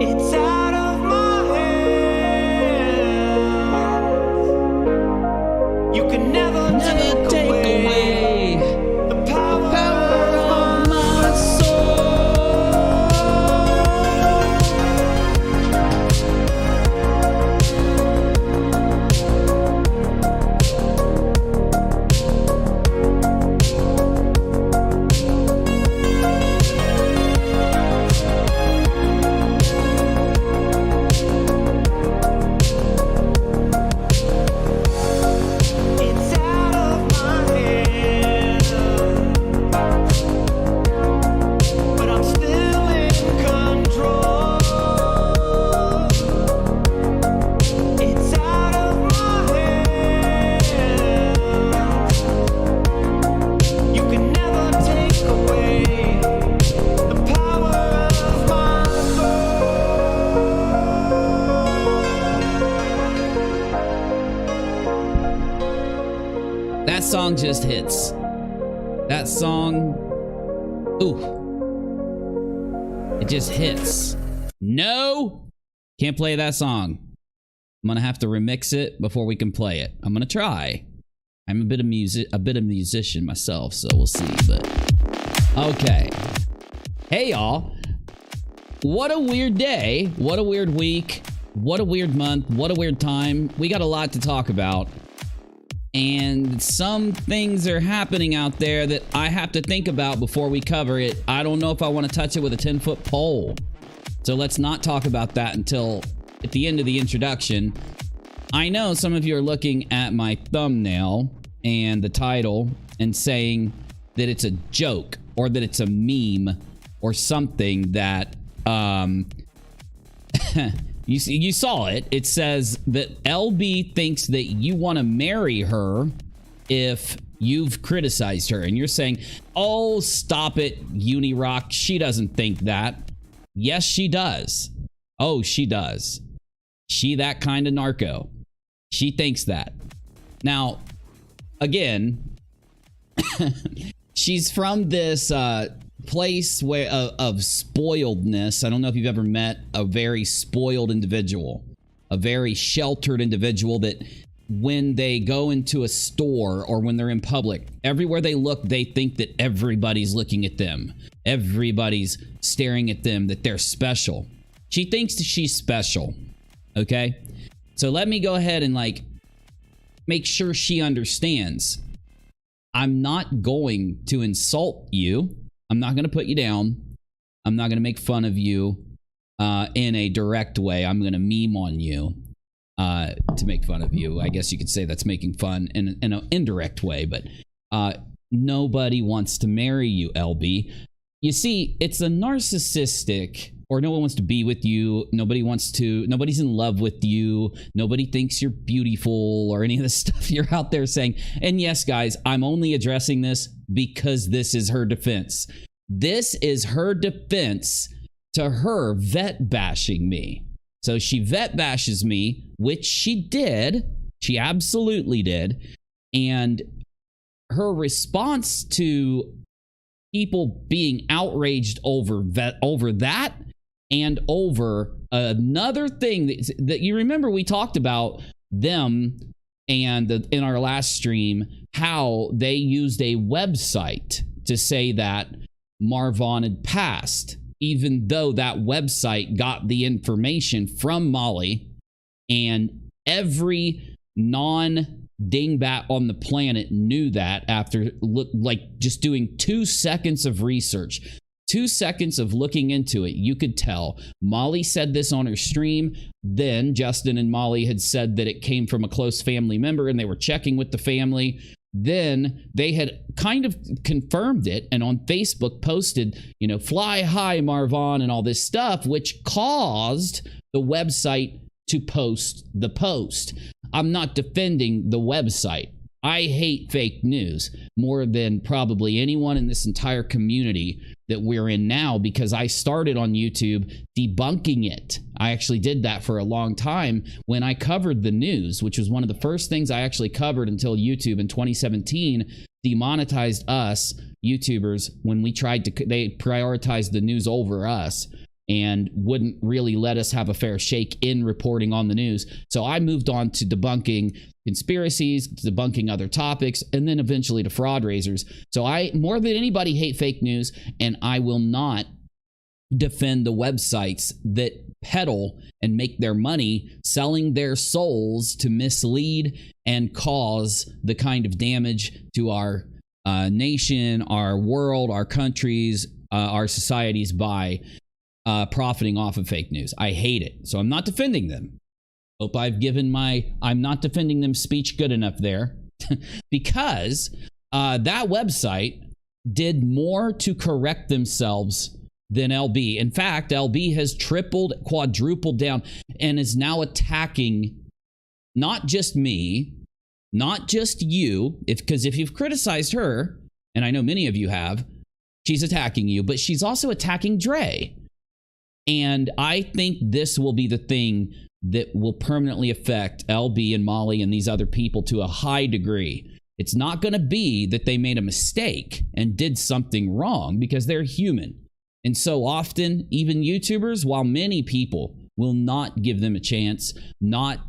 It's out of my hands. You can never take away the power of my It's out of my hands, but I'm still in control. It's out of my hands. You can never take away the power of my That song just hits. That song, ooh, it just hits. No, can't play that song. I'm gonna have to remix it before we can play it. I'm gonna try. I'm a bit of musician myself, so we'll see. But okay, hey y'all, what a weird day, what a weird week, what a weird month, what a weird time. We got a lot to talk about. And some things are happening out there that I have to think about before we cover it. I don't know if I want to touch it with a 10-foot pole. So let's not talk about that until at the end of the introduction. I know some of you are looking at my thumbnail and the title and saying that it's a joke or that it's a meme or something that You saw it. It says that LB thinks that you want to marry her if you've criticized her. And you're saying, oh, stop it, UNIRock. She doesn't think that. Yes, she does. Oh, she does. She that kind of narco. She thinks that. Now, again, she's from this place where of spoiledness. I don't know if you've ever met a very spoiled individual, a very sheltered individual that when they go into a store or when they're in public, everywhere they look, they think that everybody's looking at them. Everybody's staring at them, that they're special. She thinks that she's special. Okay? So let me go ahead and like make sure she understands. I'm not going to insult you. I'm not going to put you down. I'm not going to make fun of you in a direct way. I'm going to meme on you to make fun of you. I guess you could say that's making fun in an indirect way, but nobody wants to marry you, LB. You see, it's a narcissistic, or no one wants to be with you. Nobody's in love with you. Nobody thinks you're beautiful or any of the stuff you're out there saying. And yes, guys, I'm only addressing this because this is her defense. This is her defense to her vet bashing me. So she vet bashes me, which she did. She absolutely did. And her response to people being outraged over that and over another thing that you remember we talked about them and in our last stream, how they used a website to say that Marvon had passed, even though that website got the information from Molly, and every non-dingbat on the planet knew that after just doing 2 seconds of research. 2 seconds of looking into it, you could tell. Molly said this on her stream. Then Justin and Molly had said that it came from a close family member and they were checking with the family. Then they had kind of confirmed it and on Facebook posted, fly high Marvon and all this stuff, which caused the website to post the post. I'm not defending the website. I hate fake news more than probably anyone in this entire community that we're in now, because I started on YouTube debunking it. I actually did that for a long time when I covered the news, which was one of the first things I actually covered until YouTube in 2017 demonetized us YouTubers when we tried to, they prioritized the news over us and wouldn't really let us have a fair shake in reporting on the news. So I moved on to debunking conspiracies, debunking other topics, and then eventually to fraud raisers. So I, more than anybody, hate fake news, and I will not defend the websites that peddle and make their money selling their souls to mislead and cause the kind of damage to our nation, our world, our countries, our societies by profiting off of fake news. I hate it. So I'm not defending them. Hope I've given my I'm not defending them speech good enough there because that website did more to correct themselves than LB. In fact, LB has tripled, quadrupled down and is now attacking not just me, not just you, because if you've criticized her, and I know many of you have, she's attacking you, but she's also attacking Dre. And I think this will be the thing that will permanently affect LB and Molly and these other people to a high degree. It's not going to be that they made a mistake and did something wrong, because they're human. And so often, even YouTubers, while many people will not give them a chance, not,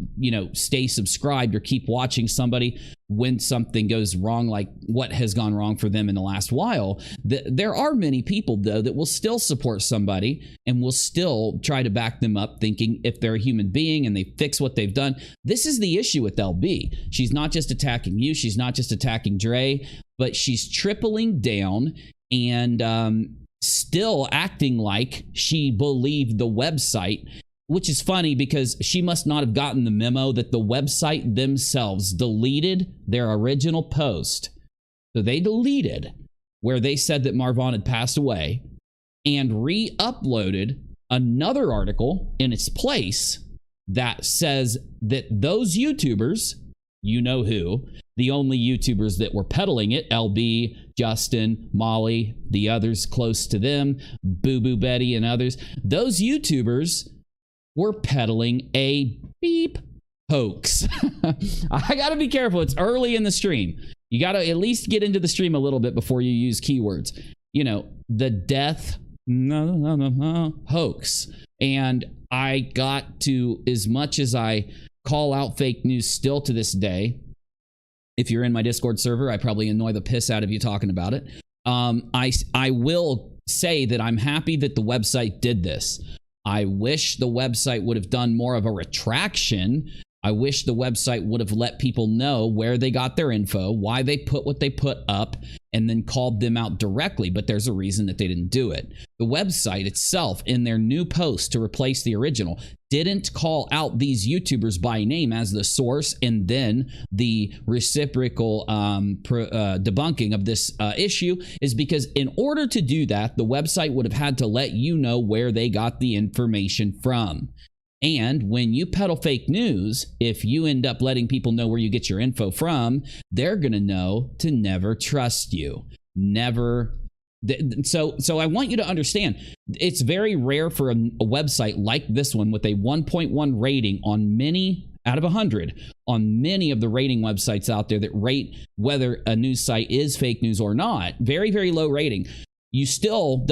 stay subscribed or keep watching somebody when something goes wrong, like what has gone wrong for them in the last while. There are many people, though, that will still support somebody and will still try to back them up, thinking if they're a human being and they fix what they've done. This is the issue with LB. She's not just attacking you. She's not just attacking Dre, but she's tripling down and still acting like she believed the website, which is funny because she must not have gotten the memo that the website themselves deleted their original post. So they deleted where they said that Marvon had passed away and re-uploaded another article in its place that says that those YouTubers, you know who, the only YouTubers that were peddling it, LB, Justin, Molly, the others close to them, Boo Boo Betty and others, those YouTubers were peddling a beep hoax. I got to be careful. It's early in the stream. You got to at least get into the stream a little bit before you use keywords. The death hoax. And I got to, as much as I call out fake news still to this day, if you're in my Discord server, I probably annoy the piss out of you talking about it. I will say that I'm happy that the website did this. I wish the website would have done more of a retraction. I wish the website would have let people know where they got their info, why they put what they put up, and then called them out directly. But there's a reason that they didn't do it. The website itself, in their new post to replace the original, didn't call out these YouTubers by name as the source and then the reciprocal debunking of this issue, is because in order to do that, the website would have had to let you know where they got the information from. And when you peddle fake news, if you end up letting people know where you get your info from, they're going to know to never trust you. Never. So I want you to understand, it's very rare for a website like this one with a 1.1 rating on many out of 100 on many of the rating websites out there that rate whether a news site is fake news or not. Very, very low rating. It still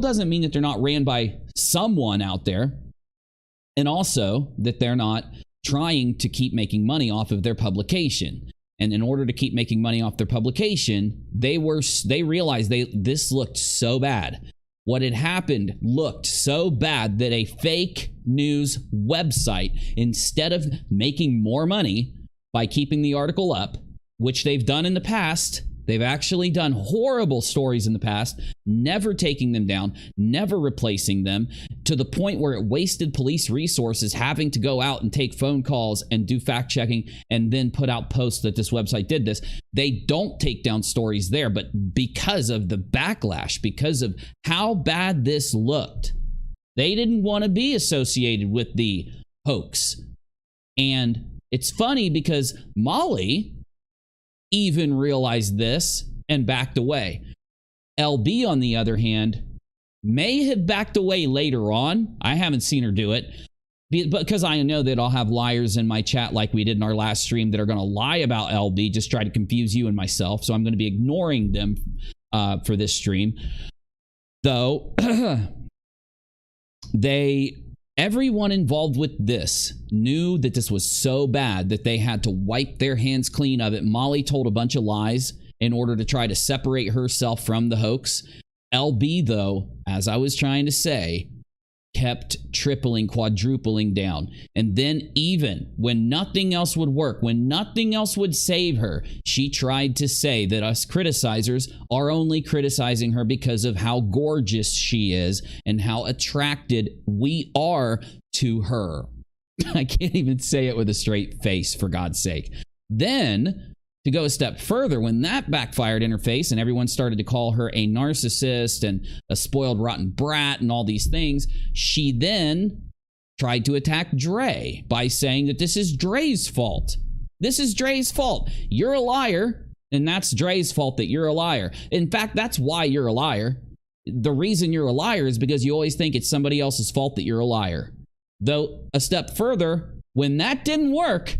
doesn't mean that they're not ran by someone out there. And also that they're not trying to keep making money off of their publication. And in order to keep making money off their publication, they realized this looked so bad. What had happened looked so bad that a fake news website, instead of making more money by keeping the article up, which they've done in the past, they've actually done horrible stories in the past, never taking them down, never replacing them, to the point where it wasted police resources having to go out and take phone calls and do fact checking and then put out posts that this website did this. They don't take down stories there, but because of the backlash, because of how bad this looked, they didn't want to be associated with the hoax. And it's funny because Molly even realized this and backed away. LB, on the other hand, may have backed away later on. I haven't seen her do it, because I know that I'll have liars in my chat like we did in our last stream that are going to lie about LB, just try to confuse you and myself. So I'm going to be ignoring them for this stream. Though, everyone involved with this knew that this was so bad that they had to wipe their hands clean of it. Molly told a bunch of lies in order to try to separate herself from the hoax. LB, though, as I was trying to say, kept tripling, quadrupling down. And then even when nothing else would work, when nothing else would save her, she tried to say that us criticizers are only criticizing her because of how gorgeous she is and how attracted we are to her. I can't even say it with a straight face, for God's sake. Then, to go a step further, when that backfired in her face and everyone started to call her a narcissist and a spoiled rotten brat and all these things, she then tried to attack Dre by saying that this is Dre's fault. This is Dre's fault. You're a liar, and that's Dre's fault that you're a liar. In fact, that's why you're a liar. The reason you're a liar is because you always think it's somebody else's fault that you're a liar. Though, a step further, when that didn't work,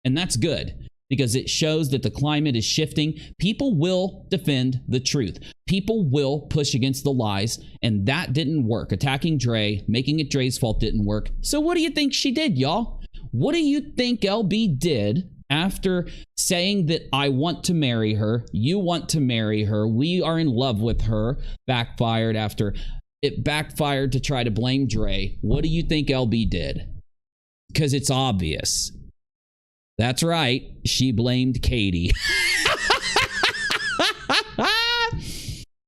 and that's good, because it shows that the climate is shifting. People will defend the truth. People will push against the lies, and that didn't work. Attacking Dre, making it Dre's fault didn't work. So what do you think she did, y'all? What do you think LB did after saying that I want to marry her, you want to marry her, we are in love with her, backfired after it backfired to try to blame Dre? What do you think LB did? Because it's obvious. That's right. She blamed Katie.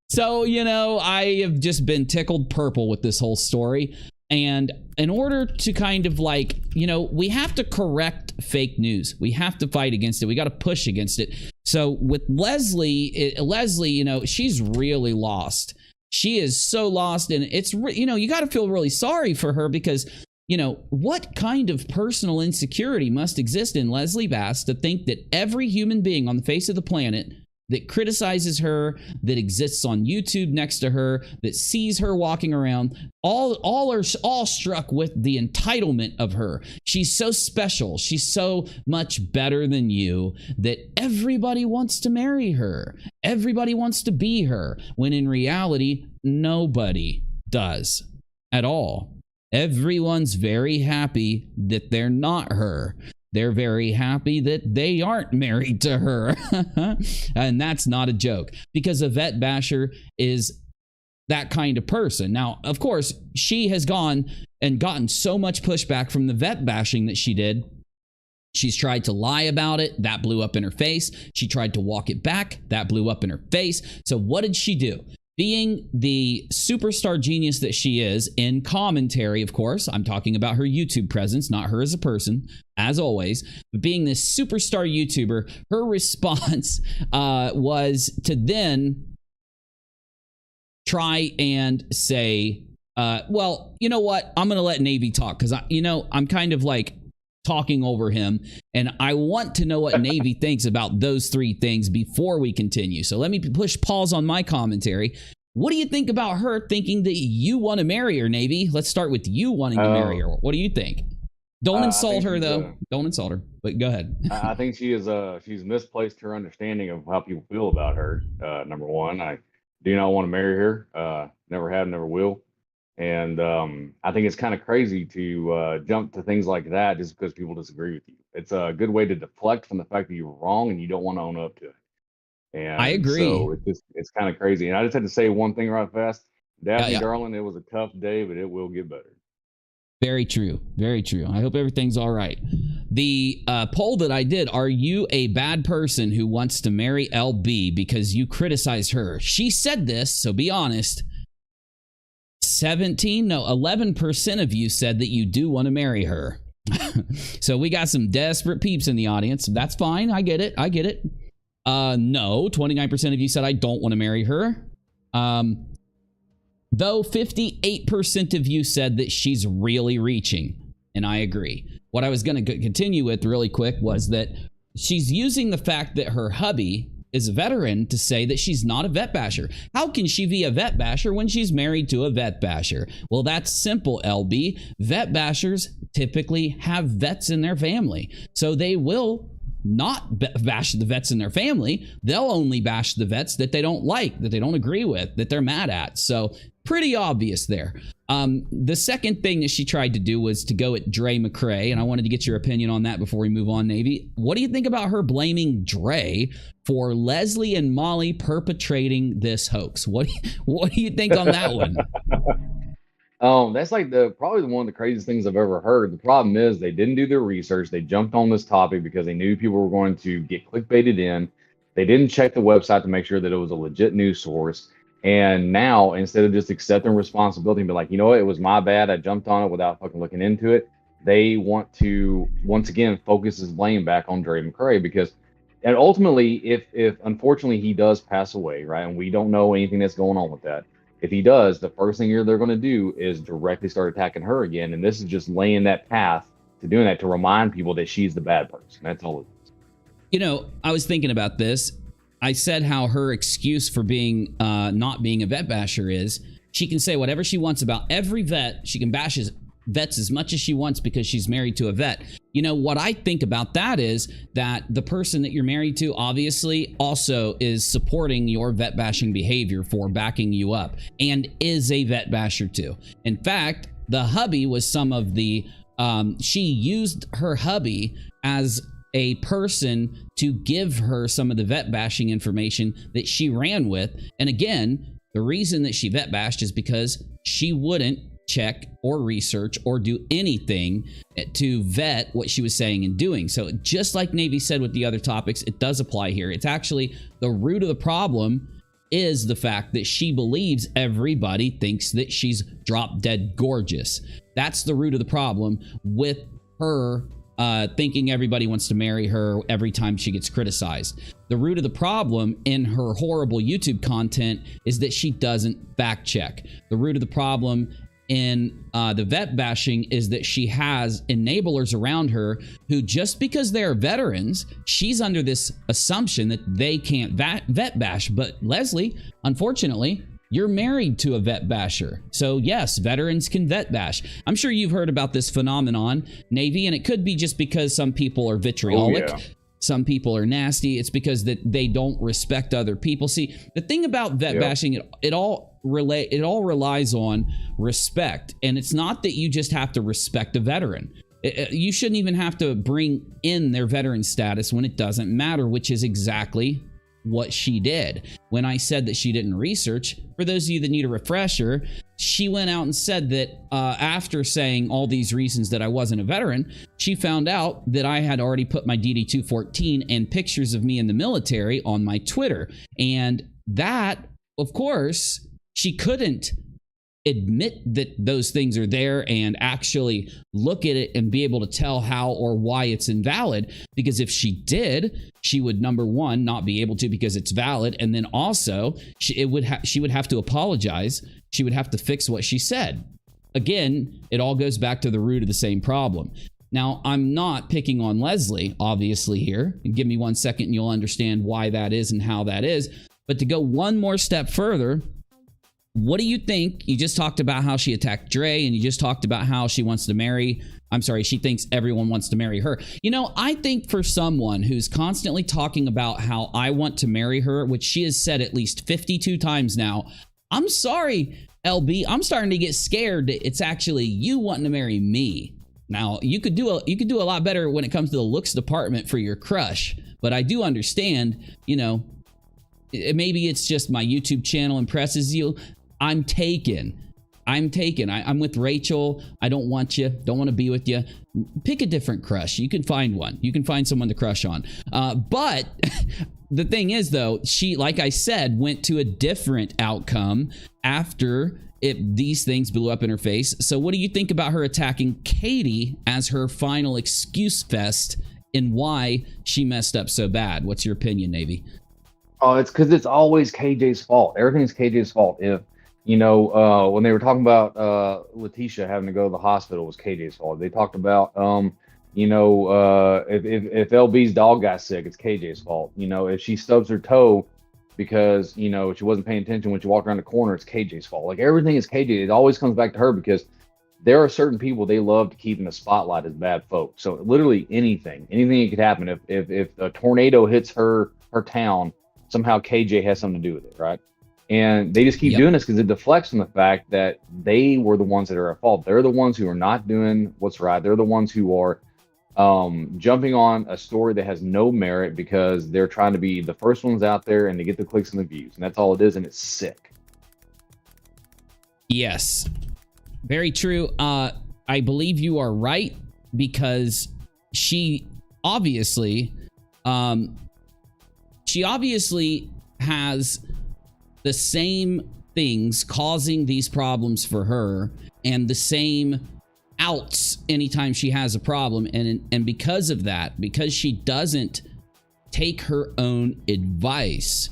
So, you know, I have just been tickled purple with this whole story. And in order to kind of like, you know, we have to correct fake news. We have to fight against it. We got to push against it. So with Leslie, you know, she's really lost. She is so lost. And it's, you know, you got to feel really sorry for her because, you know, what kind of personal insecurity must exist in Leslie Bass to think that every human being on the face of the planet that criticizes her, that exists on YouTube next to her, that sees her walking around, all are struck with the entitlement of her. She's so special. She's so much better than you that everybody wants to marry her. Everybody wants to be her, when in reality, nobody does at all. Everyone's very happy that they're not her. They're very happy that they aren't married to her. And that's not a joke, because Yvette Basher is that kind of person. Now, of course, she has gone and gotten so much pushback from the vet bashing that she did. She's tried to lie about it. That blew up in her face. She tried to walk it back. That blew up in her face. So what did she do? Being the superstar genius that she is, in commentary, of course, I'm talking about her YouTube presence, not her as a person, as always, but being this superstar YouTuber, her response was to then try and say, well, you know what? I'm going to let Navy talk because, I'm kind of like talking over him, and I want to know what Navy thinks about those three things before we continue. So let me push pause on my commentary. What do you think about her thinking that you want to marry her, Navy? Let's start with you wanting to marry her. What do you think? Don't insult her, though. Don't insult her, but go ahead. I think she's misplaced her understanding of how people feel about her. Number one, I do not want to marry her. Never have, never will. And I think it's kind of crazy to jump to things like that just because people disagree with you. It's a good way to deflect from the fact that you're wrong and you don't want to own up to it. And I agree. So it's kind of crazy. And I just had to say one thing right fast. Daphne, darling, it was a tough day, but it will get better. Very true. Very true. I hope everything's all right. The poll that I did, are you a bad person who wants to marry LB because you criticized her? She said this, so be honest. 11% of you said that you do want to marry her. So we got some desperate peeps in the audience. That's fine. I get it. No, 29% of you said I don't want to marry her. Though 58% of you said that she's really reaching. And I agree. What I was going to continue with really quick was that she's using the fact that her hubby is a veteran to say that she's not a vet basher. How can she be a vet basher when she's married to a vet basher? Well, that's simple, LB. Vet bashers typically have vets in their family, so they will not bash the vets in their family. They'll only bash the vets that they don't like, that they don't agree with, that they're mad at. So pretty obvious there. The second thing that she tried to do was to go at Dre McCray, and I wanted to get your opinion on that before we move on, Navy. What do you think about her blaming Dre for Leslie and Molly perpetrating this hoax? What do you think on that one? That's like probably one of the craziest things I've ever heard. The problem is they didn't do their research. They jumped on this topic because they knew people were going to get clickbaited in. They didn't check the website to make sure that it was a legit news source. And now, instead of just accepting responsibility and be like, you know what, it was my bad, I jumped on it without fucking looking into it, they want to once again focus his blame back on Dre McCray, because, and ultimately, if unfortunately he does pass away, right, and we don't know anything that's going on with that, if he does, the first thing they're going to do is directly start attacking her again. And this is just laying that path to doing that, to remind people that she's the bad person. That's all it is. You know, I was thinking about this. I said how her excuse for being not being a vet basher is she can say whatever she wants about every vet. She can bash vets as much as she wants because she's married to a vet. You know, what I think about that is that the person that you're married to obviously also is supporting your vet bashing behavior for backing you up, and is a vet basher too. In fact, the hubby was some of the, she used her hubby as a person to give her some of the vet bashing information that she ran with. And again, the reason that she vet bashed is because she wouldn't check or research or do anything to vet what she was saying and doing. So just like Navy said with the other topics, it does apply here. It's actually the root of the problem is the fact that she believes everybody thinks that she's drop dead gorgeous. That's the root of the problem with her thinking everybody wants to marry her every time she gets criticized. The root of the problem in her horrible YouTube content is that she doesn't fact check. The root of the problem in the vet bashing is that she has enablers around her who, just because they're veterans, she's under this assumption that they can't vet bash. But Leslie, unfortunately, you're married to a vet basher. So yes, veterans can vet bash. I'm sure you've heard about this phenomenon, Navy, and it could be just because some people are vitriolic. Oh, yeah. Some people are nasty. It's because that they don't respect other people. See, the thing about vet bashing, it all relies on respect. And it's not that you just have to respect a veteran. You shouldn't even have to bring in their veteran status when it doesn't matter, which is exactly what she did. When I said that she didn't research, for those of you that need a refresher, she went out and said that after saying all these reasons that I wasn't a veteran, she found out that I had already put my DD-214 and pictures of me in the military on my Twitter. And that, of course, she couldn't admit that those things are there and actually look at it and be able to tell how or why it's invalid, because if she did, she would, number one, not be able to because it's valid, and then also she would have to apologize. She would have to fix what she said. Again, it all goes back to the root of the same problem. Now, I'm not picking on Leslie, obviously, here. Give me 1 second and you'll understand why that is and how that is. But to go one more step further, what do you think? You just talked about how she attacked Dre, and you just talked about how she wants to marry. I'm sorry, she thinks everyone wants to marry her. You know, I think for someone who's constantly talking about how I want to marry her, which she has said at least 52 times now, I'm sorry, LB, I'm starting to get scared that it's actually you wanting to marry me. Now, you could do a lot better when it comes to the looks department for your crush, but I do understand, you know, maybe it's just my YouTube channel impresses you. I'm taken. I'm with Rachel. I don't want you. Don't want to be with you. Pick a different crush. You can find one. You can find someone to crush on. But the thing is, though, she, like I said, went to a different outcome after these things blew up in her face. So what do you think about her attacking Katie as her final excuse fest and why she messed up so bad? What's your opinion, Navy? Oh, it's because it's always KJ's fault. Everything's KJ's fault. If, you know, when they were talking about Letitia having to go to the hospital, it was KJ's fault. They talked about You know, if LB's dog got sick, it's KJ's fault. You know, if she stubs her toe because, you know, she wasn't paying attention when she walked around the corner, it's KJ's fault. Like, everything is KJ. It always comes back to her, because there are certain people they love to keep in the spotlight as bad folks. So literally anything that could happen. If a tornado hits her town, somehow KJ has something to do with it, right? And they just keep doing this because it deflects from the fact that they were the ones that are at fault. They're the ones who are not doing what's right. They're the ones who are jumping on a story that has no merit because they're trying to be the first ones out there and to get the clicks and the views. And that's all it is. And it's sick. Yes, very true. I believe you are right, because she obviously has the same things causing these problems for her, and the same outs anytime she has a problem, and because of that, because she doesn't take her own advice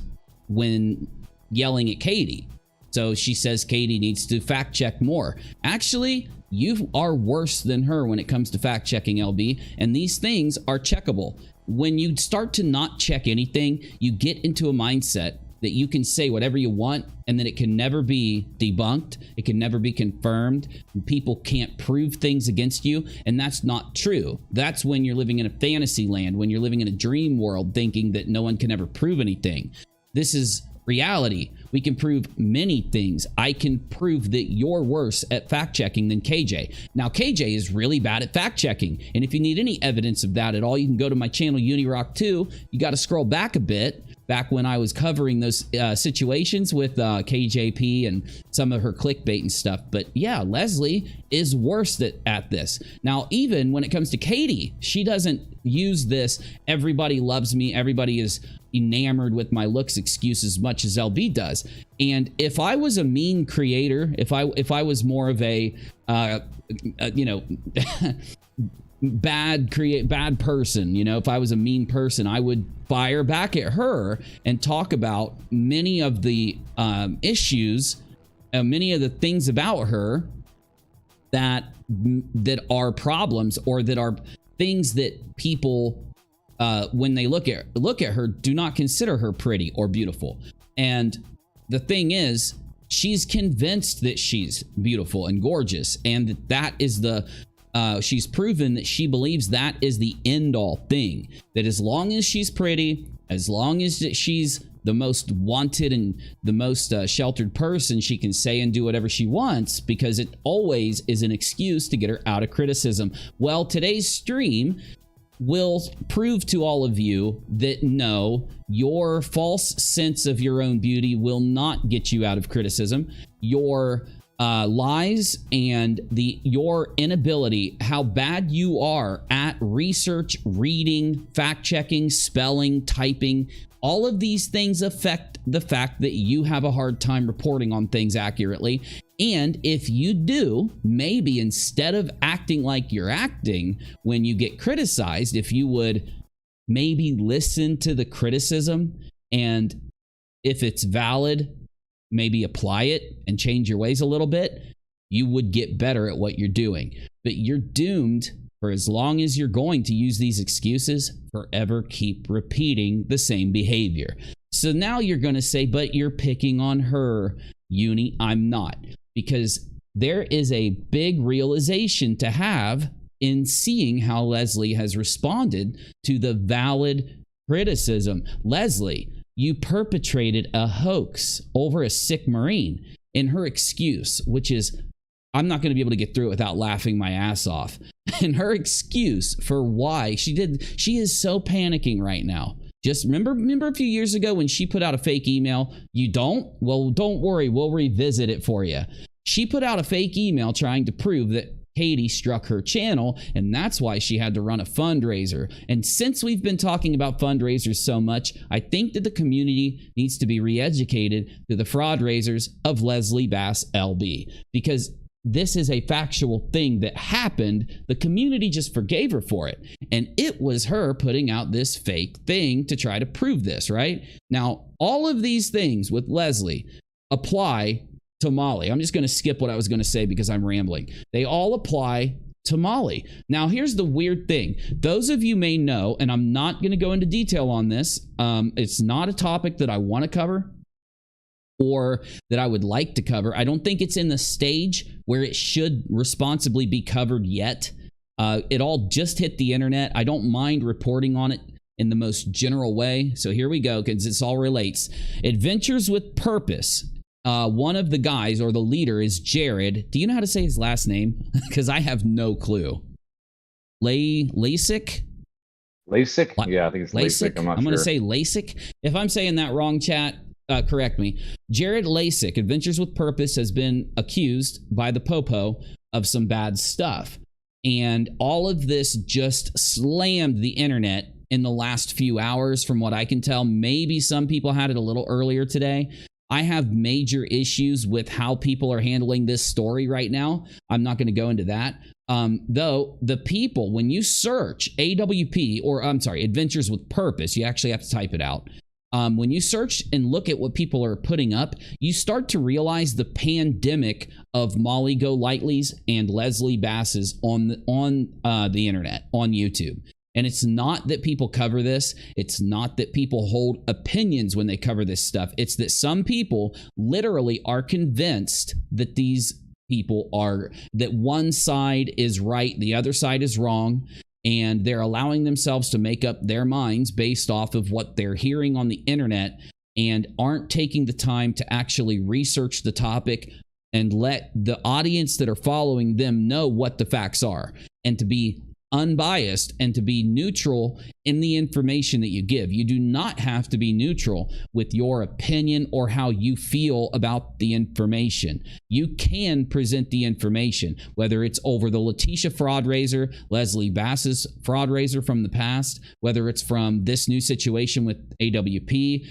when yelling at Katie. So she says Katie needs to fact check more. Actually, you are worse than her when it comes to fact checking, LB, and these things are checkable. When you start to not check anything, you get into a mindset that you can say whatever you want, and that it can never be debunked, it can never be confirmed, people can't prove things against you, and that's not true. That's when you're living in a fantasy land, when you're living in a dream world, thinking that no one can ever prove anything. This is reality. We can prove many things. I can prove that you're worse at fact checking than KJ. Now, KJ is really bad at fact checking, and if you need any evidence of that at all, you can go to my channel, UNIRock2. You got to scroll back a bit, back when I was covering those situations with KJP and some of her clickbait and stuff. But yeah, Leslie is worse at this. Now, even when it comes to Katie, she doesn't use this "everybody loves me, everybody is enamored with my looks" excuse as much as LB does. And if I was a mean creator, if I was more of a you know, bad person, you know, if I was a mean person, I would fire back at her and talk about many of the issues, many of the things about her that are problems, or that are things that people when they look at her, do not consider her pretty or beautiful. And the thing is, she's convinced that she's beautiful and gorgeous, and that is the she's proven that she believes that is the end-all thing. That as long as she's pretty, as long as she's the most wanted and the most sheltered person, she can say and do whatever she wants, because it always is an excuse to get her out of criticism. Well, today's stream will prove to all of you that no, your false sense of your own beauty will not get you out of criticism. Your lies and your inability, how bad you are at research, reading, fact checking, spelling, typing, all of these things affect the fact that you have a hard time reporting on things accurately. And if you do, maybe instead of acting like you're acting when you get criticized, if you would maybe listen to the criticism, and if it's valid, maybe apply it and change your ways a little bit, you would get better at what you're doing. But you're doomed, for as long as you're going to use these excuses, forever keep repeating the same behavior. So now you're going to say, but you're picking on her, Uni. I'm not. Because there is a big realization to have in seeing how Leslie has responded to the valid criticism. Leslie, you perpetrated a hoax over a sick Marine, and her excuse, which is, I'm not going to be able to get through it without laughing my ass off. And her excuse for why she is so panicking right now. Just remember a few years ago when she put out a fake email? You don't? Well, don't worry. We'll revisit it for you. She put out a fake email trying to prove that Katie struck her channel, and that's why she had to run a fundraiser. And since we've been talking about fundraisers so much, I think that the community needs to be re-educated to the fraud raisers of Leslie Bass LB, because this is a factual thing that happened. The community just forgave her for it. And it was her putting out this fake thing to try to prove this, right? Now, all of these things with Leslie apply to Molly. I'm just going to skip what I was going to say because I'm rambling. They all apply to Molly. Now, here's the weird thing. Those of you may know, and I'm not going to go into detail on this. It's not a topic that I want to cover or that I would like to cover. I don't think it's in the stage where it should responsibly be covered yet. It all just hit the internet. I don't mind reporting on it in the most general way. So here we go, because this all relates. Adventures with Purpose. One of the guys, or the leader, is Jared. Do you know how to say his last name? Because I have no clue. LASIK? LASIK? Yeah, I think it's LASIK. I'm not sure. I'm going to say LASIK. If I'm saying that wrong, chat, correct me. Jared LASIK, Adventures with Purpose, has been accused by the Popo of some bad stuff. And all of this just slammed the internet in the last few hours, from what I can tell. Maybe some people had it a little earlier today. I have major issues with how people are handling this story right now. I'm not going to go into that. Though the people, when you search AWP, or I'm sorry, Adventures with Purpose, you actually have to type it out. When you search and look at what people are putting up, you start to realize the pandemic of Molly Golightly's and Leslie Bass's on the internet, on YouTube. And it's not that people cover this. It's not that people hold opinions when they cover this stuff. It's that some people literally are convinced that these people are, that one side is right, the other side is wrong. And they're allowing themselves to make up their minds based off of what they're hearing on the internet, and aren't taking the time to actually research the topic and let the audience that are following them know what the facts are, and to be unbiased and to be neutral in the information that you give. You do not have to be neutral with your opinion or how you feel about the information. You can present the information, whether it's over the Letitia fraud raiser, Leslie Bass's fraud raiser from the past, whether it's from this new situation with AWP,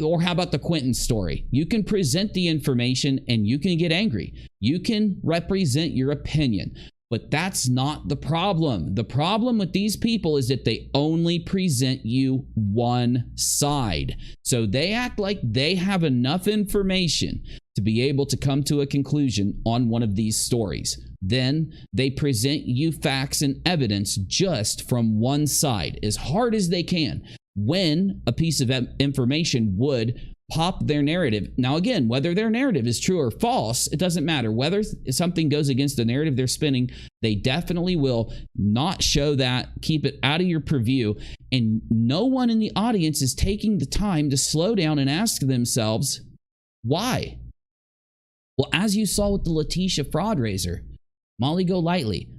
or how about the Quentin story? You can present the information and you can get angry. You can represent your opinion. But that's not the problem. The problem with these people is that they only present you one side. So they act like they have enough information to be able to come to a conclusion on one of these stories. Then they present you facts and evidence just from one side as hard as they can, when a piece of information would pop their narrative. Now, again, whether their narrative is true or false, it doesn't matter. Whether something goes against the narrative they're spinning, they definitely will not show that, keep it out of your purview. And no one in the audience is taking the time to slow down and ask themselves, why? Well, as you saw with the Letitia fraud raiser, Molly Golightly,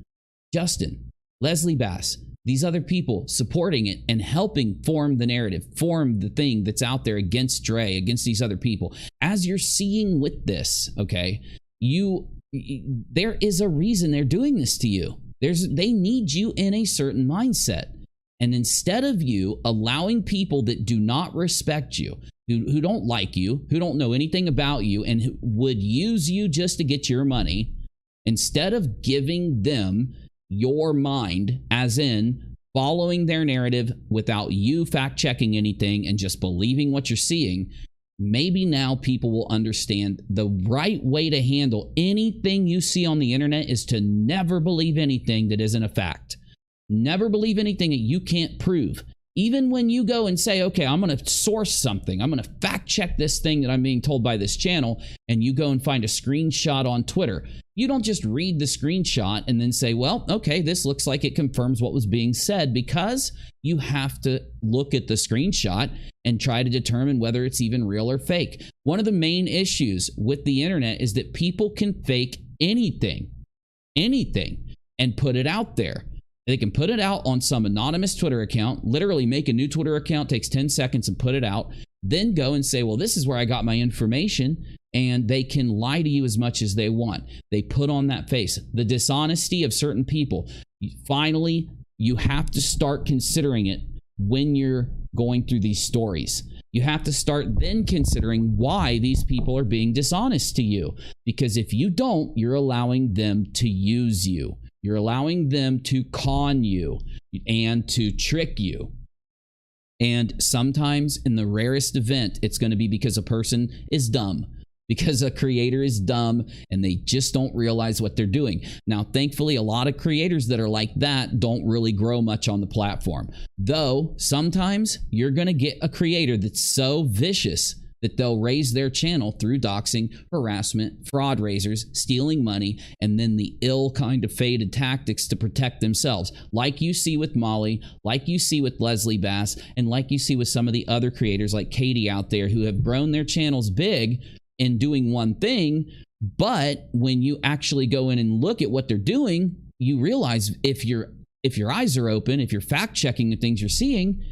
Justin, Leslie Bass, these other people supporting it and helping form the narrative, form the thing that's out there against Dre, against these other people. As you're seeing with this, okay, there is a reason they're doing this to you. They need you in a certain mindset. And instead of you allowing people that do not respect you, who don't like you, who don't know anything about you, and who would use you just to get your money, instead of giving them your mind, as in following their narrative without you fact checking anything and just believing what you're seeing, maybe now people will understand the right way to handle anything you see on the internet is to never believe anything that isn't a fact. Never believe anything that you can't prove. Even when you go and say, okay, I'm going to source something, I'm going to fact check this thing that I'm being told by this channel, and you go and find a screenshot on Twitter. You don't just read the screenshot and then say, well, okay, this looks like it confirms what was being said, because you have to look at the screenshot and try to determine whether it's even real or fake. One of the main issues with the internet is that people can fake anything, and put it out there. They can put it out on some anonymous Twitter account, literally make a new Twitter account, takes 10 seconds and put it out, then go and say, well, this is where I got my information, and they can lie to you as much as they want. They put on that face. The dishonesty of certain people. Finally, you have to start considering it when you're going through these stories. You have to start then considering why these people are being dishonest to you. Because if you don't, you're allowing them to use you. You're allowing them to con you and to trick you. And sometimes, in the rarest event, it's going to be because a person is dumb. because a creator is dumb and they just don't realize what they're doing. Now, thankfully, a lot of creators that are like that don't really grow much on the platform. Though, sometimes you're going to get a creator that's so vicious that they'll raise their channel through doxing, harassment, fraud raisers, stealing money, and then the ill kind of fated tactics to protect themselves. Like you see with Molly, like you see with Leslie Bass, and like you see with some of the other creators like Katie out there who have grown their channels big in doing one thing, but when you actually go in and look at what they're doing, you realize if your eyes are open, if you're fact checking the things you're seeing,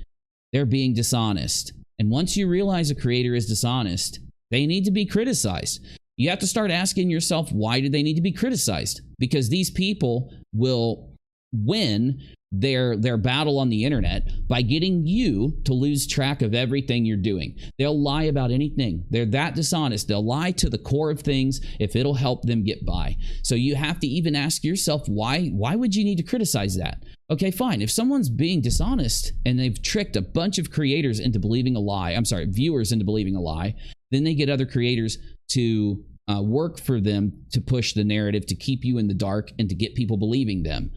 they're being dishonest. And once you realize a creator is dishonest, they need to be criticized. You have to start asking yourself, why do they need to be criticized? Because these people will win their battle on the internet by getting you to lose track of everything you're doing. They'll lie about anything. They're that dishonest. They'll lie to the core of things if it'll help them get by. So you have to even ask yourself, why would you need to criticize that? Okay, fine. If someone's being dishonest and they've tricked a bunch of creators into believing a lie, viewers into believing a lie, then they get other creators to work for them to push the narrative, to keep you in the dark and to get people believing them.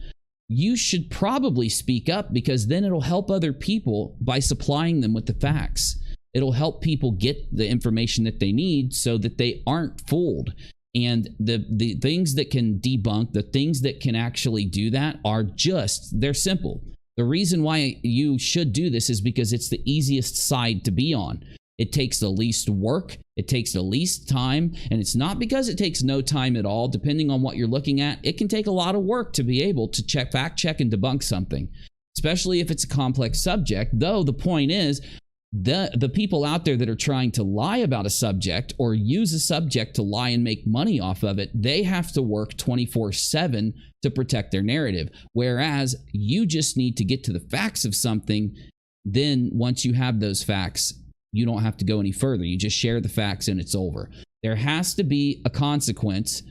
You should probably speak up, because then it'll help other people by supplying them with the facts. It'll help people get the information that they need so that they aren't fooled. And the things that can debunk, the things that can actually do that they're simple. The reason why you should do this is because it's the easiest side to be on. It takes the least work, it takes the least time, and it's not because it takes no time at all. Depending on what you're looking at, it can take a lot of work to be able to fact check and debunk something, especially if it's a complex subject. Though the point is, the people out there that are trying to lie about a subject or use a subject to lie and make money off of it, they have to work 24/7 to protect their narrative. Whereas you just need to get to the facts of something. Then once you have those facts, you don't have to go any further. You just share the facts and it's over. There has to be a consequence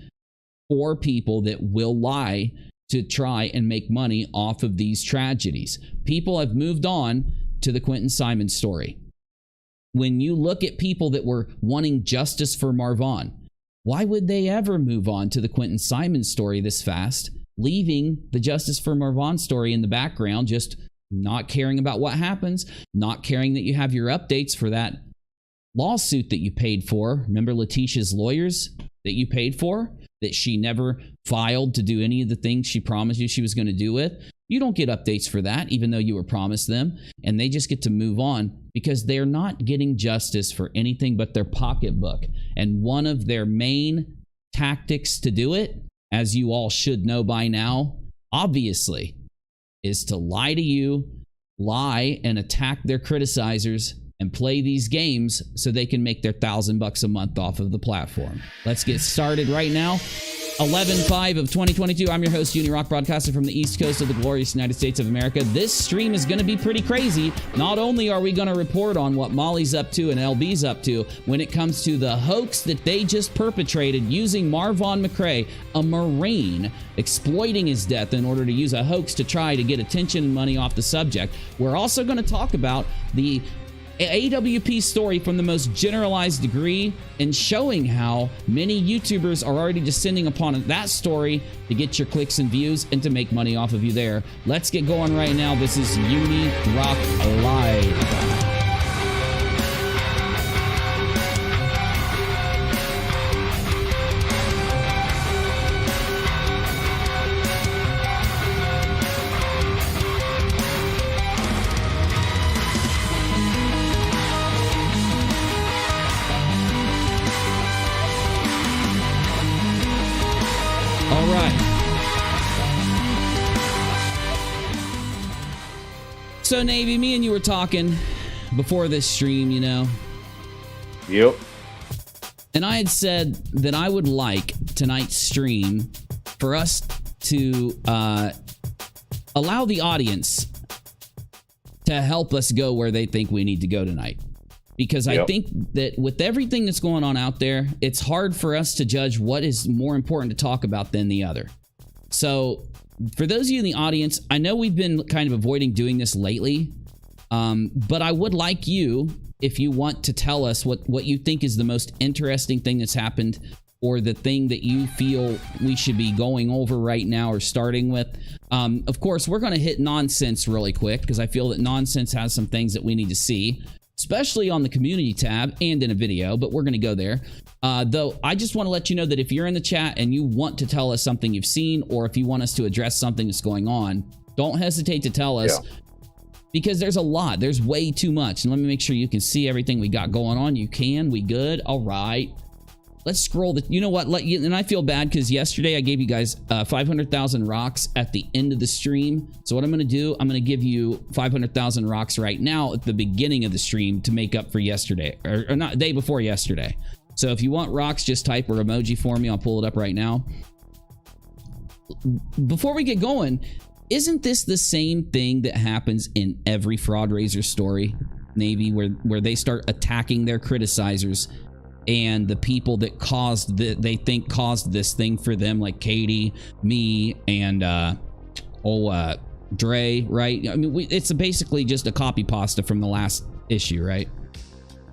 for people that will lie to try and make money off of these tragedies. People have moved on to the Quentin Simon story. When you look at people that were wanting justice for Marvon, why would they ever move on to the Quentin Simon story this fast, leaving the justice for Marvon story in the background, just not caring about what happens, not caring that you have your updates for that lawsuit that you paid for? Remember Letitia's lawyers that you paid for, that she never filed to do any of the things she promised you she was going to do with? You don't get updates for that, even though you were promised them, and they just get to move on because they're not getting justice for anything but their pocketbook. And one of their main tactics to do it, as you all should know by now, obviously, is to lie to you, lie and attack their criticizers, and play these games so they can make their $1,000 a month off of the platform. Let's get started right now. 11/5 of 2022. I'm your host, UNIRock, broadcasting from the East Coast of the glorious United States of America. This stream is going to be pretty crazy. Not only are we going to report on what Molly's up to and LB's up to when it comes to the hoax that they just perpetrated using MARVON MCCRAY, a Marine, exploiting his death in order to use a hoax to try to get attention and money off the subject. We're also going to talk about the AWP story from the most generalized degree and showing how many YouTubers are already descending upon that story to get your clicks and views and to make money off of you there. Let's get going right now. This is UNIRock Live. So, Navy, me and you were talking before this stream, you know. Yep. And I had said that I would like tonight's stream for us to allow the audience to help us go where they think we need to go tonight. Because I think that with everything that's going on out there, it's hard for us to judge what is more important to talk about than the other. So, for those of you in the audience, I know we've been kind of avoiding doing this lately, But I would like you, if you want to tell us what you think is the most interesting thing that's happened, or the thing that you feel we should be going over right now or starting with. Of course, we're going to hit nonsense really quick, because I feel that nonsense has some things that we need to see, especially on the community tab and in a video, but we're going to go there. Though, I just want to let you know that if you're in the chat and you want to tell us something you've seen, or if you want us to address something that's going on, don't hesitate to tell us. Yeah. Because there's a lot. There's way too much. And let me make sure you can see everything we got going on. You can. We good? All right. Let's scroll the, you know what, and I feel bad because yesterday I gave you guys 500,000 rocks at the end of the stream. So what I'm going to do, I'm going to give you 500,000 rocks right now at the beginning of the stream to make up for yesterday, or not, day before yesterday. So if you want rocks, just type or emoji for me. I'll pull it up right now. Before we get going, isn't this the same thing that happens in every fraud raiser story, Navy, where they start attacking their criticizers and the people that caused they think caused this thing for them, like Katie, me, and Dre, right? I mean, it's basically just a copy pasta from the last issue, right?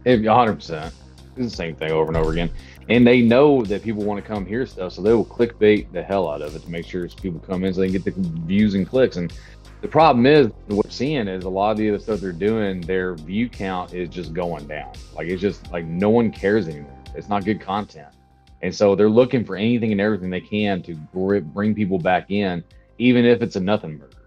100%. It's the same thing over and over again. And they know that people want to come hear stuff, so they will clickbait the hell out of it to make sure people come in so they can get the views and clicks. And the problem is, what we're seeing is a lot of the other stuff they're doing, their view count is just going down. Like, it's just like no one cares anymore. It's not good content. And so they're looking for anything and everything they can to bring people back in, even if it's a nothing burger.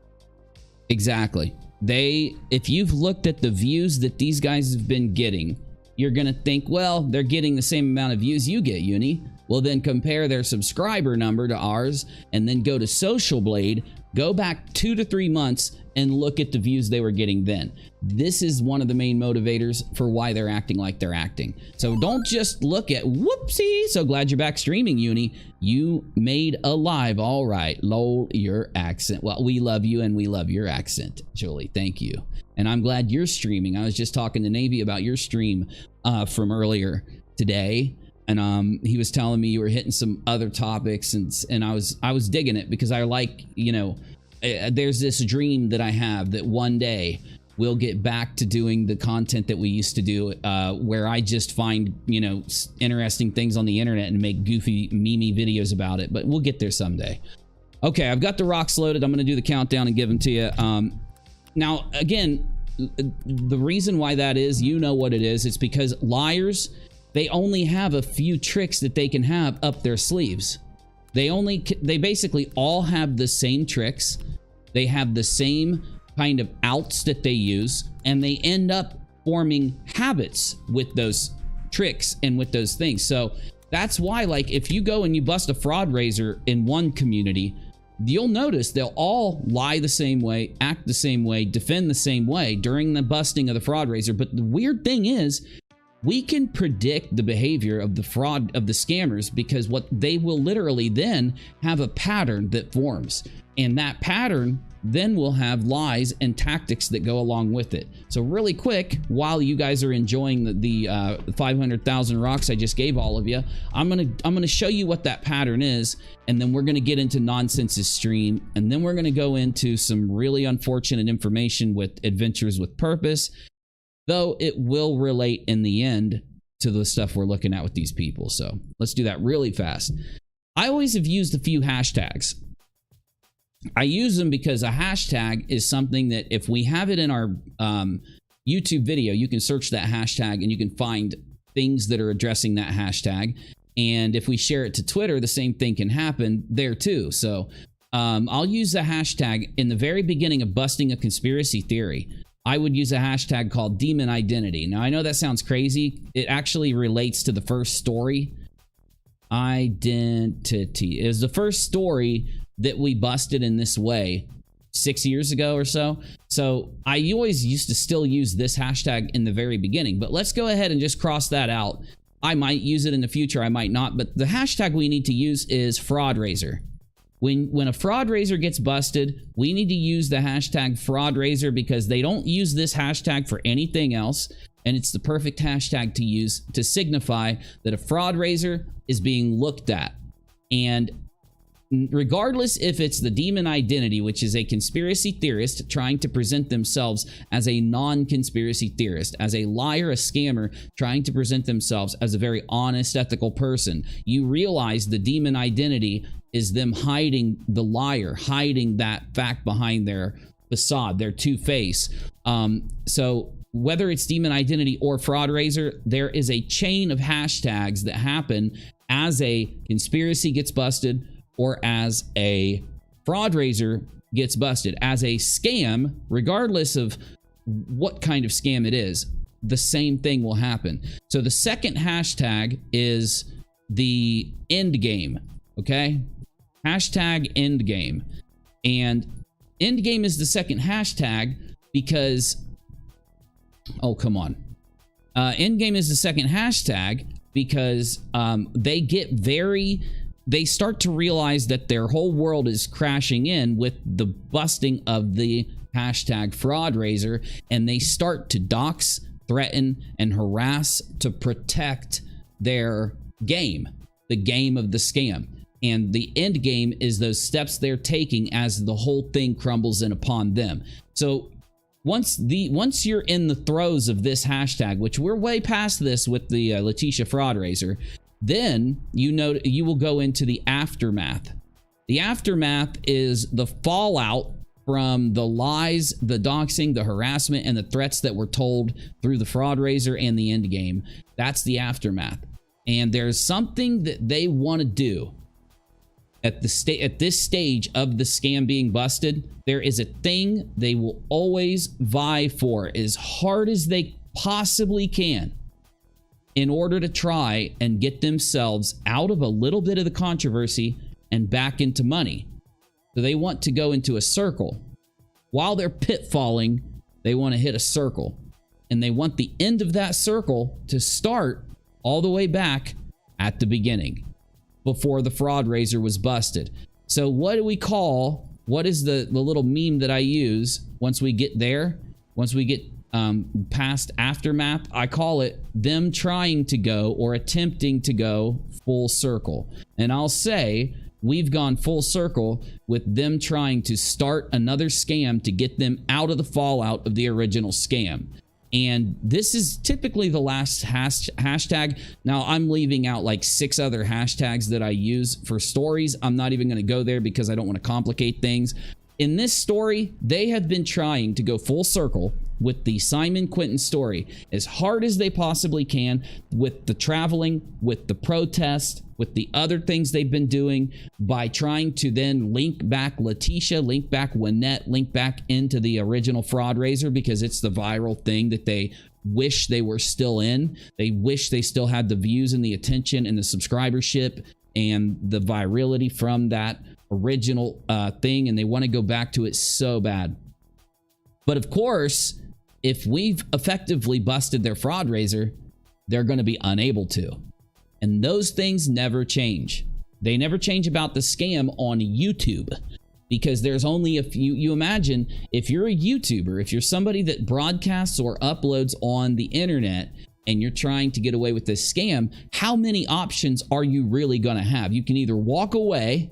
Exactly. If you've looked at the views that these guys have been getting, you're going to think, well, they're getting the same amount of views you get, Uni. Well, then compare their subscriber number to ours, and then go to Social Blade, go back 2 to 3 months, and look at the views they were getting then. This is one of the main motivators for why they're acting like they're acting. So don't just look at, whoopsie, so glad you're back streaming, Uni. You made a live, all right. Lol, your accent. Well, we love you, and we love your accent, Julie. Thank you. And I'm glad you're streaming. I was just talking to Navy about your stream from earlier today. And he was telling me you were hitting some other topics, and I was digging it, because I like, you know, there's this dream that I have that one day we'll get back to doing the content that we used to do, where I just find, you know, interesting things on the internet and make goofy meme videos about it. But we'll get there someday. Okay, I've got the rocks loaded. I'm going to do the countdown and give them to you. Now, again, the reason why that is, you know what it is. It's because liars, they only have a few tricks that they can have up their sleeves. They basically all have the same tricks. They have the same kind of outs that they use, and they end up forming habits with those tricks and with those things. So that's why, like, if you go and you bust a fraud raiser in one community, you'll notice they'll all lie the same way, act the same way, defend the same way during the busting of the fraud raiser. But the weird thing is, we can predict the behavior of the fraud, of the scammers, because what they will literally then have a pattern that forms, and that pattern then will have lies and tactics that go along with it. So really quick, while you guys are enjoying the 500,000 rocks I just gave all of you, I'm gonna show you what that pattern is, and then we're gonna get into Nonsense's stream, and then we're gonna go into some really unfortunate information with Adventures with Purpose, though it will relate in the end to the stuff we're looking at with these people. So let's do that really fast. I always have used a few hashtags. I use them because a hashtag is something that if we have it in our YouTube video, you can search that hashtag and you can find things that are addressing that hashtag. And if we share it to Twitter, the same thing can happen there too. So I'll use a hashtag in the very beginning of busting a conspiracy theory. I would use a hashtag called Demon Identity. Now, I know that sounds crazy. It actually relates to the first story. Identity is the first story that we busted in this way 6 years ago or so. So I always used to still use this hashtag in the very beginning, but let's go ahead and just cross that out. I might use it in the future, I might not, but the hashtag we need to use is fraud raiser. When a fraud raiser gets busted, we need to use the hashtag fraud raiser, because they don't use this hashtag for anything else, and it's the perfect hashtag to use to signify that a fraud raiser is being looked at. And regardless if it's the demon identity, which is a conspiracy theorist trying to present themselves as a non-conspiracy theorist, as a liar, a scammer, trying to present themselves as a very honest, ethical person, you realize the demon identity is them hiding the liar, hiding that fact behind their facade, their two-face. So whether it's demon identity or fraud raiser, there is a chain of hashtags that happen as a conspiracy gets busted or as a fraud raiser gets busted. As a scam, regardless of what kind of scam it is, the same thing will happen. So the second hashtag is the end game, okay? Hashtag end game. And end game is the second hashtag because, oh, come on. End game is the second hashtag because they start to realize that their whole world is crashing in with the busting of the hashtag fraud raiser, and they start to dox, threaten, and harass to protect their game, the game of the scam. And the end game is those steps they're taking as the whole thing crumbles in upon them. So once you're in the throes of this hashtag, which we're way past this with the Letitia fraud raiser, then you will go into the aftermath. The aftermath is the fallout from the lies, the doxing, the harassment, and the threats that were told through the fraud raiser and the end game. That's the aftermath. And there's something that they want to do at this stage of the scam being busted. There is a thing they will always vie for as hard as they possibly can in order to try and get themselves out of a little bit of the controversy and back into money. So they want to go into a circle. While they're pitfalling, they want to hit a circle. And they want the end of that circle to start all the way back at the beginning, before the fraud raiser was busted. So what is the little meme that I use once we get there? Once we get past aftermath, I call it them trying to go or attempting to go full circle. And I'll say we've gone full circle with them trying to start another scam to get them out of the fallout of the original scam. And this is typically the last hashtag. Now, I'm leaving out like 6 other hashtags that I use for stories. I'm not even going to go there because I don't want to complicate things. In this story, they have been trying to go full circle with the Simon Quentin story as hard as they possibly can, with the traveling, with the protest, with the other things they've been doing, by trying to then link back Letitia, link back Wynette, link back into the original fraud raiser, because it's the viral thing that they wish they were still in. They wish they still had the views and the attention and the subscribership and the virality from that original thing, and they want to go back to it so bad. But of course, if we've effectively busted their fraud raiser, they're going to be unable to. And those things never change. They never change about the scam on YouTube, because there's only a few. You imagine if you're a YouTuber, if you're somebody that broadcasts or uploads on the internet, and you're trying to get away with this scam, how many options are you really going to have? You can either walk away,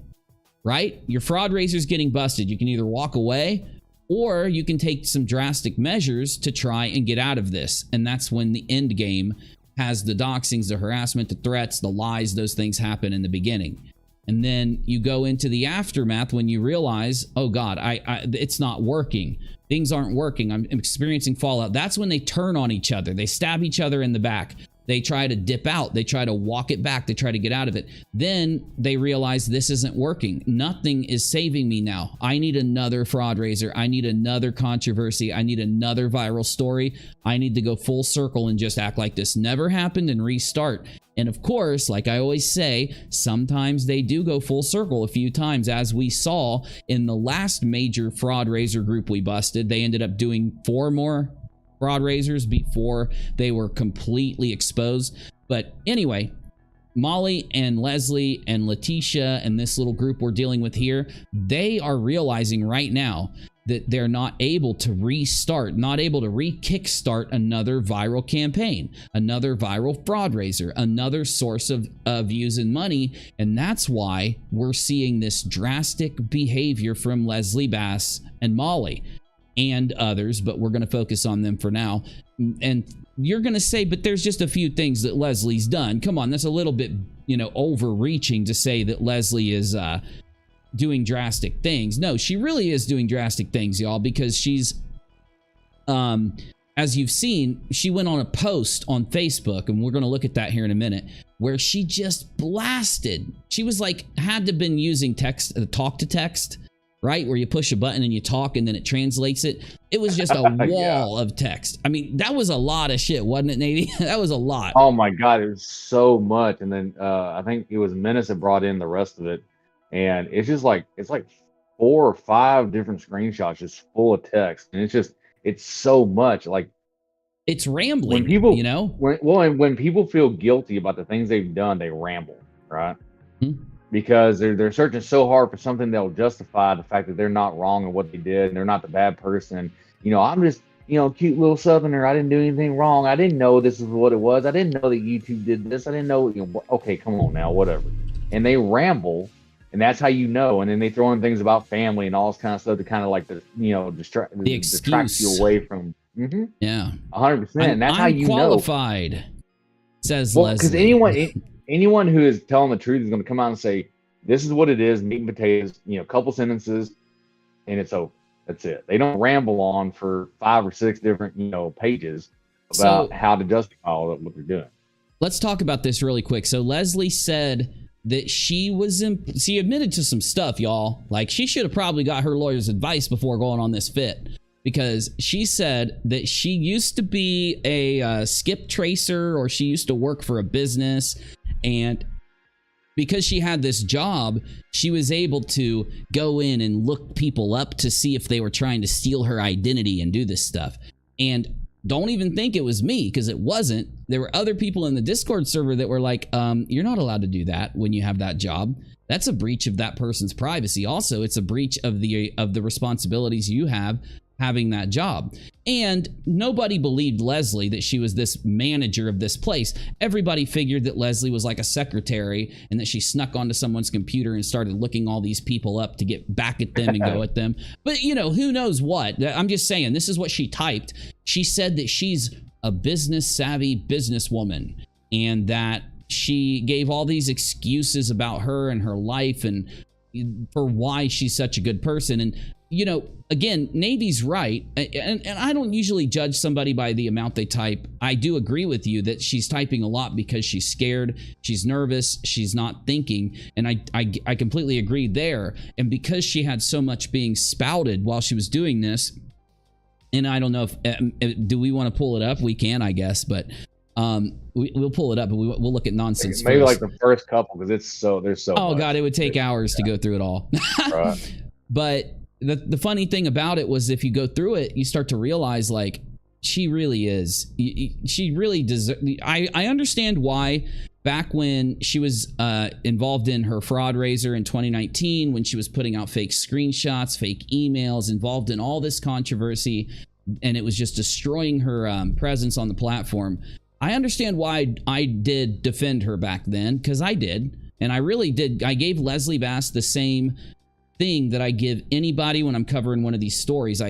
right? Your fraud raiser's getting busted. You can either walk away, or you can take some drastic measures to try and get out of this. And that's when the end game has the doxings, the harassment, the threats, the lies. Those things happen in the beginning. And then you go into the aftermath when you realize, oh God, it's not working. Things aren't working. I'm experiencing fallout. That's when they turn on each other. They stab each other in the back. They try to dip out. They try to walk it back. They try to get out of it. Then they realize this isn't working. Nothing is saving me now. I need another fraud raiser. I need another controversy. I need another viral story. I need to go full circle and just act like this never happened and restart. And of course, like I always say, sometimes they do go full circle a few times, as we saw in the last major fraud raiser group we busted. They ended up doing 4 more fraud raisers before they were completely exposed. But anyway, Molly and Leslie and Letitia and this little group we're dealing with here, they are realizing right now that they're not able to restart, not able to re-kickstart another viral campaign, another viral fraud raiser, another source of views and money. And that's why we're seeing this drastic behavior from Leslie Bass and Molly and others, but we're going to focus on them for now. And you're going to say, but there's just a few things that Leslie's done. Come on, that's a little bit, you know, overreaching to say that Leslie is doing drastic things. No, she really is doing drastic things, y'all, because she's, as you've seen, she went on a post on Facebook, and we're going to look at that here in a minute, where she just blasted. She was like, had to have been using text, talk to text, right? Where you push a button and you talk and then it translates it. It was just a wall of text. I mean, that was a lot of shit, wasn't it, Navy? That was a lot. Oh my God, it was so much. And then I think it was Menace that brought in the rest of it. And it's just like, it's like 4 or 5 different screenshots just full of text. And it's so much. Like, it's rambling, when people, you know? When people feel guilty about the things they've done, they ramble, right? Mm-hmm. Because they're searching so hard for something that'll justify the fact that they're not wrong in what they did and they're not the bad person. You know, I'm just, you know, cute little Southerner. I didn't do anything wrong. I didn't know this is what it was. I didn't know that YouTube did this. I didn't know, you know, okay, come on now, whatever. And they ramble, and that's how you know. And then they throw in things about family and all this kind of stuff to kind of like, distract you away from. Mm-hmm. Yeah. 100%. And that's how you know. Qualified, says Leslie. Because anyone who is telling the truth is going to come out and say, this is what it is, meat and potatoes, you know, couple sentences, and it's over. That's it. They don't ramble on for 5 or 6 different, you know, pages about how to justify all of what they're doing. Let's talk about this really quick. So Leslie said that she admitted to some stuff, y'all. Like, she should have probably got her lawyer's advice before going on this fit, because she said that she used to be a skip tracer, or she used to work for a business, and because she had this job, she was able to go in and look people up to see if they were trying to steal her identity and do this stuff. And don't even think it was me, because it wasn't. There were other people in the Discord server that were like, you're not allowed to do that when you have that job. That's a breach of that person's privacy. Also, it's a breach of the responsibilities you have having that job. And nobody believed Leslie that she was this manager of this place. Everybody figured that Leslie was like a secretary and that she snuck onto someone's computer and started looking all these people up to get back at them and go at them. But, you know, who knows what? I'm just saying, this is what she typed. She said that she's a business savvy businesswoman, and that she gave all these excuses about her and her life and for why she's such a good person. And, you know, again, Navy's right. And I don't usually judge somebody by the amount they type. I do agree with you that she's typing a lot because she's scared, she's nervous, she's not thinking. And I completely agree there. And because she had so much being spouted while she was doing this, and I don't know if, do we want to pull it up? We can, I guess, but we'll pull it up, but we'll look at nonsense maybe first. Like the first couple, because there's so oh much. God, it would take hours to go through it all. Right. But the funny thing about it was, if you go through it, you start to realize, like, she really is. She really deserves. I understand why back when she was involved in her fraud raiser in 2019, when she was putting out fake screenshots, fake emails, involved in all this controversy, and it was just destroying her presence on the platform. I understand why I did defend her back then, because I did. And I really did. I gave Leslie Bass the same thing that I give anybody when I'm covering one of these stories.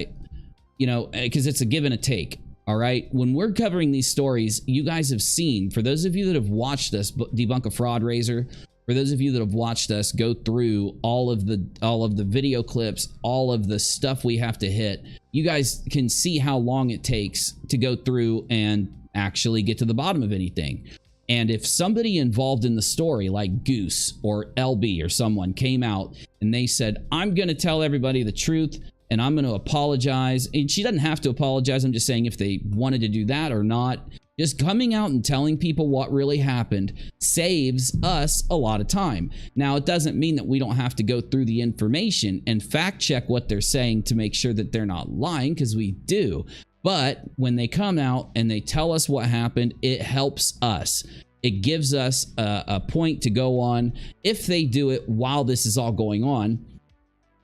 Because it's a give and a take. All right. When we're covering these stories, you guys have seen, for those of you that have watched us debunk a fraud raiser, for those of you that have watched us go through all of the video clips, all of the stuff we have to hit, you guys can see how long it takes to go through and actually get to the bottom of anything. And if somebody involved in the story, like Goose or LB or someone, came out and they said, I'm going to tell everybody the truth and I'm going to apologize. And she doesn't have to apologize. I'm just saying, if they wanted to do that or not, just coming out and telling people what really happened saves us a lot of time. Now, it doesn't mean that we don't have to go through the information and fact check what they're saying to make sure that they're not lying, because we do. But when they come out and they tell us what happened, it helps us. It gives us a point to go on if they do it while this is all going on.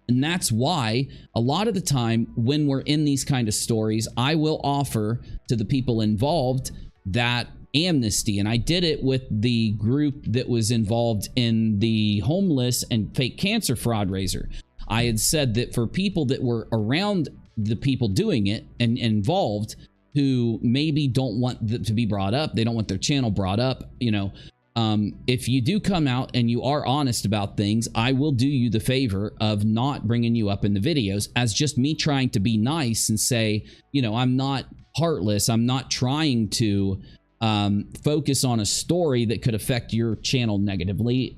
And that's why a lot of the time when we're in these kind of stories, I will offer to the people involved that amnesty. And I did it with the group that was involved in the homeless and fake cancer fraud raiser. I had said that for people that were around the people doing it and involved, who maybe don't want to be brought up, they don't want their channel brought up, you know, if you do come out and you are honest about things, I will do you the favor of not bringing you up in the videos as just me trying to be nice and say, you know, I'm not heartless. I'm not trying to focus on a story that could affect your channel negatively,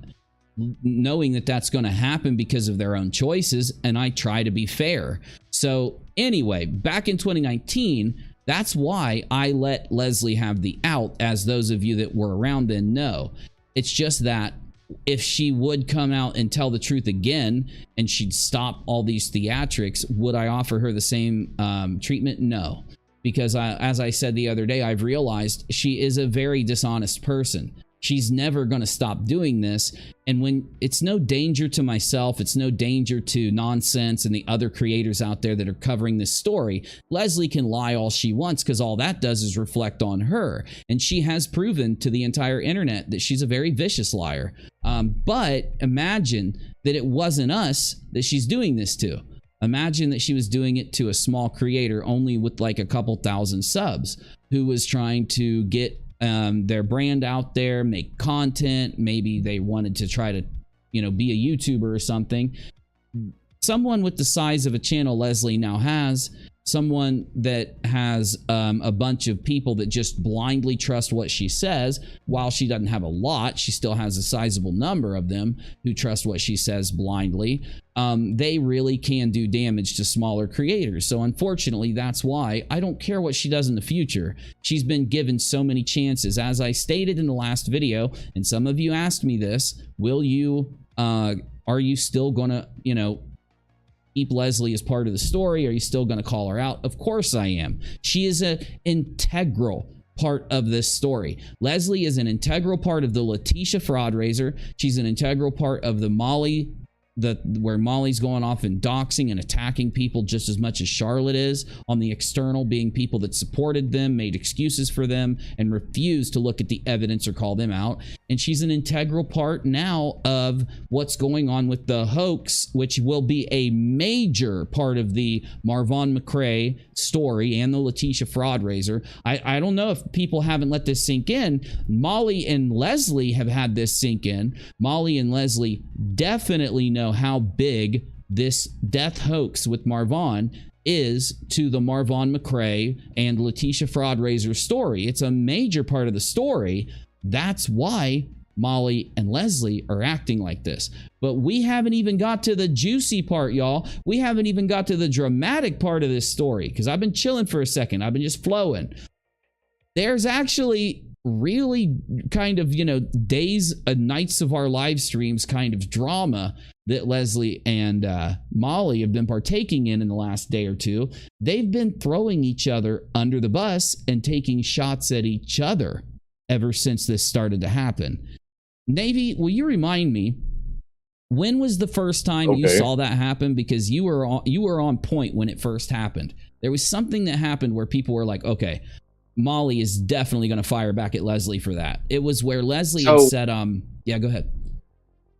knowing that that's going to happen because of their own choices. And I try to be fair. So anyway, back in 2019, that's why I let Leslie have the out, as those of you that were around then know. It's just that if she would come out and tell the truth again and she'd stop all these theatrics, would I offer her the same treatment? No. Because as I said the other day, I've realized she is a very dishonest person. She's never going to stop doing this. And when it's no danger to myself, it's no danger to Nonsense and the other creators out there that are covering this story, Leslie can lie all she wants because all that does is reflect on her. And she has proven to the entire internet that she's a very vicious liar. But imagine that it wasn't us that she's doing this to. Imagine that she was doing it to a small creator only with like a couple thousand subs who was trying to get their brand out there, make content. Maybe they wanted to try to, you know, be a YouTuber or something. Someone with the size of a channel Leslie now has, someone that has a bunch of people that just blindly trust what she says. While she doesn't have a lot, she still has a sizable number of them who trust what she says blindly. They really can do damage to smaller creators. So unfortunately, that's why I don't care what she does in the future. She's been given so many chances. As I stated in the last video, and some of you asked me this, will you, are you still gonna, you know, keep Leslie as part of the story? Are you still going to call her out? Of course I am. She is an integral part of this story. Leslie is an integral part of the Letitia fraud raiser. She's an integral part of the Molly, where Molly's going off and doxing and attacking people just as much as Charlotte is on the external, being people that supported them, made excuses for them, and refused to look at the evidence or call them out. And she's an integral part now of what's going on with the hoax, which will be a major part of the MARVON MCCRAY story and the Letitia fraud raiser. I don't know if people haven't let this sink in. Molly and Leslie have had this sink in. Molly and Leslie definitely know how big this death hoax with MARVON is to the MARVON MCCRAY and Letitia fraud raiser story. It's a major part of the story. That's why Molly and Leslie are acting like this. But we haven't even got to the juicy part, y'all. We haven't even got to the dramatic part of this story, because I've been chilling for a second. I've been just flowing. There's actually really kind of, you know, days and nights of our live streams kind of drama that Leslie and Molly have been partaking in the last day or two. They've been throwing each other under the bus and taking shots at each other ever since this started to happen. Navy, will you remind me, when was the first time you saw that happen? Because you were on point when it first happened. There was something that happened where people were like, okay, Molly is definitely going to fire back at Leslie for that. It was where Leslie had said, yeah, go ahead.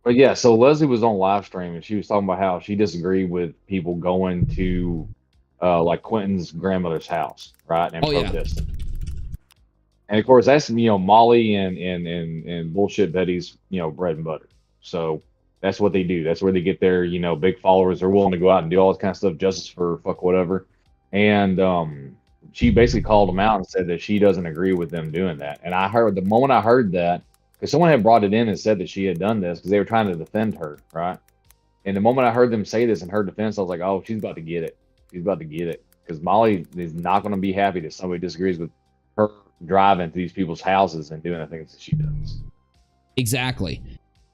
But yeah, so Leslie was on live stream and she was talking about how she disagreed with people going to like Quentin's grandmother's house, right? And protesting. Yeah. And of course, that's, you know, Molly and bullshit Betty's, you know, bread and butter. So that's what they do. That's where they get their, you know, big followers. They're willing to go out and do all this kind of stuff, justice for fuck whatever. And she basically called them out and said that she doesn't agree with them doing that. And I heard, the moment I heard that, because someone had brought it in and said that she had done this because they were trying to defend her, right? And the moment I heard them say this in her defense, I was like, oh, she's about to get it. She's about to get it. Because Molly is not going to be happy that somebody disagrees with her driving to these people's houses and doing the things that she does. Exactly.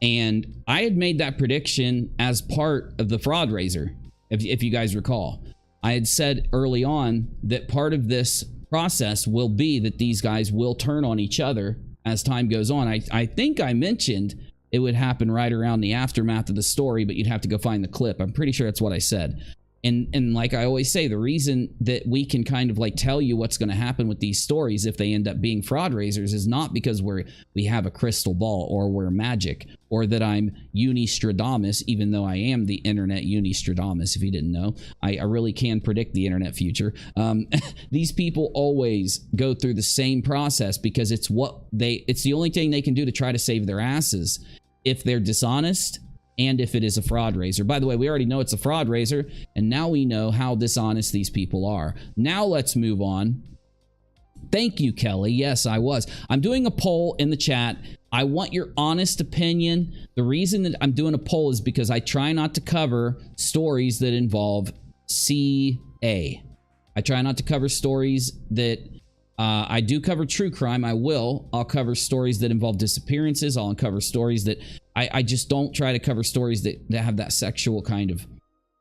And I had made that prediction as part of the fraud raiser, if you guys recall. I had said early on that part of this process will be that these guys will turn on each other as time goes on. I think I mentioned it would happen right around the aftermath of the story, but you'd have to go find the clip. I'm pretty sure that's what I said. And like I always say, the reason that we can kind of like tell you what's going to happen with these stories if they end up being fraud raisers is not because we have a crystal ball or we're magic or that I'm Unistradamus, even though I am the internet Unistradamus, if you didn't know. I really can predict the internet future. These people always go through the same process because it's the only thing they can do to try to save their asses if they're dishonest. And if it is a fraud raiser. By the way, we already know it's a fraud raiser, and now we know how dishonest these people are. Now let's move on. Thank you, Kelly. Yes, I was. I'm doing a poll in the chat. I want your honest opinion. The reason that I'm doing a poll is because I try not to cover stories that involve CA. I try not to cover stories that I do cover true crime. I'll cover stories that involve disappearances. I'll uncover stories that I just don't try to cover stories that have that sexual kind of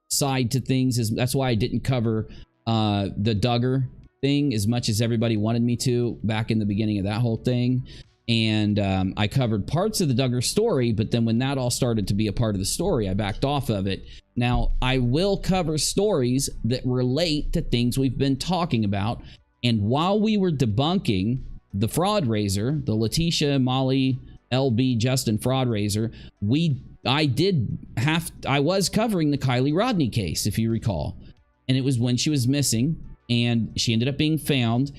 side to things. That's why I didn't cover the Duggar thing as much as everybody wanted me to back in the beginning of that whole thing. And I covered parts of the Duggar story, but then when that all started to be a part of the story, I backed off of it. Now, I will cover stories that relate to things we've been talking about. And while we were debunking the fraud raiser, the Letitia, Molly, LB, Justin fraud raiser, I was covering the Kylie Rodney case, if you recall. And it was when she was missing and she ended up being found.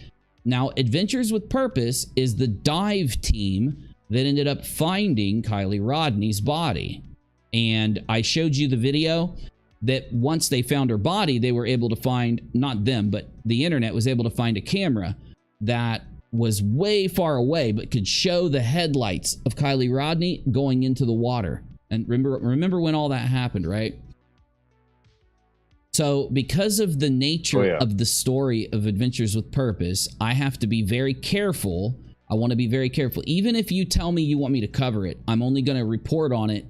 Now, Adventures with Purpose is the dive team that ended up finding Kylie Rodney's body. And I showed you the video that once they found her body, they were able to find, not them, but the internet was able to find a camera that was way far away, but could show the headlights of Kylie Rodney going into the water. And remember when all that happened, right? So because of the nature of the story of Adventures with Purpose, I have to be very careful. I want to be very careful. Even if you tell me you want me to cover it, I'm only going to report on it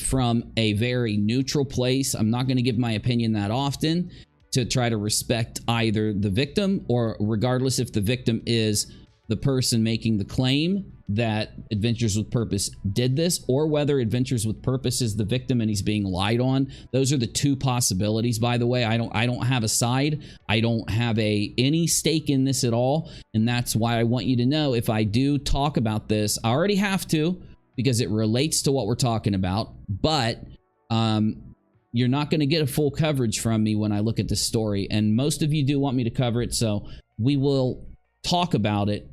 from a very neutral place. I'm not going to give my opinion that often to try to respect either the victim or regardless if the victim is the person making the claim that Adventures with Purpose did this or whether Adventures with Purpose is the victim and he's being lied on. Those are the two possibilities, by the way. I don't have a side. I don't have any stake in this at all. And that's why I want you to know if I do talk about this, I already have to because it relates to what we're talking about. But you're not going to get a full coverage from me when I look at this story. And most of you do want me to cover it. So we will talk about it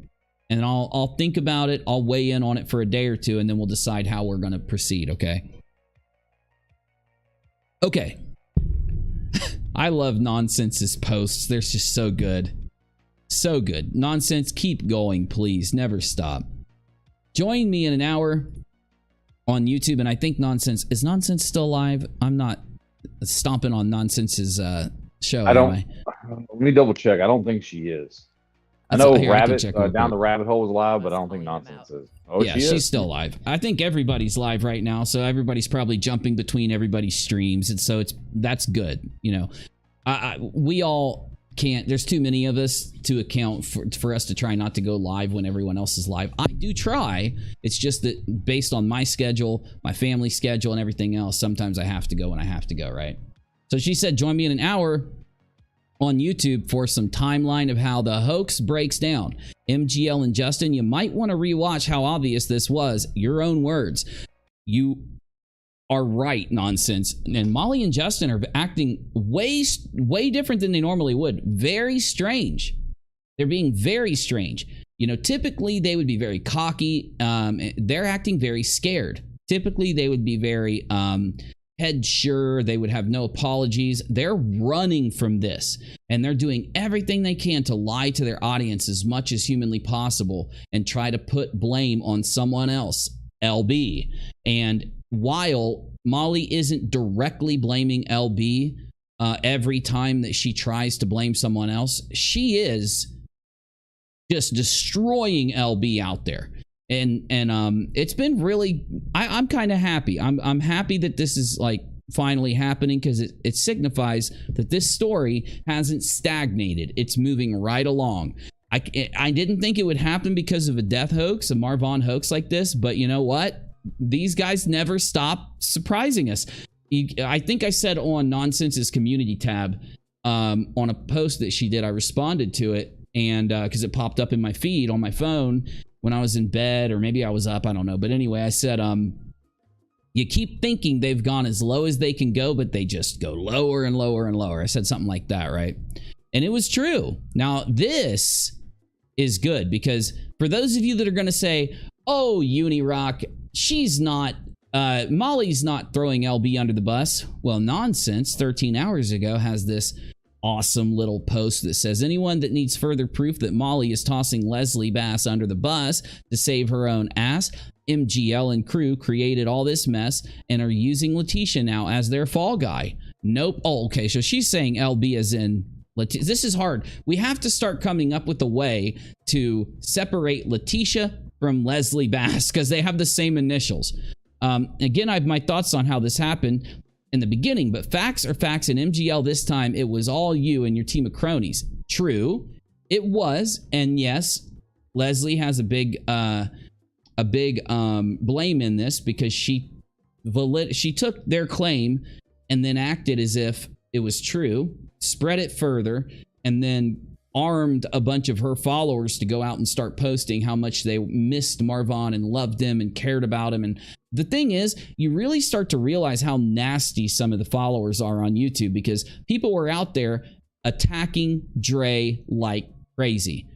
and I'll think about it. I'll weigh in on it for a day or two and then we'll decide how we're going to proceed. Okay. Okay. I love Nonsense's posts. They're just so good. So good. Nonsense, keep going, please. Never stop. Join me in an hour on YouTube, and I think Is Nonsense still live? I'm not stomping on Nonsense's show. Let me double check. I don't think she is. I know Rabbit down the rabbit hole is live, but I don't think Nonsense is. Oh, yeah, she's still live. I think everybody's live right now, so everybody's probably jumping between everybody's streams, and so that's good. You know, we all can't. There's too many of us to account for us to try not to go live when everyone else is live. I do try. It's just that based on my schedule, my family schedule, and everything else, sometimes I have to go when I have to go. Right. So she said, join me in an hour on YouTube for some timeline of how the hoax breaks down. MGL and Justin, you might want to rewatch how obvious this was. Your own words. You are right, Nonsense. And Molly and Justin are acting way different than they normally would. Very strange. They're being very strange. You know, typically they would be very cocky. They're acting very scared. Typically they would be very head sure. They would have no apologies. They're running from this and they're doing everything they can to lie to their audience as much as humanly possible and try to put blame on someone else, LB. And while Molly isn't directly blaming LB every time that she tries to blame someone else, she is just destroying LB out there. And it's been really, I'm kind of happy. I'm happy that this is like finally happening because it signifies that this story hasn't stagnated. It's moving right along. I didn't think it would happen because of a death hoax, a MARVON hoax like this, but you know what? these guys never stop surprising us. I think I said on Nonsense's community tab, on a post that she did, I responded to it, and because it popped up in my feed on my phone when I was in bed, or maybe I was up, I don't know. But anyway, I said, you keep thinking they've gone as low as they can go, but they just go lower and lower and lower. I said something like that, right? And it was true. Now, this is good, because for those of you that are going to say, oh, UNIRock, she's not, Molly's not throwing LB under the bus. Well, Nonsense 13 hours ago has this awesome little post that says, anyone that needs further proof that Molly is tossing Leslie Bass under the bus to save her own ass, MGL and crew created all this mess and are using Letitia now as their fall guy. Nope. Oh, okay. So she's saying LB as in Letitia. This is hard. We have to start coming up with a way to separate Letitia from Leslie Bass, because they have the same initials. Again, I have my thoughts on how this happened in the beginning, but facts are facts. In MGL this time, it was all you and your team of cronies. True, it was, and yes, Leslie has a big blame in this, because she took their claim and then acted as if it was true, spread it further, and then armed a bunch of her followers to go out and start posting how much they missed Marvon and loved him and cared about him. And the thing is, you really start to realize how nasty some of the followers are on YouTube, because people were out there attacking Dre like crazy.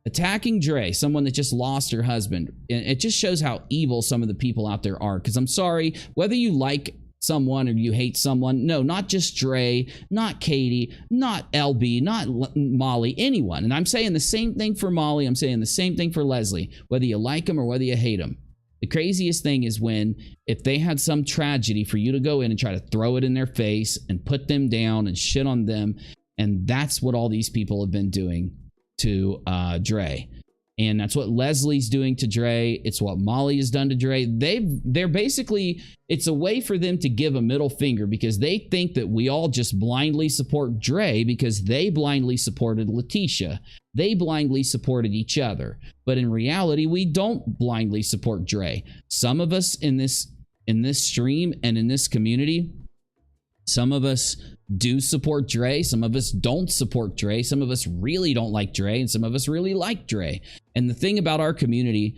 Attacking Dre, someone that just lost her husband. And it just shows how evil some of the people out there are. Because I'm sorry, whether you like someone or you hate someone, no, not just Dre, not Katie, not LB, not Molly, anyone. And I'm saying the same thing for Molly. I'm saying the same thing for Leslie, whether you like them or whether you hate them. The craziest thing is when, if they had some tragedy, for you to go in and try to throw it in their face and put them down and shit on them. And that's what all these people have been doing to Dre. And that's what Leslie's doing to Dre. It's what Molly has done to Dre. They're basically, it's a way for them to give a middle finger, because they think that we all just blindly support Dre because they blindly supported Letitia. They blindly supported each other. But in reality, we don't blindly support Dre. Some of us in this stream and in this community, some of us do support Dre. Some of us don't support Dre. Some of us really don't like Dre, and some of us really like Dre. And the thing about our community,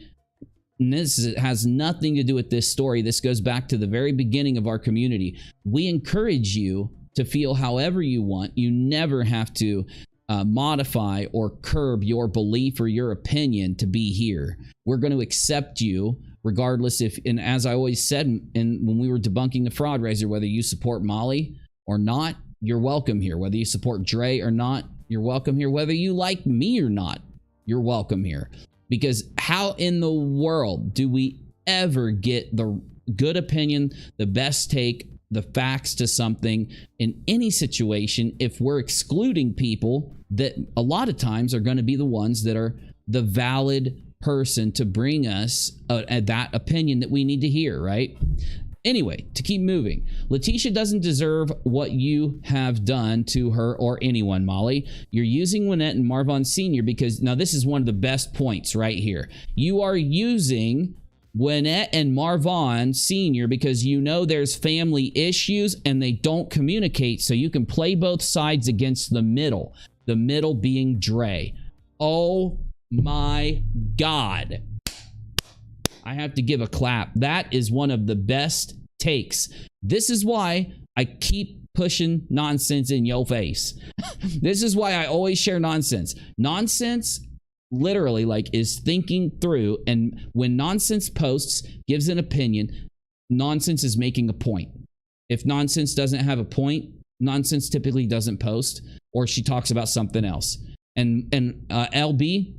and this has nothing to do with this story, this goes back to the very beginning of our community. We encourage you to feel however you want. You never have to modify or curb your belief or your opinion to be here. We're going to accept you regardless if, and as I always said when we were debunking the fraud raiser, whether you support Molly or not, you're welcome here. Whether you support Dre or not, you're welcome here. Whether you like me or not, you're welcome here. Because how in the world do we ever get the good opinion, the best take, the facts to something in any situation if we're excluding people that a lot of times are going to be the ones that are the valid person to bring us that opinion that we need to hear, right? Anyway, to keep moving, Letitia doesn't deserve what you have done to her or anyone, Molly. You're using Wynette and Marvon Sr. because, now this is one of the best points right here. You are using Wynette and Marvon Sr. because you know there's family issues and they don't communicate, so you can play both sides against the middle being Dre. Oh my God. I have to give a clap. That is one of the best takes. This is why I keep pushing nonsense in your face. This is why I always share nonsense. Nonsense literally is thinking through, and when nonsense posts, gives an opinion, nonsense is making a point. If nonsense doesn't have a point, nonsense typically doesn't post, or she talks about something else. And LB,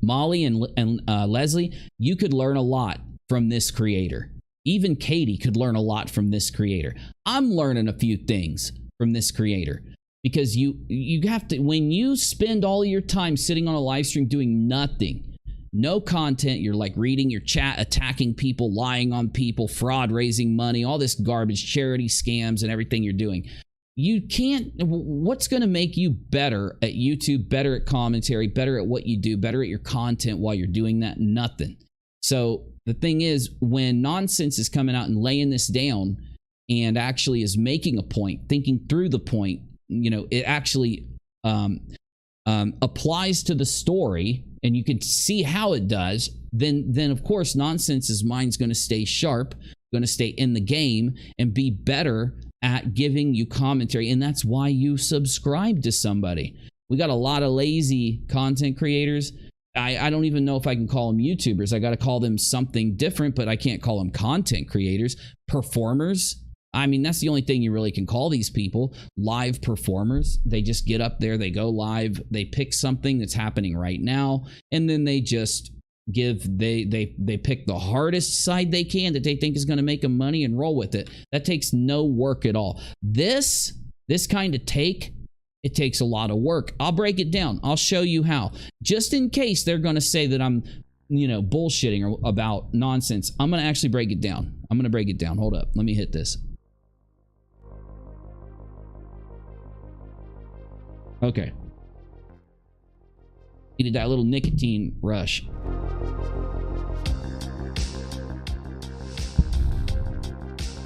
Molly and Leslie, you could learn a lot from this creator. Even Katie could learn a lot from this creator. I'm learning a few things from this creator, because you have to, when you spend all of your time sitting on a live stream doing nothing, no content, you're reading your chat, attacking people, lying on people, fraud, raising money, all this garbage, charity scams and everything you're doing. You can't, what's going to make you better at YouTube, better at commentary, better at what you do, better at your content while you're doing that? Nothing. So the thing is, when Nonsense is coming out and laying this down and actually is making a point, thinking through the point, it actually applies to the story, and you can see how it does, then of course Nonsense's mind's going to stay sharp, going to stay in the game, and be better at giving you commentary. And that's why you subscribe to somebody. We got a lot of lazy content creators. I don't even know if I can call them YouTubers. I got to call them something different, but I can't call them content creators. Performers. I mean, that's the only thing you really can call these people. Live performers. They just get up there, they go live, they pick something that's happening right now, and then they just they pick the hardest side they can that they think is going to make them money and roll with it. That takes no work at all. This kind of take, it takes a lot of work. I'll break it down. I'll show you how. Just in case they're going to say that I'm, bullshitting about Nonsense, I'm going to actually break it down. I'm going to break it down. Hold up. Let me hit this. Okay. Needed that little nicotine rush.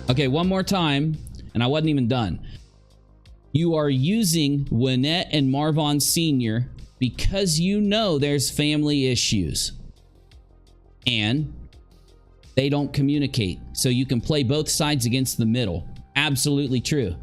Okay, one more time, and I wasn't even done. You are using Wynette and Marvon Sr. because there's family issues. And they don't communicate. So you can play both sides against the middle. Absolutely true.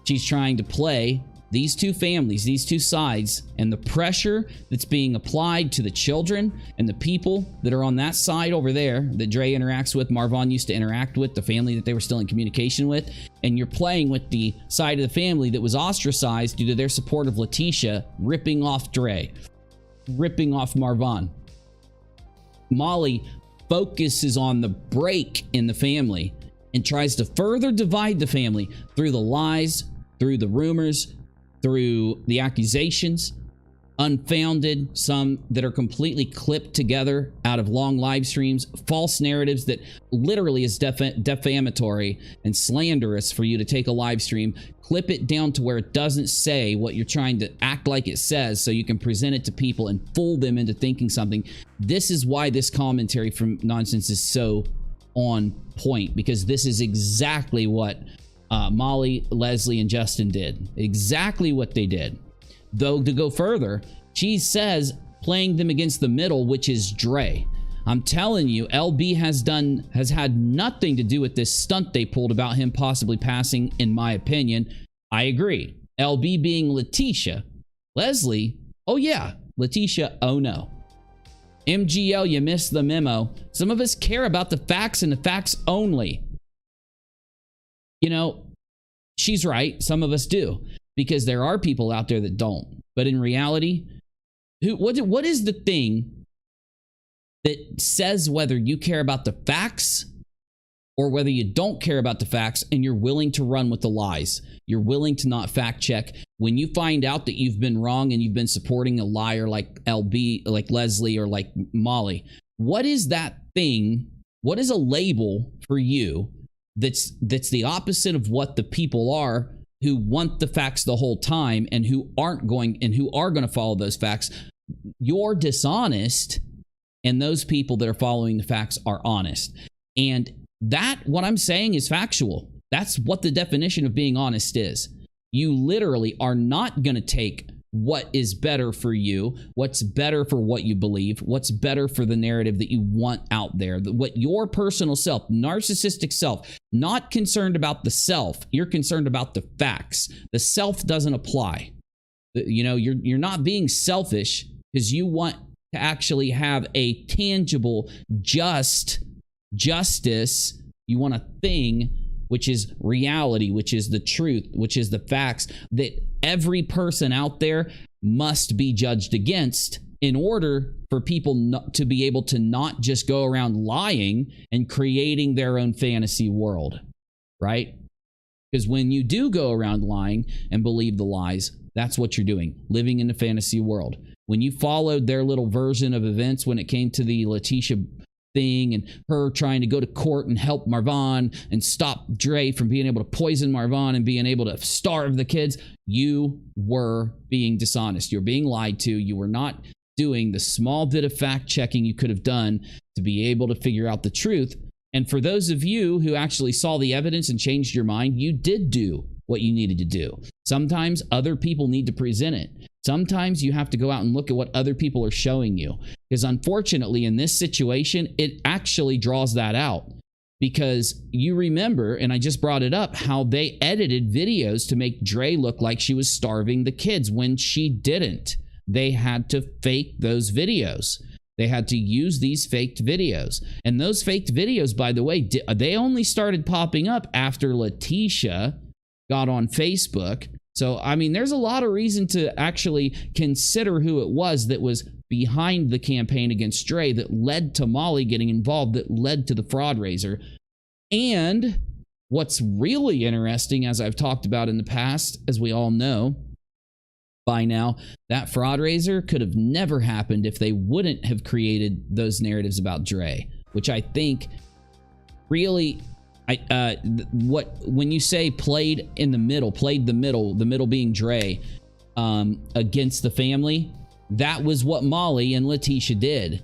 She's trying to play these two families, these two sides, and the pressure that's being applied to the children and the people that are on that side over there that Dre interacts with, Marvon used to interact with, the family that they were still in communication with, and you're playing with the side of the family that was ostracized due to their support of Letitia ripping off Dre, ripping off Marvon. Molly focuses on the break in the family and tries to further divide the family through the lies, through the rumors, through the accusations, unfounded, some that are completely clipped together out of long live streams, false narratives that literally is defamatory and slanderous for you to take a live stream, clip it down to where it doesn't say what you're trying to act like it says so you can present it to people and fool them into thinking something. This is why this commentary from Nonsense is so on point, because this is exactly what Molly, Leslie, and Justin did. Exactly what they did. Though, to go further, she says playing them against the middle, which is Dre. I'm telling you, LB has had nothing to do with this stunt they pulled about him possibly passing, in my opinion. I agree. LB being Letitia. Leslie, oh yeah. Letitia, oh no. MGL, you missed the memo. Some of us care about the facts and the facts only. She's right. Some of us do, because there are people out there that don't. But in reality, what is the thing that says whether you care about the facts or whether you don't care about the facts and you're willing to run with the lies? You're willing to not fact check. When you find out that you've been wrong and you've been supporting a liar like LB, like Leslie, or like Molly, what is that thing? What is a label for you that's the opposite of what the people are who want the facts the whole time and who are going to follow those facts? You're dishonest, and those people that are following the facts are honest. And that, what I'm saying, is factual. That's what the definition of being honest is. You literally are not going to take what is better for you, what's better for what you believe, what's better for the narrative that you want out there, what your personal self, narcissistic self, not concerned about the self, you're concerned about the facts. The self doesn't apply. You're not being selfish because you want to actually have a tangible, justice. You want a thing, which is reality, which is the truth, which is the facts that every person out there must be judged against in order for people to be able to not just go around lying and creating their own fantasy world, right? Because when you do go around lying and believe the lies, that's what you're doing, living in the fantasy world. When you followed their little version of events when it came to the Letitia thing and her trying to go to court and help Marvon and stop Dre from being able to poison Marvon and being able to starve the kids, you were being dishonest. You're being lied to. You were not doing the small bit of fact checking you could have done to be able to figure out the truth. And for those of you who actually saw the evidence and changed your mind, you did do what you needed to do. Sometimes other people need to present it. Sometimes you have to go out and look at what other people are showing you. Because unfortunately, in this situation, it actually draws that out. Because you remember, and I just brought it up, how they edited videos to make Dre look like she was starving the kids when she didn't. They had to fake those videos. They had to use these faked videos. And those faked videos, by the way, they only started popping up after Letitia got on Facebook. So, I mean, there's a lot of reason to actually consider who it was that was behind the campaign against Dre that led to Molly getting involved, that led to the fraud raiser. And what's really interesting, as I've talked about in the past, as we all know by now, that fraud raiser could have never happened if they wouldn't have created those narratives about Dre, which I think really, when you say played the middle being Dre, against the family, that was what Molly and Letitia did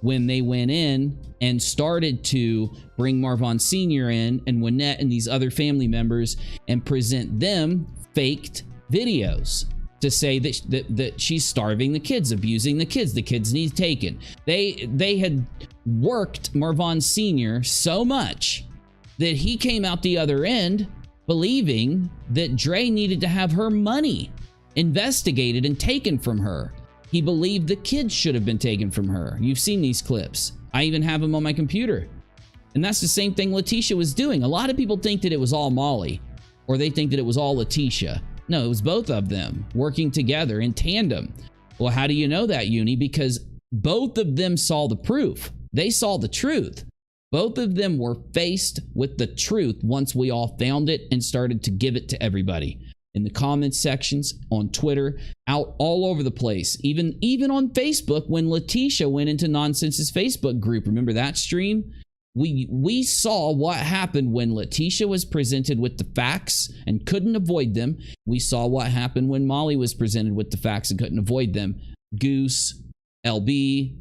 when they went in and started to bring Marvon Sr. in and Wynette and these other family members and present them faked videos to say that she's starving the kids, abusing the kids need taken. They had worked Marvon Sr. so much that he came out the other end believing that Dre needed to have her money investigated and taken from her. He believed the kids should have been taken from her. You've seen these clips. I even have them on my computer. And that's the same thing Letitia was doing. A lot of people think that it was all Molly, or they think that it was all Letitia. No, it was both of them working together in tandem. Well, how do you know that, Uni? Because both of them saw the proof. They saw the truth. Both of them were faced with the truth once we all found it and started to give it to everybody. In the comments sections, on Twitter, out all over the place. Even on Facebook, when Letitia went into Nonsense's Facebook group. Remember that stream? We saw what happened when Letitia was presented with the facts and couldn't avoid them. We saw what happened when Molly was presented with the facts and couldn't avoid them. Goose, LB,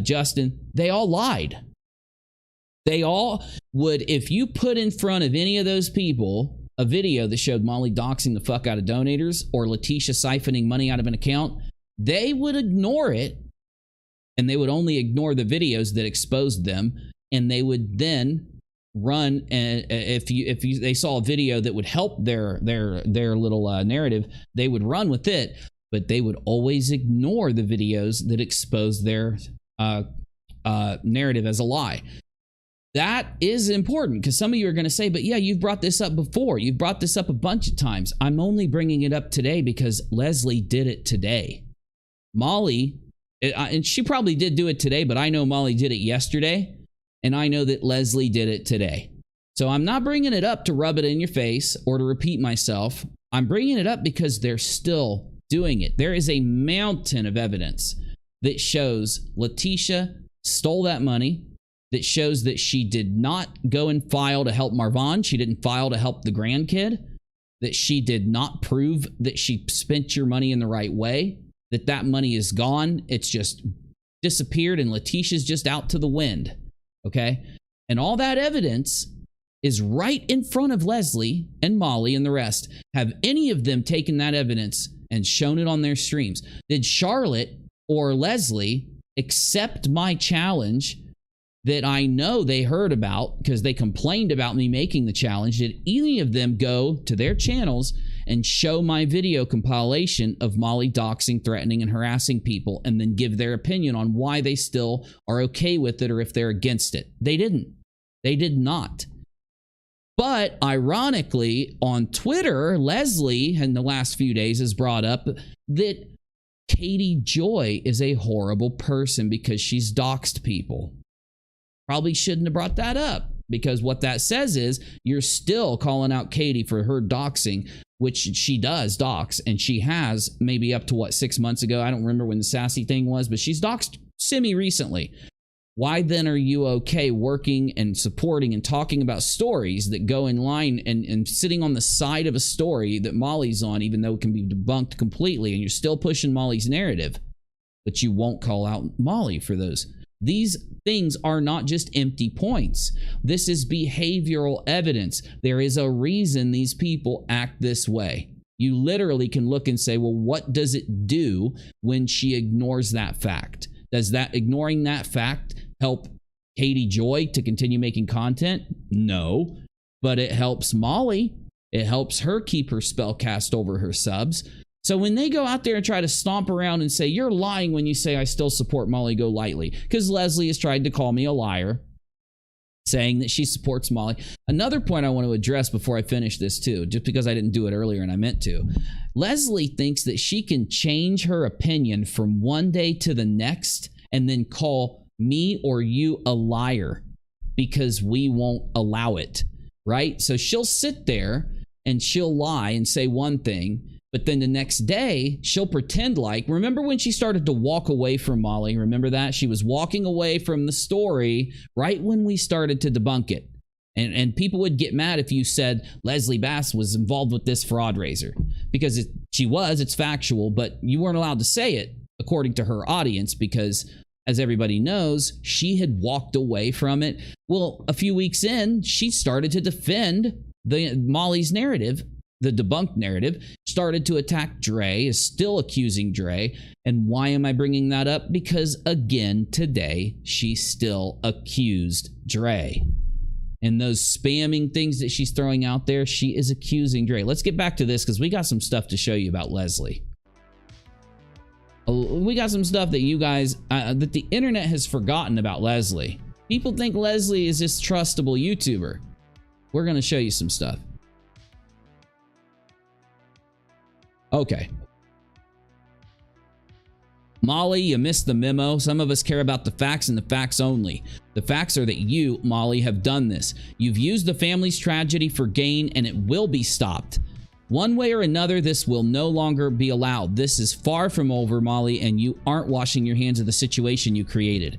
Justin, they all lied. They all would, if you put in front of any of those people a video that showed Molly doxing the fuck out of donators or Letitia siphoning money out of an account, they would ignore it, and they would only ignore the videos that exposed them, and they would then run, and if they saw a video that would help their little narrative, they would run with it, but they would always ignore the videos that exposed their narrative as a lie. That is important, because some of you are going to say, but yeah, you've brought this up before. You've brought this up a bunch of times. I'm only bringing it up today because Leslie did it today. Molly, and she probably did do it today, but I know Molly did it yesterday, and I know that Leslie did it today. So I'm not bringing it up to rub it in your face or to repeat myself. I'm bringing it up because they're still doing it. There is a mountain of evidence that shows Letitia stole that money, that shows that she did not go and file to help Marvon. She didn't file to help the grandkid. That she did not prove that she spent your money in the right way. That money is gone. It's just disappeared, and Letitia's just out to the wind. Okay? And all that evidence is right in front of Leslie and Molly and the rest. Have any of them taken that evidence and shown it on their streams? Did Charlotte or Leslie accept my challenge that I know they heard about because they complained about me making the challenge? Did any of them go to their channels and show my video compilation of Molly doxing, threatening, and harassing people, and then give their opinion on why they still are okay with it or if they're against it? They didn't. They did not. But ironically, on Twitter, Leslie in the last few days has brought up that Katie Joy is a horrible person because she's doxed people. Probably shouldn't have brought that up, because what that says is you're still calling out Katie for her doxing, which she does dox, and she has maybe up to 6 months ago. I don't remember when the sassy thing was, but she's doxed semi-recently. Why then are you okay working and supporting and talking about stories that go in line and sitting on the side of a story that Molly's on, even though it can be debunked completely, and you're still pushing Molly's narrative? but you won't call out Molly for those. These things are not just empty points. This is behavioral evidence. There is a reason these people act this way. You literally can look and say, well, what does it do when she ignores that fact? Does that ignoring that fact help Katie Joy to continue making content? No, but it helps Molly. It helps her keep her spell cast over her subs. So when they go out there and try to stomp around and say, you're lying when you say I still support Molly Golightly, because Leslie has tried to call me a liar, saying that she supports Molly. Another point I want to address before I finish this too, just because I didn't do it earlier and I meant to. Leslie thinks that she can change her opinion from one day to the next and then call me or you a liar because we won't allow it, right? So she'll sit there and she'll lie and say one thing, but then the next day, she'll pretend like, remember when she started to walk away from Molly? Remember that? She was walking away from the story right when we started to debunk it. And people would get mad if you said Leslie Bass was involved with this fraud raiser. Because she was, it's factual, but you weren't allowed to say it according to her audience because, as everybody knows, she had walked away from it. Well, a few weeks in, she started to defend Molly's narrative. The debunked narrative, started to attack Dre, is still accusing Dre. And why am I bringing that up? Because again, today, she still accused Dre. And those spamming things that she's throwing out there, she is accusing Dre. Let's get back to this because we got some stuff to show you about Leslie. We got some stuff that you guys, that the internet has forgotten about Leslie. People think Leslie is this trustable YouTuber. We're going to show you some stuff. Okay. Molly, you missed the memo. Some of us care about the facts and the facts only. The facts are that you, Molly, have done this. You've used the family's tragedy for gain, and it will be stopped. One way or another, this will no longer be allowed. This is far from over, Molly, and you aren't washing your hands of the situation you created.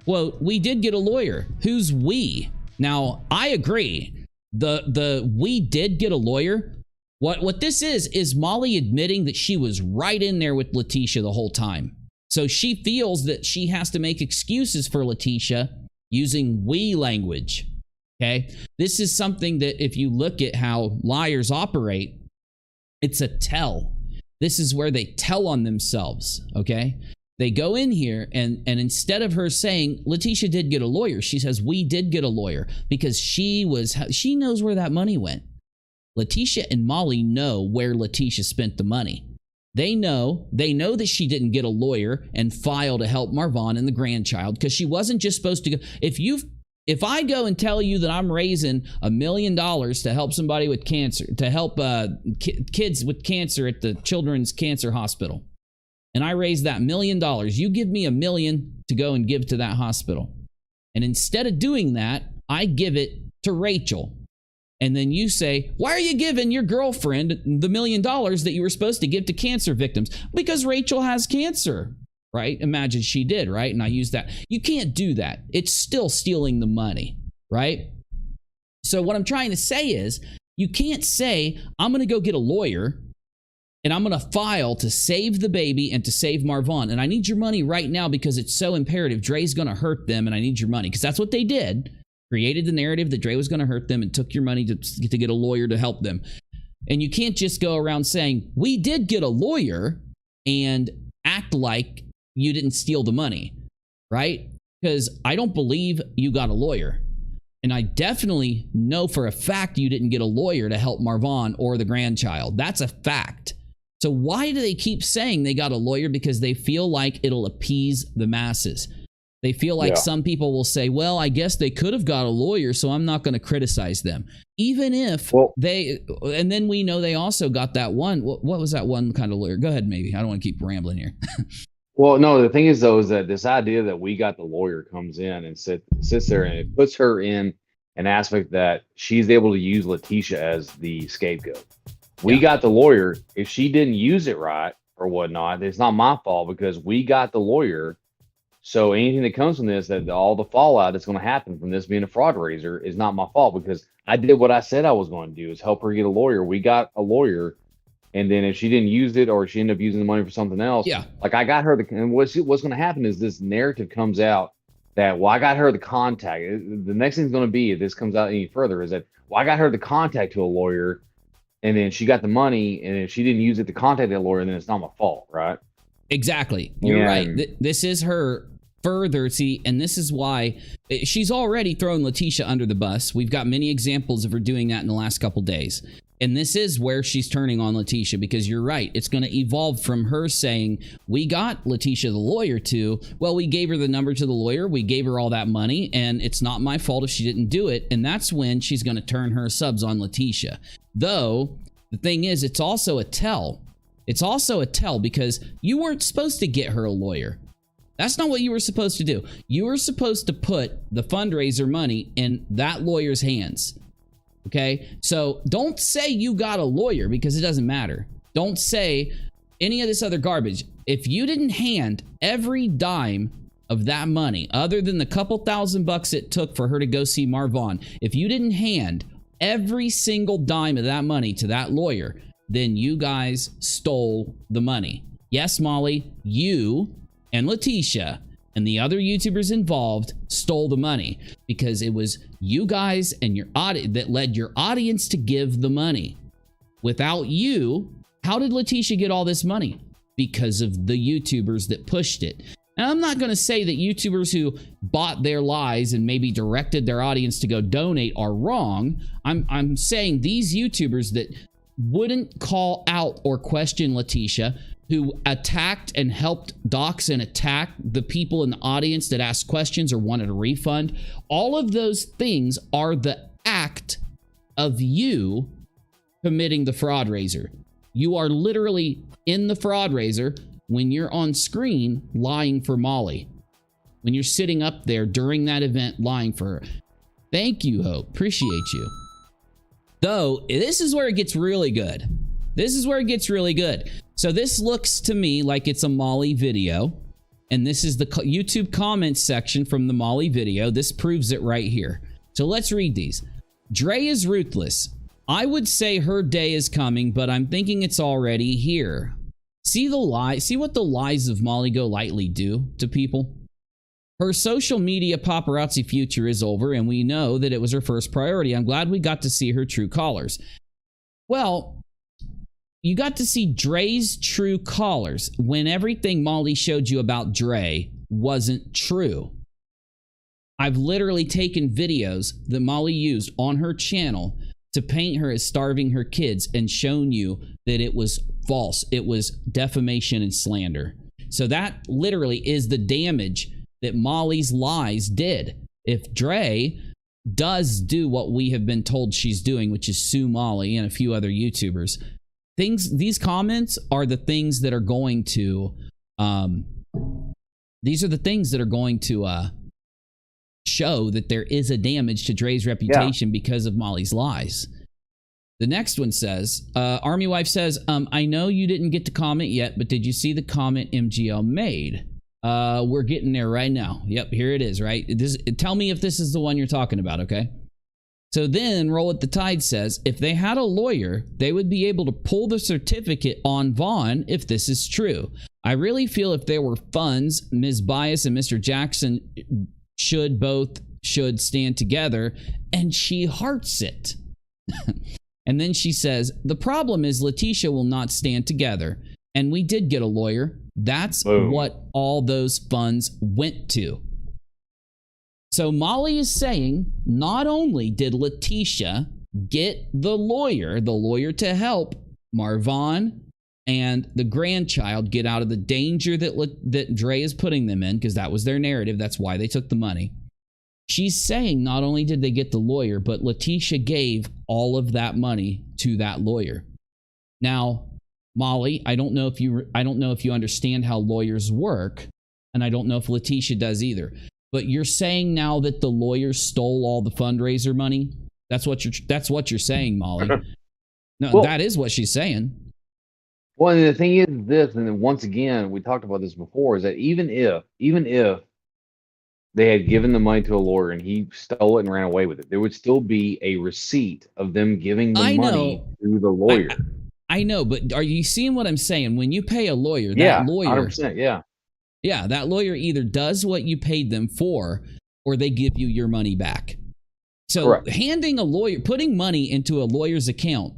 Quote, we did get a lawyer. Who's we? Now, I agree. We did get a lawyer. What this is Molly admitting that she was right in there with Letitia the whole time. So she feels that she has to make excuses for Letitia using we language. Okay? This is something that if you look at how liars operate, it's a tell. This is where they tell on themselves. Okay? They go in here and instead of her saying Letitia did get a lawyer, she says we did get a lawyer because she knows where that money went. Letitia and Molly know where Letitia spent the money. They know that she didn't get a lawyer and file to help Marvon and the grandchild because she wasn't just supposed to go. If I go and tell you that I'm raising $1 million to help somebody with cancer, to help kids with cancer at the Children's Cancer Hospital, and I raise that $1 million, you give me $1 million to go and give to that hospital. And instead of doing that, I give it to Rachel. And then you say, why are you giving your girlfriend the $1 million that you were supposed to give to cancer victims? Because Rachel has cancer, right? Imagine she did, right? And I use that. You can't do that. It's still stealing the money, right? So what I'm trying to say is you can't say, I'm going to go get a lawyer and I'm going to file to save the baby and to save Marvon. And I need your money right now because it's so imperative. Dre's going to hurt them and I need your money. Because that's what they did. Created the narrative that Dre was going to hurt them and took your money to get a lawyer to help them. And you can't just go around saying, we did get a lawyer and act like you didn't steal the money, right? Because I don't believe you got a lawyer. And I definitely know for a fact you didn't get a lawyer to help Marvon or the grandchild. That's a fact. So why do they keep saying they got a lawyer? Because they feel like it'll appease the masses. They feel like some people will say, well, I guess they could have got a lawyer, so I'm not going to criticize them. Even if and then we know they also got that one. What was that one kind of lawyer? Go ahead, maybe. I don't want to keep rambling here. Well, no, the thing is, though, is that this idea that we got the lawyer comes in and sits there and it puts her in an aspect that she's able to use Letitia as the scapegoat. We got the lawyer. If she didn't use it right or whatnot, it's not my fault because we got the lawyer. So anything that comes from this, that all the fallout that's going to happen from this being a fraud raiser is not my fault because I did what I said I was going to do is help her get a lawyer. We got a lawyer And then if she didn't use it or she ended up using the money for something else, Yeah. like I got her and what's going to happen is this narrative comes out that, well, I got her the contact. The next thing's going to be, if this comes out any further, is that, well, I got her the contact to a lawyer, and then she got the money, and if she didn't use it to contact that lawyer, then it's not my fault, right? Exactly. You're right. This is her further. See, and this is why she's already thrown Letitia under the bus. We've got many examples of her doing that in the last couple days. And this is where she's turning on Letitia, because you're right. It's going to evolve from her saying, we got Letitia the lawyer to, well, we gave her the number to the lawyer. We gave her all that money, and it's not my fault if she didn't do it. And that's when she's going to turn her subs on Letitia. Though, the thing is, it's also a tell. It's also a tell because you weren't supposed to get her a lawyer. That's not what you were supposed to do. You were supposed to put the fundraiser money in that lawyer's hands. Okay, so don't say you got a lawyer, because it doesn't matter. Don't say any of this other garbage. If you didn't hand every dime of that money, other than the couple $1,000 it took for her to go see Marvon, if you didn't hand every single dime of that money to that lawyer, then you guys stole the money. Yes, Molly, you and Letitia and the other YouTubers involved stole the money, because it was you guys and your audience that led your audience to give the money. Without you, how did Letitia get all this money? Because of the YouTubers that pushed it. Now, I'm not going to say that YouTubers who bought their lies and maybe directed their audience to go donate are wrong. I'm saying these YouTubers that wouldn't call out or question Letitia, who attacked and helped dox and attack the people in the audience that asked questions or wanted a refund. All of those things are the act of you committing the fraud raiser. You are literally in the fraud raiser when you're on screen lying for Molly. When you're sitting up there during that event lying for her. Thank you, Hope. Appreciate you. Though, this is where it gets really good. This is where it gets really good. So this looks to me like it's a Molly video. And this is the YouTube comments section from the Molly video. This proves it right here. So let's read these. Dre is ruthless. I would say her day is coming, but I'm thinking it's already here. See the lie? See what the lies of Molly Golightly do to people? Her social media paparazzi future is over, and we know that it was her first priority. I'm glad we got to see her true colors. Well, you got to see Dre's true colors when everything Molly showed you about Dre wasn't true. I've literally taken videos that Molly used on her channel to paint her as starving her kids and shown you that it was false. It was defamation and slander. So that literally is the damage that Molly's lies did. If Dre does do what we have been told she's doing, which is sue Molly and a few other YouTubers, these comments are the things that are going to show that there is a damage to Dre's reputation because of Molly's lies. The next one says, Army Wife says, I know you didn't get to comment yet, but did you see the comment MGL made? We're getting there right now. Yep, here it is, right? Tell me if this is the one you're talking about, okay? So then Roll It the Tide says, if they had a lawyer, they would be able to pull the certificate on Vaughn if this is true. I really feel if there were funds, Ms. Bias and Mr. Jackson should stand together, and she hearts it. And then she says, the problem is Letitia will not stand together, and we did get a lawyer. That's what all those funds went to. So Molly is saying not only did Letitia get the lawyer to help Marvon and the grandchild get out of the danger that Dre is putting them in, because that was their narrative. That's why they took the money. She's saying not only did they get the lawyer, but Letitia gave all of that money to that lawyer. Now, Molly, I don't know if you understand how lawyers work, and I don't know if Letitia does either. But you're saying now that the lawyer stole all the fundraiser money? That's what you're saying, Molly. No, well, that is what she's saying. Well, and the thing is this, and then once again, we talked about this before, is that even if they had given the money to a lawyer and he stole it and ran away with it, there would still be a receipt of them giving the money to the lawyer. I know, but are you seeing what I'm saying? When you pay a lawyer, Yeah, that lawyer, 100%. Yeah. yeah, that lawyer either does what you paid them for, or they give you your money back. So Correct. handing a lawyer, putting money into a lawyer's account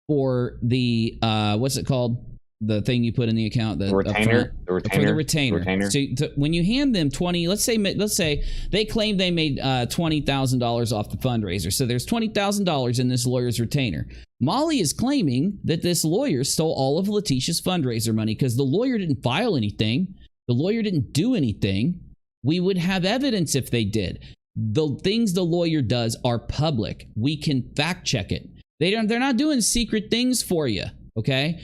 for the what's it called? The thing you put in the account, the retainer, for the retainer. So when you hand them 20, let's say they claim they made $20,000 off the fundraiser. So there's $20,000 in this lawyer's retainer. Molly is claiming that this lawyer stole all of Letitia's fundraiser money because the lawyer didn't file anything. The lawyer didn't do anything. We would have evidence if they did. The things the lawyer does are public. We can fact check it. They're not doing secret things for you, okay?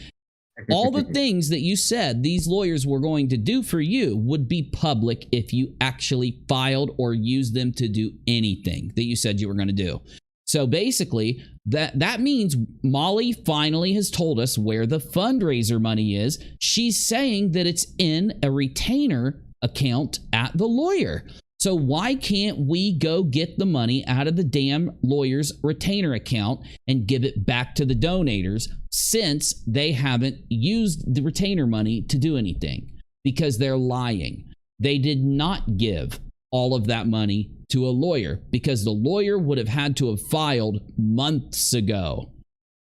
All the things that you said these lawyers were going to do for you would be public if you actually filed or used them to do anything that you said you were going to do. So basically, that means Molly finally has told us where the fundraiser money is. She's saying that it's in a retainer account at the lawyer. So why can't we go get the money out of the damn lawyer's retainer account and give it back to the donators, since they haven't used the retainer money to do anything? Because they're lying. They did not give all of that money to a lawyer because the lawyer would have had to have filed months ago.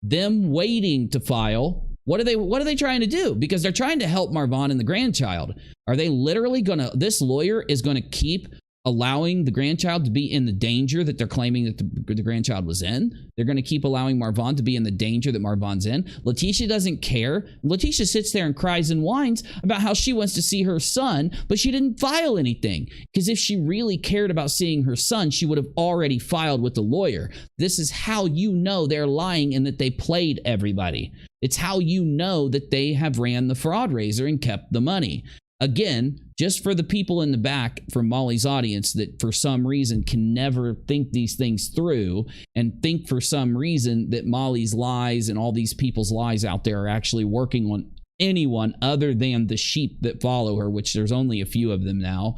Them waiting to file, what are they trying to do? Because they're trying to help Marvon and the grandchild. Are they literally this lawyer is going to keep allowing the grandchild to be in the danger that they're claiming that the grandchild was in? They're going to keep allowing Marvon to be in the danger that Marvon's in. Letitia doesn't care. Letitia sits there and cries and whines about how she wants to see her son, but she didn't file anything. Because if she really cared about seeing her son, she would have already filed with the lawyer. This is how you know they're lying and that they played everybody. It's how you know that they have ran the fraud raiser and kept the money. Again, just for the people in the back from Molly's audience that for some reason can never think these things through and think for some reason that Molly's lies and all these people's lies out there are actually working on anyone other than the sheep that follow her, which there's only a few of them now.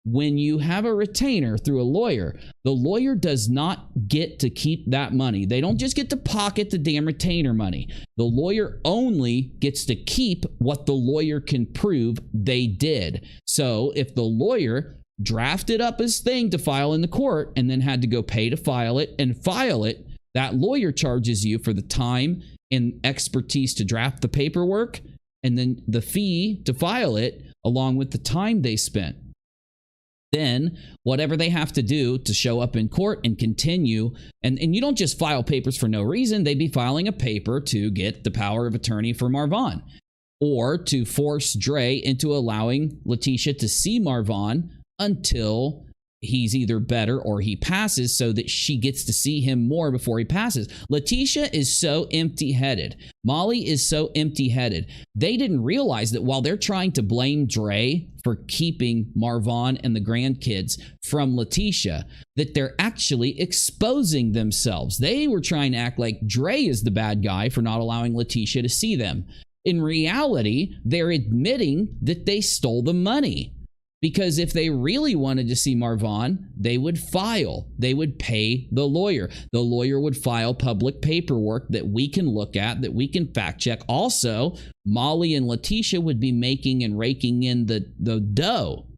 When you have a retainer through a lawyer, the lawyer does not get to keep that money. They don't just get to pocket the damn retainer money. The lawyer only gets to keep what the lawyer can prove they did. So if the lawyer drafted up his thing to file in the court and then had to go pay to file it and file it, that lawyer charges you for the time and expertise to draft the paperwork and then the fee to file it along with the time they spent. Then whatever they have to do to show up in court and continue, and you don't just file papers for no reason. They'd be filing a paper to get the power of attorney for Marvon or to force Dre into allowing Letitia to see Marvon until he's either better or he passes so that she gets to see him more before he passes. Letitia is so empty-headed. Molly is so empty-headed. They didn't realize that while they're trying to blame Dre for keeping Marvon and the grandkids from Letitia, that they're actually exposing themselves. They were trying to act like Dre is the bad guy for not allowing Letitia to see them. In reality, they're admitting that they stole the money. Because if they really wanted to see Marvon, they would file. They would pay the lawyer. The lawyer would file public paperwork that we can look at, that we can fact check. Also, Molly and Letitia would be making and raking in the dough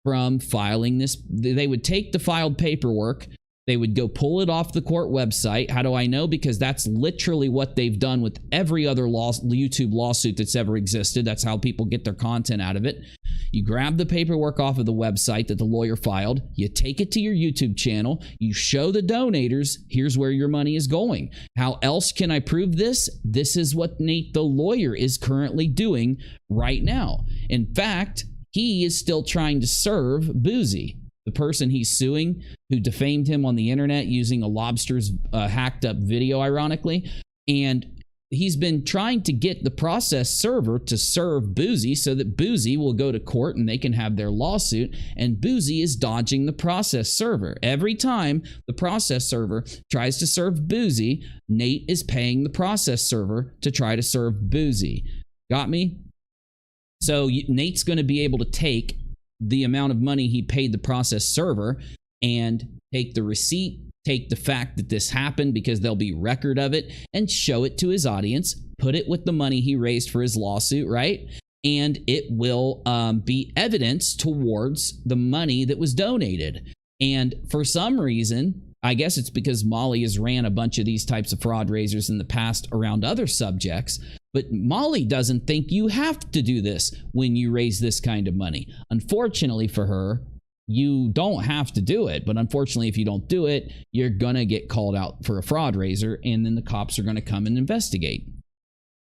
from filing this. They would take the filed paperwork. They would go pull it off the court website. How do I know? Because that's literally what they've done with every other YouTube lawsuit that's ever existed. That's how people get their content out of it. You grab the paperwork off of the website that the lawyer filed. You take it to your YouTube channel. You show the donators, here's where your money is going. How else can I prove this? This is what Nate the lawyer is currently doing right now. In fact, he is still trying to serve Bouzy, the person he's suing, who defamed him on the internet using a lobster's hacked up video, ironically. And he's been trying to get the process server to serve Bouzy so that Bouzy will go to court and they can have their lawsuit. And Bouzy is dodging the process server. Every time the process server tries to serve Bouzy, Nate is paying the process server to try to serve Bouzy. Got me? So Nate's going to be able to take the amount of money he paid the process server and take the receipt take the fact that this happened, because there'll be record of it, and show it to his audience, put it with the money he raised for his lawsuit, right? And it will be evidence towards the money that was donated. And for some reason, I guess it's because Molly has ran a bunch of these types of fraud raisers in the past around other subjects, but Molly doesn't think you have to do this when you raise this kind of money. Unfortunately for her, you don't have to do it, but unfortunately, if you don't do it, you're gonna get called out for a fraud raiser, and then the cops are gonna come and investigate.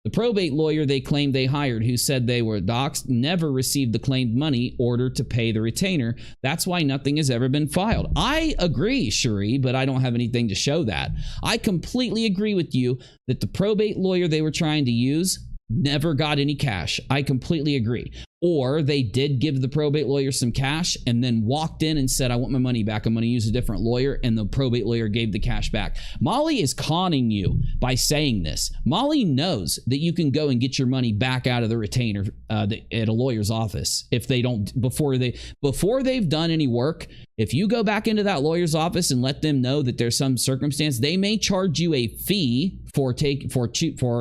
The probate lawyer they claimed they hired, who said they were doxxed, never received the claimed money ordered to pay the retainer. That's why nothing has ever been filed. I agree, Cherie, but I don't have anything to show that. I completely agree with you that the probate lawyer they were trying to use never got any cash. I completely agree. Or they did give the probate lawyer some cash and then walked in and said, I want my money back. I'm going to use a different lawyer. And the probate lawyer gave the cash back. Molly is conning you by saying this. Molly knows that you can go and get your money back out of the retainer at a lawyer's office if they don't, before they've done any work. If you go back into that lawyer's office and let them know that there's some circumstance, they may charge you a fee for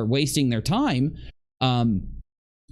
wasting their time.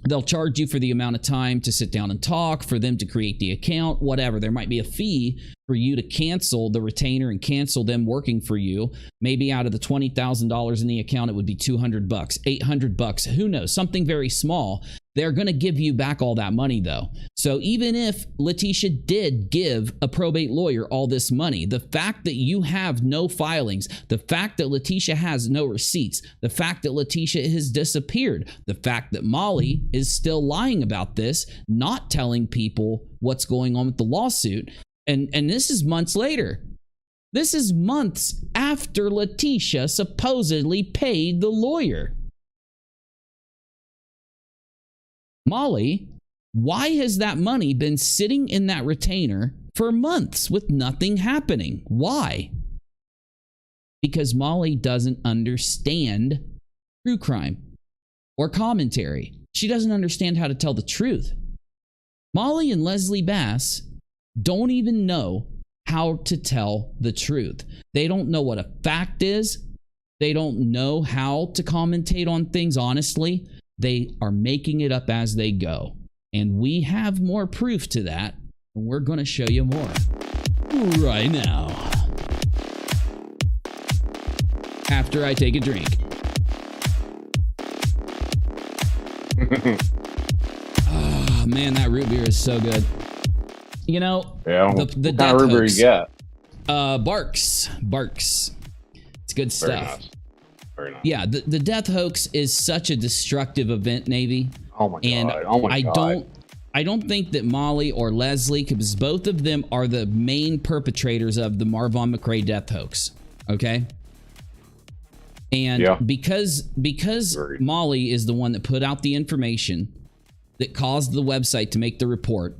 They'll charge you for the amount of time to sit down and talk, for them to create the account, whatever. There might be a fee for you to cancel the retainer and cancel them working for you. Maybe out of the $20,000 in the account, it would be $200, $800, who knows, something very small. They're going to give you back all that money, though. So even if Letitia did give a probate lawyer all this money, the fact that you have no filings, the fact that Letitia has no receipts, the fact that Letitia has disappeared, the fact that Molly is still lying about this, not telling people what's going on with the lawsuit, and this is months later. This is months after Letitia supposedly paid the lawyer. Molly, why has that money been sitting in that retainer for months with nothing happening? Why? Because Molly doesn't understand true crime or commentary. She doesn't understand how to tell the truth. Molly and Leslie Bass don't even know how to tell the truth. They don't know what a fact is. They don't know how to commentate on things honestly. They are making it up as they go. And we have more proof to that. And we're going to show you more right now. After I take a drink. Oh, man, that root beer is so good. You know, Yeah. the What death kind of river hoax. you got? Barks. It's good Very stuff. nice. Very nice. Yeah, the death hoax is such a destructive event, Navy. Oh my And god. Oh my god. I don't think that Molly or Leslie, because both of them are the main perpetrators of the MARVON MCCRAY death hoax. Okay? And Yeah. because Agreed. Molly is the one that put out the information that caused the website to make the report,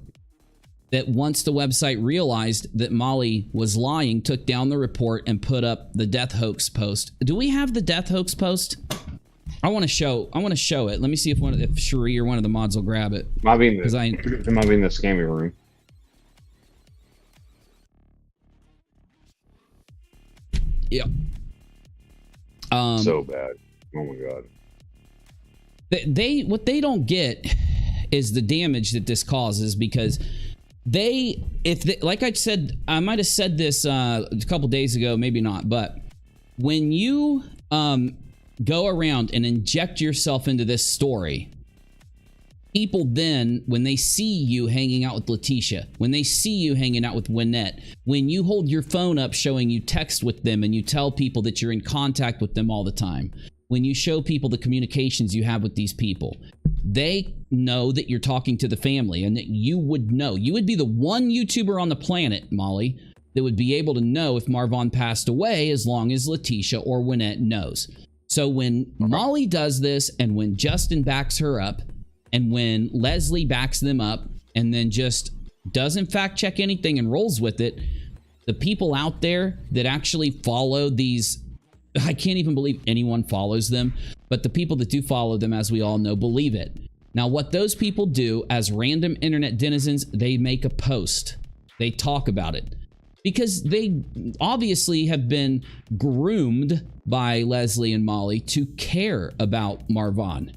that once the website realized that Molly was lying, took down the report and put up the death hoax post. Do we have the death hoax post? I want to show it. Let me see if Cherie or one of the mods will grab it. Might be in Because the, it might be in the scammy room. Yeah. So bad. Oh my god. What they don't get is the damage that this causes, because like I said, I might have said this a couple days ago, maybe not, but when you go around and inject yourself into this story, people then, when they see you hanging out with Letitia, when they see you hanging out with Wynette, when you hold your phone up showing you text with them and you tell people that you're in contact with them all the time, when you show people the communications you have with these people, they know that you're talking to the family, and that you would know. You would be the one YouTuber on the planet, Molly, that would be able to know if Marvon passed away, as long as Letitia or Wynette knows. So when Molly does this, and when Justin backs her up, and when Leslie backs them up, and then just doesn't fact check anything and rolls with it, the people out there that actually follow these, I can't even believe anyone follows them, but the people that do follow them, as we all know, believe it. Now, what those people do as random internet denizens, they make a post. They talk about it. because they obviously have been groomed by Leslie and Molly to care about Marvon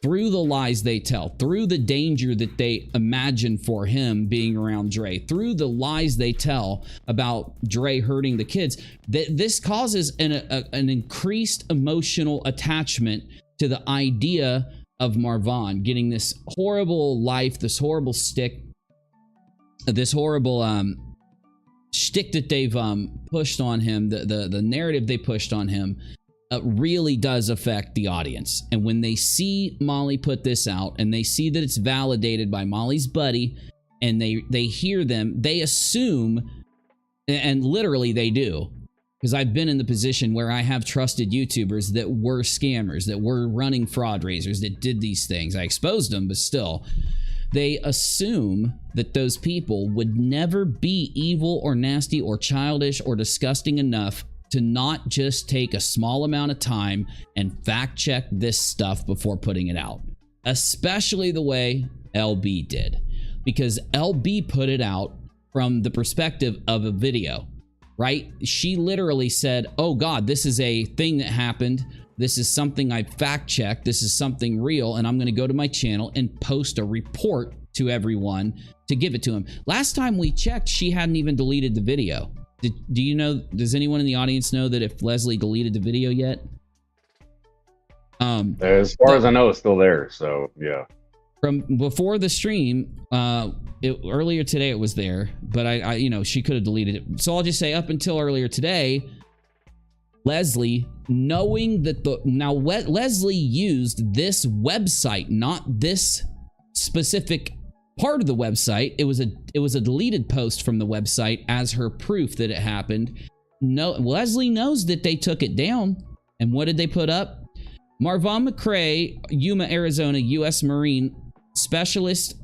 through the lies they tell, through the danger that they imagine for him being around Dre, through the lies they tell about Dre hurting the kids. This causes an increased emotional attachment to the idea of Marvon getting this horrible life, this horrible stick, this horrible shtick that they've pushed on him, the narrative they pushed on him, really does affect the audience. And when they see Molly put this out and they see that it's validated by Molly's buddy, and they hear them, they assume, and literally they do, because I've been in the position where I have trusted YouTubers that were scammers, that were running fraud raisers, that did these things. I exposed them, but still, they assume that those people would never be evil or nasty or childish or disgusting enough to not just take a small amount of time and fact check this stuff before putting it out. Especially the way LB did. Because LB put it out from the perspective of a video, right? She literally said, oh God, this is a thing that happened. This is something I fact checked. This is something real. And I'm going to go to my channel and post a report to everyone to give it to him. Last time we checked, she hadn't even deleted the video. Do you know, does anyone in the audience know that if Leslie deleted the video yet? As far as I know, it's still there. So yeah. From before the stream, earlier today it was there, but I you know, she could have deleted it. So I'll just say up until earlier today, Leslie, knowing that Leslie used this website, not this specific part of the website. It was a deleted post from the website as her proof that it happened. No, Leslie knows that they took it down. And what did they put up? MARVON MCCRAY, Yuma, Arizona, U.S. Marine specialist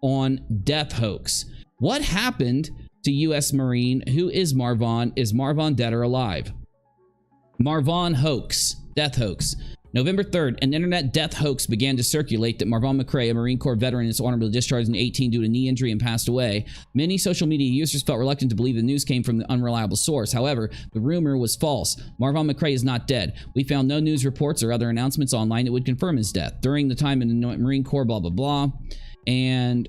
on death hoax. What happened to U.S. Marine? Who is Marvon? Is Marvon dead or alive? MARVON hoax, death hoax. November 3rd, an internet death hoax began to circulate that MARVON MCCRAY, a Marine Corps veteran, is honorably discharged in 2018 due to knee injury and passed away. Many social media users felt reluctant to believe the news came from the unreliable source. However, the rumor was false. MARVON MCCRAY is not dead. We found no news reports or other announcements online that would confirm his death. During the time in the Marine Corps, blah, blah, blah. And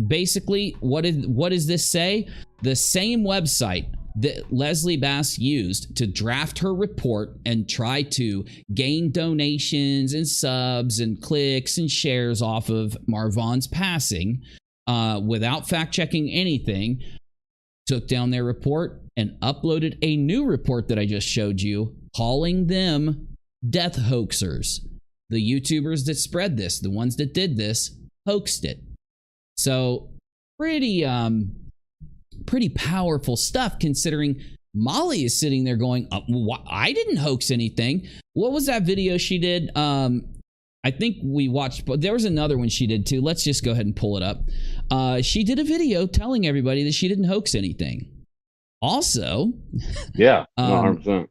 basically, what does this say? The same website that Leslie Bass used to draft her report and try to gain donations and subs and clicks and shares off of Marvon's passing without fact-checking anything, took down their report and uploaded a new report that I just showed you, calling them death hoaxers. The YouTubers that spread this, the ones that did this, hoaxed it. So pretty powerful stuff, considering Molly is sitting there going, I didn't hoax anything. What was that video she did? I think we watched, but there was another one she did too. Let's just go ahead and pull it up. She did a video telling everybody that she didn't hoax anything. Also, yeah, 100%.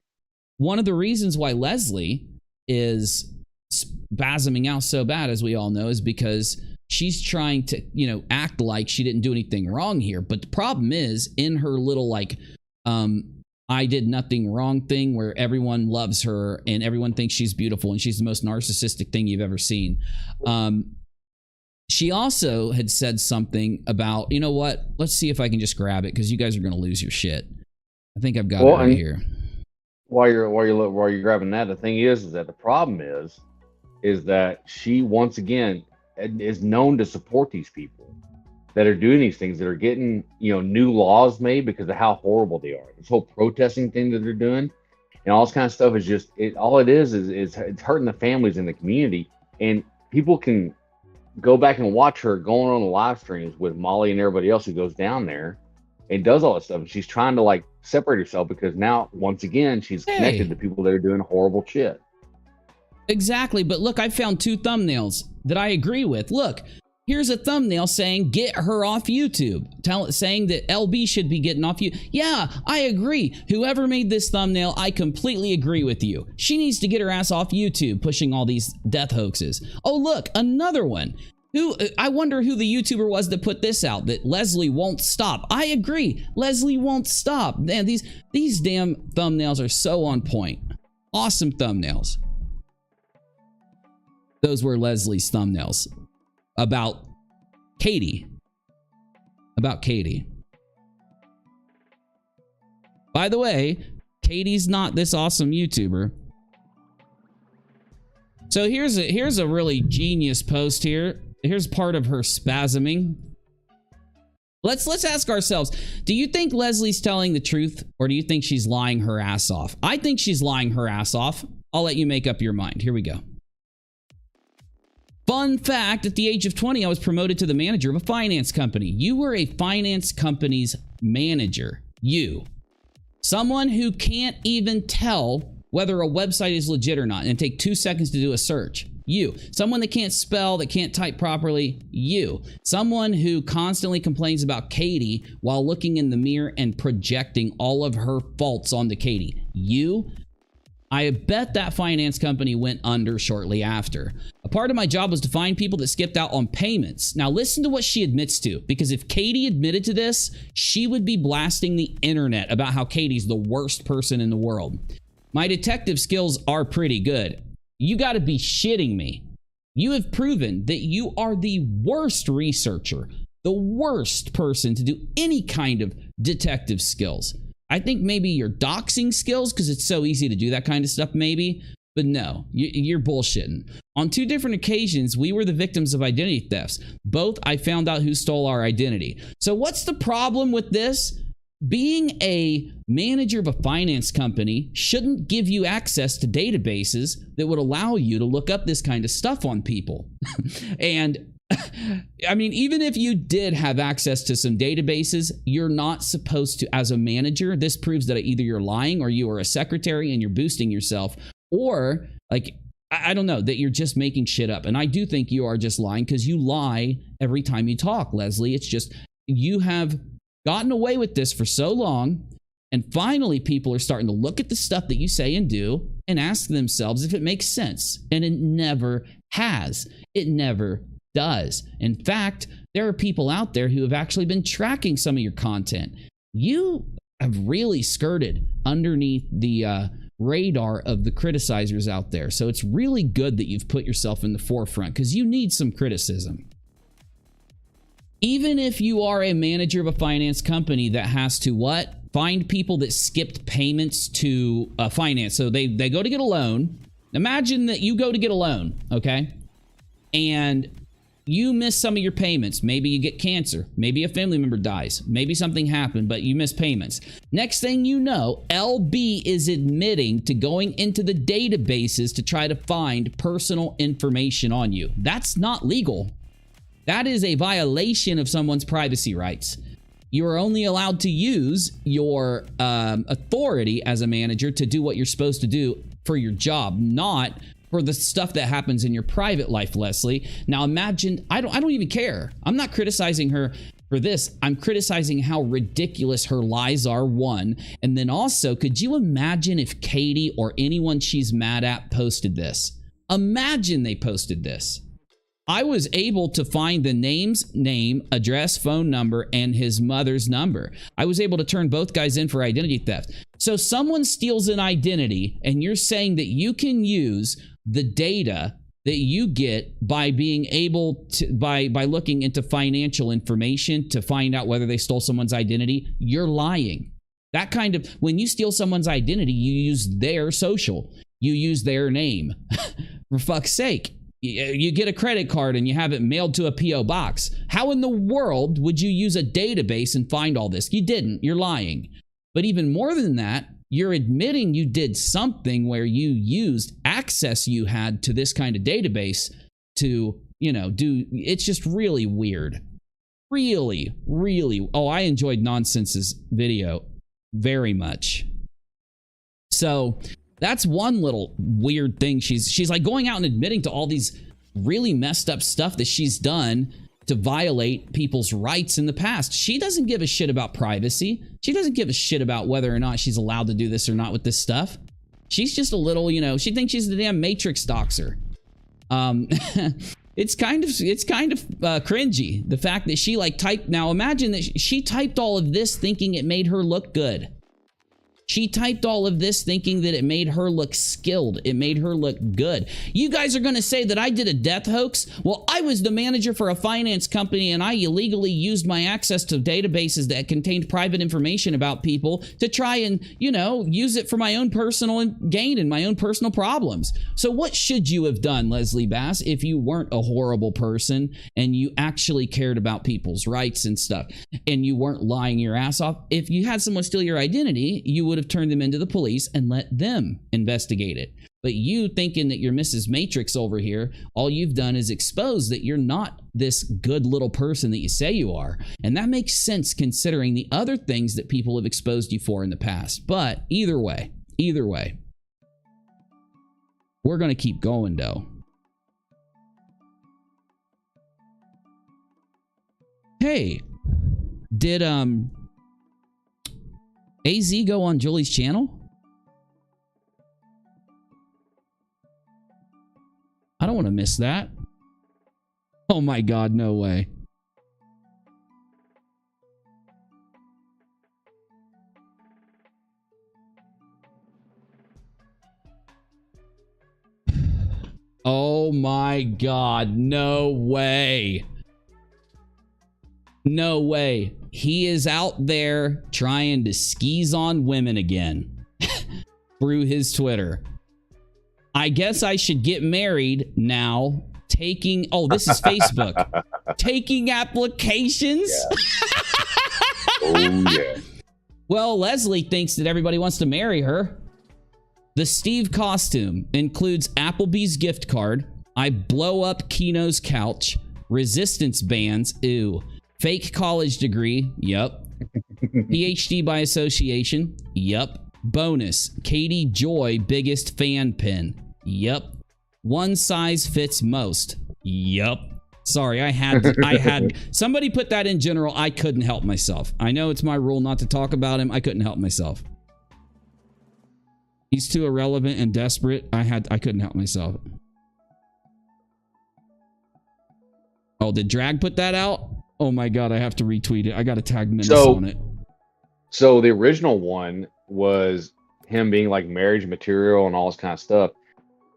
One of the reasons why Leslie is spasming out so bad, as we all know, is because she's trying to, you know, act like she didn't do anything wrong here. But the problem is, in her little, like, I did nothing wrong thing where everyone loves her and everyone thinks she's beautiful and she's the most narcissistic thing you've ever seen. She also had said something about, you know what? Let's see if I can just grab it, because you guys are going to lose your shit. I think I've got it right here. While you're grabbing that, the thing is that the problem is that she, once again, is known to support these people that are doing these things, that are getting, you know, new laws made because of how horrible they are. This whole protesting thing that they're doing and all this kind of stuff is just, all it is it's hurting the families in the community. And people can go back and watch her going on the live streams with Molly and everybody else who goes down there and does all that stuff. And she's trying to, like, separate herself because now, once again, she's connected to people that are doing horrible shit. Exactly. But look, I found two thumbnails that I agree with. Look, here's a thumbnail saying get her off YouTube, saying that LB should be getting off YouTube. Yeah, I agree. Whoever made this thumbnail, I completely agree with you. She needs to get her ass off YouTube pushing all these death hoaxes. Oh, look, another one. I wonder who the YouTuber was that put this out, that Leslie won't stop. I agree. Leslie won't stop. Man, these damn thumbnails are so on point. Awesome thumbnails. Those were Leslie's thumbnails about Katie. About Katie. By the way, Katie's not this awesome YouTuber. So here's a really genius post here. Here's part of her spasming. Let's ask ourselves, do you think Leslie's telling the truth, or do you think she's lying her ass off? I think she's lying her ass off. I'll let you make up your mind. Here we go. Fun fact, at the age of 20, I was promoted to the manager of a finance company. You were a finance company's manager. You. Someone who can't even tell whether a website is legit or not and take 2 seconds to do a search. You. Someone that can't spell, that can't type properly. You. Someone who constantly complains about Katie while looking in the mirror and projecting all of her faults onto Katie. You. I bet that finance company went under shortly after. A part of my job was to find people that skipped out on payments. Now listen to what she admits to, because if Katie admitted to this, she would be blasting the internet about how Katie's the worst person in the world. My detective skills are pretty good. You got to be shitting me. You have proven that you are the worst researcher, the worst person to do any kind of detective skills. I think maybe your doxing skills, because it's so easy to do that kind of stuff, maybe. But no, you're bullshitting. On 2 different occasions, we were the victims of identity thefts. Both, I found out who stole our identity. So what's the problem with this? Being a manager of a finance company shouldn't give you access to databases that would allow you to look up this kind of stuff on people. And I mean, even if you did have access to some databases, you're not supposed to, as a manager, this proves that either you're lying or you are a secretary and you're boosting yourself, or like, I don't know, that you're just making shit up. And I do think you are just lying, because you lie every time you talk, Leslie. It's just, you have gotten away with this for so long, and finally people are starting to look at the stuff that you say and do and ask themselves if it makes sense. And it never has. It never does. In fact, there are people out there who have actually been tracking some of your content. You have really skirted underneath the radar of the criticizers out there. So it's really good that you've put yourself in the forefront, because you need some criticism. Even if you are a manager of a finance company that has to what? Find people that skipped payments to finance. So they go to get a loan. Imagine that you go to get a loan, okay? And you miss some of your payments. Maybe you get cancer. Maybe a family member dies. Maybe something happened, but you miss payments. Next thing you know, LB is admitting to going into the databases to try to find personal information on you. That's not legal. That is a violation of someone's privacy rights. You are only allowed to use your authority as a manager to do what you're supposed to do for your job, not for the stuff that happens in your private life, Leslie. Now imagine, I don't even care. I'm not criticizing her for this. I'm criticizing how ridiculous her lies are, one. And then also, could you imagine if Katie or anyone she's mad at posted this? Imagine they posted this. I was able to find the name, address, phone number, and his mother's number. I was able to turn both guys in for identity theft. So someone steals an identity, and you're saying that you can use the data that you get by being able to, by looking into financial information to find out whether they stole someone's identity. You're lying. That kind of, when you steal someone's identity, you use their social. You use their name. For fuck's sake. You get a credit card and you have it mailed to a P.O. box. How in the world would you use a database and find all this? You didn't. You're lying. But even more than that, you're admitting you did something where you used access you had to this kind of database to, you know, do. It's just really weird. Really, really. Oh, I enjoyed Nonsense's video very much. So that's one little weird thing. She's like going out and admitting to all these really messed up stuff that she's done to violate people's rights in the past. She doesn't give a shit about privacy. She doesn't give a shit about whether or not she's allowed to do this or not with this stuff. She's just a little, you know, she thinks she's the damn Matrix doxer. it's kind of cringy. The fact that she like typed. Now imagine that she typed all of this thinking it made her look good. She typed all of this thinking that it made her look skilled. It made her look good. You guys are going to say that I did a death hoax? Well, I was the manager for a finance company and I illegally used my access to databases that contained private information about people to try and, you know, use it for my own personal gain and my own personal problems. So what should you have done, Leslie Bass, if you weren't a horrible person and you actually cared about people's rights and stuff and you weren't lying your ass off? If you had someone steal your identity, you would have turned them into the police and let them investigate it. But you thinking that you're Mrs. Matrix over here, all you've done is expose that you're not this good little person that you say you are. And that makes sense considering the other things that people have exposed you for in the past. But either way, we're going to keep going though. Hey, did AZ go on Julie's channel? I don't want to miss that. Oh my God, no way. Oh my God, no way. No way. He is out there trying to skis on women again through his Twitter. I guess I should get married now. Taking, oh, this is Facebook. Taking applications. Yeah. Oh, yeah. Well, Leslie thinks that everybody wants to marry her. The Steve costume includes Applebee's gift card. I blow up Kino's couch. Resistance bands. Ew. Fake college degree. Yup. PhD by association. Yup. Bonus. Katie Joy biggest fan pin. Yup. One size fits most. Yup. Sorry, I had somebody put that in general. I couldn't help myself. I know it's my rule not to talk about him. I couldn't help myself. He's too irrelevant and desperate. I couldn't help myself. Oh, did Drag put that out? Oh my God, I have to retweet it. I got to tag Menace on it. So the original one was him being like marriage material and all this kind of stuff.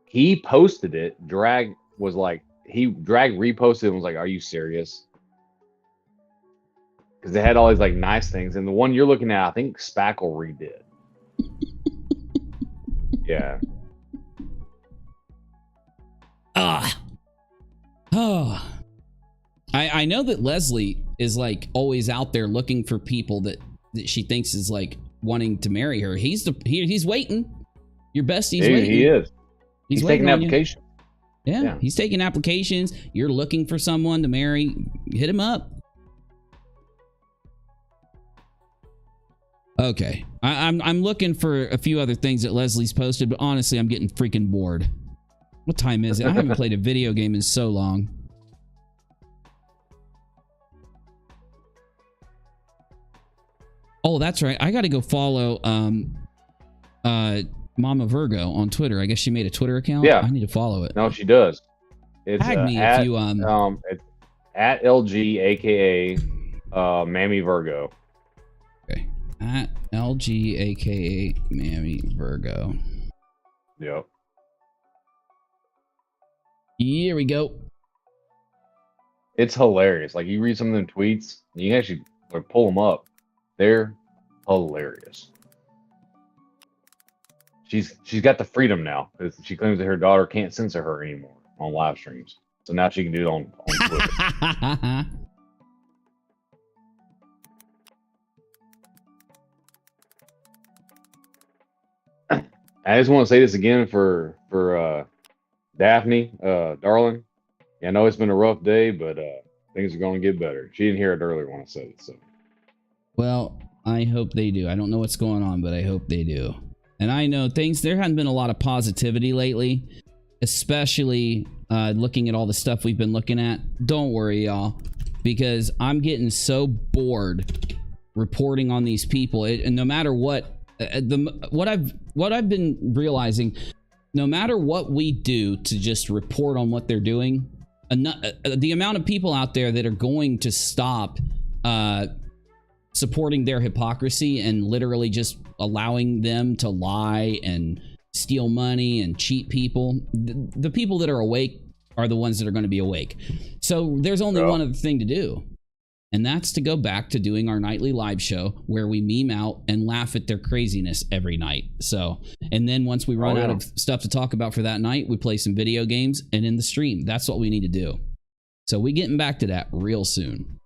He posted it. Drag was like, Drag reposted and was like, "Are you serious?" Because they had all these like nice things, and the one you're looking at, I think Spackle redid. Yeah. Oh. I know that Leslie is like always out there looking for people that she thinks is like wanting to marry her. He's waiting. Your bestie's waiting. He is. He's taking waiting applications. Yeah, he's taking applications. You're looking for someone to marry. Hit him up. Okay, I'm looking for a few other things that Leslie's posted, but honestly, I'm getting freaking bored. What time is it? I haven't played a video game in so long. Oh, that's right. I got to go follow Mama Virgo on Twitter. I guess she made a Twitter account. Yeah, I need to follow it. No, she does. It's tag me if you it's at LG aka Mammy Virgo. Okay. At LG aka Mammy Virgo. Yep. Here we go. It's hilarious. Like you read some of them tweets, you can actually pull them up. They're hilarious. She's got the freedom now because she claims that her daughter can't censor her anymore on live streams. So now she can do it on Twitter. I just want to say this again for Daphne, darling. Yeah, I know it's been a rough day, but things are going to get better. She didn't hear it earlier when I said it. So, well, I hope they do. I don't know what's going on, but I hope they do. And I know there hasn't been a lot of positivity lately, especially looking at all the stuff we've been looking at. Don't worry, y'all, because I'm getting so bored reporting on these people. And no matter what, what I've been realizing, no matter what we do to just report on what they're doing, the amount of people out there that are going to stop supporting their hypocrisy and literally just allowing them to lie and steal money and cheat people. The people that are awake are the ones that are going to be awake. So there's only one other thing to do. And that's to go back to doing our nightly live show where we meme out and laugh at their craziness every night. So, and then once we run out of stuff to talk about for that night, we play some video games and in the stream. That's what we need to do. So we getting back to that real soon.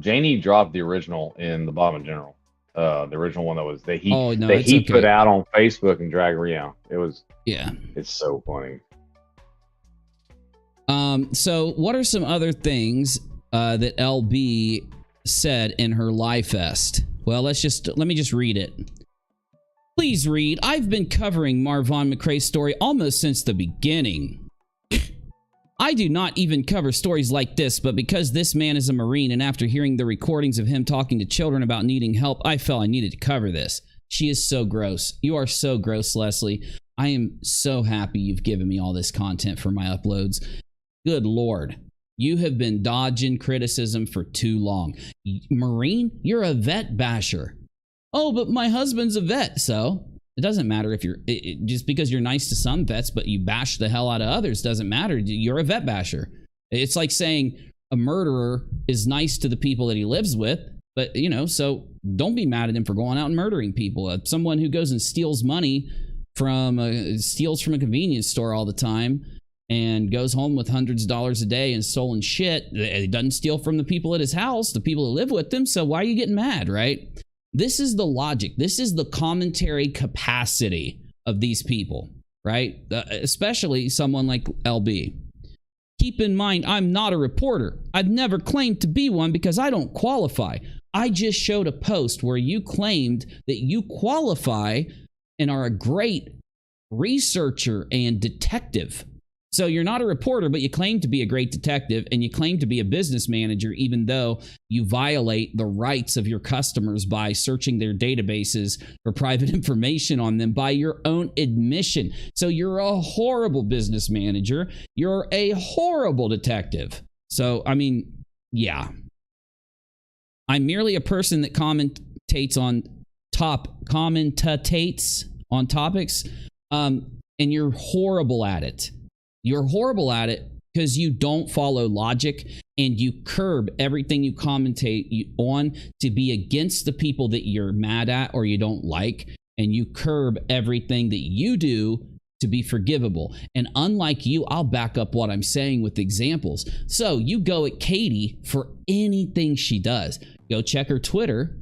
Janie dropped the original in the bottom of general. The original one that was that he put out on Facebook and dragged around. It was it's so funny. So what are some other things that LB said in her live fest? Well, let me just read it. Please read. I've been covering MARVON MCCRAY's story almost since the beginning. I do not even cover stories like this, but because this man is a Marine and after hearing the recordings of him talking to children about needing help, I felt I needed to cover this. She is so gross. You are so gross, Leslie. I am so happy you've given me all this content for my uploads. Good Lord. You have been dodging criticism for too long. Marine, you're a vet basher. Oh, but my husband's a vet, so it doesn't matter if you're just because you're nice to some vets, but you bash the hell out of others doesn't matter. You're a vet basher. It's like saying a murderer is nice to the people that he lives with, but so don't be mad at him for going out and murdering people. Someone who goes and steals money from a convenience store all the time and goes home with hundreds of dollars a day and stolen shit. He doesn't steal from the people at his house, the people that live with him. So why are you getting mad, right? This is the logic. This is the commentary capacity of these people, right? Especially someone like LB. Keep in mind, I'm not a reporter. I've never claimed to be one because I don't qualify. I just showed a post where you claimed that you qualify and are a great researcher and detective. So you're not a reporter, but you claim to be a great detective and you claim to be a business manager, even though you violate the rights of your customers by searching their databases for private information on them by your own admission. So you're a horrible business manager. You're a horrible detective. So, I mean, yeah. I'm merely a person that commentates on topics, and you're horrible at it. You're horrible at it because you don't follow logic and you curb everything you commentate on to be against the people that you're mad at or you don't like. And you curb everything that you do to be forgivable. And unlike you, I'll back up what I'm saying with examples. So you go at Katie for anything she does. Go check her Twitter.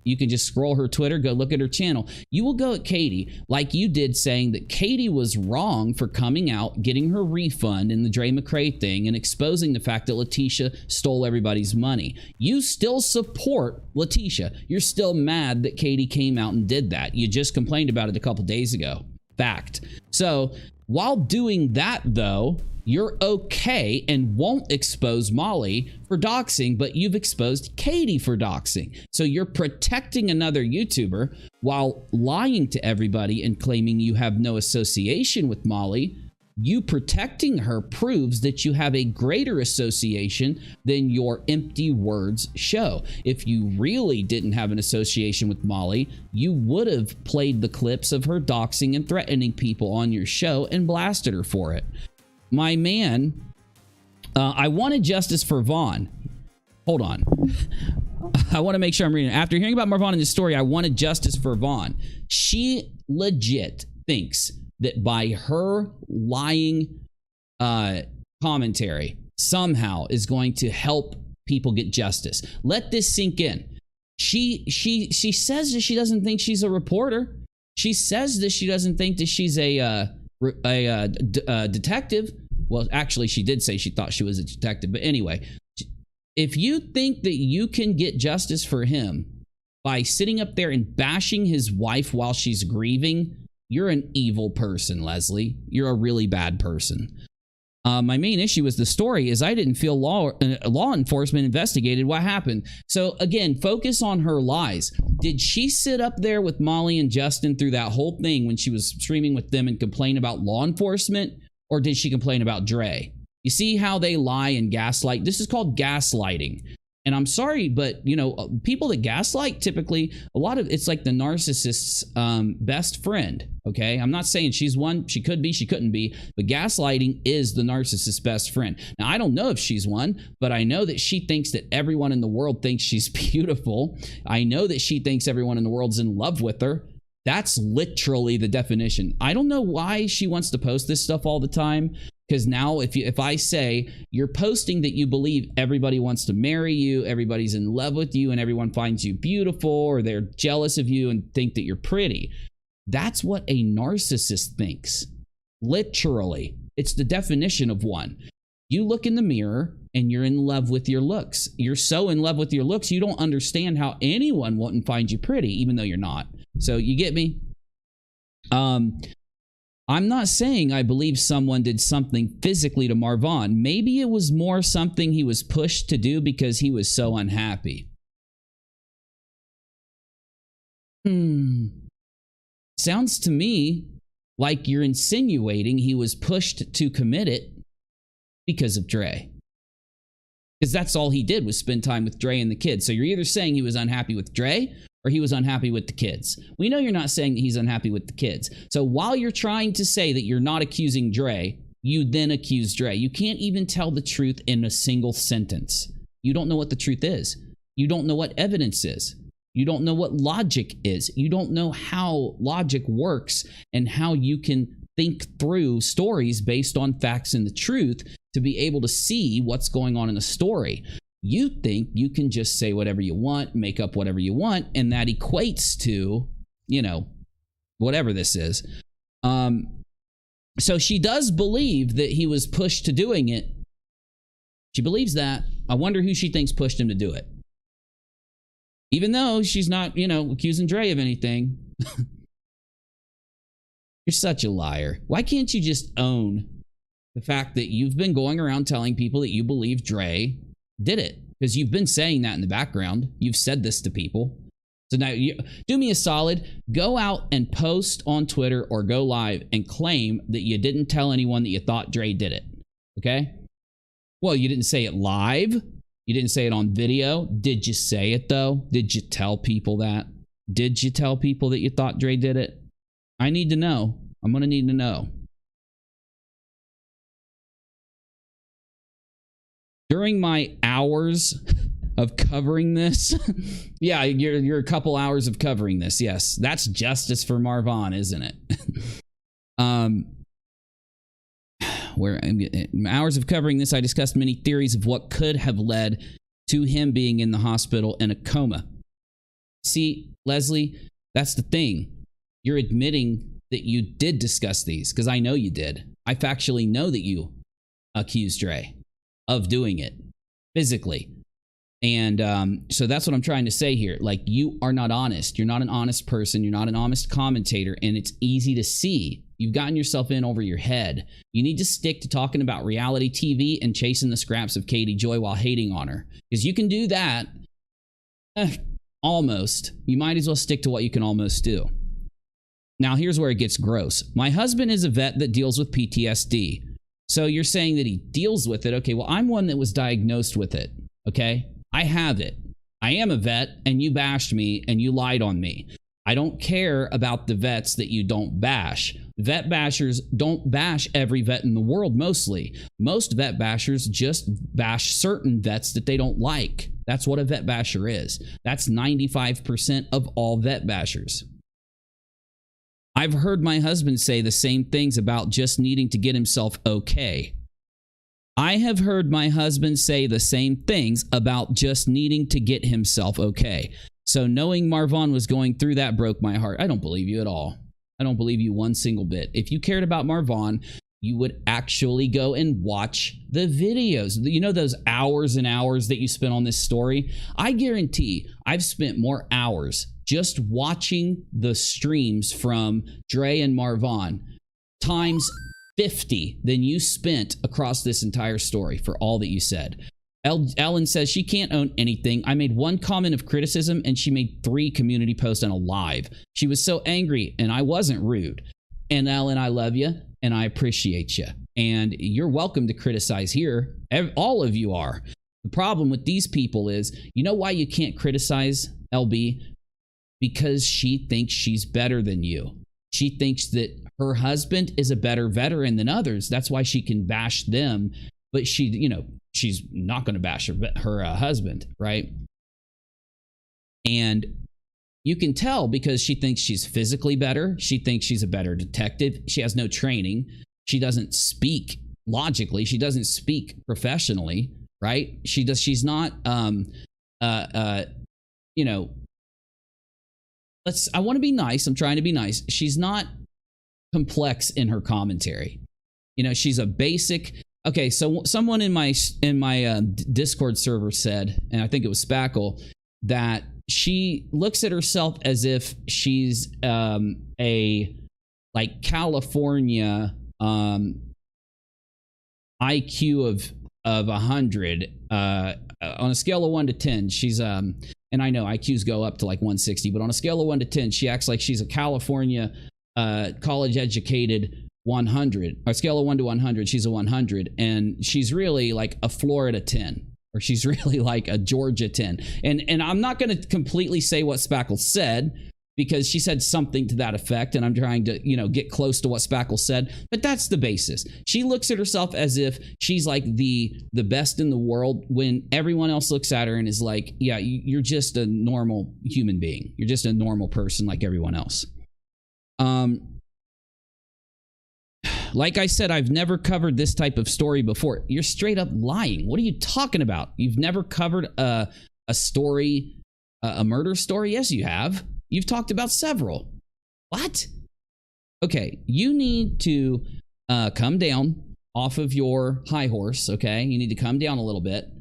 You can just scroll her Twitter, go look at her channel. You will go at Katie like you did, saying that Katie was wrong for coming out, getting her refund in the Dre McCray thing, and exposing the fact that Letitia stole everybody's money. You still support Letitia. You're still mad that Katie came out and did that. You just complained about it a couple days ago. Fact. So while doing that, though, you're okay and won't expose Molly for doxing, but you've exposed Katie for doxing. So you're protecting another YouTuber while lying to everybody and claiming you have no association with Molly. You protecting her proves that you have a greater association than your empty words show. If you really didn't have an association with Molly, you would have played the clips of her doxing and threatening people on your show and blasted her for it. My man, I wanted justice for Vaughn. Hold on. I want to make sure I'm reading. After hearing about MARVON and his story, I wanted justice for Vaughn. She legit thinks that by her lying commentary somehow is going to help people get justice. Let this sink in. She says that she doesn't think she's a reporter. She says that she doesn't think that she's a detective. Well, actually, she did say she thought she was a detective. But anyway, if you think that you can get justice for him by sitting up there and bashing his wife while she's grieving, you're an evil person, Leslie. You're a really bad person. My main issue with the story is I didn't feel law enforcement investigated what happened. So again, focus on her lies. Did she sit up there with Molly and Justin through that whole thing when she was streaming with them and complain about law enforcement? Or did she complain about Dre? You see how they lie and gaslight? This is called gaslighting. And I'm sorry, but you know, people that gaslight typically, a lot of it's like the narcissist's best friend. Okay, I'm not saying she's one. She could be, she couldn't be, but gaslighting is the narcissist's best friend. Now, I don't know if she's one, but I know that she thinks that everyone in the world thinks she's beautiful. I know that she thinks everyone in the world's in love with her. That's literally the definition. I don't know why she wants to post this stuff all the time. Because now if I say you're posting that you believe everybody wants to marry you, everybody's in love with you, and everyone finds you beautiful, or they're jealous of you and think that you're pretty, that's what a narcissist thinks. Literally. It's the definition of one. You look in the mirror and you're in love with your looks. You're so in love with your looks, you don't understand how anyone wouldn't find you pretty, even though you're not. So you get me? I'm not saying I believe someone did something physically to Marvon. Maybe it was more something he was pushed to do because he was so unhappy. Sounds to me like you're insinuating he was pushed to commit it because of Dre. Because that's all he did was spend time with Dre and the kids. So you're either saying he was unhappy with Dre or he was unhappy with the kids. We know you're not saying that he's unhappy with the kids. So while you're trying to say that you're not accusing Dre, you then accuse Dre. You can't even tell the truth in a single sentence. You don't know what the truth is. You don't know what evidence is. You don't know what logic is. You don't know how logic works and how you can think through stories based on facts and the truth to be able to see what's going on in the story. You think you can just say whatever you want, make up whatever you want, and that equates to, you know, whatever this is. So she does believe that he was pushed to doing it. She believes that. I wonder who she thinks pushed him to do it. Even though she's not, you know, accusing Dre of anything. You're such a liar. Why can't you just own the fact that you've been going around telling people that you believe Dre did it? Because you've been saying that in the background. You've said this to people. So now do me a solid. Go out and post on Twitter or go live and claim that you didn't tell anyone that you thought Dre did it. Okay? Well, you didn't say it live. You didn't say it on video. Did you say it, though? Did you tell people that? Did you tell people that you thought Dre did it? I need to know. I'm going to need to know. During my hours of covering this, yeah, you're a couple hours of covering this. Yes, that's justice for Marvon, isn't it? Where in hours of covering this, I discussed many theories of what could have led to him being in the hospital in a coma. See, Leslie, that's the thing. You're admitting that you did discuss these, because I know you did. I factually know that you accused Dre of doing it physically. And so that's what I'm trying to say here. Like, you are not honest. You're not an honest person. You're not an honest commentator. And it's easy to see. You've gotten yourself in over your head. You need to stick to talking about reality TV and chasing the scraps of Katie Joy while hating on her. Because you can do that. Almost. You might as well stick to what you can almost do. Now, here's where it gets gross. My husband is a vet that deals with PTSD. So you're saying that he deals with it. Okay, well, I'm one that was diagnosed with it. Okay? I have it. I am a vet, and you bashed me, and you lied on me. I don't care about the vets that you don't bash. Vet bashers don't bash every vet in the world, mostly. Most vet bashers just bash certain vets that they don't like. That's what a vet basher is. That's 95% of all vet bashers. I've heard my husband say the same things about just needing to get himself okay. I have heard my husband say the same things about just needing to get himself okay. So knowing Marvon was going through that broke my heart. I don't believe you at all. I don't believe you one single bit. If you cared about Marvon, you would actually go and watch the videos. You know those hours and hours that you spent on this story? I guarantee I've spent more hours just watching the streams from Dre and Marvon times 50 than you spent across this entire story for all that you said. Ellen says she can't own anything. I made one comment of criticism and she made 3 community posts and a live. She was so angry and I wasn't rude. And Ellen, I love you and I appreciate you. and you're welcome to criticize here. All of you are. The problem with these people is, you know why you can't criticize LB? Because she thinks she's better than you. She thinks that her husband is a better veteran than others. That's why she can bash them, but she, you know, she's not going to bash her husband, right? And you can tell because she thinks she's physically better. She thinks she's a better detective. She has no training. She doesn't speak logically. She doesn't speak professionally, right? She's not, you know, I want to be nice. I'm trying to be nice. She's not complex in her commentary. You know, she's a basic. Okay, so someone in my Discord server said, and I think it was Spackle, that she looks at herself as if she's a like California IQ of 100 on a scale of 1 to 10. She's and I know IQs go up to like 160, but on a scale of 1 to 10, she acts like she's a California college educated 100. On a scale of 1 to 100, she's a 100, and she's really like a Florida 10. Or she's really like a Georgia 10. And I'm not going to completely say what Spackle said, because she said something to that effect, and I'm trying to, you know, get close to what Spackle said, but that's the basis. She looks at herself as if she's like the best in the world, when everyone else looks at her and is like, yeah, you're just a normal human being. You're just a normal person like everyone else. Like I said, I've never covered this type of story before. You're straight up lying. What are you talking about? You've never covered a story, a murder story? Yes, you have. You've talked about several. What? Okay, you need to come down off of your high horse, okay? You need to come down a little bit.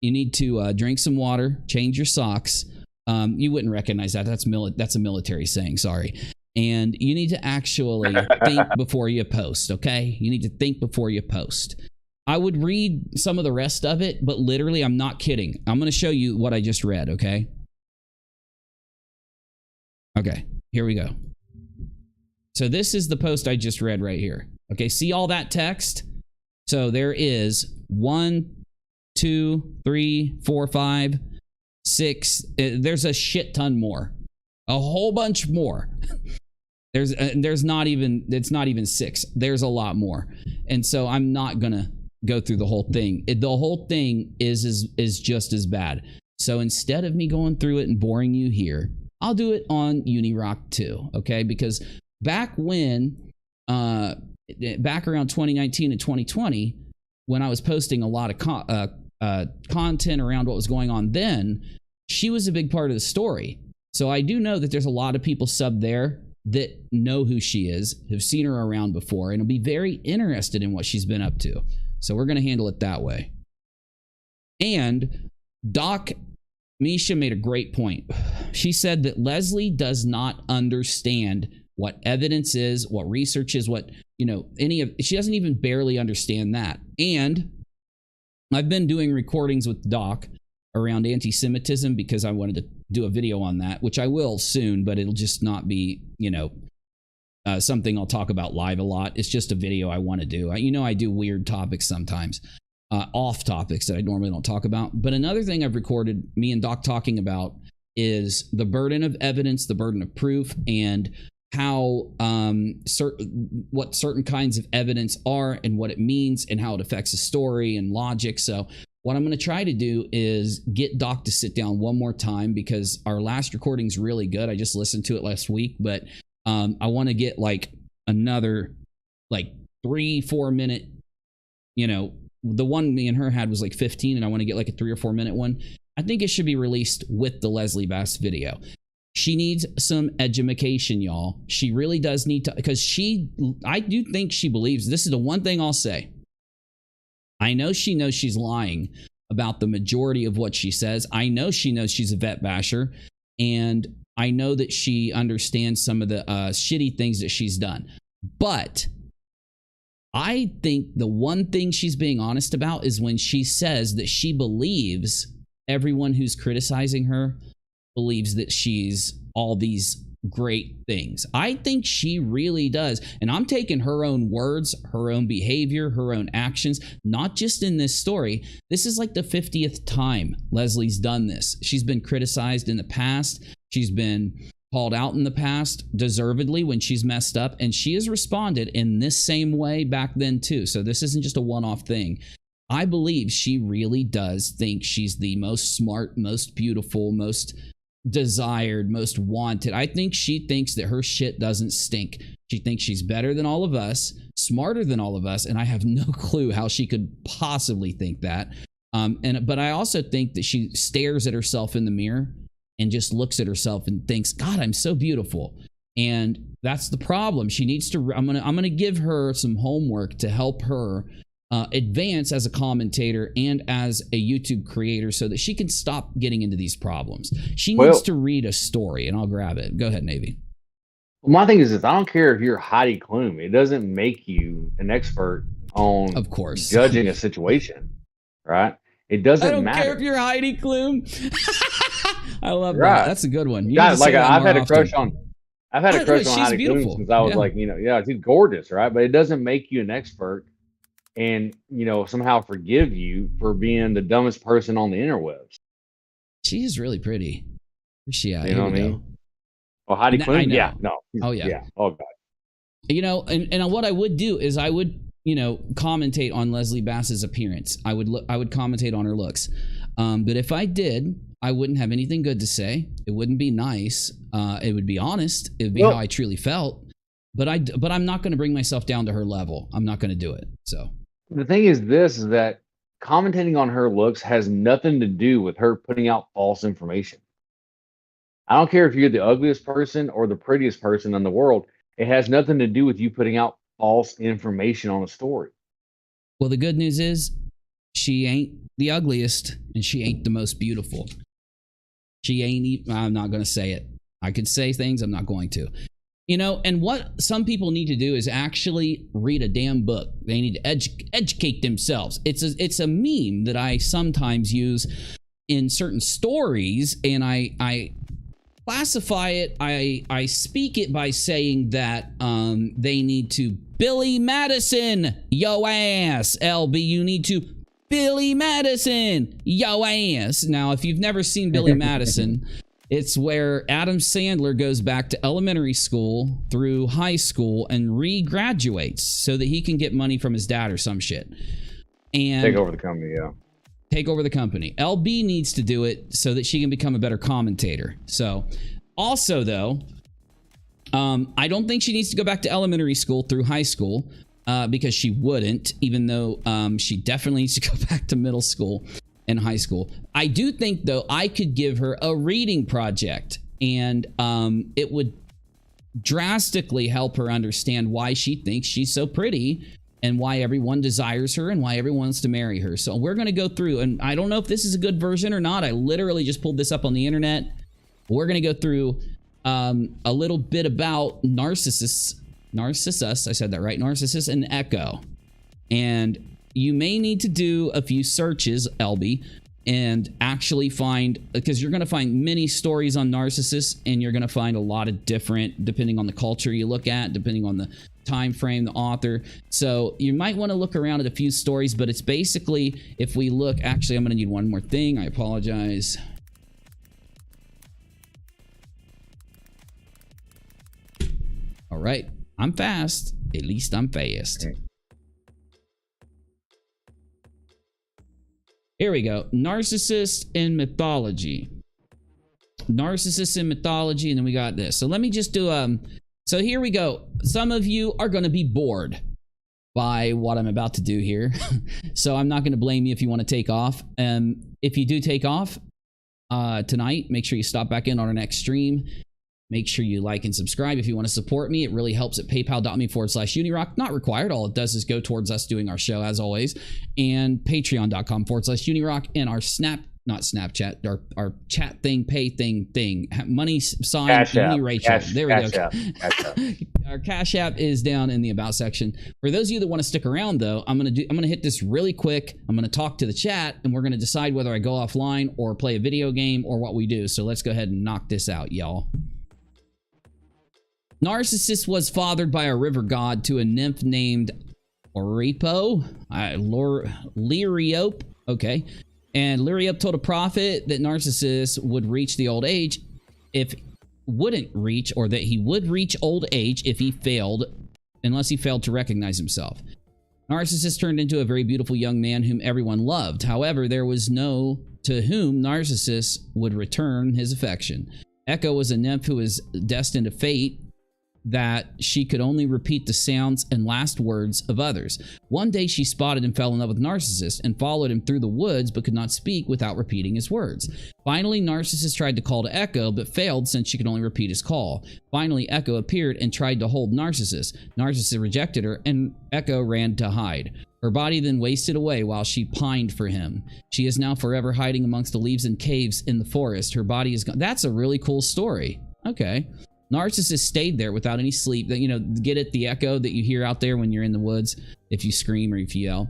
You need to drink some water, change your socks. You wouldn't recognize that. That's a military saying, sorry. And you need to actually think before you post, okay? You need to think before you post. I would read some of the rest of it, but literally, I'm not kidding. I'm going to show you what I just read, okay? Okay, here we go. So this is the post I just read right here. Okay, see all that text? So there is 1, 2, 3, 4, 5, 6. There's a shit ton more. A whole bunch more. There's not even, it's not even 6. There's a lot more. And so I'm not going to go through the whole thing. The whole thing is just as bad. So instead of me going through it and boring you here, I'll do it on UNIRock too, okay? Because back when, back around 2019 and 2020, when I was posting a lot of content around what was going on then, she was a big part of the story. So I do know that there's a lot of people sub there that know who she is, have seen her around before, and will be very interested in what she's been up to. So we're going to handle it that way. And Doc Misha made a great point. She said that Leslie does not understand what evidence is, what research is, what, you know, she doesn't even barely understand that. And I've been doing recordings with Doc around anti-Semitism because I wanted to do a video on that, which I will soon, but it'll just not be, you know, something I'll talk about live a lot. It's just a video I want to do. You know, I do weird topics sometimes, off topics that I normally don't talk about. But another thing I've recorded me and Doc talking about is the burden of evidence, the burden of proof, and how what certain kinds of evidence are and what it means and how it affects the story and logic. So what I'm going to try to do is get Doc to sit down one more time, because our last recording's really good. I just listened to it last week, but I want to get like another like 3-4 minute, you know, the one me and her had was like 15, and I want to get like a 3 or 4 minute one. I think it should be released with the Leslie Bass video. She needs some education, y'all. She really does need to, because I do think she believes, this is the one thing I'll say. I know she knows she's lying about the majority of what she says. I know she knows she's a vet basher, and I know that she understands some of the shitty things that she's done. But I think the one thing she's being honest about is when she says that she believes everyone who's criticizing her believes that she's all these great things. I think she really does. And I'm taking her own words, her own behavior, her own actions, not just in this story. This is like the 50th time Leslie's done this. She's been criticized in the past. She's been called out in the past, deservedly, when she's messed up. And she has responded in this same way back then too. So this isn't just a one-off thing. I believe she really does think she's the most smart, most beautiful, most desired, most wanted. I think she thinks that her shit doesn't stink. She thinks she's better than all of us, smarter than all of us, and I have no clue how she could possibly think that. But I also think that she stares at herself in the mirror and just looks at herself and thinks, God, I'm so beautiful. And that's the problem. She needs to, I'm gonna give her some homework to help her advance as a commentator and as a YouTube creator so that she can stop getting into these problems. She needs to read a story, and I'll grab it. Go ahead, Navy. Well, my thing is this: I don't care if you're Heidi Klum. It doesn't make you an expert on, of course, judging a situation, right? It doesn't matter. I don't care if you're Heidi Klum. I love right. that. That's a good one. Guys, like I've had a crush on Heidi Klum since I was like, she's gorgeous, right? But it doesn't make you an expert. And, somehow forgive you for being the dumbest person on the interwebs. She is really pretty. Where's she at? You know what I mean? Oh, Heidi Klum? Yeah. No. Oh, yeah. Yeah. Oh, God. And what I would do is I would, commentate on Leslie Bass's appearance. I would commentate on her looks. But if I did, I wouldn't have anything good to say. It wouldn't be nice. It would be honest. It would be how I truly felt. But I'm not going to bring myself down to her level. I'm not going to do it. So. The thing is that commentating on her looks has nothing to do with her putting out false information. I don't care if you're the ugliest person or the prettiest person in the world. It has nothing to do with you putting out false information on a story. Well, the good news is she ain't the ugliest and she ain't the most beautiful. She ain't I'm not going to say it. I could say things, I'm not going to. And what some people need to do is actually read a damn book. They need to educate themselves. It's a meme that I sometimes use in certain stories, and I classify it. I speak it by saying that they need to Billy Madison, yo ass. LB, you need to Billy Madison, yo ass. Now, if you've never seen Billy Madison, it's where Adam Sandler goes back to elementary school through high school and re-graduates so that he can get money from his dad or some shit. And take over the company, yeah. Take over the company. LB needs to do it so that she can become a better commentator. So, also though, I don't think she needs to go back to elementary school through high school because she wouldn't, even though she definitely needs to go back to middle school in high school. I do think, though, I could give her a reading project, and it would drastically help her understand why she thinks she's so pretty and why everyone desires her and why everyone wants to marry her. So we're going to go through, and I don't know if this is a good version or not. I literally just pulled this up on the internet. We're going to go through a little bit about Narcissus, I said that right, Narcissus and Echo. And you may need to do a few searches, LB, and actually find, because you're going to find many stories on Narcissus, and you're going to find a lot of different, depending on the culture you look at, depending on the time frame, the author. So you might want to look around at a few stories, but it's basically, if we look, actually, I'm going to need one more thing. I apologize. All right. I'm fast. At least I'm fast. Here we go. Narcissus in mythology. Narcissus in mythology, and then we got this. So let me just do so here we go. Some of you are going to be bored by what I'm about to do here. So I'm not going to blame you if you want to take off. If you do take off tonight, make sure you stop back in on our next stream. Make sure you like and subscribe if you want to support me. It really helps at paypal.me/UNIRock. Not required. All it does is go towards us doing our show as always. And patreon.com/UNIRock. And our not Snapchat, our chat thing, pay thing. Money sign UNIRACHEL. There we go. Our Cash App is down in the About section. For those of you that want to stick around though, I'm gonna hit this really quick. I'm gonna talk to the chat and we're gonna decide whether I go offline or play a video game or what we do. So let's go ahead and knock this out, y'all. Narcissus was fathered by a river god to a nymph named Oripo, Liriope, okay. And Liriope told a prophet that Narcissus would reach the old age if wouldn't reach, or that he would reach old age if he failed, unless he failed to recognize himself. Narcissus turned into a very beautiful young man whom everyone loved. However, there was no to whom Narcissus would return his affection. Echo was a nymph who was destined to fate that she could only repeat the sounds and last words of others. One day she spotted and fell in love with Narcissus and followed him through the woods but could not speak without repeating his words. Finally, Narcissus tried to call to Echo but failed since she could only repeat his call. Finally, Echo appeared and tried to hold Narcissus. Narcissus rejected her and Echo ran to hide. Her body then wasted away while she pined for him. She is now forever hiding amongst the leaves and caves in the forest. Her body is gone. That's a really cool story. Okay. Narcissus stayed there without any sleep. That, you know, get it, the echo that you hear out there when you're in the woods, if you scream or if you yell.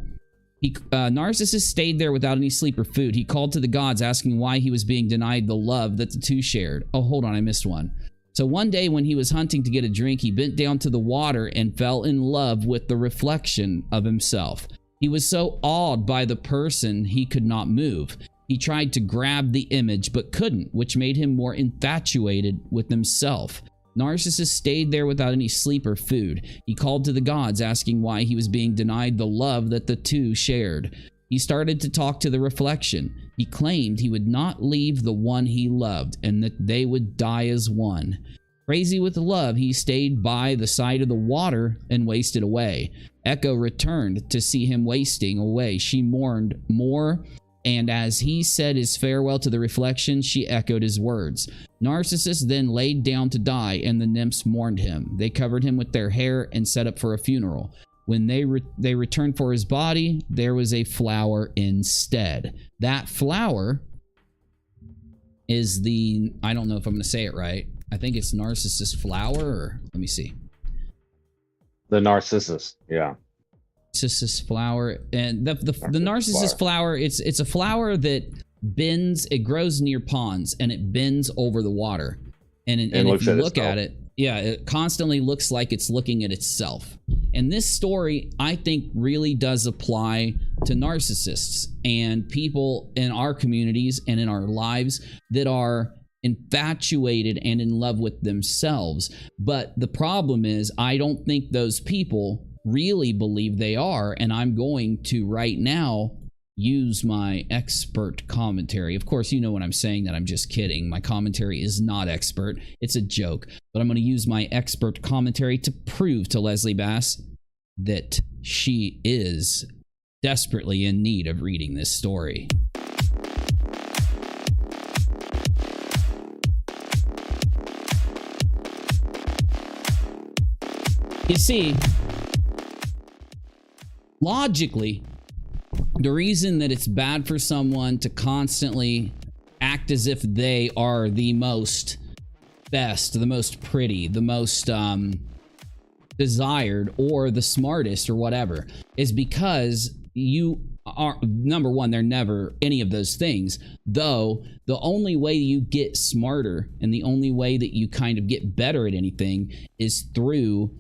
Narcissus stayed there without any sleep or food. He called to the gods asking why he was being denied the love that the two shared. Oh, hold on, I missed one. So one day when he was hunting to get a drink, he bent down to the water and fell in love with the reflection of himself. He was so awed by the person he could not move. He tried to grab the image but couldn't, which made him more infatuated with himself. Narcissus stayed there without any sleep or food. He called to the gods asking why he was being denied the love that the two shared. He started to talk to the reflection. He claimed he would not leave the one he loved and that they would die as one. Crazy with love, he stayed by the side of the water and wasted away. Echo returned to see him wasting away. She mourned more, and as he said his farewell to the reflection, she echoed his words. Narcissus then laid down to die, and the nymphs mourned him. They covered him with their hair and set up for a funeral. When they returned for his body, there was a flower instead. That flower is the, I don't know if I'm going to say it right. I think it's Narcissus flower, or let me see. The Narcissus, yeah. Narcissus flower, and the Narcissus flower, it's a flower that bends. It grows near ponds and it bends over the water, and if you look at it, yeah, it constantly looks like it's looking at itself. And this story, I think, really does apply to narcissists and people in our communities and in our lives that are infatuated and in love with themselves. But the problem is, I don't think those people really believe they are, and I'm going to right now use my expert commentary. Of course, you know when I'm saying that, I'm just kidding. My commentary is not expert. It's a joke. But I'm going to use my expert commentary to prove to Leslie Bass that she is desperately in need of reading this story. You see, logically, the reason that it's bad for someone to constantly act as if they are the most best, the most pretty, the most desired, or the smartest, or whatever, is because you are, number one, they're never any of those things. Though the only way you get smarter and the only way that you kind of get better at anything is through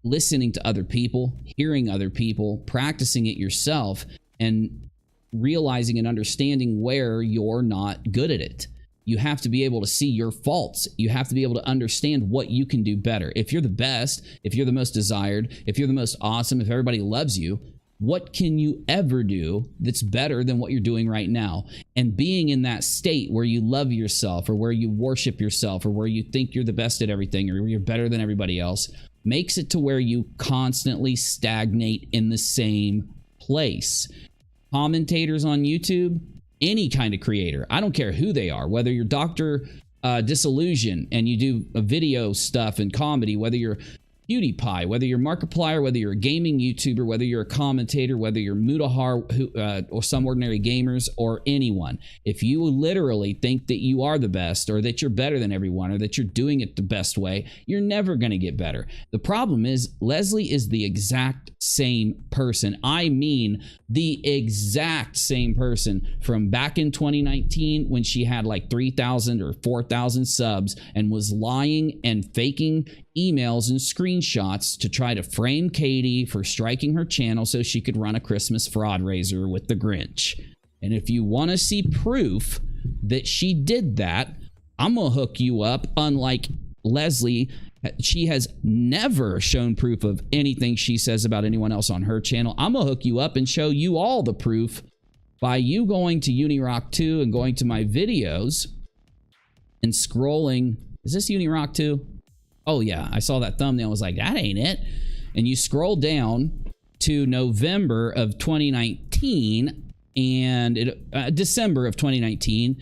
listening to other people, hearing other people, practicing it yourself, and realizing and understanding where you're not good at it. You have to be able to see your faults. You have to be able to understand what you can do better. If you're the best, if you're the most desired, if you're the most awesome, if everybody loves you, what can you ever do that's better than what you're doing right now? And being in that state where you love yourself, or where you worship yourself, or where you think you're the best at everything, or you're better than everybody else, makes it to where you constantly stagnate in the same place. Commentators on YouTube, any kind of creator, I don't care who they are, whether you're Dr. Disillusion and you do a video stuff and comedy, whether you're PewDiePie, whether you're Markiplier, whether you're a gaming YouTuber, whether you're a commentator, whether you're Mutahar or some ordinary gamers, or anyone. If you literally think that you are the best, or that you're better than everyone, or that you're doing it the best way, you're never going to get better. The problem is Leslie is the exact same person. I mean, the exact same person from back in 2019 when she had like 3,000 or 4,000 subs and was lying and faking emails and screenshots to try to frame Katie for striking her channel so she could run a Christmas fraud raiser with the Grinch. And if you want to see proof that she did that, I'm going to hook you up. Unlike Leslie, she has never shown proof of anything she says about anyone else on her channel. I'm going to hook you up and show you all the proof by you going to UNIRock 2 and going to my videos and scrolling. Is this UNIRock 2? Oh, yeah. I saw that thumbnail. I was like, that ain't it. And you scroll down to November of 2019 and December of 2019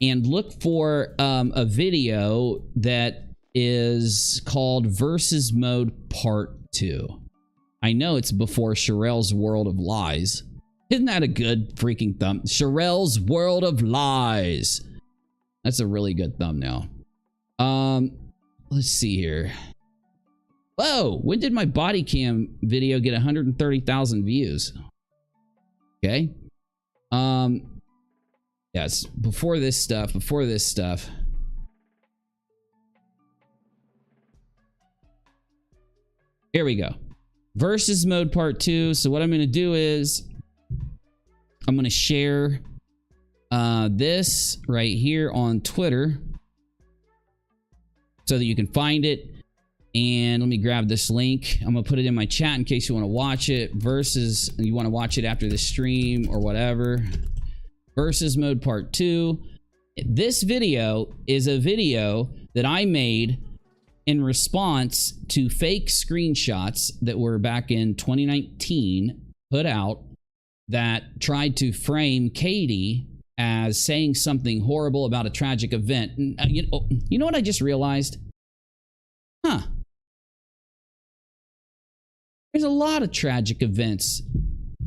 and look for a video that is called Versus Mode Part 2. I know it's before Sherelle's World of Lies. Isn't that a good freaking thumb? Sherelle's World of Lies. That's a really good thumbnail. Let's see here. Whoa, when did my body cam video get 130,000 views? Okay. Yes, before this stuff. Here we go. Versus Mode Part 2. So what I'm going to do is I'm going to share this right here on Twitter so that you can find it. And let me grab this link. I'm going to put it in my chat in case you want to watch it. Versus, you want to watch it after the stream or whatever. Versus Mode Part 2. This video is a video that I made in response to fake screenshots that were back in 2019 put out that tried to frame Katie as saying something horrible about a tragic event. You know what I just realized? Huh. There's a lot of tragic events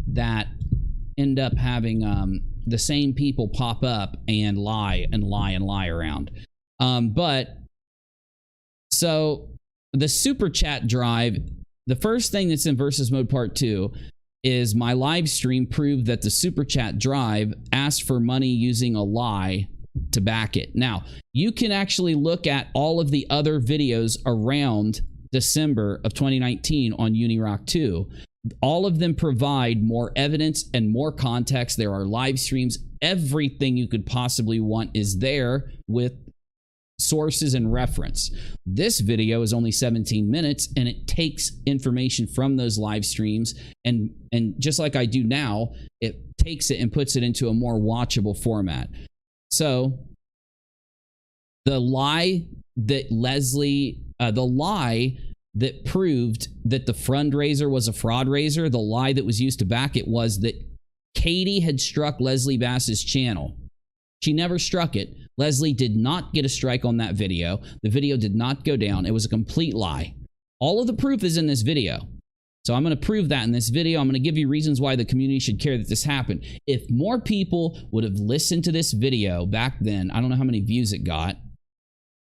that end up having the same people pop up and lie around. So the super chat drive, the first thing that's in Versus Mode Part 2 is my live stream proved that the super chat drive asked for money using a lie to back it. Now, you can actually look at all of the other videos around December of 2019 on UNIRock 2. All of them provide more evidence and more context. There are live streams. Everything you could possibly want is there with sources and reference. This video is only 17 minutes and it takes information from those live streams and just like I do now, it takes it and puts it into a more watchable format. So the lie that the lie that proved that the fundraiser was a fraud raiser, the lie that was used to back it was that Katie had struck Leslie Bass's channel. She never struck it. Leslie did not get a strike on that video. The video did not go down. It was a complete lie. All of the proof is in this video. So I'm going to prove that in this video. I'm going to give you reasons why the community should care that this happened. If more people would have listened to this video back then, I don't know how many views it got,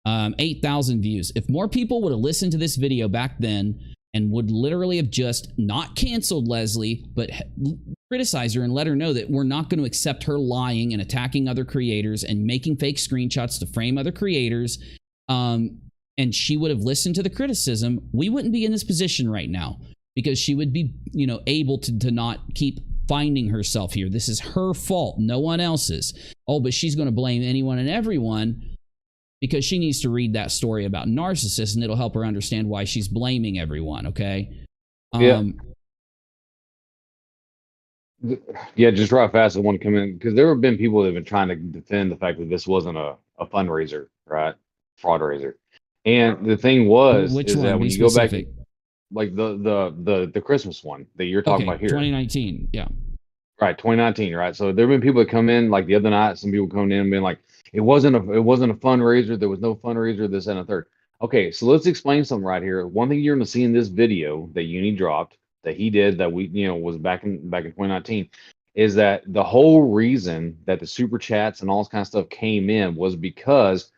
8,000 views. If more people would have listened to this video back then and would literally have just not canceled Leslie, but criticize her and let her know that we're not going to accept her lying and attacking other creators and making fake screenshots to frame other creators, and she would have listened to the criticism, we wouldn't be in this position right now because she would be, able to not keep finding herself here. This is her fault, no one else's. Oh, but she's going to blame anyone and everyone because she needs to read that story about Narcissus and it'll help her understand why she's blaming everyone, okay? Yeah, just right fast. I want to come in because there have been people that have been trying to defend the fact that this wasn't a fundraiser, right? Fraud raiser. And the thing was, that when you go back, like the Christmas one that you're talking about here, 2019, yeah, right, 2019, right. So there have been people that come in like the other night. Some people coming in and being like, it wasn't a fundraiser. There was no fundraiser. This and a third. Okay, so let's explain something right here. One thing you're going to see in this video that Uni dropped, that he did, that we, was back in 2019, is that the whole reason that the super chats and all this kind of stuff came in was because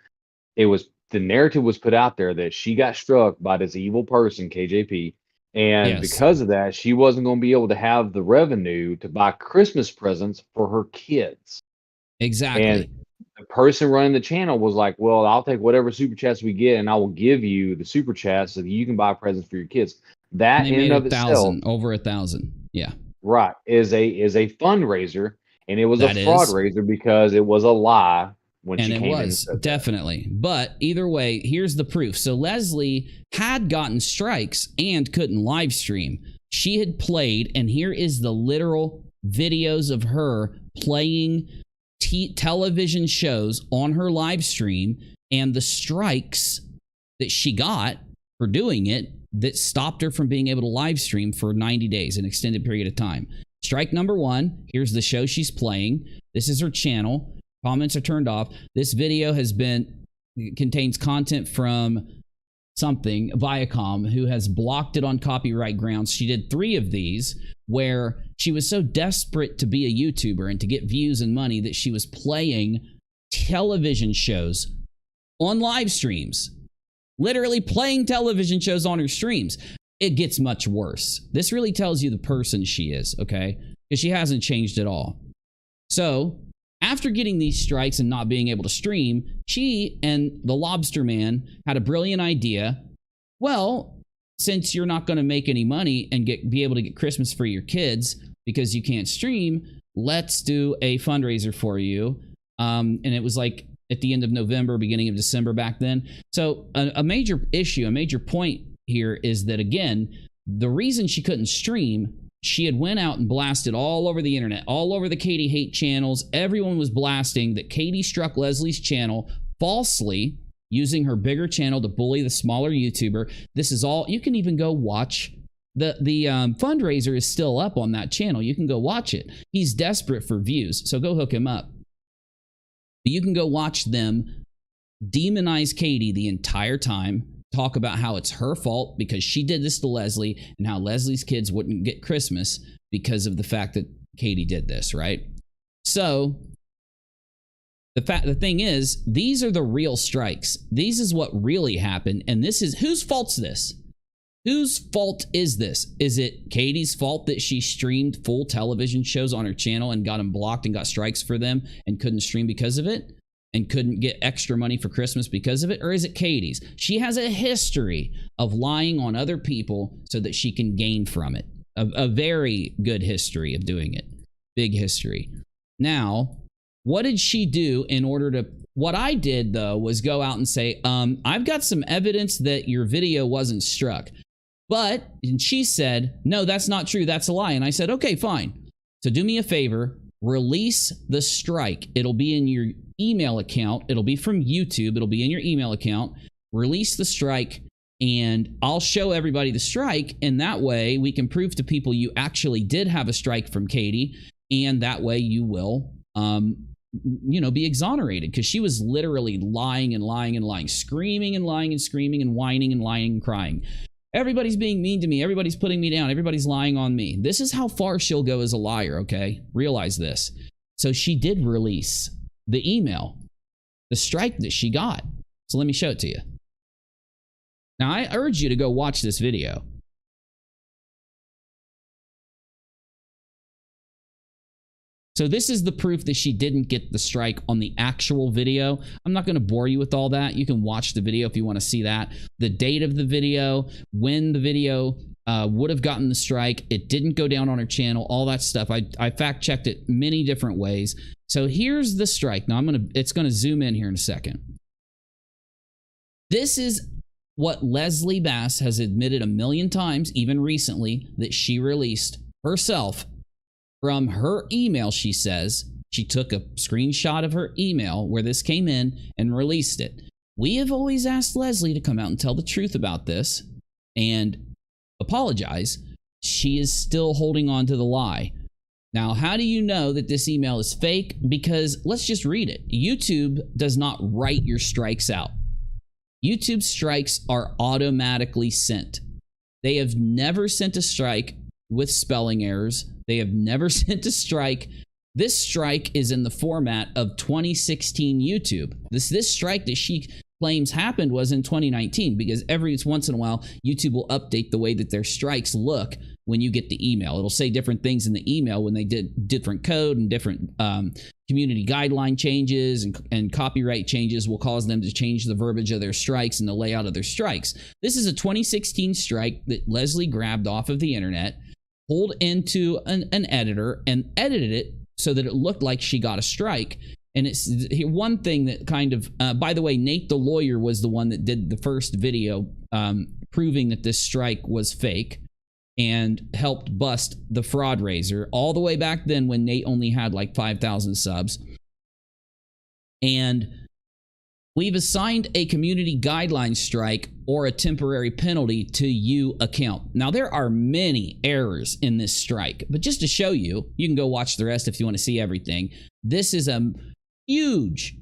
the narrative was put out there that she got struck by this evil person, KJP, and Yes, because of that, she wasn't going to be able to have the revenue to buy Christmas presents for her kids. exactly. And the person running the channel was like, well, I'll take whatever super chats we get and I will give you the super chats so that you can buy presents for your kids. That And they in made and of itself, over 1,000. Yeah, right, is a fundraiser, and it was that a fraud is. raiser because it was a lie when And she it came in and was said that. definitely. But either way, here's the proof. So Leslie had gotten strikes and couldn't live stream. She had played, and here is the literal videos of her playing television shows on her live stream, and the strikes that she got for doing it that stopped her from being able to live stream for 90 days, an extended period of time. Strike number 1, here's the show she's playing. This is her channel. Comments are turned off. This video contains content from something, Viacom, who has blocked it on copyright grounds. She did 3 of these where she was so desperate to be a YouTuber and to get views and money that she was playing television shows on live streams. Literally playing television shows on her streams. It gets much worse. This really tells you the person she is, okay? Because she hasn't changed at all. So, after getting these strikes and not being able to stream, she and the Lobster Man had a brilliant idea. Well, since you're not going to make any money and be able to get Christmas for your kids because you can't stream, let's do a fundraiser for you. And it was like at the end of November, beginning of December back then. So a major issue, a major point here is that, again, the reason she couldn't stream, she had went out and blasted all over the internet, all over the Katie hate channels. Everyone was blasting that Katie struck Leslie's channel falsely, using her bigger channel to bully the smaller YouTuber. This is all. You can even go watch the fundraiser is still up on that channel. You can go watch it. He's desperate for views, so go hook him up. But you can go watch them demonize Katie the entire time, talk about how it's her fault because she did this to Leslie, and how Leslie's kids wouldn't get Christmas because of the fact that Katie did this, right? So the thing is, these are the real strikes. These is what really happened, and this is whose fault's this? Whose fault is this? Is it Katie's fault that she streamed full television shows on her channel and got them blocked and got strikes for them and couldn't stream because of it? And couldn't get extra money for Christmas because of it? Or is it Katie's? She has a history of lying on other people so that she can gain from it. A very good history of doing it. Big history. Now, what did she do in order to... What I did, though, was go out and say, I've got some evidence that your video wasn't struck. And she said, no, that's not true. That's a lie. And I said, okay, fine. So do me a favor. Release the strike. It'll be in your email account. It'll be from YouTube. It'll be in your email account. Release the strike, and I'll show everybody the strike, and that way we can prove to people you actually did have a strike from Katie, and that way you will be exonerated, because she was literally lying and lying and lying, screaming and lying and screaming and whining and lying and crying. Everybody's being mean to me. Everybody's putting me down. Everybody's lying on me. This is how far she'll go as a liar, okay? Realize this. So she did release the email, the strike that she got. So let me show it to you. Now, I urge you to go watch this video. So this is the proof that she didn't get the strike on the actual video. I'm not going to bore you with all that. You can watch the video if you want to see that. The date of the video, when the video would have gotten the strike, it didn't go down on her channel, all that stuff. I fact-checked it many different ways. So here's the strike. Now it's going to zoom in here in a second. This is what Leslie Bass has admitted a million times, even recently, that she released herself. From her email, she says, she took a screenshot of her email where this came in and released it. We have always asked Leslie to come out and tell the truth about this and apologize. She is still holding on to the lie. Now, how do you know that this email is fake? Because let's just read it. YouTube does not write your strikes out. YouTube strikes are automatically sent. They have never sent a strike with spelling errors. They have never sent a strike. This strike is in the format of 2016 YouTube. This strike that she claims happened was in 2019, because every once in a while, YouTube will update the way that their strikes look when you get the email. It'll say different things in the email when they did different code, and different community guideline changes and copyright changes will cause them to change the verbiage of their strikes and the layout of their strikes. This is a 2016 strike that Leslie grabbed off of the internet, pulled into an editor, and edited it so that it looked like she got a strike. And it's one thing that kind of, by the way, Nate the lawyer was the one that did the first video proving that this strike was fake and helped bust the fraud raiser all the way back then when Nate only had like 5,000 subs. And we've assigned a community guideline strike or a temporary penalty to you account. Now, there are many errors in this strike, but just to show you, you can go watch the rest if you want to see everything. This is a huge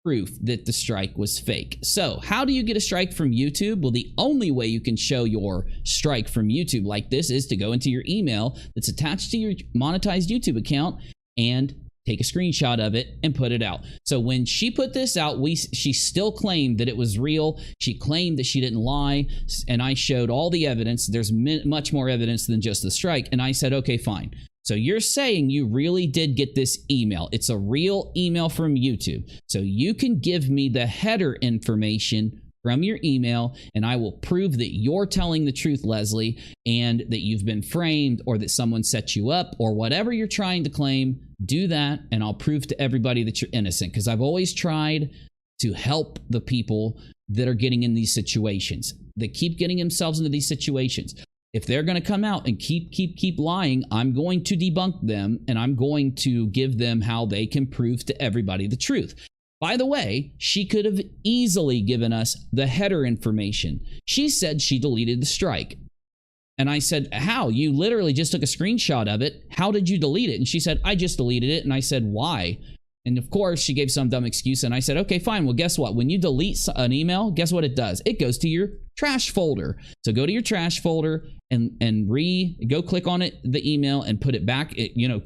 proof that the strike was fake. So how do you get a strike from YouTube? Well, the only way you can show your strike from YouTube like this is to go into your email that's attached to your monetized YouTube account and take a screenshot of it and put it out. So when she put this out, she still claimed that it was real. She claimed that she didn't lie, and I showed all the evidence. There's much more evidence than just the strike, and I said, okay, fine. So you're saying you really did get this email. It's a real email from YouTube. So you can give me the header information from your email, and I will prove that you're telling the truth, Leslie, and that you've been framed, or that someone set you up, or whatever you're trying to claim. Do that, and I'll prove to everybody that you're innocent, because I've always tried to help the people that are getting in these situations, that keep getting themselves into these situations. If they're going to come out and keep lying, I'm going to debunk them, and I'm going to give them how they can prove to everybody the truth. By the way, she could have easily given us the header information. She said she deleted the strike. And I said, how? You literally just took a screenshot of it. How did you delete it? And she said, I just deleted it. And I said, why? And of course, she gave some dumb excuse. And I said, okay, fine. Well, guess what? When you delete an email, guess what it does? It goes to your trash folder. So go to your trash folder and go click on it, the email, and put it back.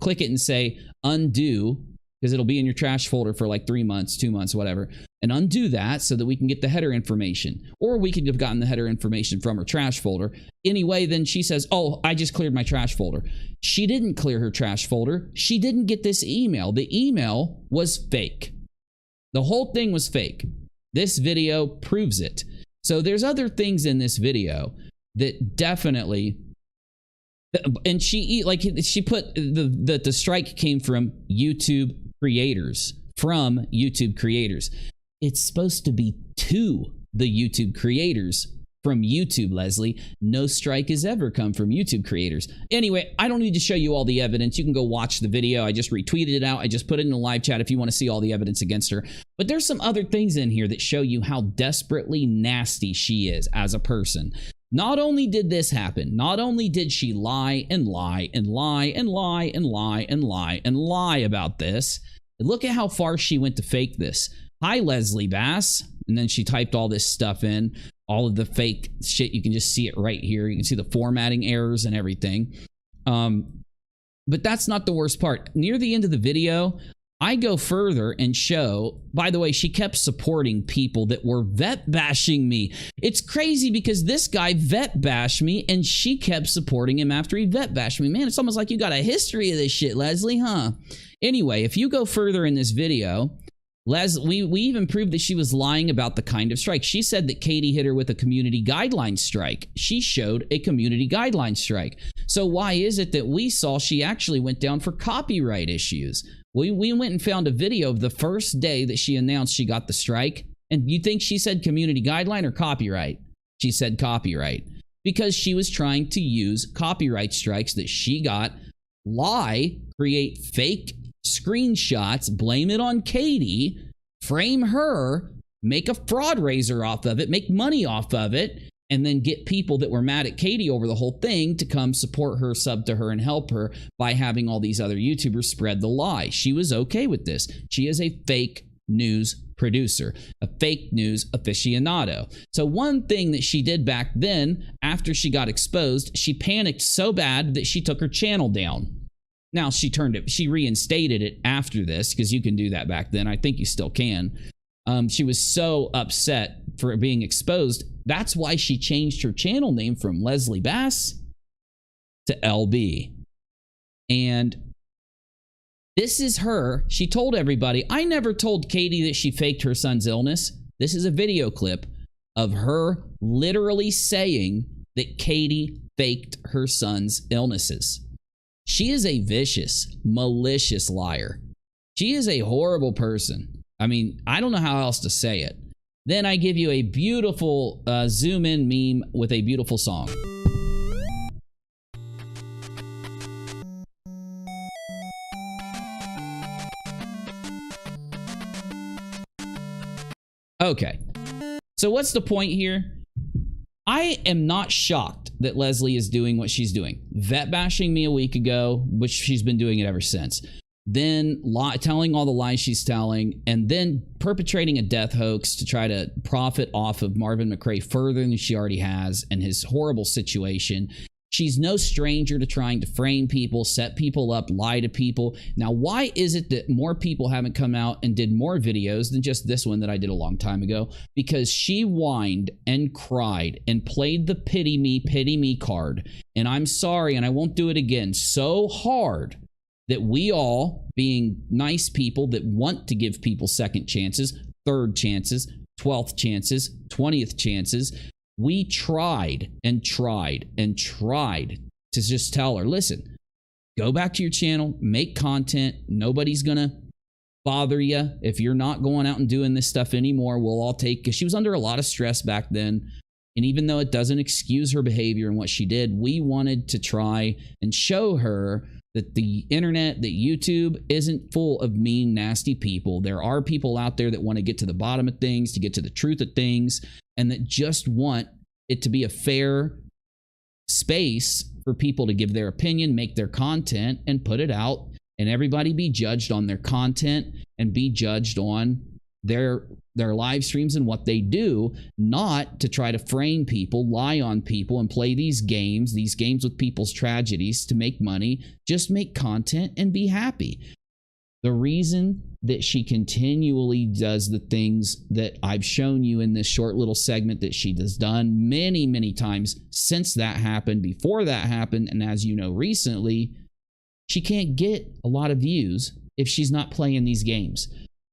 Click it and say undo, because it'll be in your trash folder for like 3 months, 2 months, whatever. And undo that so that we can get the header information. Or we could have gotten the header information from her trash folder. Anyway, then she says, oh, I just cleared my trash folder. She didn't clear her trash folder. She didn't get this email. The email was fake. The whole thing was fake. This video proves it. So there's other things in this video that definitely... And she put the strike came from YouTube creators. It's supposed to be to the YouTube creators from YouTube, Leslie. No strike has ever come from YouTube creators. Anyway, I don't need to show you all the evidence. You can go watch the video. I just retweeted it out. I just put it in the live chat if you want to see all the evidence against her. But there's some other things in here that show you how desperately nasty she is as a person. Not only did this happen, not only did she lie and lie and lie and lie and lie and lie and lie about this, look at how far she went to fake this. Hi, Leslie Bass. And then she typed all this stuff in, all of the fake shit. You can just see it right here. You can see the formatting errors and everything. But that's not the worst part. Near the end of the video, I go further and show, by the way, she kept supporting people that were vet bashing me. It's crazy because this guy vet bashed me and she kept supporting him after he vet bashed me. Man, it's almost like you got a history of this shit, Leslie, huh? Anyway, if you go further in this video, we even proved that she was lying about the kind of strike. She said that Katie hit her with a community guideline strike. She showed a community guideline strike. So why is it that we saw she actually went down for copyright issues? We went and found a video of the first day that she announced she got the strike. And you think she said community guideline or copyright? She said copyright because she was trying to use copyright strikes that she got, lie, create fake screenshots, blame it on Katie, frame her, make a fraud raiser off of it, make money off of it, and then get people that were mad at Katie over the whole thing to come support her, sub to her, and help her by having all these other YouTubers spread the lie. She was okay with this. She is a fake news producer, a fake news aficionado. So one thing that she did back then, after she got exposed, she panicked so bad that she took her channel down. Now she reinstated it after this, because you can do that back then. I think you still can. She was so upset for being exposed. That's why she changed her channel name from Leslie Bass to LB. And this is her. She told everybody, I never told Katie that she faked her son's illness. This is a video clip of her literally saying that Katie faked her son's illnesses. She is a vicious, malicious liar. She is a horrible person. I mean, I don't know how else to say it. Then I give you a beautiful zoom in meme with a beautiful song. Okay, so what's the point here? I am not shocked that Leslie is doing what she's doing. Vet bashing me a week ago, which she's been doing it ever since. Then telling all the lies she's telling, and then perpetrating a death hoax to try to profit off of Marvon MCCRAY further than she already has and his horrible situation. She's no stranger to trying to frame people, set people up, lie to people. Now, why is it that more people haven't come out and did more videos than just this one that I did a long time ago? Because she whined and cried and played the pity me card. And I'm sorry, and I won't do it again, so hard that we all, being nice people that want to give people second chances, third chances, 12th chances, 20th chances, we tried and tried and tried to just tell her, listen, go back to your channel, make content. Nobody's going to bother you if you're not going out and doing this stuff anymore. We'll all take, because she was under a lot of stress back then. And even though it doesn't excuse her behavior and what she did, we wanted to try and show her that the internet, that YouTube isn't full of mean, nasty people. There are people out there that want to get to the bottom of things, to get to the truth of things, and that just want it to be a fair space for people to give their opinion, make their content, and put it out, and everybody be judged on their content and be judged on their live streams and what they do, not to try to frame people, lie on people, and play these games with people's tragedies to make money. Just make content and be happy. The reason that she continually does the things that I've shown you in this short little segment that she has done many, many times since that happened, before that happened, and as you know recently, she can't get a lot of views if she's not playing these games.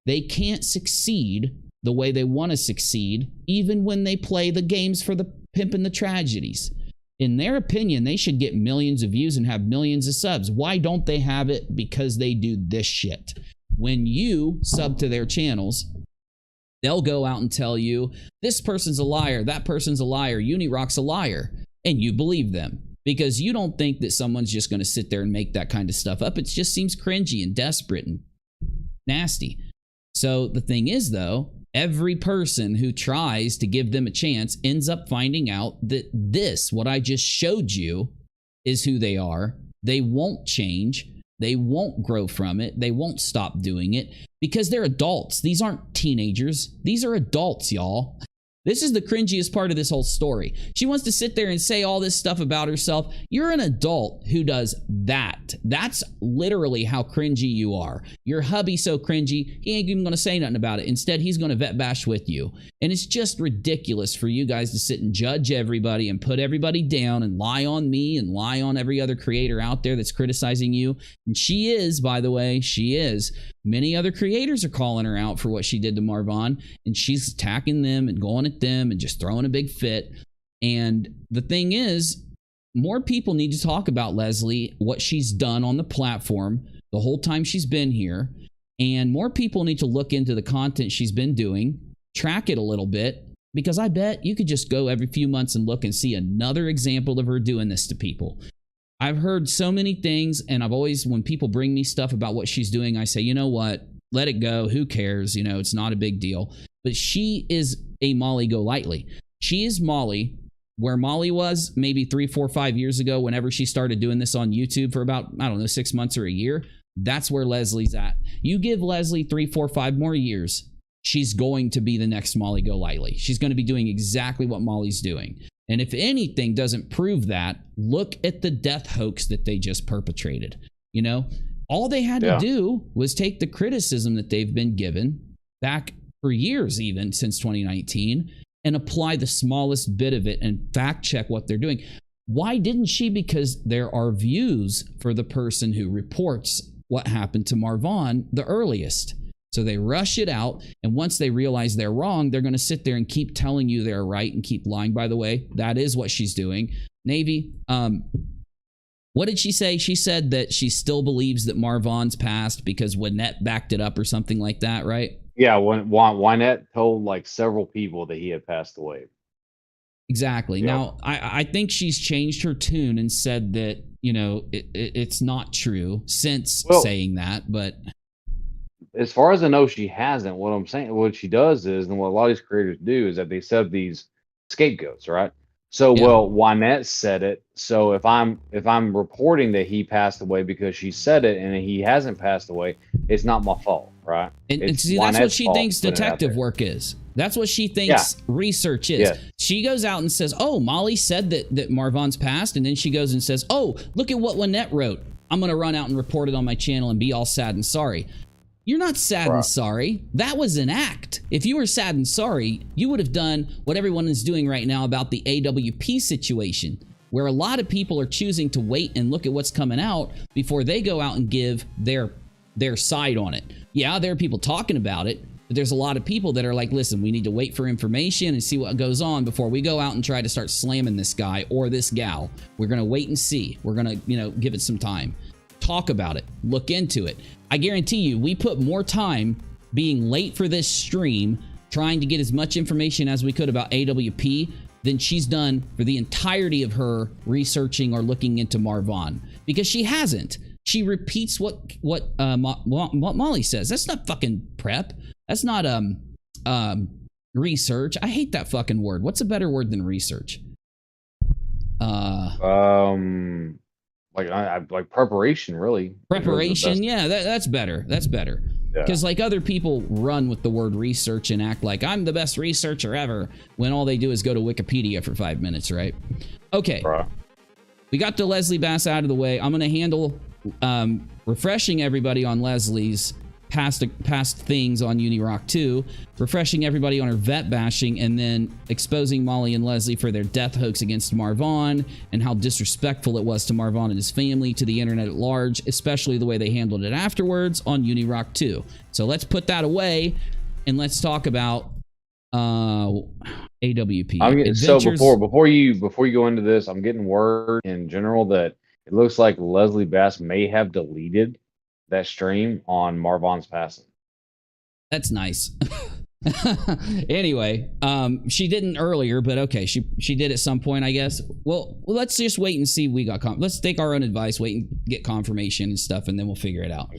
They can't succeed the way they want to succeed, even when they play the games for the pimp and the tragedies. In their opinion, they should get millions of views and have millions of subs. Why don't they have it? Because they do this shit. When you sub to their channels, they'll go out and tell you, this person's a liar, that person's a liar, UNIRock's a liar, and you believe them. Because you don't think that someone's just going to sit there and make that kind of stuff up. It just seems cringy and desperate and nasty. So the thing is, though, every person who tries to give them a chance ends up finding out that this, what I just showed you, is who they are. They won't change. They won't grow from it. They won't stop doing it because they're adults. These aren't teenagers. These are adults, y'all. This is the cringiest part of this whole story. She wants to sit there and say all this stuff about herself. You're an adult who does that. That's literally how cringy you are. Your hubby's so cringy, he ain't even going to say nothing about it. Instead, he's going to vet bash with you. And it's just ridiculous for you guys to sit and judge everybody and put everybody down and lie on me and lie on every other creator out there that's criticizing you. And she is, by the way, she is. Many other creators are calling her out for what she did to Marvon, and she's attacking them and going at them and just throwing a big fit. And the thing is, more people need to talk about Leslie, what she's done on the platform the whole time she's been here. And more people need to look into the content she's been doing, track it a little bit, because I bet you could just go every few months and look and see another example of her doing this to people. I've heard so many things, and I've always, when people bring me stuff about what she's doing, I say, you know what? Let it go. Who cares? You know, it's not a big deal. But she is a Molly GOLIGHTLY. She is Molly where Molly was maybe 3, 4, 5 years ago whenever she started doing this on YouTube for about, I don't know, 6 months or a year. That's where Leslie's at. You give Leslie 3, 4, 5 more years, she's going to be the next Molly Golightly. She's going to be doing exactly what Molly's doing. And if anything doesn't prove that, look at the death hoax that they just perpetrated. You know, all they had to do was take the criticism that they've been given back for years, even since 2019, and apply the smallest bit of it and fact check what they're doing. Why didn't she? Because there are views for the person who reports what happened to MARVON the earliest. So they rush it out, and once they realize they're wrong, they're going to sit there and keep telling you they're right and keep lying. By the way, that is what she's doing. Navy, what did she say? She said that she still believes that MARVON's passed because Wynette backed it up or something like that, right? Yeah, when Wynette told like several people that he had passed away. Exactly. Yep. Now, I think she's changed her tune and said that, you know, it's not true since saying that, but... As far as I know, she hasn't. What I'm saying, what she does is, and what a lot of these creators do, is that they set up these scapegoats, right? So, well, Wynette said it. So if I'm reporting that he passed away because she said it and he hasn't passed away, it's not my fault, right? And see, that's what she thinks detective work is. That's what she thinks research is. Yeah. She goes out and says, "Oh, Molly said that MARVON's passed," and then she goes and says, "Oh, look at what Wynette wrote. I'm going to run out and report it on my channel and be all sad and sorry." You're not sad and sorry. That was an act. If you were sad and sorry, you would have done what everyone is doing right now about the AWP situation, where a lot of people are choosing to wait and look at what's coming out before they go out and give their side on it. Yeah, there are people talking about it, but there's a lot of people that are like, listen, we need to wait for information and see what goes on before we go out and try to start slamming this guy or this gal. We're going to wait and see. We're going to, you know, give it some time. Talk about it. Look into it. I guarantee you, we put more time being late for this stream, trying to get as much information as we could about AWP than she's done for the entirety of her researching or looking into MARVON, because she hasn't. She repeats what Molly says. That's not fucking prep. That's not research. I hate that fucking word. What's a better word than research? Like preparation, really. Preparation, yeah, that's better. That's better. Because like other people run with the word research and act like I'm the best researcher ever, when all they do is go to Wikipedia for 5 minutes, right? Okay. We got the Leslie Bass out of the way. I'm going to handle refreshing everybody on Leslie's past things on UNIRock 2, refreshing everybody on her vet bashing, and then exposing Molly and Leslie for their death hoax against MARVON and how disrespectful it was to MARVON and his family, to the internet at large, especially the way they handled it afterwards on UNIRock 2. So let's put that away and let's talk about AWP. So before you go into this, I'm getting word in general that it looks like Leslie Bass may have deleted that stream on MARVON's passing. That's nice. Anyway, she didn't earlier, but okay, she did at some point, I guess. Well, let's just wait and see. Let's take our own advice, wait and get confirmation and stuff, and then we'll figure it out.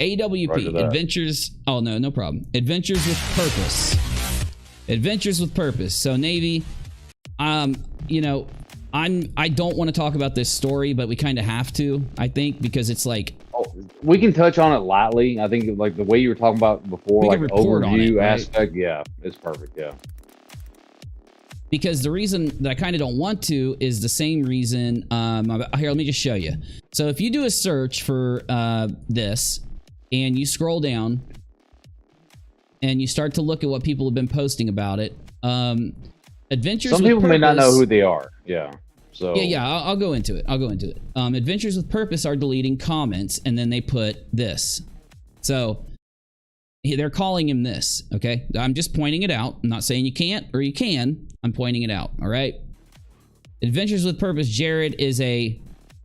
AWP Adventures. Oh no problem. Adventures with Purpose. Adventures with Purpose. So Navy, you know, I don't want to talk about this story, but we kind of have to, I think, because it's like... Oh, we can touch on it lightly. I think like the way you were talking about before, like overview aspect, yeah, it's perfect, yeah. Because the reason that I kind of don't want to is the same reason... here, let me just show you. So if you do a search for this, and you scroll down, and you start to look at what people have been posting about it, Adventures Some with people Purpose, may not know who they are. Yeah. So yeah, I'll go into it. Adventures with Purpose are deleting comments, and then they put this. So they're calling him this. Okay, I'm just pointing it out. I'm not saying you can't or you can. I'm pointing it out. All right. Adventures with Purpose Jared is a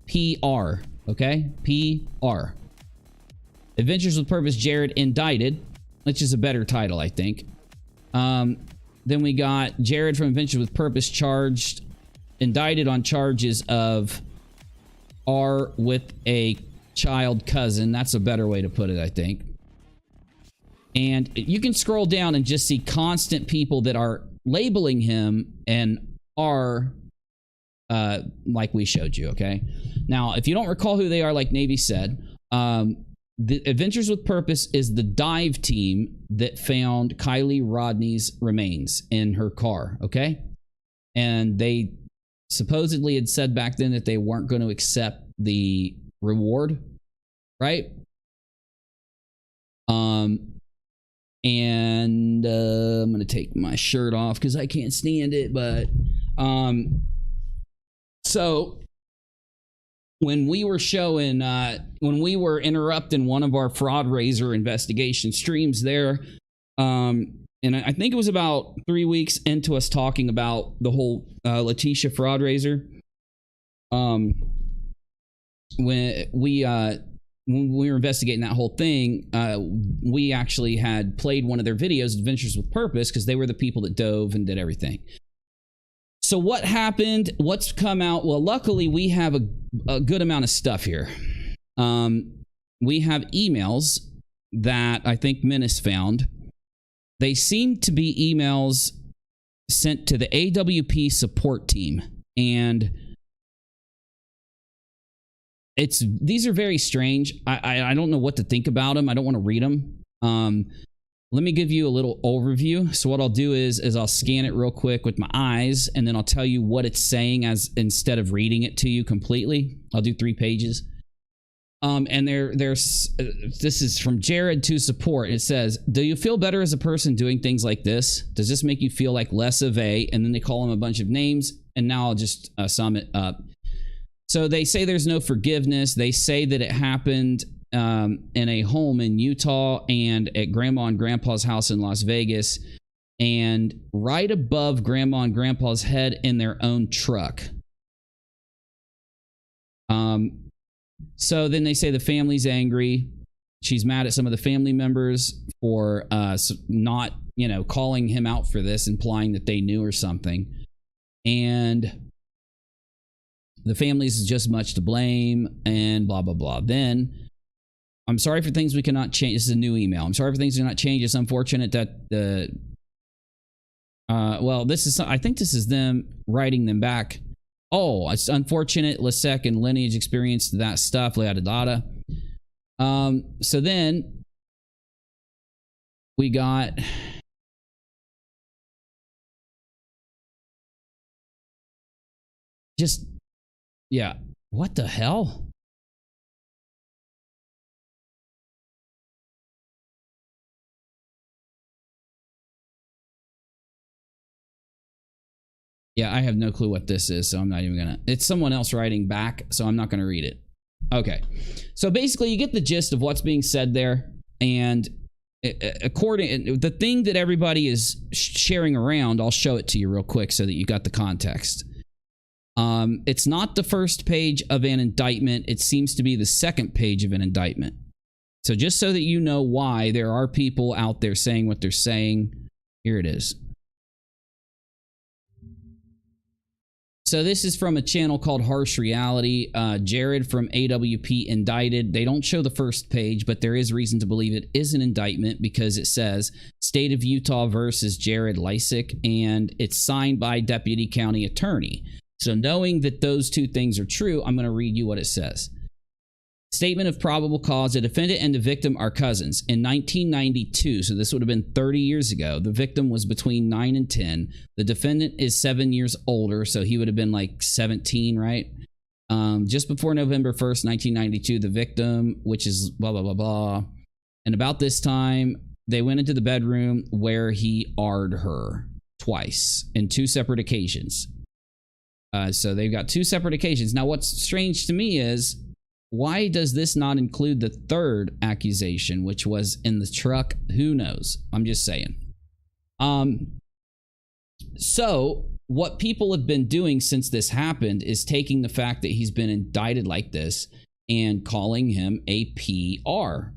PR. Okay, PR. Adventures with Purpose Jared indicted, which is a better title, I think. Then we got Jared from Adventures with Purpose indicted on charges of R with a child cousin. That's a better way to put it, I think. And you can scroll down and just see constant people that are labeling him and R like we showed you, okay? Now, if you don't recall who they are, like Navy said, the Adventures with Purpose is the dive team that found Kylie Rodney's remains in her car, okay? And they supposedly had said back then that they weren't going to accept the reward, right? And I'm going to take my shirt off because I can't stand it, but so when we were showing, when we were interrupting one of our fraud raiser investigation streams there, and I think it was about 3 weeks into us talking about the whole Letitia fraud raiser, when we were investigating that whole thing, we actually had played one of their videos, Adventures with Purpose, because they were the people that dove and did everything. So what happened? What's come out? Well, luckily we have a good amount of stuff here. We have emails that I think Menace found. They seem to be emails sent to the AWP support team, and these are very strange. I don't know what to think about them. I don't want to read them. Let me give you a little overview. So what I'll do is I'll scan it real quick with my eyes, and then I'll tell you what it's saying as instead of reading it to you completely. I'll do 3 pages. And there's this is from Jared to support. It says, "Do you feel better as a person doing things like this? Does this make you feel like less of a?" And then they call him a bunch of names. And now I'll just sum it up. So they say there's no forgiveness. They say that it happened in a home in Utah and at Grandma and Grandpa's house in Las Vegas, and right above Grandma and Grandpa's head in their own truck. So then they say the family's angry. She's mad at some of the family members for not, calling him out for this, implying that they knew or something. And the family's just much to blame and blah, blah, blah. Then, I'm sorry for things we cannot change. This is a new email. I'm sorry for things we cannot change. It's unfortunate that I think this is them writing them back. Oh, it's unfortunate Lasek and Lineage experienced that stuff, yada yada. So then we got what the hell? Yeah, I have no clue what this is, so I'm not even gonna. It's someone else writing back, so I'm not gonna read it. Okay, so basically, you get the gist of what's being said there, and the thing that everybody is sharing around, I'll show it to you real quick so that you got the context. It's not the first page of an indictment. It seems to be the second page of an indictment. So just so that you know why there are people out there saying what they're saying, here it is. So this is from a channel called Harsh Reality. Jared from AWP indicted. They don't show the first page, but there is reason to believe it is an indictment because it says State of Utah versus Jared Lysick, and it's signed by Deputy County Attorney. So knowing that those two things are true, I'm going to read you what it says. Statement of probable cause. The defendant and the victim are cousins. In 1992, so this would have been 30 years ago, the victim was between 9 and 10. The defendant is 7 years older, so he would have been like 17, right? Just before November 1st, 1992, the victim, which is blah, blah, blah, blah. And about this time, they went into the bedroom where he AR'd her twice in 2 separate occasions. So they've got 2 separate occasions. Now, what's strange to me is, why does this not include the third accusation, which was in the truck? Who knows? I'm just saying. So what people have been doing since this happened is taking the fact that he's been indicted like this and calling him a PR.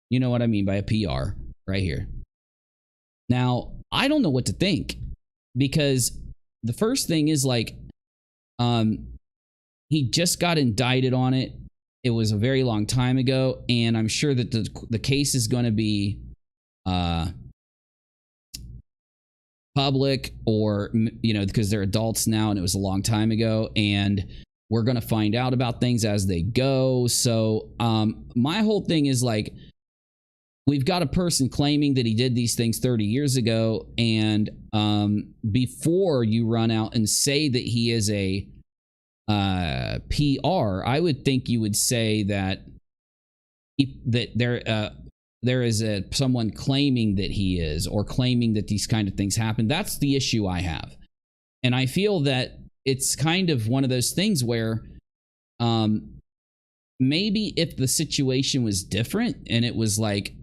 You know what I mean by a PR right here. Now, I don't know what to think, because the first thing is like, he just got indicted on it. It was a very long time ago, and I'm sure that the case is going to be public, or because they're adults now and it was a long time ago, and We're going to find out about things as they go. So my whole thing is like, we've got a person claiming that he did these things 30 years ago. And before you run out and say that he is a PR, I would think you would say that there is someone claiming that he is, or claiming that these kind of things happen. That's the issue I have. And I feel that it's kind of one of those things where maybe if the situation was different and it was like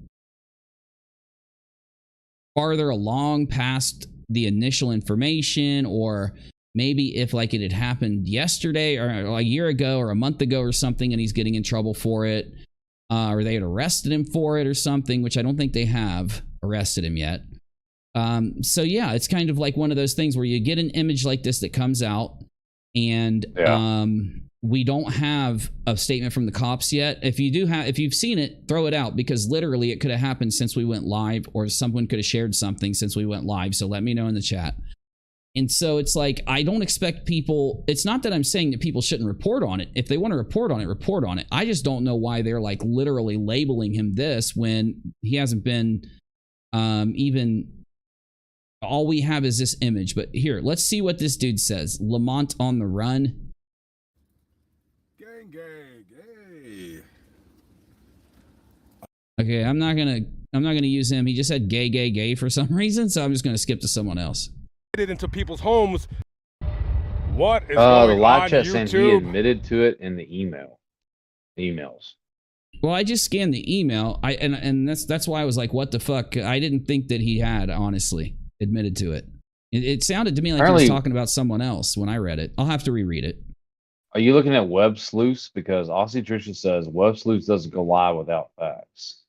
farther along past the initial information, or maybe if like it had happened yesterday or a year ago or a month ago or something, and he's getting in trouble for it, or they had arrested him for it or something, which I don't think they have arrested him yet. So yeah, it's kind of like one of those things where you get an image like this that comes out, and we don't have a statement from the cops yet. If you've seen it, throw it out, because literally it could have happened since we went live, or someone could have shared something since we went live. So let me know in the chat. And so it's like, I don't expect people, it's not that I'm saying that people shouldn't report on it. If they want to report on it, report on it. I just don't know why they're like literally labeling him this when he hasn't been even, all we have is this image. But here, let's see what this dude says. Lamont on the run. Gang, gang, hey. Okay, I'm not gonna use him. He just said gay, gay, gay for some reason, so I'm just gonna skip to someone else. It into people's homes. What is The going live on chat saying he YouTube? admitted to it in the emails. Well, I just scanned the email. And that's why I was like, what the fuck? I didn't think that he had honestly admitted to it. It sounded to me like Apparently, he was talking about someone else when I read it. I'll have to reread it. Are you looking at Web Sleuths? Because Aussie Trisha says Web Sleuths doesn't go live without facts.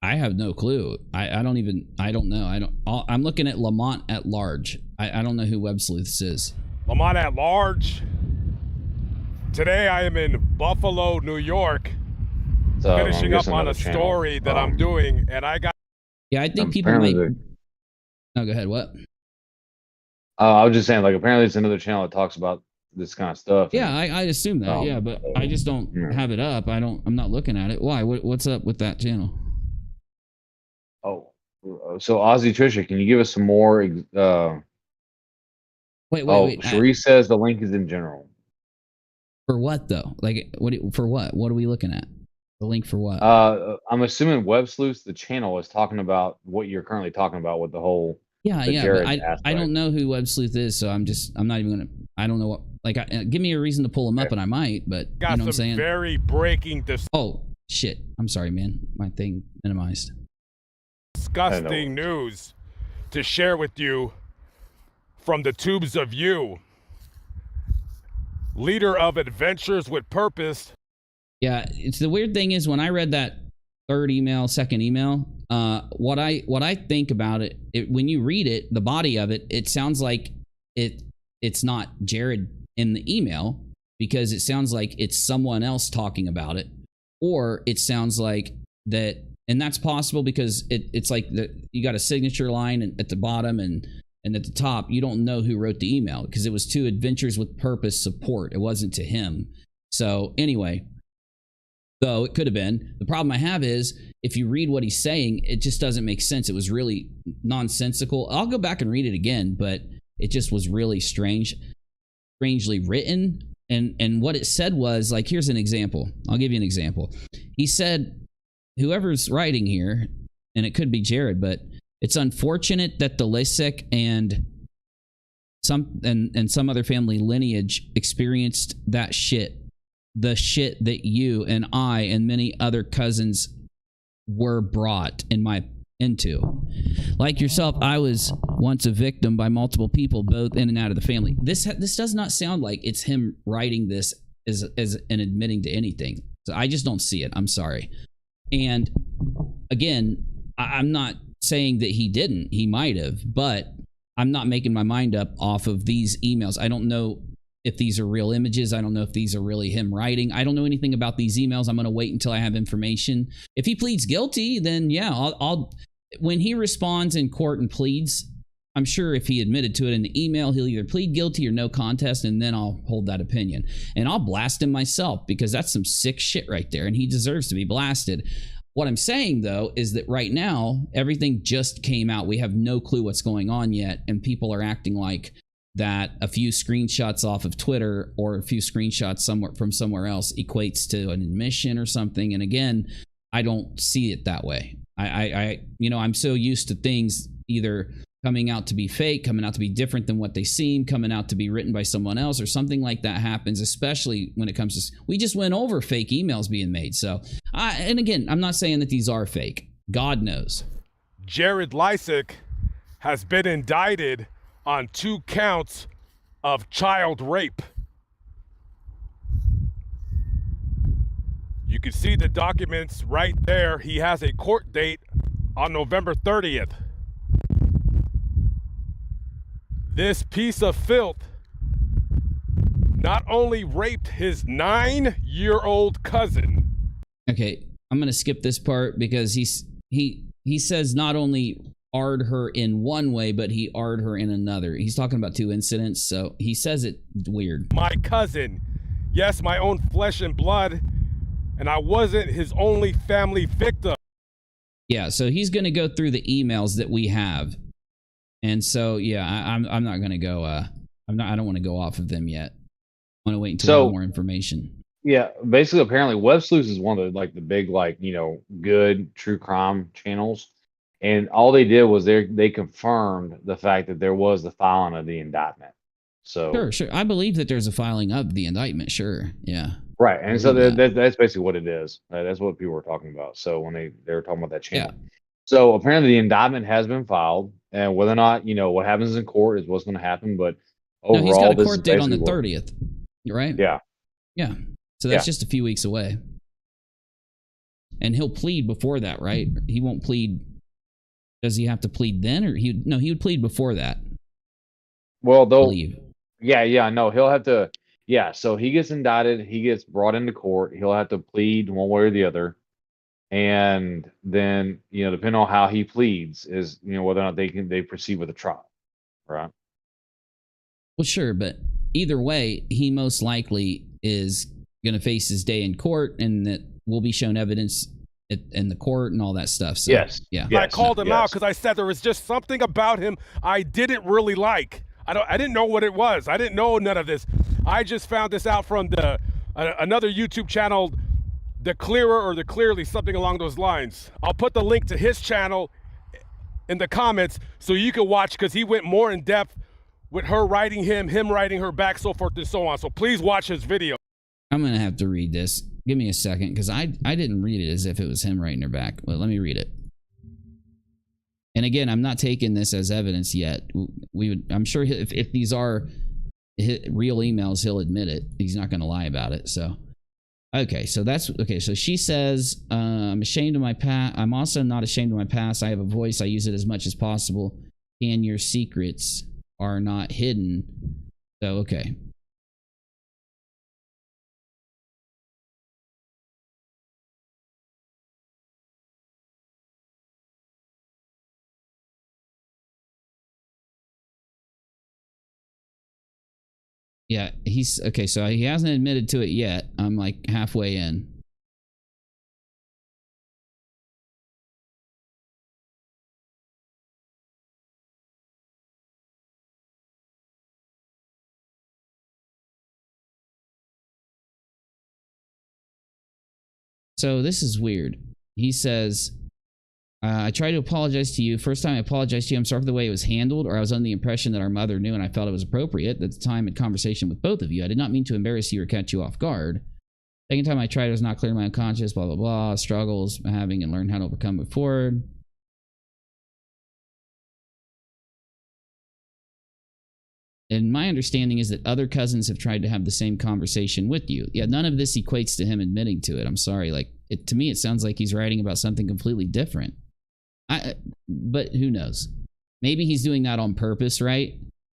I have no clue. I don't know. I'm looking at Lamont at large. I don't know who Web Sleuths is. Lamont at large. Today I am in Buffalo, New York, So finishing I'm up guessing on a another channel. story that I'm doing, and I got Yeah, I think people apparently might. Oh, go ahead. What? I was just saying, like, apparently it's another channel that talks about this kind of stuff. Yeah, I assume that. Yeah, but I just don't yeah. have it up. I'm not looking at it. Why? What's up with that channel? Oh, so Aussie Trisha, can you give us some more? Wait. Cherise says the link is in general. For what though? Like, for what? What are we looking at? The link for what? I'm assuming Web Sleuths, the channel, is talking about what you're currently talking about with the whole. Yeah, the but Jared I don't know who Web Sleuth is, so I'm not even gonna. I don't know what. Like, give me a reason to pull him up, and I might. But you know what I'm saying? very breaking, Oh shit! I'm sorry, man. My thing minimized. disgusting news to share with you from the tubes of you. Leader of Adventures with Purpose. Yeah, it's the weird thing is when I read that second email, what I think about it, when you read it, the body of it, it sounds like it's not Jared in the email, because it sounds like it's someone else talking about it, or it sounds like that, and that's possible because it's like you got a signature line at the bottom and at the top, you don't know who wrote the email because it was to Adventures with Purpose support. It wasn't to him. So anyway, though it could have been. The problem I have is if you read what he's saying, it just doesn't make sense. It was really nonsensical. I'll go back and read it again, but it just was really strangely written. And what it said was, like, here's an example. I'll give you an example. He said, whoever's writing here, and it could be Jared, but it's unfortunate that the Lisek and some other family lineage experienced that shit. The shit that you and I and many other cousins were brought into. Like yourself, I was once a victim by multiple people, both in and out of the family. This does not sound like it's him writing this as and admitting to anything. So I just don't see it. I'm sorry. And again, I'm not saying that he didn't. He might have, but I'm not making my mind up off of these emails. I don't know if these are real images. I don't know if these are really him writing. I don't know anything about these emails. I'm going to wait until I have information. If he pleads guilty, then yeah, I'll when he responds in court and pleads, I'm sure if he admitted to it in the email, he'll either plead guilty or no contest, and then I'll hold that opinion. And I'll blast him myself, because that's some sick shit right there, and he deserves to be blasted. What I'm saying, though, is that right now, everything just came out. We have no clue what's going on yet, and people are acting like that a few screenshots off of Twitter or a few screenshots from somewhere else equates to an admission or something. And again, I don't see it that way. I'm so used to things either coming out to be fake, coming out to be different than what they seem, coming out to be written by someone else, or something like that happens, especially when it comes to, we just went over fake emails being made. So, and again, I'm not saying that these are fake. God knows. Jared Lysick has been indicted on 2 counts of child rape. You can see the documents right there. He has a court date on November 30th. This piece of filth not only raped his 9-year-old cousin. Okay, I'm gonna skip this part because he says not only AR'd her in one way, but he AR'd her in another. He's talking about 2 incidents, so he says it weird. My cousin, yes, my own flesh and blood, and I wasn't his only family victim. Yeah, so he's gonna go through the emails that we have, and so yeah, I'm not gonna go. I don't want to go off of them yet. I want to wait until we have more information. Yeah, basically, apparently, Web Sleuths is one of the big good true crime channels. And all they did was they confirmed the fact that there was the filing of the indictment. So sure, I believe that there's a filing of the indictment. Sure, yeah, right. And so that's basically what it is. That's what people were talking about. So when they were talking about that channel, so apparently the indictment has been filed, and whether or not what happens in court is what's going to happen. But overall, he's got a court date on the 30th, right? Yeah. So that's just a few weeks away, and he'll plead before that, right? He won't plead. Does he have to plead then, or he would plead before that? Well, no, he'll have to. Yeah, so he gets indicted, he gets brought into court, he'll have to plead one way or the other, and then depending on how he pleads is whether or not they proceed with a trial, right? Well, sure, but either way, he most likely is going to face his day in court, and that will be shown evidence in the court and all that stuff. So, yes. I called him out because I said there was just something about him I didn't really like. I didn't know what it was. I didn't know none of this. I just found this out from another YouTube channel, The Clearer or The Clearly, something along those lines. I'll put the link to his channel in the comments so you can watch, because he went more in depth with her writing him writing her back, so forth and so on. So please watch his video. I'm going to have to read this. Give me a second, because I didn't read it as if it was him writing her back. Well, let me read it. And again, I'm not taking this as evidence yet. I'm sure if these are real emails, he'll admit it. He's not going to lie about it. So, okay. So So she says, I'm ashamed of my past. I'm also not ashamed of my past. I have a voice. I use it as much as possible. And your secrets are not hidden. So, okay. Yeah, he's okay. So he hasn't admitted to it yet. I'm like halfway in. So this is weird. He says, I tried to apologize to you. First time I apologized to you, I'm sorry for the way it was handled, or I was under the impression that our mother knew and I felt it was appropriate at the time in conversation with both of you. I did not mean to embarrass you or catch you off guard. Second time I tried, it was not clear in my unconscious, blah, blah, blah, struggles I'm having and learn how to overcome it forward. And my understanding is that other cousins have tried to have the same conversation with you. Yeah, none of this equates to him admitting to it. I'm sorry. Like, to me, it sounds like he's writing about something completely different. But who knows? Maybe he's doing that on purpose, right?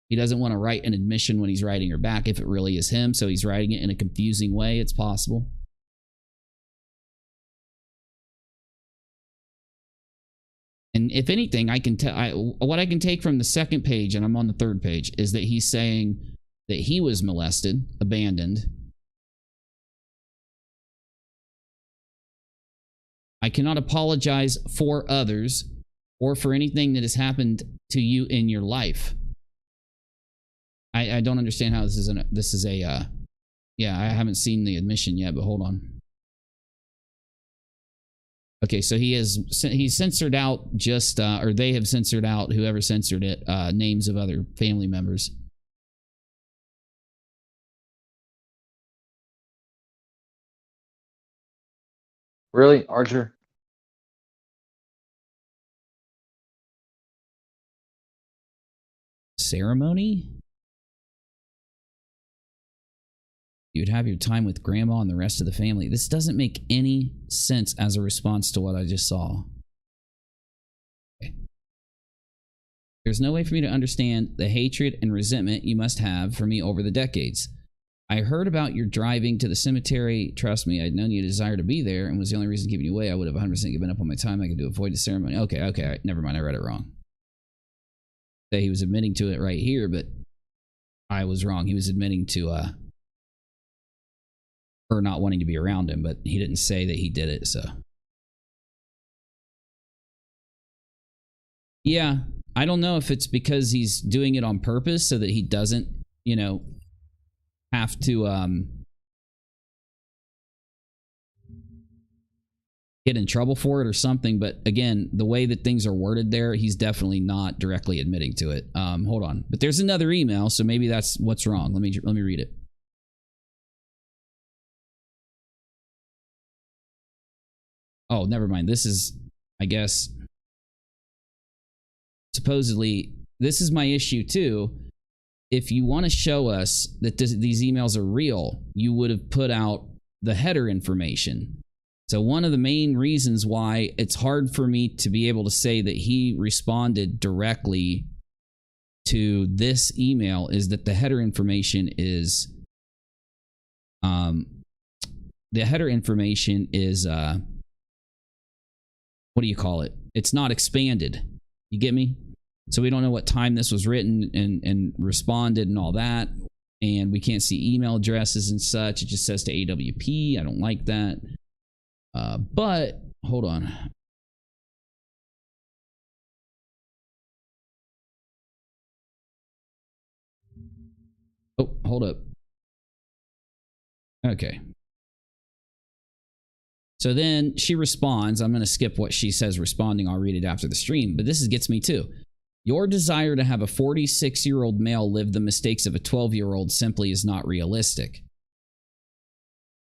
He doesn't want to write an admission when he's writing her back if it really is him, so he's writing it in a confusing way. It's possible. And if anything, I can tell what I can take from the second page, and I'm on the third page, is that he's saying that he was molested, abandoned. I cannot apologize for others or for anything that has happened to you in your life. I don't understand how this is a yeah, I haven't seen the admission yet, but hold on. Okay, so he's censored out just or they have censored out, whoever censored it, names of other family members. Really, Archer? Ceremony? You'd have your time with grandma and the rest of the family. This doesn't make any sense as a response to what I just saw. Okay. There's no way for me to understand the hatred and resentment you must have for me over the decades. I heard about your driving to the cemetery. Trust me, I'd known you desire to be there and was the only reason keeping you away. I would have 100% given up on my time I could do avoid the ceremony. Okay, never mind, I read it wrong. He was admitting to it right here, but I was wrong. He was admitting to her not wanting to be around him, but he didn't say that he did it, so. Yeah, I don't know if it's because he's doing it on purpose so that he doesn't, you know, have to get in trouble for it or something, but again, the way that things are worded there, he's definitely not directly admitting to it. Hold on, but there's another email, so maybe that's what's wrong. Let me read it. Oh, never mind. This is, I guess, supposedly, this is my issue too. If you want to show us that these emails are real, you would have put out the header information. So one of the main reasons why it's hard for me to be able to say that he responded directly to this email is that the header information is what do you call it? It's not expanded. You get me? So we don't know what time this was written and responded and all that. And we can't see email addresses and such. It just says to AWP. I don't like that. But hold on. Oh, hold up. Okay. So then she responds. I'm going to skip what she says responding. I'll read it after the stream. But this gets me too. Your desire to have a 46-year-old male live the mistakes of a 12-year-old simply is not realistic.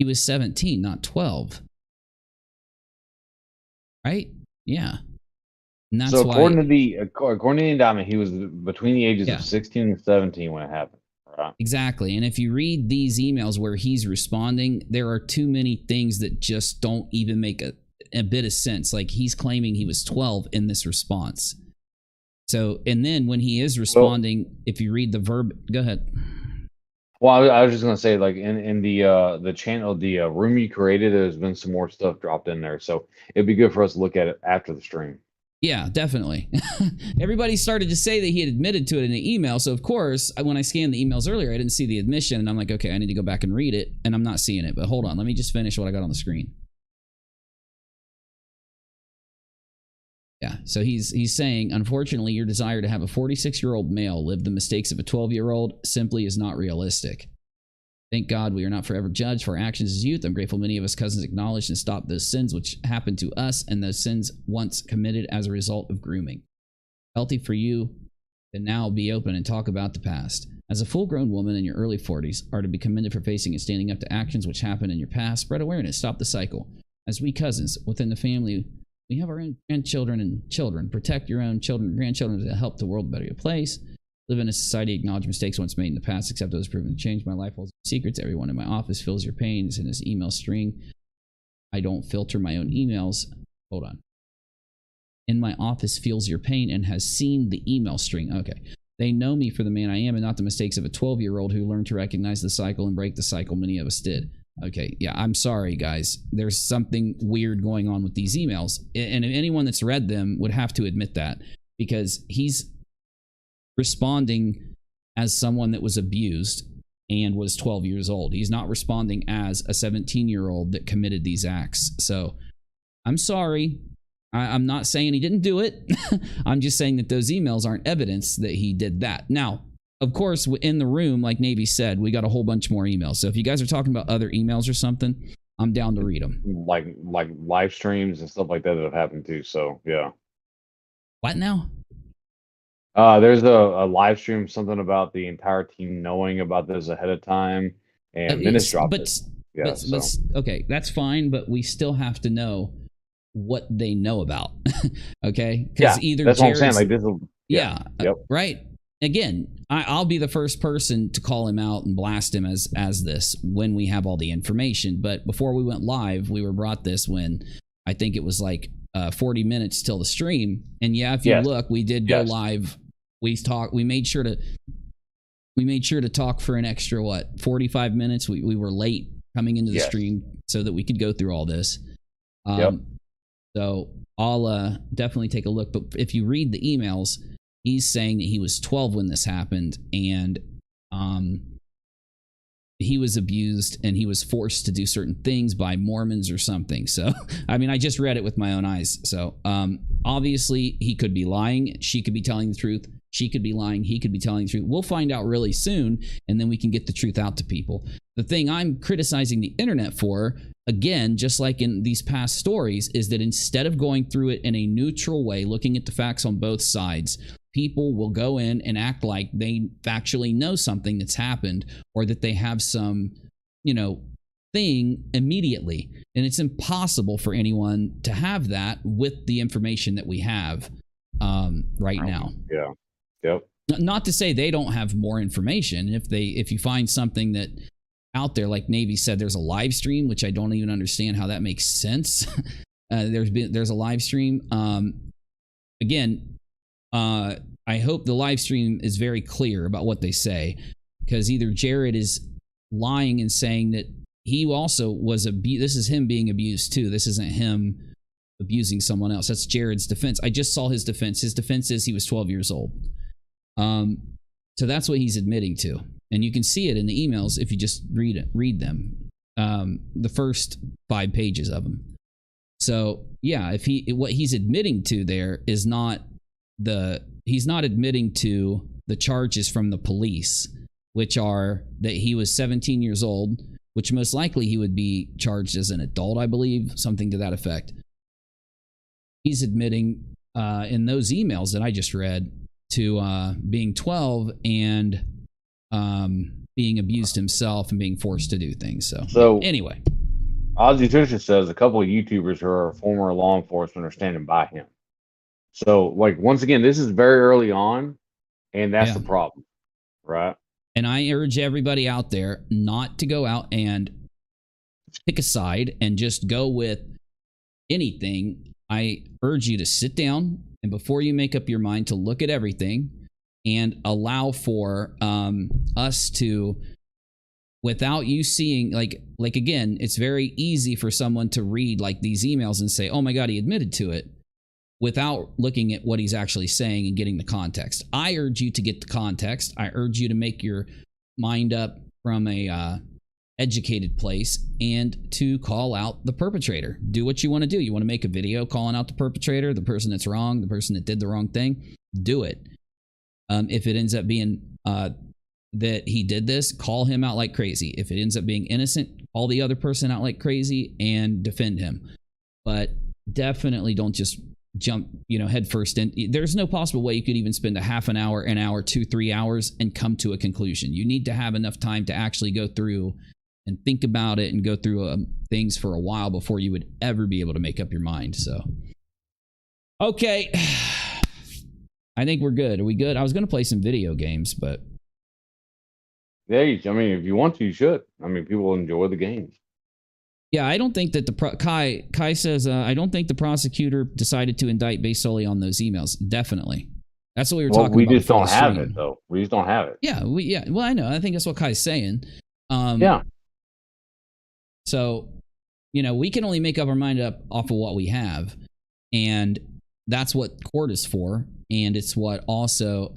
He was 17, not 12. Right? Yeah. And that's so according why, to the indictment, he was between the ages of 16 and 17 when it happened. Right. Exactly. And if you read these emails where he's responding, there are too many things that just don't even make a bit of sense. Like he's claiming he was 12 in this response. So, and then when he is responding, if you read the verb, go ahead. Well, I was just gonna say, like in the channel, the room you created, there's been some more stuff dropped in there, so it'd be good for us to look at it after the stream. Yeah, definitely. Everybody started to say that he had admitted to it in an email, so of course, when I scanned the emails earlier, I didn't see the admission, and I'm like, okay, I need to go back and read it, and I'm not seeing it. But hold on, let me just finish what I got on the screen. Yeah, so he's saying, unfortunately, your desire to have a 46-year-old male live the mistakes of a 12-year-old simply is not realistic. Thank God we are not forever judged for our actions as youth. I'm grateful many of us cousins acknowledged and stopped those sins which happened to us and those sins once committed as a result of grooming. Healthy for you to now be open and talk about the past. As a full-grown woman in your early 40s are to be commended for facing and standing up to actions which happened in your past. Spread awareness. Stop the cycle. As we cousins within the family, we have our own grandchildren and children. Protect your own children and grandchildren to help the world a better place. Live in a society, acknowledge mistakes once made in the past, accept those proven to change. My life holds secrets. Everyone in my office feels your pain. It's in this email string. I don't filter my own emails. Hold on. In my office feels your pain and has seen the email string. Okay. They know me for the man I am and not the mistakes of a 12-year-old who learned to recognize the cycle and break the cycle many of us did. Okay. Yeah. I'm sorry, guys. There's something weird going on with these emails. And anyone that's read them would have to admit that, because he's responding as someone that was abused and was 12 years old. He's not responding as a 17-year-old that committed these acts. So I'm sorry. I'm not saying he didn't do it. I'm just saying that those emails aren't evidence that he did that. Now, of course, in the room, like Navy said, we got a whole bunch more emails. So if you guys are talking about other emails or something, I'm down to read them. Like live streams and stuff like that have happened too. So yeah. What now? There's a live stream, something about the entire team knowing about this ahead of time, and Menace dropped it. Yeah, okay, that's fine, but we still have to know what they know about. Okay, yeah, either that's what I'm saying. Like this will, yep. Right. Again, I'll be the first person to call him out and blast him as this when we have all the information. But before we went live, we were brought this when I think it was like 40 minutes till the stream. And yeah, if you look, we did go live. We made sure to talk for an extra 45 minutes. We were late coming into the stream so that we could go through all this. So I'll definitely take a look. But if you read the emails, he's saying that he was 12 when this happened, and he was abused and he was forced to do certain things by Mormons or something. So, I mean, I just read it with my own eyes. So, obviously, he could be lying. She could be telling the truth. She could be lying. He could be telling the truth. We'll find out really soon, and then we can get the truth out to people. The thing I'm criticizing the internet for, again, just like in these past stories, is that instead of going through it in a neutral way, looking at the facts on both sides, people will go in and act like they factually know something that's happened, or that they have some, thing immediately. And it's impossible for anyone to have that with the information that we have right now. Yeah. Yep. Not to say they don't have more information. If you find something that out there, like Navy said, there's a live stream, which I don't even understand how that makes sense. There's a live stream. Again, I hope the live stream is very clear about what they say, because either Jared is lying and saying that he also was abused. This is him being abused too. This isn't him abusing someone else. That's Jared's defense. I just saw his defense. His defense is he was 12 years old. So that's what he's admitting to. And you can see it in the emails if you just read them. The first 5 pages of them. So yeah, what he's admitting to there is he's not admitting to the charges from the police, which are that he was 17 years old, which most likely he would be charged as an adult, I believe, something to that effect. He's admitting in those emails that I just read to being 12 and being abused himself and being forced to do things. So anyway, Ozzy Trisha says a couple of YouTubers who are former law enforcement are standing by him. So, like, once again, this is very early on, and that's the problem, right? And I urge everybody out there not to go out and pick a side and just go with anything. I urge you to sit down, and before you make up your mind, to look at everything and allow for us to, without you seeing, like again, it's very easy for someone to read like these emails and say, oh my God, he admitted to it, without looking at what he's actually saying and getting the context. I urge you to get the context. I urge you to make your mind up from a educated place and to call out the perpetrator. Do what you want to do. You want to make a video calling out the perpetrator, the person that's wrong, the person that did the wrong thing, do it. If it ends up being that he did this, call him out like crazy. If it ends up being innocent, call the other person out like crazy and defend him. But definitely don't just jump, head first in. There's no possible way you could even spend a half an hour, 2, 3 hours and come to a conclusion. You need to have enough time to actually go through and think about it and go through things for a while before you would ever be able to make up your mind. So, okay. I think we're good. Are we good? I was going to play some video games, but. Yeah, I mean, if you want to, you should. I mean, people enjoy the games. Yeah, I don't think that Kai says, I don't think the prosecutor decided to indict based solely on those emails. Definitely. That's what we were talking about. We just don't have it, though. We just don't have it. Yeah, well, I know. I think that's what Kai's saying. Yeah. So, you know, we can only make up our mind up off of what we have. And that's what court is for. And it's what also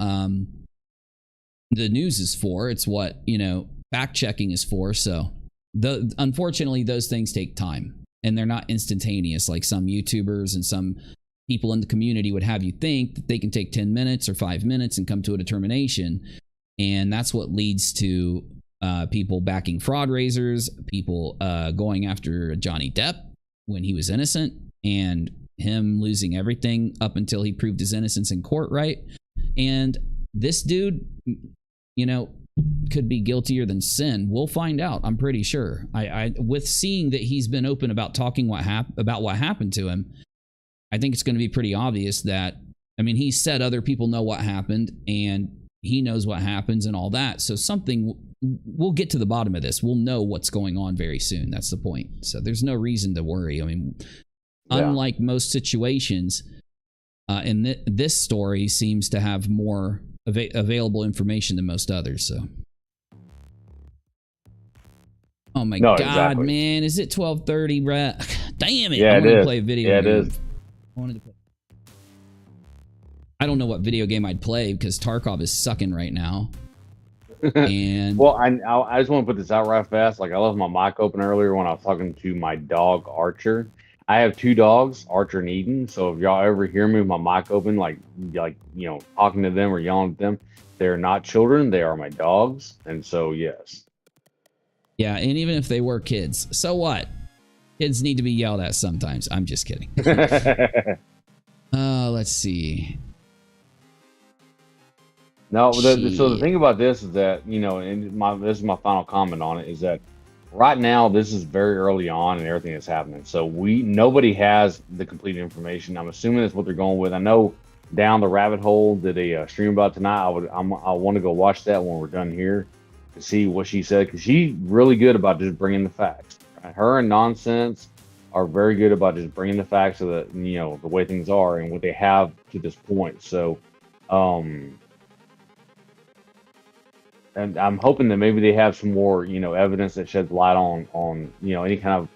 the news is for. It's what, you know, fact checking is for. So unfortunately, those things take time and they're not instantaneous like some YouTubers and some people in the community would have you think, that they can take 10 minutes or 5 minutes and come to a determination. And that's what leads to people backing fraud raisers, people going after Johnny Depp when he was innocent, and him losing everything up until he proved his innocence in court, right? And this dude, you know, could be guiltier than sin. We'll find out, I'm pretty sure. I with seeing that he's been open about talking about what happened to him, I think it's going to be pretty obvious that, I mean, he said other people know what happened and he knows what happens and all that. So we'll get to the bottom of this. We'll know what's going on very soon. That's the point. So there's no reason to worry. I mean, unlike most situations, in this story seems to have more available information than most others. So, oh my God, exactly. man, is it 12:30, Brett? Damn it! Yeah, I wanted to play a video game. Yeah, it is. I wanted to play. I don't know what video game I'd play because Tarkov is sucking right now. And well, I just want to put this out right fast. Like, I left my mic open earlier when I was talking to my dog Archer. I have 2 dogs, Archer and Eden. So if y'all ever hear me with my mic open, like you know, talking to them or yelling at them, they're not children. They are my dogs. And so yes. Yeah, and even if they were kids, so what? Kids need to be yelled at sometimes. I'm just kidding. Let's see. No, so the thing about this is that, you know, and this is my final comment on it, is that right now this is very early on and everything that's happening. So nobody has the complete information. I'm assuming that's what they're going with. I know Down the Rabbit Hole did a stream about tonight. I want to go watch that when we're done here to see what she said, because she's really good about just bringing the facts. Right? Her and Nonsense are very good about just bringing the facts of the, you know, the way things are and what they have to this point. So, and I'm hoping that maybe they have some more, you know, evidence that sheds light on, you know, any kind of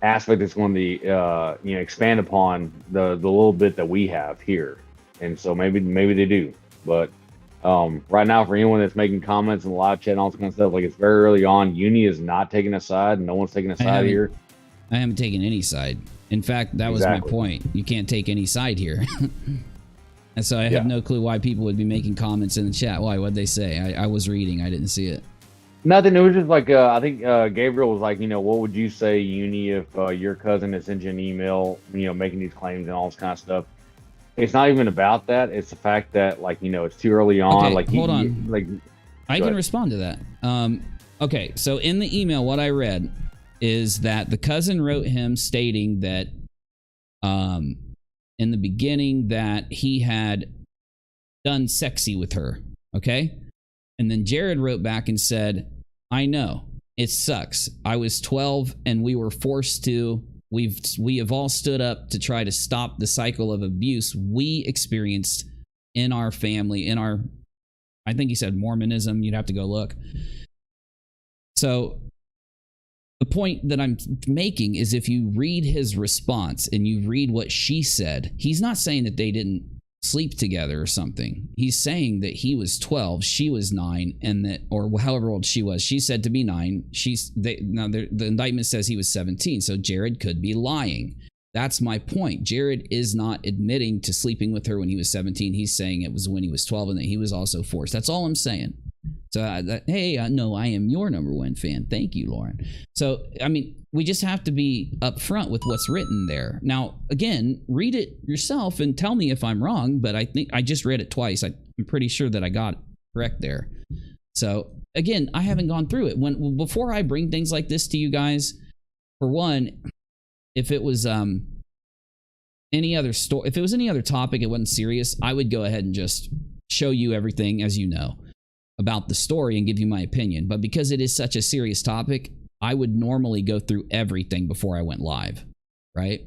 aspect that's going to be, you know, expand upon the little bit that we have here. And so maybe they do. But right now, for anyone that's making comments in the live chat and all this kind of stuff, like, it's very early on. Uni is not taking a side. No one's taking a side here. I haven't taken any side. In fact, that was my point. You can't take any side here. And so I have no clue why people would be making comments in the chat. Why? What'd they say? I was reading. I didn't see it. Nothing. It was just like, I think Gabriel was like, you know, what would you say, Uni, if your cousin had sent you an email, you know, making these claims and all this kind of stuff? It's not even about that. It's the fact that, like, you know, it's too early on. Okay, like, hold on. Like, I can respond to that. Okay, so in the email, what I read is that the cousin wrote him stating that in the beginning that he had done sexy with her, okay? And then Jared wrote back and said, I know, it sucks. I was 12 and we were forced to. We have all stood up to try to stop the cycle of abuse we experienced in our family, in our, I think he said Mormonism. You'd have to go look. So the point that I'm making is, if you read his response and you read what she said, he's not saying that they didn't sleep together or something. He's saying that he was 12, she was 9, and that, or however old she was, she said to be 9. The indictment says he was 17, so Jared could be lying. That's my point. Jared is not admitting to sleeping with her when he was 17. He's saying it was when he was 12 and that he was also forced. That's all I'm saying. So, hey, no, I am your #1 fan. Thank you, Lauren. So, I mean, we just have to be upfront with what's written there. Now, again, read it yourself and tell me if I'm wrong, but I think I just read it twice. I'm pretty sure that I got it correct there. So, again, I haven't gone through it. Before I bring things like this to you guys, for one, if it was any other story, if it was any other topic, it wasn't serious, I would go ahead and just show you everything, as you know, about the story and give you my opinion. But because it is such a serious topic, I would normally go through everything before I went live, right?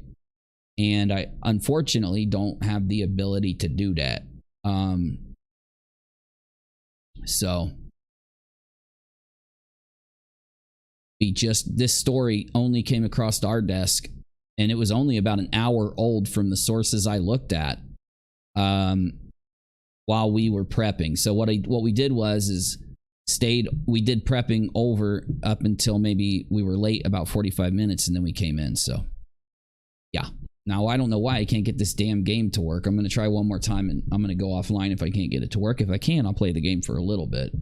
And I unfortunately don't have the ability to do that. So this story only came across our desk, and it was only about an hour old from the sources I looked at while we were prepping. So what we did was we did prepping over up until maybe we were late about 45 minutes, and then we came in. So yeah. Now, I don't know why I can't get this damn game to work. I'm going to try one more time, and I'm going to go offline if I can't get it to work. If I can, I'll play the game for a little bit.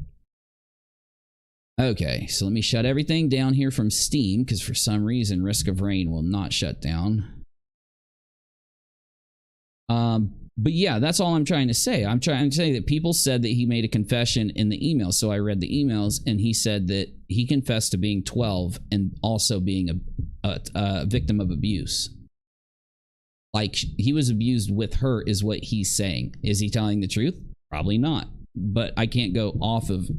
Okay, so let me shut everything down here from Steam, because for some reason, Risk of Rain will not shut down. But yeah, that's all I'm trying to say. I'm trying to say that people said that he made a confession in the email, so I read the emails, and he said that he confessed to being 12 and also being a victim of abuse. Like, he was abused with her is what he's saying. Is he telling the truth? Probably not. But I can't go off of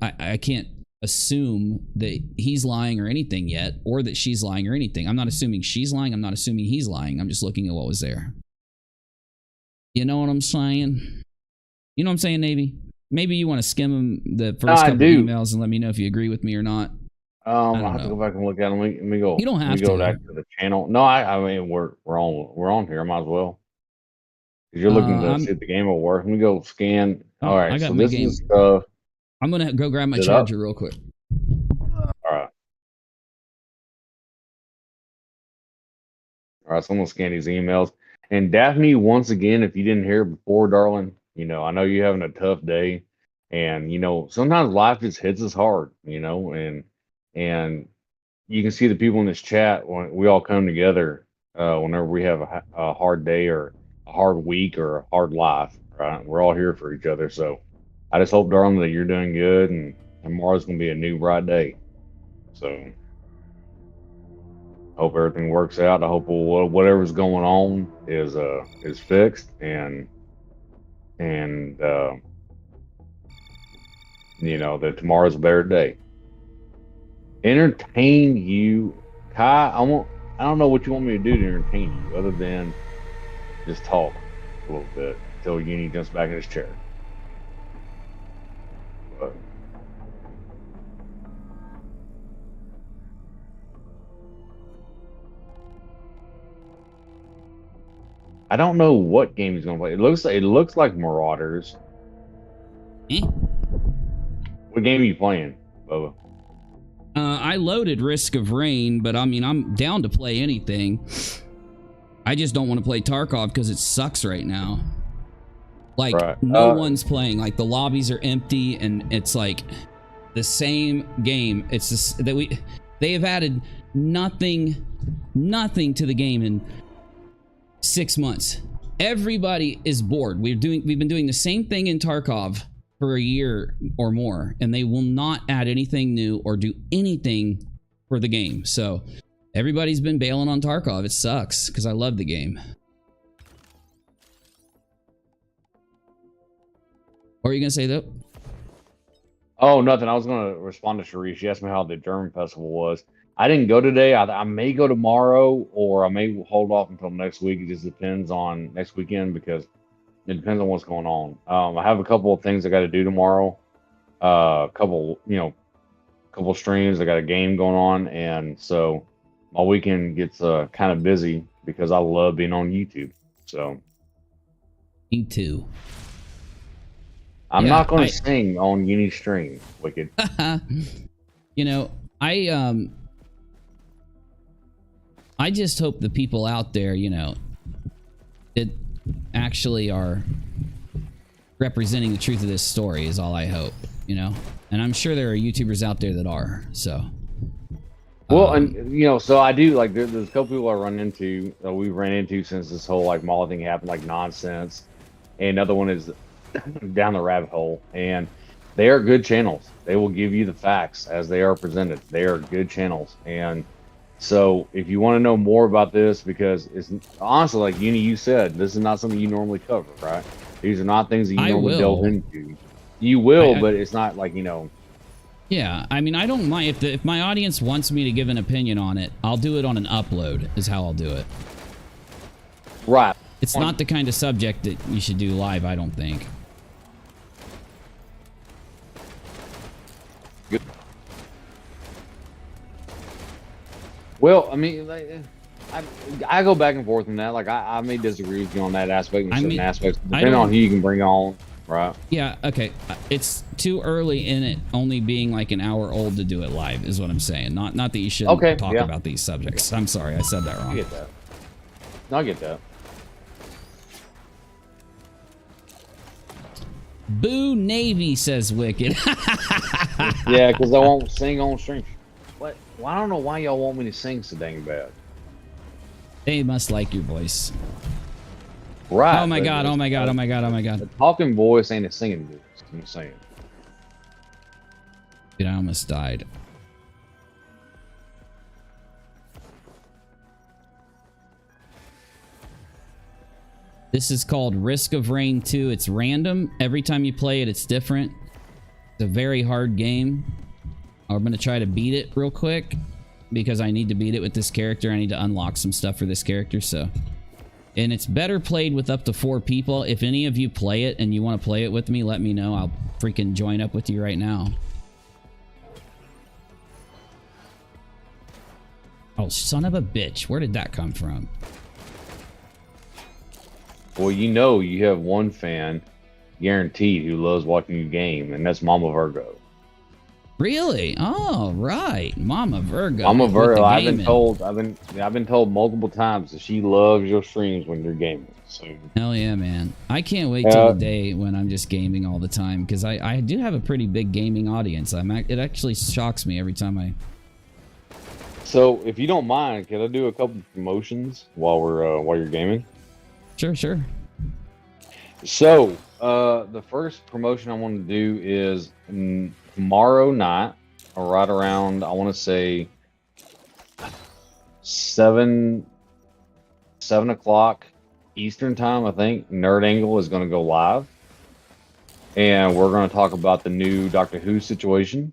I can't assume that he's lying or anything yet, or that she's lying or anything. I'm not assuming she's lying. I'm not assuming he's lying. I'm just looking at what was there. You know what I'm saying? You know what I'm saying, Navy? Maybe you want to skim the first couple of emails and let me know if you agree with me or not. I'll have to go back and look at them. Let me go. You don't have to go back to the channel. No, I mean we're on here. I might as well. Because you're looking to see if the game will work. Let me go scan. All right, so this is stuff. I'm gonna go grab my charger real quick. All right, so I'm gonna scan these emails. And Daphne, once again, if you didn't hear before, darling, you know, I know you're having a tough day, and you know, sometimes life just hits us hard, you know, and you can see the people in this chat when we all come together whenever we have a hard day or a hard week or a hard life, right? We're all here for each other. So I just hope, darling, that you're doing good, and tomorrow's going to be a new bright day. So hope everything works out. I hope whatever's going on is fixed, and you know, that tomorrow's a better day. Entertain you, Kai. I don't know what you want me to do to entertain you, other than just talk a little bit until Uni jumps back in his chair. But I don't know what game he's gonna play. It looks like Marauders. What game are you playing, Bubba? I loaded Risk of Rain, but I mean, I'm down to play anything. I just don't want to play Tarkov because it sucks right now. Like, no one's playing. Like, the lobbies are empty, and it's like the same game. It's just that they have added nothing to the game in 6 months. Everybody is bored. We've been doing the same thing in Tarkov for a year or more, and they will not add anything new or do anything for the game. So everybody's been bailing on Tarkov. It sucks because I love the game. What are you gonna say though? Oh, nothing. I was gonna respond to Sharice. She asked me how the German festival was. I didn't go today. I may go tomorrow, or I may hold off until next week. It just depends on next weekend, because it depends on what's going on. I have a couple of things I got to do tomorrow. Couple streams. I got a game going on, and so my weekend gets kind of busy because I love being on YouTube. So me too. I'm not going to sing on Uni stream, Wicked. You know, I just hope the people out there, you know, that actually are representing the truth of this story is all I hope, you know. And I'm sure there are YouTubers out there that are. So, well, and you know, so I do like there's a couple people I run into, we've ran into since this whole like Molly thing happened, like Nonsense, and another one is Down the Rabbit Hole, and they are good channels. They will give you the facts as they are presented. They are good channels, and so if you want to know more about this, because it's honestly, like Uni, you said, this is not something you normally cover, right? These are not things that you normally delve into. You will, but it's not like, you know. Yeah, I mean, I don't mind if my audience wants me to give an opinion on it, I'll do it on an upload is how I'll do it. Right. It's not the kind of subject that you should do live, I don't think. Well, I mean, like, I go back and forth on that. Like, I may disagree with you on that aspect and certain aspects, depending on who you can bring on, right? Yeah, okay. It's too early in it only being like an hour old to do it live, is what I'm saying. Not that you shouldn't talk about these subjects. I'm sorry, I said that wrong. I get that. I get that. Boo Navy, says Wicked. Yeah, because I won't sing on stream. What? Well, I don't know why y'all want me to sing so dang bad. They must like your voice. Right. Oh my god, oh my god, oh my god, oh my god. The talking voice ain't a singing voice. I'm saying. Dude, I almost died. This is called Risk of Rain 2. It's random. Every time you play it, it's different. It's a very hard game. I'm going to try to beat it real quick because I need to beat it with this character. I need to unlock some stuff for this character, so. And it's better played with up to 4 people. If any of you play it and you want to play it with me, let me know. I'll freaking join up with you right now. Oh, son of a bitch. Where did that come from? Well, you know you have one fan guaranteed who loves watching you game, and that's Mama Virgo. Really? Oh, right. Mama Virgo. Mama Virgo. I've been told multiple times that she loves your streams when you're gaming. So hell yeah, man. I can't wait till the day when I'm just gaming all the time, because I do have a pretty big gaming audience. It actually shocks me every time I... So, if you don't mind, can I do a couple promotions while you're gaming? Sure, sure. So, the first promotion I want to do is tomorrow night, or right around, I want to say 7 o'clock Eastern time, I think, Nerd Angle is going to go live. And we're going to talk about the new Doctor Who situation.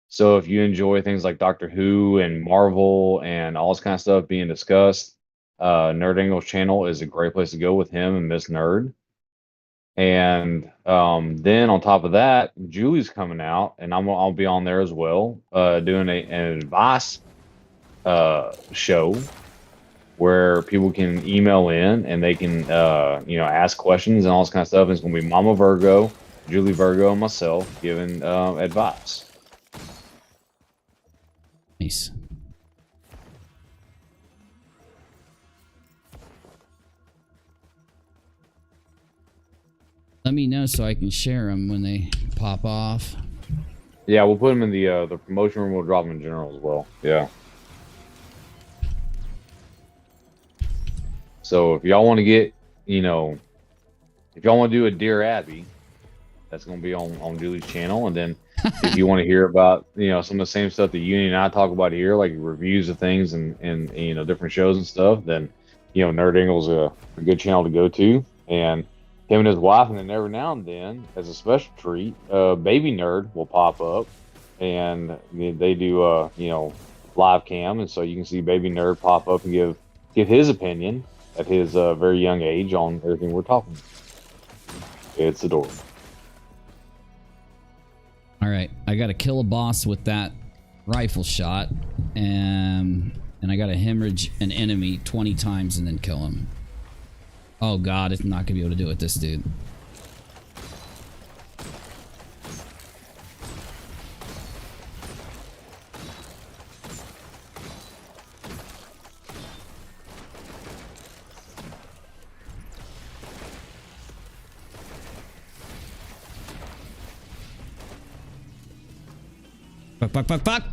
So if you enjoy things like Doctor Who and Marvel and all this kind of stuff being discussed, Nerd Angle's channel is a great place to go with him and Miss Nerd. And then on top of that, Julie's coming out, and I'll be on there as well, doing an advice show where people can email in and they can ask questions and all this kind of stuff. And it's going to be Mama Virgo, Julie Virgo, and myself giving advice. Nice. Let me know so I can share them when they pop off. Yeah, we'll put them in the promotion room. We'll drop them in general as well. Yeah. So if y'all want to get, if y'all want to do a Dear Abby, that's going to be on Julie's channel. And then if you want to hear about, some of the same stuff that Uni and I talk about here, like reviews of things and different shows and stuff, then, Nerd Angle's a good channel to go to. And him and his wife, and then every now and then, as a special treat, Baby Nerd will pop up, and they do, live cam, and so you can see Baby Nerd pop up and give his opinion at his very young age on everything we're talking about. It's adorable. All right, I got to kill a boss with that rifle shot, and I got to hemorrhage an enemy 20 times and then kill him. Oh god, it's not gonna be able to do it with this dude. Fuck.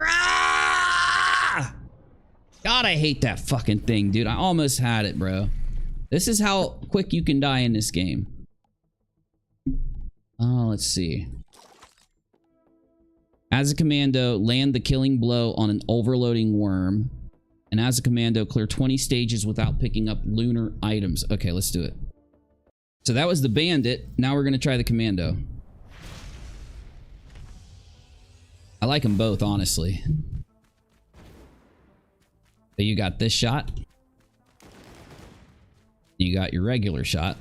Ah! God, I hate that fucking thing, dude. I almost had it, bro. This is how quick you can die in this game. Oh, let's see. As a commando, land the killing blow on an overloading worm. And as a commando, clear 20 stages without picking up lunar items. Okay, let's do it. So that was the bandit. Now we're going to try the commando. I like them both, honestly. So you got this shot. You got your regular shot.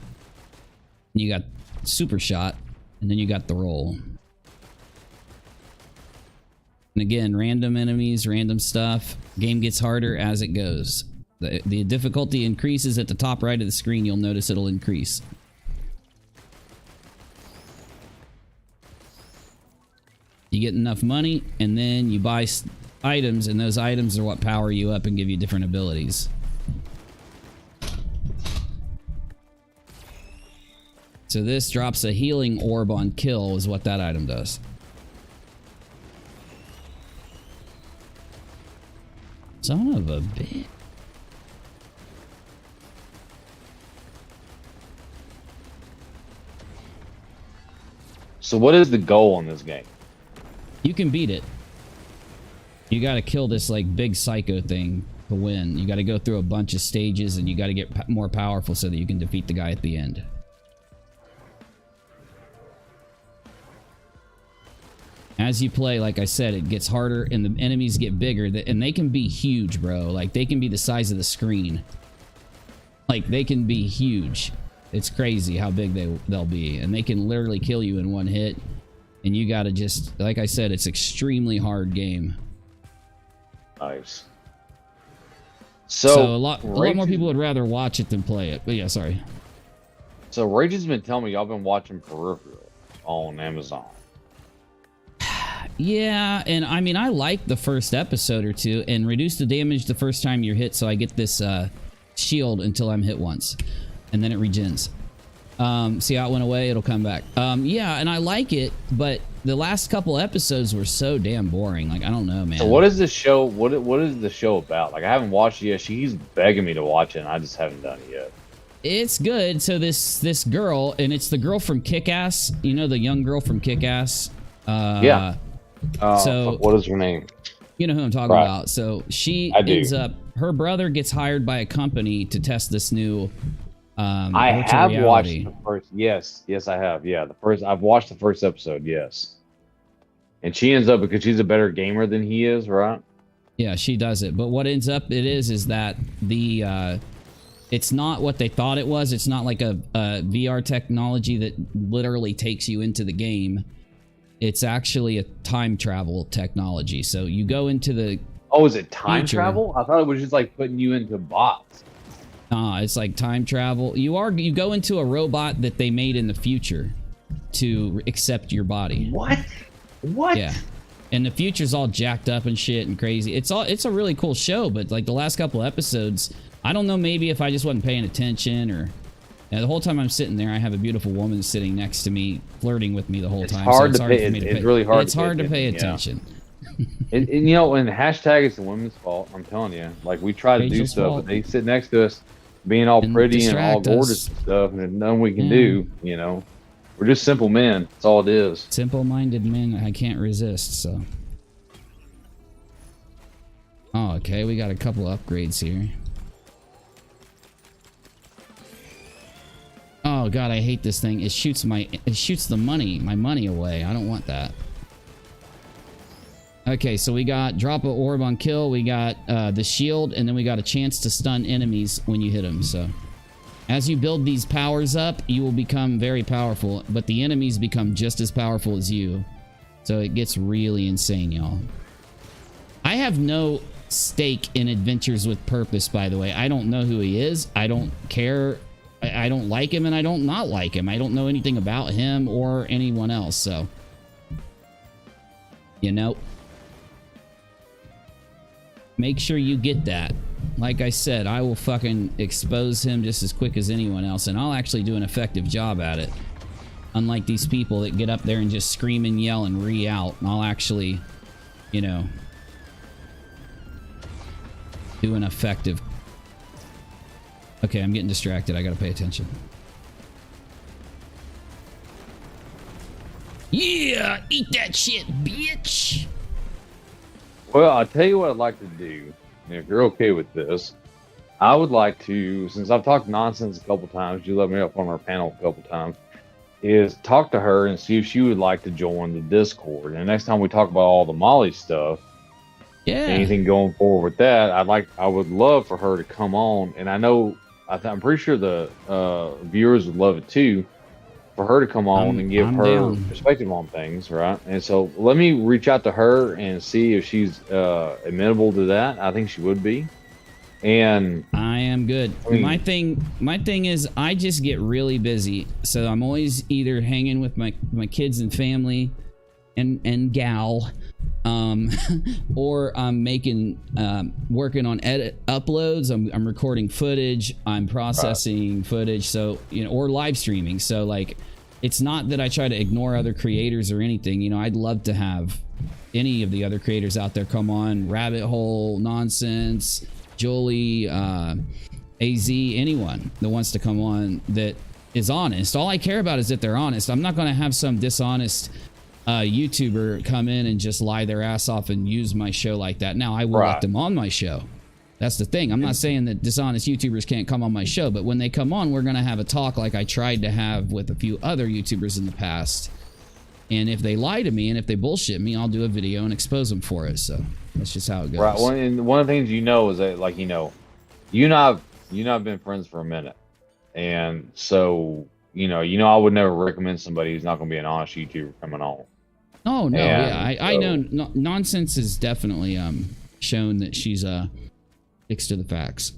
You got super shot. And then you got the roll. And again, random enemies, random stuff. Game gets harder as it goes. The difficulty increases at the top right of the screen. You'll notice it'll increase. You get enough money, and then you buy items, and those items are what power you up and give you different abilities. So this drops a healing orb on kill is what that item does. Son of a bitch. So what is the goal in this game? You can beat it. You gotta kill this like big psycho thing to win. You gotta go through a bunch of stages and you gotta get more powerful so that you can defeat the guy at the end. As you play, like I said, it gets harder and the enemies get bigger, and they can be huge, bro. Like, they can be the size of the screen. Like, they can be huge. It's crazy how big they'll be, and they can literally kill you in one hit. And you gotta just, like I said, it's extremely hard game. Nice. So a lot more people would rather watch it than play it. But yeah, sorry. So Rage has been telling me y'all been watching Peripheral on Amazon. Yeah, and I mean, I like the first episode or two, and reduce the damage the first time you're hit, so I get this shield until I'm hit once, and then it regens. See how it went away? It'll come back. Yeah, and I like it, but the last couple episodes were so damn boring. Like, I don't know, man. So what is this show? What is the show about? Like, I haven't watched it yet. She's begging me to watch it, and I just haven't done it yet. It's good. So this girl, and it's the girl from Kick-Ass. You know, the young girl from Kick-Ass? Yeah. So what is her name? You know who I'm talking about. So she ends up, her brother gets hired by a company to test this new I have watched the first. Yes, I have. Yeah, I've watched the first episode. Yes, and she ends up, because she's a better gamer than he is, right? Yeah, she does it. But what ends up is that the it's not what they thought it was. It's not like a VR technology that literally takes you into the game. It's actually a time travel technology. So you go into the is it time travel? I thought it was just like putting you into bots. It's like time travel. You go into a robot that they made in the future to accept your body. What? Yeah. And the future's all jacked up and shit and crazy. It's a really cool show, but like the last couple episodes, I don't know, maybe if I just wasn't paying attention, or the whole time I'm sitting there, I have a beautiful woman sitting next to me, flirting with me the whole time. It's really hard. It's hard to pay attention. And you know, and hashtag it's the women's fault. I'm telling you, like, we try to do stuff, but they sit next to us, being all pretty and all gorgeous and stuff, and there's nothing we can do. You know, we're just simple men. That's all it is. Simple-minded men. I can't resist. So. Oh, okay. We got a couple upgrades here. Oh god, I hate this thing. It shoots the money, my money away. I don't want that. Okay, so we got drop a orb on kill, we got the shield, and then we got a chance to stun enemies when you hit them. So as you build these powers up, you will become very powerful, but the enemies become just as powerful as you. So it gets really insane, y'all. I have no stake in Adventures with Purpose, by the way. I don't know who he is. I don't care. I don't like him, and I don't not like him. I don't know anything about him or anyone else, so. You know. Make sure you get that. Like I said, I will fucking expose him just as quick as anyone else, and I'll actually do an effective job at it. Unlike these people that get up there and just scream and yell and re-out, and I'll actually, you know, do an effective. Okay, I'm getting distracted. I gotta pay attention. Yeah, eat that shit, bitch. Well, I'll tell you what I'd like to do, and if you're okay with this, I would like to, since I've talked nonsense a couple times, you let me up on our panel a couple times, is talk to her and see if she would like to join the Discord. And next time we talk about all the Molly stuff, anything going forward with that, I would love for her to come on. And I know, I'm pretty sure the viewers would love it too, for her to come on and give I'm her down. perspective on things, right? And so let me reach out to her and see if she's amenable to that. I think she would be. And I am good. My thing is I just get really busy, so I'm always either hanging with my kids and family and gal, or I'm making working on edit uploads. I'm recording footage, I'm processing footage, so or live streaming. So like, it's not that I try to ignore other creators or anything. I'd love to have any of the other creators out there come on. Rabbit Hole, Nonsense, Jolie, AZ, anyone that wants to come on that is honest. All I care about is that they're honest. I'm not going to have some dishonest YouTuber come in and just lie their ass off and use my show like that. Now, I will let them on my show. That's the thing. I'm not saying that dishonest YouTubers can't come on my show, but when they come on, we're going to have a talk like I tried to have with a few other YouTubers in the past. And if they lie to me and if they bullshit me, I'll do a video and expose them for it. So that's just how it goes. Right. Well, and one of the things is that, like, you and I've been friends for a minute, and so I would never recommend somebody who's not going to be an honest YouTuber coming on. Oh no, yeah, I know. Nonsense is definitely shown that she's sticks to the facts.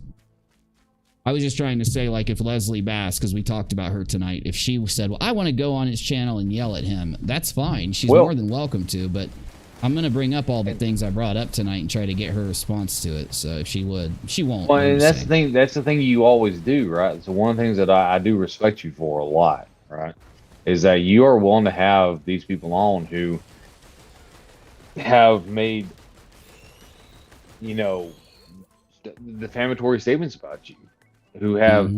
I was just trying to say, like, if Leslie Bass, because we talked about her tonight, if she said, well, I want to go on his channel and yell at him, that's fine. She's more than welcome to, but I'm going to bring up all the things I brought up tonight and try to get her response to it. So if she would, she won't. Well, and that's the thing. That's the thing you always do, right? So one of the things that I do respect you for a lot, right, is that you are willing to have these people on who have made, defamatory statements about you, who have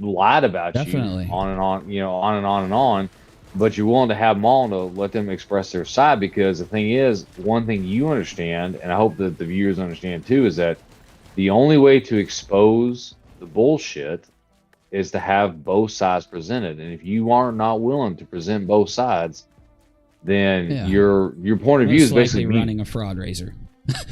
lied about you on and on, on and on and on, but you're willing to have them on to let them express their side. Because the thing is, one thing you understand, and I hope that the viewers understand too, is that the only way to expose the bullshit is to have both sides presented. And if you are not willing to present both sides, then your point of view is basically running a fraud raiser.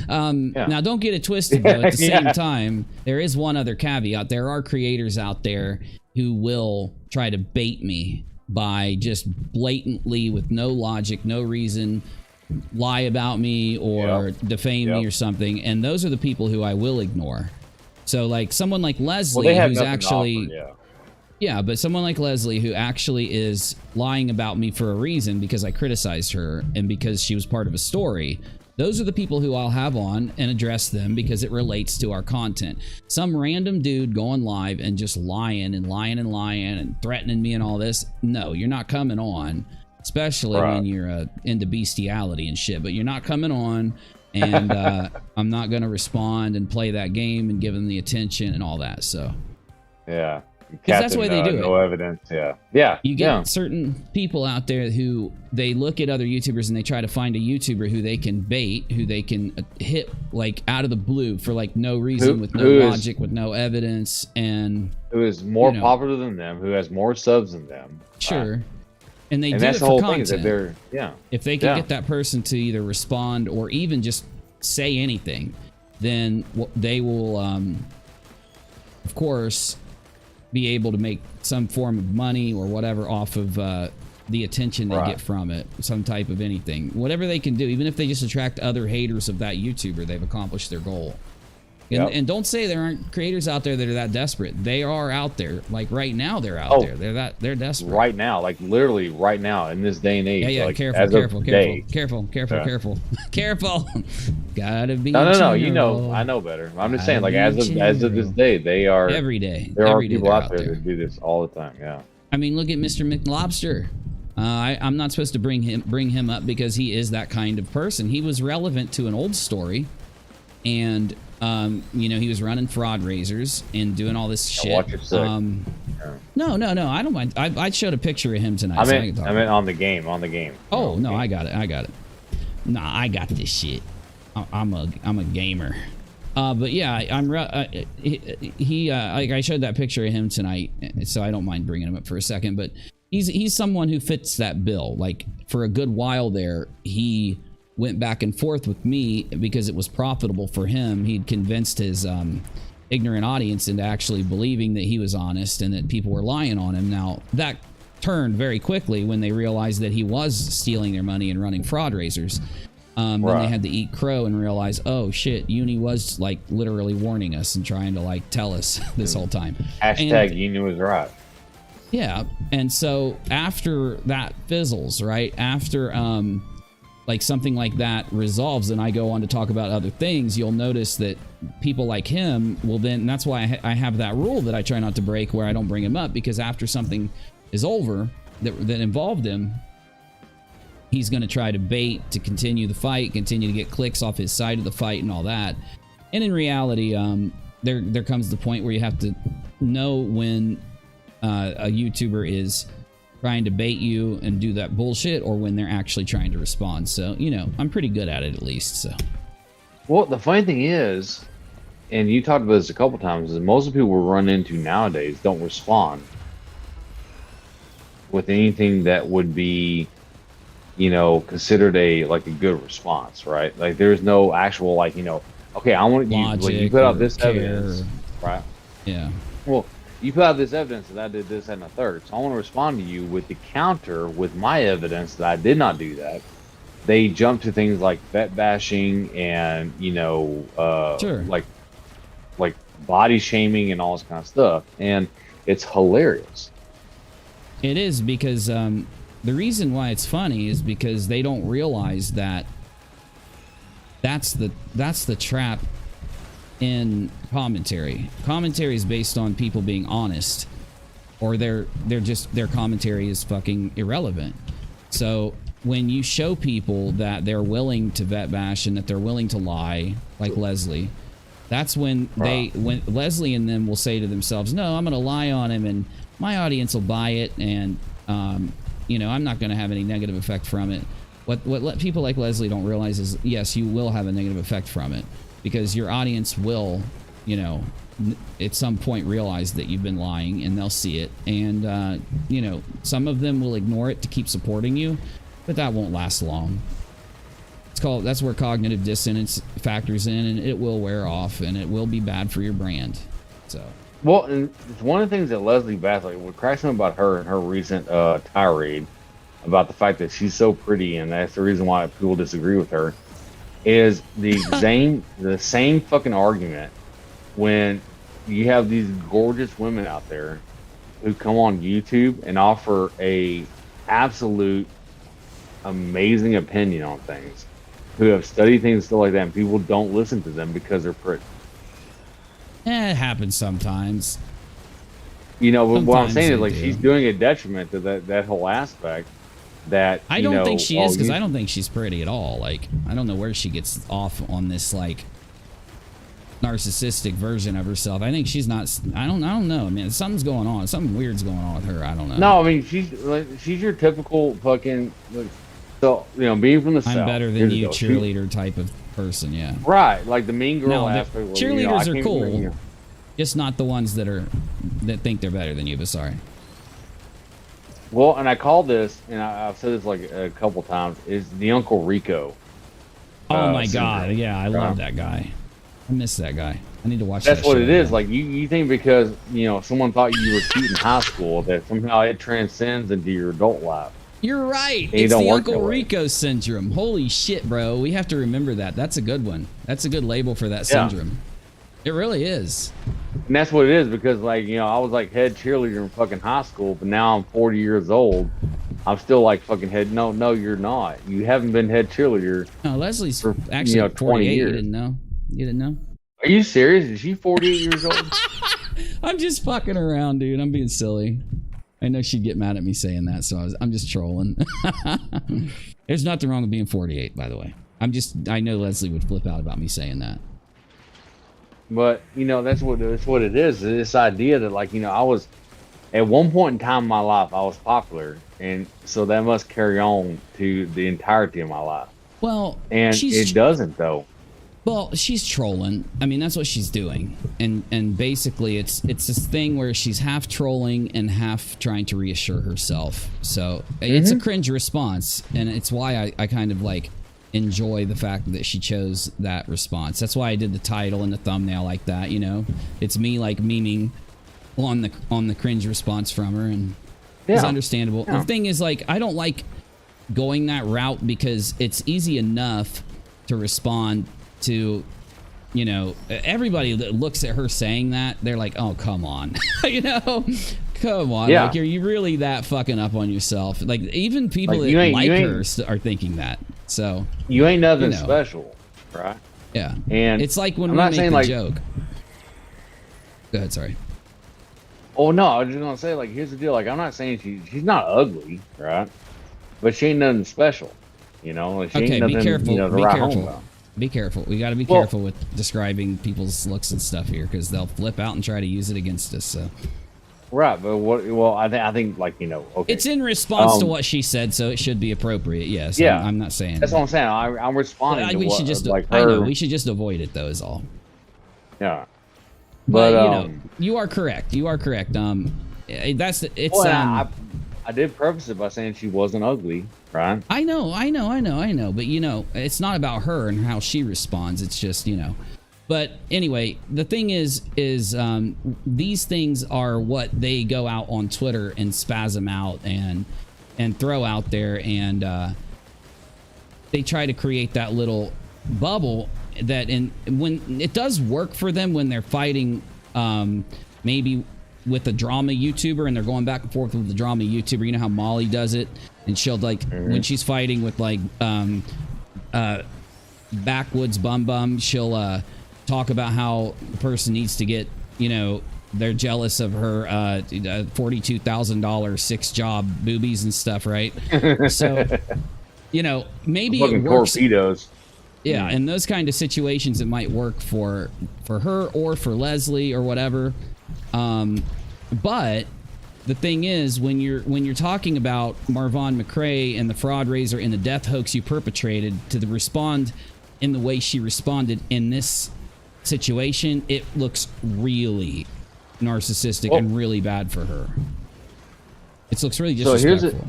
Now, don't get it twisted, though. At the same time, there is one other caveat. There are creators out there who will try to bait me by just blatantly, with no logic, no reason, lie about me or defame me or something. And those are the people who I will ignore. So, like, someone like Leslie, who's actually... but someone like Leslie, who actually is lying about me for a reason, because I criticized her and because she was part of a story, those are the people who I'll have on and address them because it relates to our content. Some random dude going live and just lying and threatening me and all this, no, you're not coming on, especially when you're into bestiality and shit, but you're not coming on, and I'm not going to respond and play that game and give them the attention and all that, so. Yeah. Because that's the way they do it. No evidence, You get certain people out there who they look at other YouTubers and they try to find a YouTuber who they can bait, who they can hit like out of the blue for like no reason, with no logic, with no evidence, and who is more popular than them, who has more subs than them. Sure. And they do it for content. If they can get that person to either respond or even just say anything, then they will, of course, be able to make some form of money or whatever off of the attention they get from it, some type of anything. Whatever they can do, even if they just attract other haters of that YouTuber, they've accomplished their goal. And don't say there aren't creators out there that are that desperate. They are out there. Like right now, they're out there. They're desperate. Right now, like literally right now in this day and age. Like, careful. Gotta be. No. I know better. I'm just saying, like as of this day, they are every day. There are people out there that do this all the time. Yeah. I mean, look at Mr. McLobster. I'm not supposed to bring him up because he is that kind of person. He was relevant to an old story, and he was running fraud raisers and doing all this shit. No, I don't mind. I showed a picture of him tonight. I meant on the game. Oh no, I got it. Nah, I got this shit. I'm a gamer. But yeah, I showed that picture of him tonight, so I don't mind bringing him up for a second. But he's someone who fits that bill. Like for a good while there, he went back and forth with me because it was profitable for him. He'd convinced his ignorant audience into actually believing that he was honest and that people were lying on him. Now, that turned very quickly when they realized that he was stealing their money and running fraud raisers. Then they had to eat crow and realize, oh shit, Uni was like literally warning us and trying to like tell us this whole time. Hashtag Uni was right. Yeah, and so after that fizzles, right? After like something like that resolves, and I go on to talk about other things, you'll notice that people like him will then, and that's why I have that rule that I try not to break, where I don't bring him up, because after something is over that involved him, he's going to try to bait to continue the fight, continue to get clicks off his side of the fight and all that. And in reality, there comes the point where you have to know when a YouTuber is trying to bait you and do that bullshit, or when they're actually trying to respond. So, you know, I'm pretty good at it, at least. So, well, the funny thing is, and you talked about this a couple times, is most of the people we run into nowadays don't respond with anything that would be, you know, considered a good response, right? Like, there's no actual, like, you know, okay, I want you, like, you put out this evidence, right? Yeah. Well, you put out this evidence that I did this and a third, so I want to respond to you with the counter with my evidence that I did not do that. They jump to things like vet bashing and, you know, like body shaming and all this kind of stuff, and it's hilarious. It is, because the reason why it's funny is because they don't realize that that's the trap in commentary. Commentary is based on people being honest, or their commentary is fucking irrelevant. So when you show people that they're willing to vet bash and that they're willing to lie, like Leslie, that's when when Leslie and them will say to themselves, no, I'm gonna lie on him and my audience will buy it, and you know, I'm not gonna have any negative effect from it. What people like Leslie don't realize is, yes, you will have a negative effect from it, because your audience will, you know, at some point realize that you've been lying, and they'll see it. And, you know, some of them will ignore it to keep supporting you, but that won't last long. That's where cognitive dissonance factors in, and it will wear off, and it will be bad for your brand. So. Well, and it's one of the things that Leslie Bass, like, what cracks me about her and her recent tirade about the fact that she's so pretty, and that's the reason why people disagree with her, is the same fucking argument when you have these gorgeous women out there who come on YouTube and offer a absolute amazing opinion on things, who have studied things and stuff like that, and people don't listen to them because they're pretty. It happens sometimes. You know, sometimes what I'm saying is, like, do. she's doing a detriment to that whole aspect. That I don't think she is, because I don't think she's pretty at all. Like, I don't know where she gets off on this, like, narcissistic version of herself. I think she's not. I don't know, man. Something's going on. Something weird's going on with her. I don't know. No, I mean, she's your typical fucking. So, you know, being from the South. I'm better than you, cheerleader type of person. Yeah. Right, like the mean girl No, aspect. cheerleaders are cool, just not the ones that think they're better than you. But sorry. Well, and I call this, and I've said this like a couple times, is the Uncle Rico. Oh my God! Yeah, I love that guy. I miss that guy. I need to watch. That's that what show it is. again. Like, you think because, you know, someone thought you were cute in high school, that somehow it transcends into your adult life. You're right. It It's don't the work Uncle that way. Rico syndrome. Holy shit, bro. We have to remember that. That's a good one. That's a good label for that syndrome. It really is. And that's what it is, because, like, you know, I was like head cheerleader in fucking high school, but now I'm 40 years old. I'm still like fucking head. No, you're not. You haven't been head cheerleader. No, Leslie's for, actually you know, 20 48. years. You didn't know? You didn't know? Are you serious? Is she 48 years old? I'm just fucking around, dude. I'm being silly. I know she'd get mad at me saying that, so I'm just trolling. There's nothing wrong with being 48, by the way. I know Leslie would flip out about me saying that. But, you know, that's what it is. This idea that, like, you know, I was, at one point in time in my life, I was popular. And so that must carry on to the entirety of my life. Well, and it doesn't, though. Well, she's trolling. I mean, that's what she's doing. And basically, it's this thing where she's half trolling and half trying to reassure herself. So it's a cringe response. And it's why I kind of, like, enjoy the fact that she chose that response. That's why I did the title and the thumbnail like that, you know? It's me, like, memeing on the cringe response from her. And is Yeah. understandable. Yeah. The thing is, like, I don't like going that route because it's easy enough to respond to, you know, everybody that looks at her saying that, they're like, oh, come on. You know? Come on. Yeah. Like, are you really that fucking up on yourself? Like, even people Like, that you ain't- like you ain't- her are thinking that. So, You ain't nothing You know. special, right? yeah. And It's like when I'm we not make saying, the like- joke. Go ahead, sorry. Oh no, I was just gonna say, like, here's the deal. Like, I'm not saying she's not ugly, right? But she ain't nothing special, you know. Like, she Okay, ain't nothing, be careful. you know, to Be write home careful. about. Be careful. We got to be Well- careful with describing people's looks and stuff here, because they'll flip out and try to use it against us. So Right, but what? Well, I think, like, you know, okay. it's in response to Um, what she said, so it should be appropriate. Yes. Yeah. I'm not saying That's what I'm saying. I'm responding to we what, should just. like, I know her- we should just avoid it, though. Is all. Yeah. But, But, you know, you are correct. You are correct. That's it's. well, I did preface it by saying she wasn't ugly, right? I know. But, you know, it's not about her and how she responds. It's just, you know. But anyway, the thing is these things are what they go out on Twitter and spasm out and throw out there, and they try to create that little bubble that when it does work for them when they're fighting maybe with a drama YouTuber and they're going back and forth with the drama YouTuber. You know how Molly does it, and she'll, like, when she's fighting with, like, backwoods bum, she'll talk about how the person needs to get, you know, they're jealous of her $42,000 6-job boobies and stuff, right? So, you know, maybe it Fucking works. torpedoes. Yeah, in those kind of situations, it might work for her or for Leslie or whatever. But the thing is, when you're talking about MARVON MCCRAY and the fraud raiser and the death hoax you perpetrated, to respond in the way she responded in this situation, it looks really narcissistic and really bad for her. It looks really disrespectful.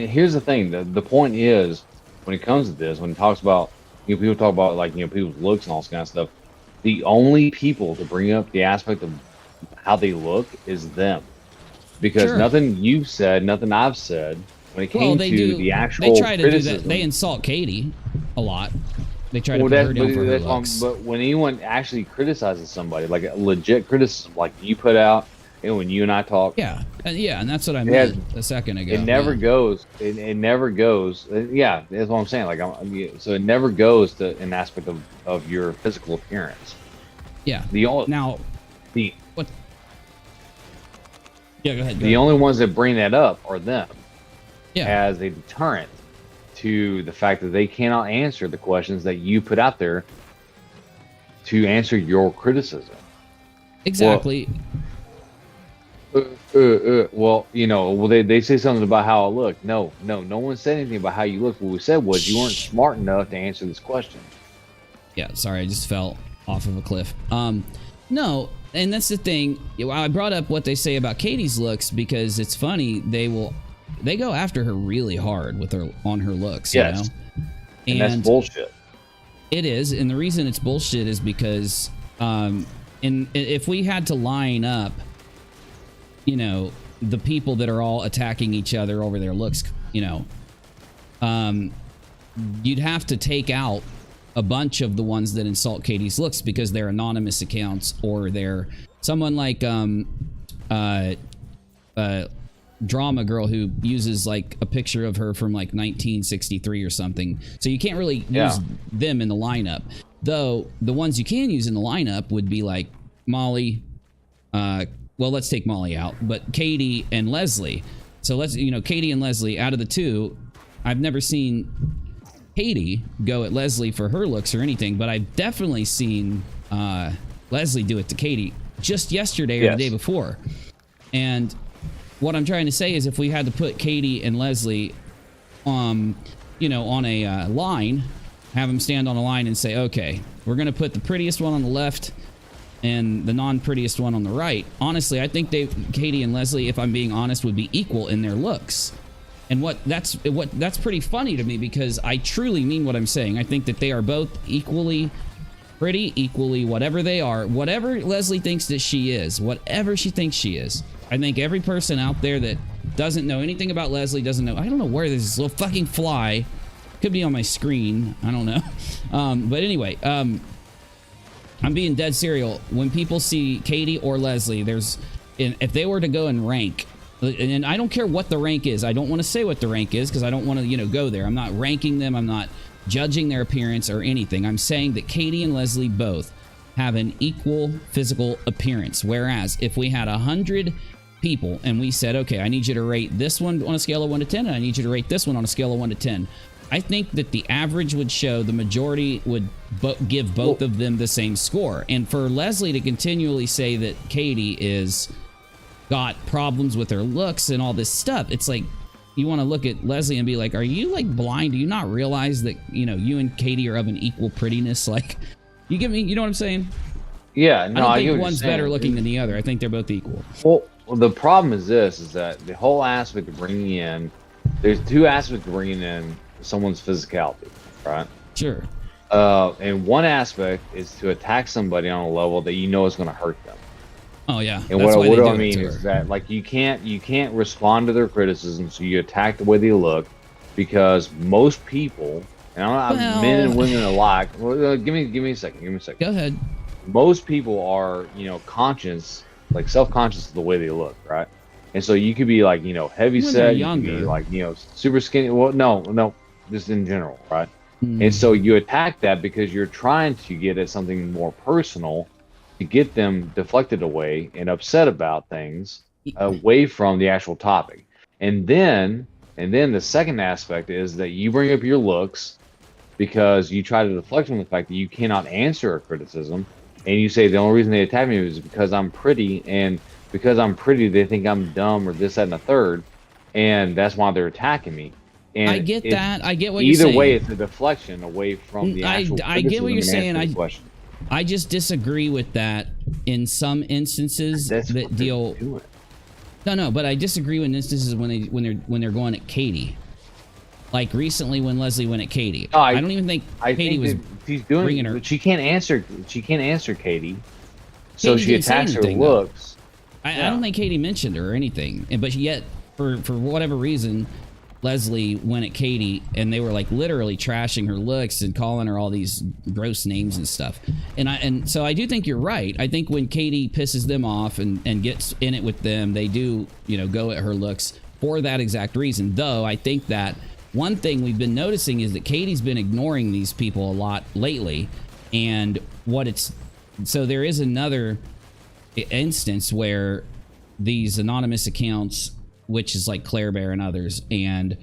Here's the thing. The point is, when it comes to this, when it talks about, you know, people talk about, like, you know, people's looks and all this kind of stuff, the only people to bring up the aspect of how they look is them, because nothing you've said, nothing I've said, when it came to the actual they try to criticism. do that. They insult Katie a lot. They try to Well, put her down for her that's looks. but when anyone actually criticizes somebody, like a legit criticism, like you put out, and when you and I talk, Yeah, and that's what I meant a second ago. it never goes. It never goes. Yeah, that's what I'm saying. Like, so it never goes to an aspect of your physical appearance. Yeah. The only Now, the what? Yeah, go ahead. the only ones that bring that up are them, Yeah. as a deterrent to the fact that they cannot answer the questions that you put out there to answer your criticism. Exactly. Well, you know, they say something about how I look. No one said anything about how you look. What we said was you weren't smart enough to answer this question. Yeah, sorry, I just fell off of a cliff. No, and that's the thing. I brought up what they say about Katie's looks because it's funny. They go after her really hard with her on her looks. Yes. You know? And that's bullshit. It is, and the reason it's bullshit is because if we had to line up, you know, the people that are all attacking each other over their looks, you know, you'd have to take out a bunch of the ones that insult Katie's looks because they're anonymous accounts, or they're someone like Drama Girl who uses, like, a picture of her from, like, 1963 or something. So you can't really use them in the lineup. Though the ones you can use in the lineup would be like Molly, well, let's take Molly out, but Katie and Leslie. So let's, you know, Katie and Leslie, out of the two, I've never seen Katie go at Leslie for her looks or anything, but I've definitely seen Leslie do it to Katie just yesterday or the day before. And what I'm trying to say is, if we had to put Katie and Leslie, you know, on a line, have them stand on a line and say, okay, we're going to put the prettiest one on the left and the non-prettiest one on the right. Honestly, I think Katie and Leslie, if I'm being honest, would be equal in their looks. And that's pretty funny to me, because I truly mean what I'm saying. I think that they are both equally pretty, equally whatever they are, whatever Leslie thinks that she is, whatever she thinks she is. I think every person out there that doesn't know anything about Leslie doesn't know. I don't know where this little fucking fly could be on my screen. I don't know. But anyway, I'm being dead serial. When people see Katie or Leslie, if they were to go and rank, and I don't care what the rank is. I don't want to say what the rank is because I don't want to, go there. I'm not ranking them. I'm not judging their appearance or anything. I'm saying that Katie and Leslie both have an equal physical appearance. Whereas if we had 100 people and we said, okay, I need you to rate this one on a scale of 1 to 10, and I need you to rate this one on a scale of 1 to 10. I think that the average would show the majority would give both of them the same score. And for Leslie to continually say that Katie is got problems with her looks and all this stuff, it's like you want to look at Leslie and be like, are you like blind? Do you not realize that, you and Katie are of an equal prettiness? Like, you get me? You know what I'm saying? Yeah, no, I don't think one's better looking than the other. I think they're both equal. Well, the problem is that the whole aspect of bringing in, there's two aspects of bringing in someone's physicality, right? Sure. And one aspect is to attack somebody on a level that is going to hurt them. Oh yeah. And what do I mean is that, like, you can't respond to their criticism, so you attack the way they look, because most people, and men and women alike. Well, give me a second. Go ahead. Most people are, conscious, like self-conscious of the way they look, right? And so you could be like, heavy set, you could be like, super skinny. Well, no, just in general, right? And so you attack that because you're trying to get at something more personal, to get them deflected away and upset about things away from the actual topic. And then the second aspect is that you bring up your looks because you try to deflect from the fact that you cannot answer a criticism, and you say the only reason they attack me is because I'm pretty, and because I'm pretty they think I'm dumb or this, that, and the third, and that's why they're attacking me. And I get that. I get what you're saying. Either way, it's a deflection away from the actual I get what you're saying. Question. I just disagree with that in some instances that deal. No, but I disagree in instances when they're going at Katie. Like recently when Leslie went at Katie. I don't even think Katie was bringing her. But she can't answer. She can't answer Katie. So she attacks her looks. I don't think Katie mentioned her or anything. But yet, for whatever reason, Leslie went at Katie, and they were like literally trashing her looks and calling her all these gross names and stuff. And so I do think you're right. I think when Katie pisses them off and gets in it with them, they do, go at her looks for that exact reason. Though I think that one thing we've been noticing is that Katie's been ignoring these people a lot lately. And so there is another instance where these anonymous accounts, which is like Claire Bear and others, and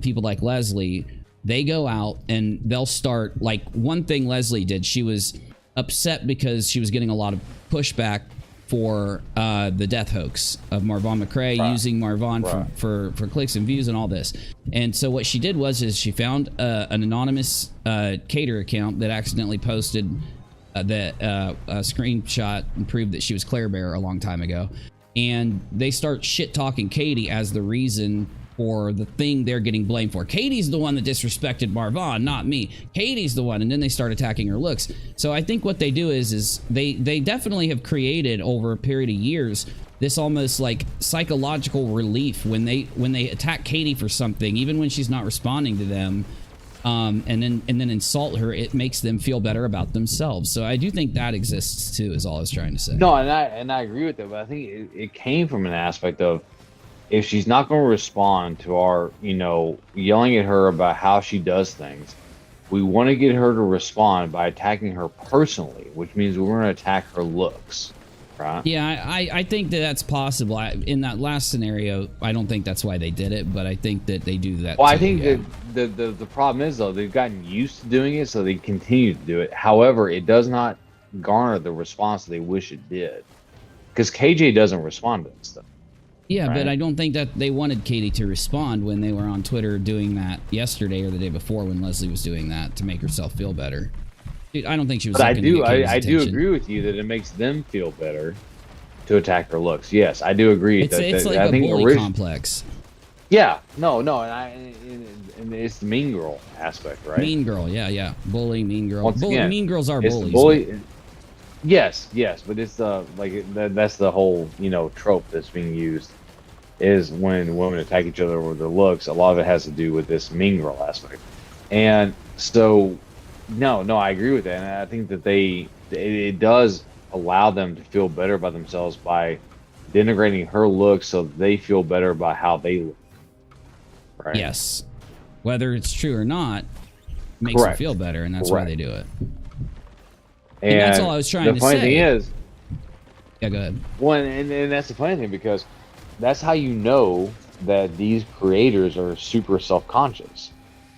people like Leslie, they go out and they'll start, like, one thing Leslie did, she was upset because she was getting a lot of pushback for the death hoax of MARVON MCCRAY, using MARVON for clicks and views and all this. And so what she did was she found an anonymous cater account that accidentally posted a screenshot and proved that she was Claire Bear a long time ago. And they start shit-talking Katie as the reason for the thing they're getting blamed for. Katie's the one that disrespected MARVON, not me. Katie's the one. And then they start attacking her looks. So I think what they do is they definitely have created over a period of years this almost like psychological relief when they attack Katie for something, even when she's not responding to them. And then insult her, it makes them feel better about themselves. So I do think that exists too, is all I was trying to say. No, and I agree with that, but I think it came from an aspect of, if she's not going to respond to our, yelling at her about how she does things, we want to get her to respond by attacking her personally, which means we're going to attack her looks. Right. Yeah, I think that's possible. In that last scenario, I don't think that's why they did it, but I think that they do that. Well, I think that the problem is, though, they've gotten used to doing it, so they continue to do it. However, it does not garner the response they wish it did, because KJ doesn't respond to this stuff. Yeah, right? But I don't think that they wanted Katie to respond when they were on Twitter doing that yesterday or the day before, when Leslie was doing that to make herself feel better. Dude, I don't think she was. But I do agree with you that it makes them feel better to attack her looks. Yes, I do agree. It's like a bully complex. Yeah, no, and it's the mean girl aspect, right? Mean girl, yeah. Bully, mean girl. Once again, mean girls are bullies. Yes, yes, but it's that's the whole trope that's being used, is when women attack each other over their looks. A lot of it has to do with this mean girl aspect, and so no, I agree with that, and I think that it does allow them to feel better about themselves by denigrating her looks, so they feel better about how they look. Right? Yes, whether it's true or not, makes them feel better, and that's why they do it. And that's all I was trying to say. The funny thing is, yeah, go ahead. Well, and that's the funny thing, because that's how you know that these creators are super self-conscious,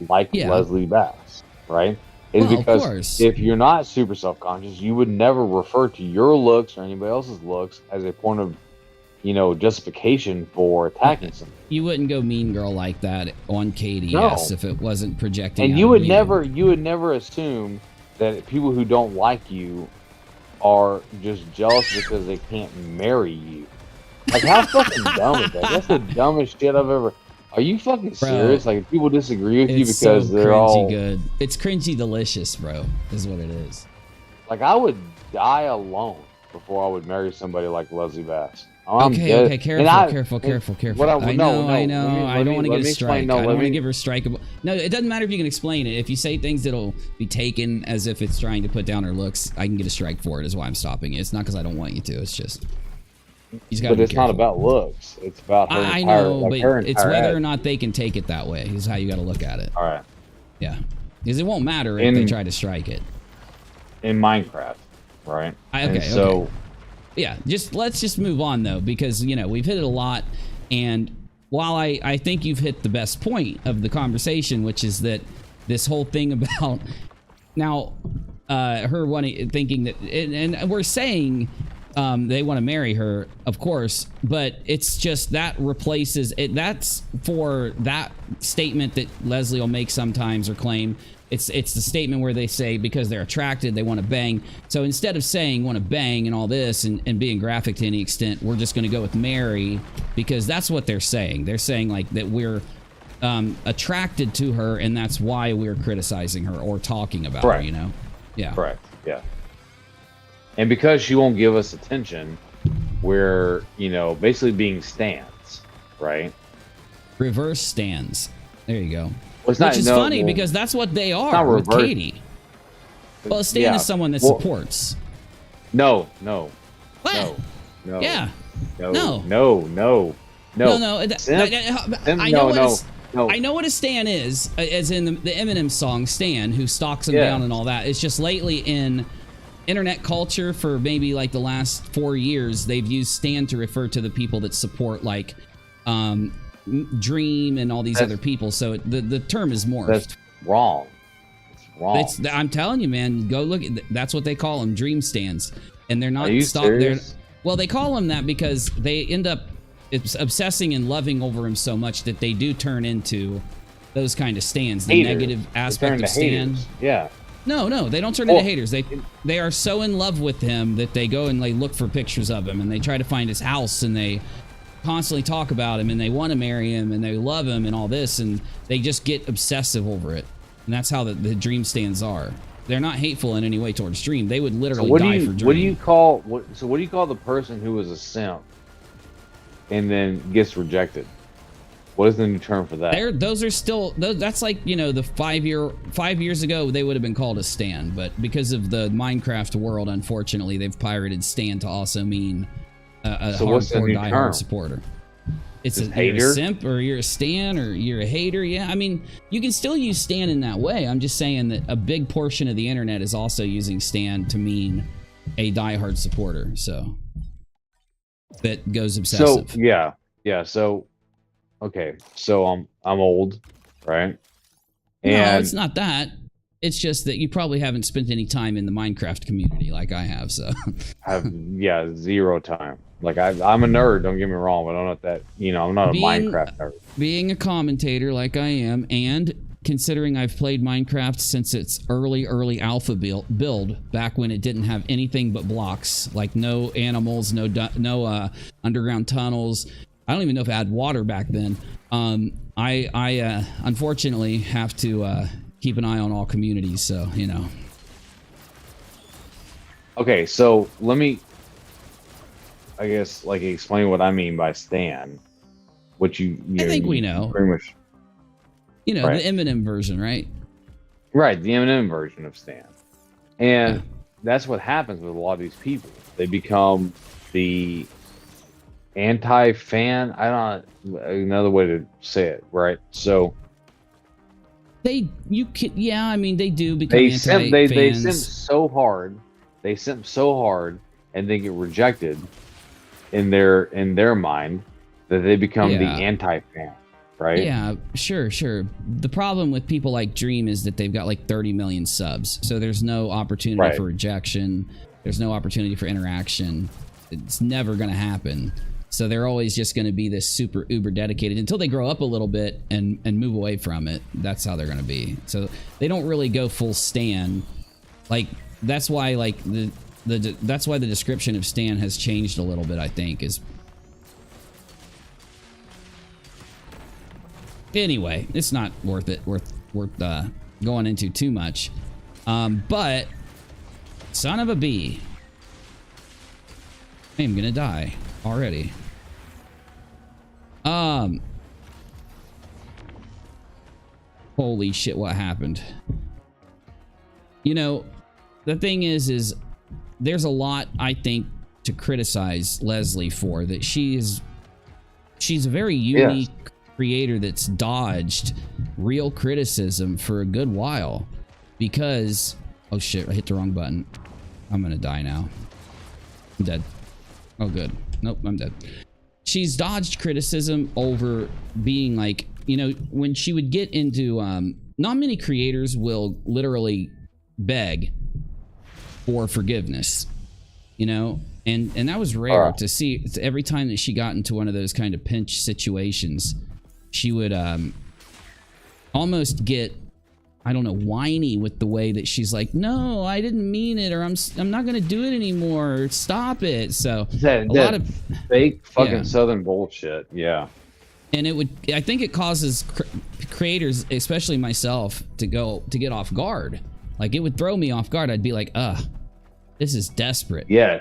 like Leslie Bass, right? Is because if you're not super self-conscious, you would never refer to your looks or anybody else's looks as a point of, justification for attacking someone. You wouldn't go mean girl like that on Katie, if it wasn't projecting. And you would never assume that people who don't like you are just jealous because they can't marry you. Like, how fucking dumb is that? That's the dumbest shit I've ever. Are you fucking serious? Like, if people disagree with you because they're all good. It's cringy delicious, bro. Is what it is. Like, I would die alone before I would marry somebody like Leslie Bass. Okay, careful. I know. I don't want to get a strike. I don't want to give her a strike. No, it doesn't matter if you can explain it. If you say things that'll be taken as if it's trying to put down her looks, I can get a strike for it. Is why I'm stopping it. It's not because I don't want you to. It's just. But it's not about looks. It's about her I entire, know, like, but it's whether or not they can take it that way. Is how you got to look at it. All right. Yeah, because it won't matter if they try to strike it. In Minecraft, right? Okay. Yeah, let's just move on though, because we've hit it a lot, and while I think you've hit the best point of the conversation, which is that this whole thing about now her thinking that, and we're saying they want to marry her, of course, but it's just that replaces it. That's for that statement that Leslie will make sometimes or claim. It's the statement where they say because they're attracted, they want to bang. So instead of saying want to bang and all this and being graphic to any extent, we're just going to go with marry, because that's what they're saying. They're saying like that we're attracted to her, and that's why we're criticizing her or talking about her, Yeah. Correct. Yeah. And because she won't give us attention, we're, basically being stans, right? Reverse stans. There you go. Well, which is funny because that's what they are with Katie. Well, a stan is someone that supports. No. What? No. Yeah. No. I know what a stan is, as in the Eminem song "Stan," who stalks him down and all that. It's just lately in internet culture, for maybe like the last 4 years, they've used stan to refer to the people that support like Dream and all these other people. So the term is morphed. That's wrong. It's wrong. I'm telling you, man. Go look at. That's what they call them, Dream stands, and they're not. Are you serious? Well, they call them that because they end up obsessing and loving over him so much that they do turn into those kind of stands. The negative aspect of stan. Yeah. No, they don't turn into haters. They are so in love with him that they go and they look for pictures of him, and they try to find his house, and they constantly talk about him, and they want to marry him, and they love him and all this, and they just get obsessive over it. And that's how the Dream stands are. They're not hateful in any way towards Dream. They would literally die for Dream. What do you call the person who was a simp and then gets rejected? What is the new term for that? Those are still, that's like, the 5 years ago, they would have been called a stan, but because of the Minecraft world, unfortunately, they've pirated stan to also mean a hardcore diehard supporter. It's a hater, you're a simp, or you're a stan, or you're a hater. Yeah, I mean, you can still use stan in that way. I'm just saying that a big portion of the internet is also using stan to mean a diehard supporter. So that goes obsessive. So yeah. So okay, so I'm old, right? And no, it's not that. It's just that you probably haven't spent any time in the Minecraft community like I have. So I have zero time. Like I'm a nerd, don't get me wrong, but I'm not that, I'm not a Minecraft nerd. Being a commentator like I am, and considering I've played Minecraft since its early alpha build, back when it didn't have anything but blocks, like no animals, no underground tunnels. I don't even know if it had water back then. I unfortunately have to keep an eye on all communities, so Okay, so let me, I guess, like explain what I mean by stan. What I think we know. pretty much. You know, the Eminem version, right? Right, the Eminem version of stan, and that's what happens with a lot of these people. They become the anti-fan. I don't another way to say it, right? So I mean, they do become they simp so hard, and they get rejected in their mind that they become the anti-fan, right? Yeah, sure. The problem with people like Dream is that they've got like 30 million subs, so there's no opportunity for rejection. There's no opportunity for interaction. It's never going to happen. So they're always just going to be this super uber dedicated until they grow up a little bit and move away from it. That's how they're going to be. So they don't really go full stan. Like that's why like that's why the description of stan has changed a little bit, I think, is anyway, it's not worth going into too much. But son of a bee, I am gonna die already. Holy shit, what happened? You know, the thing is there's a lot, I think, to criticize Leslie for. That she's a very unique creator that's dodged real criticism for a good while because, oh shit, I hit the wrong button. I'm gonna die now. I'm dead. Oh good. Nope, I'm dead. She's dodged criticism over being like, you know, when she would get into not many creators will literally beg for forgiveness, you know, and that was rare to see. Every time that she got into one of those kind of pinch situations, she would almost get, I don't know, whiny with the way that she's like, no, I didn't mean it, or I'm not gonna do it anymore, stop it. So a lot of fake fucking Southern bullshit. And it would, I think it causes creators, especially myself, to get off guard. Like it would throw me off guard. I'd be like, this is desperate. You're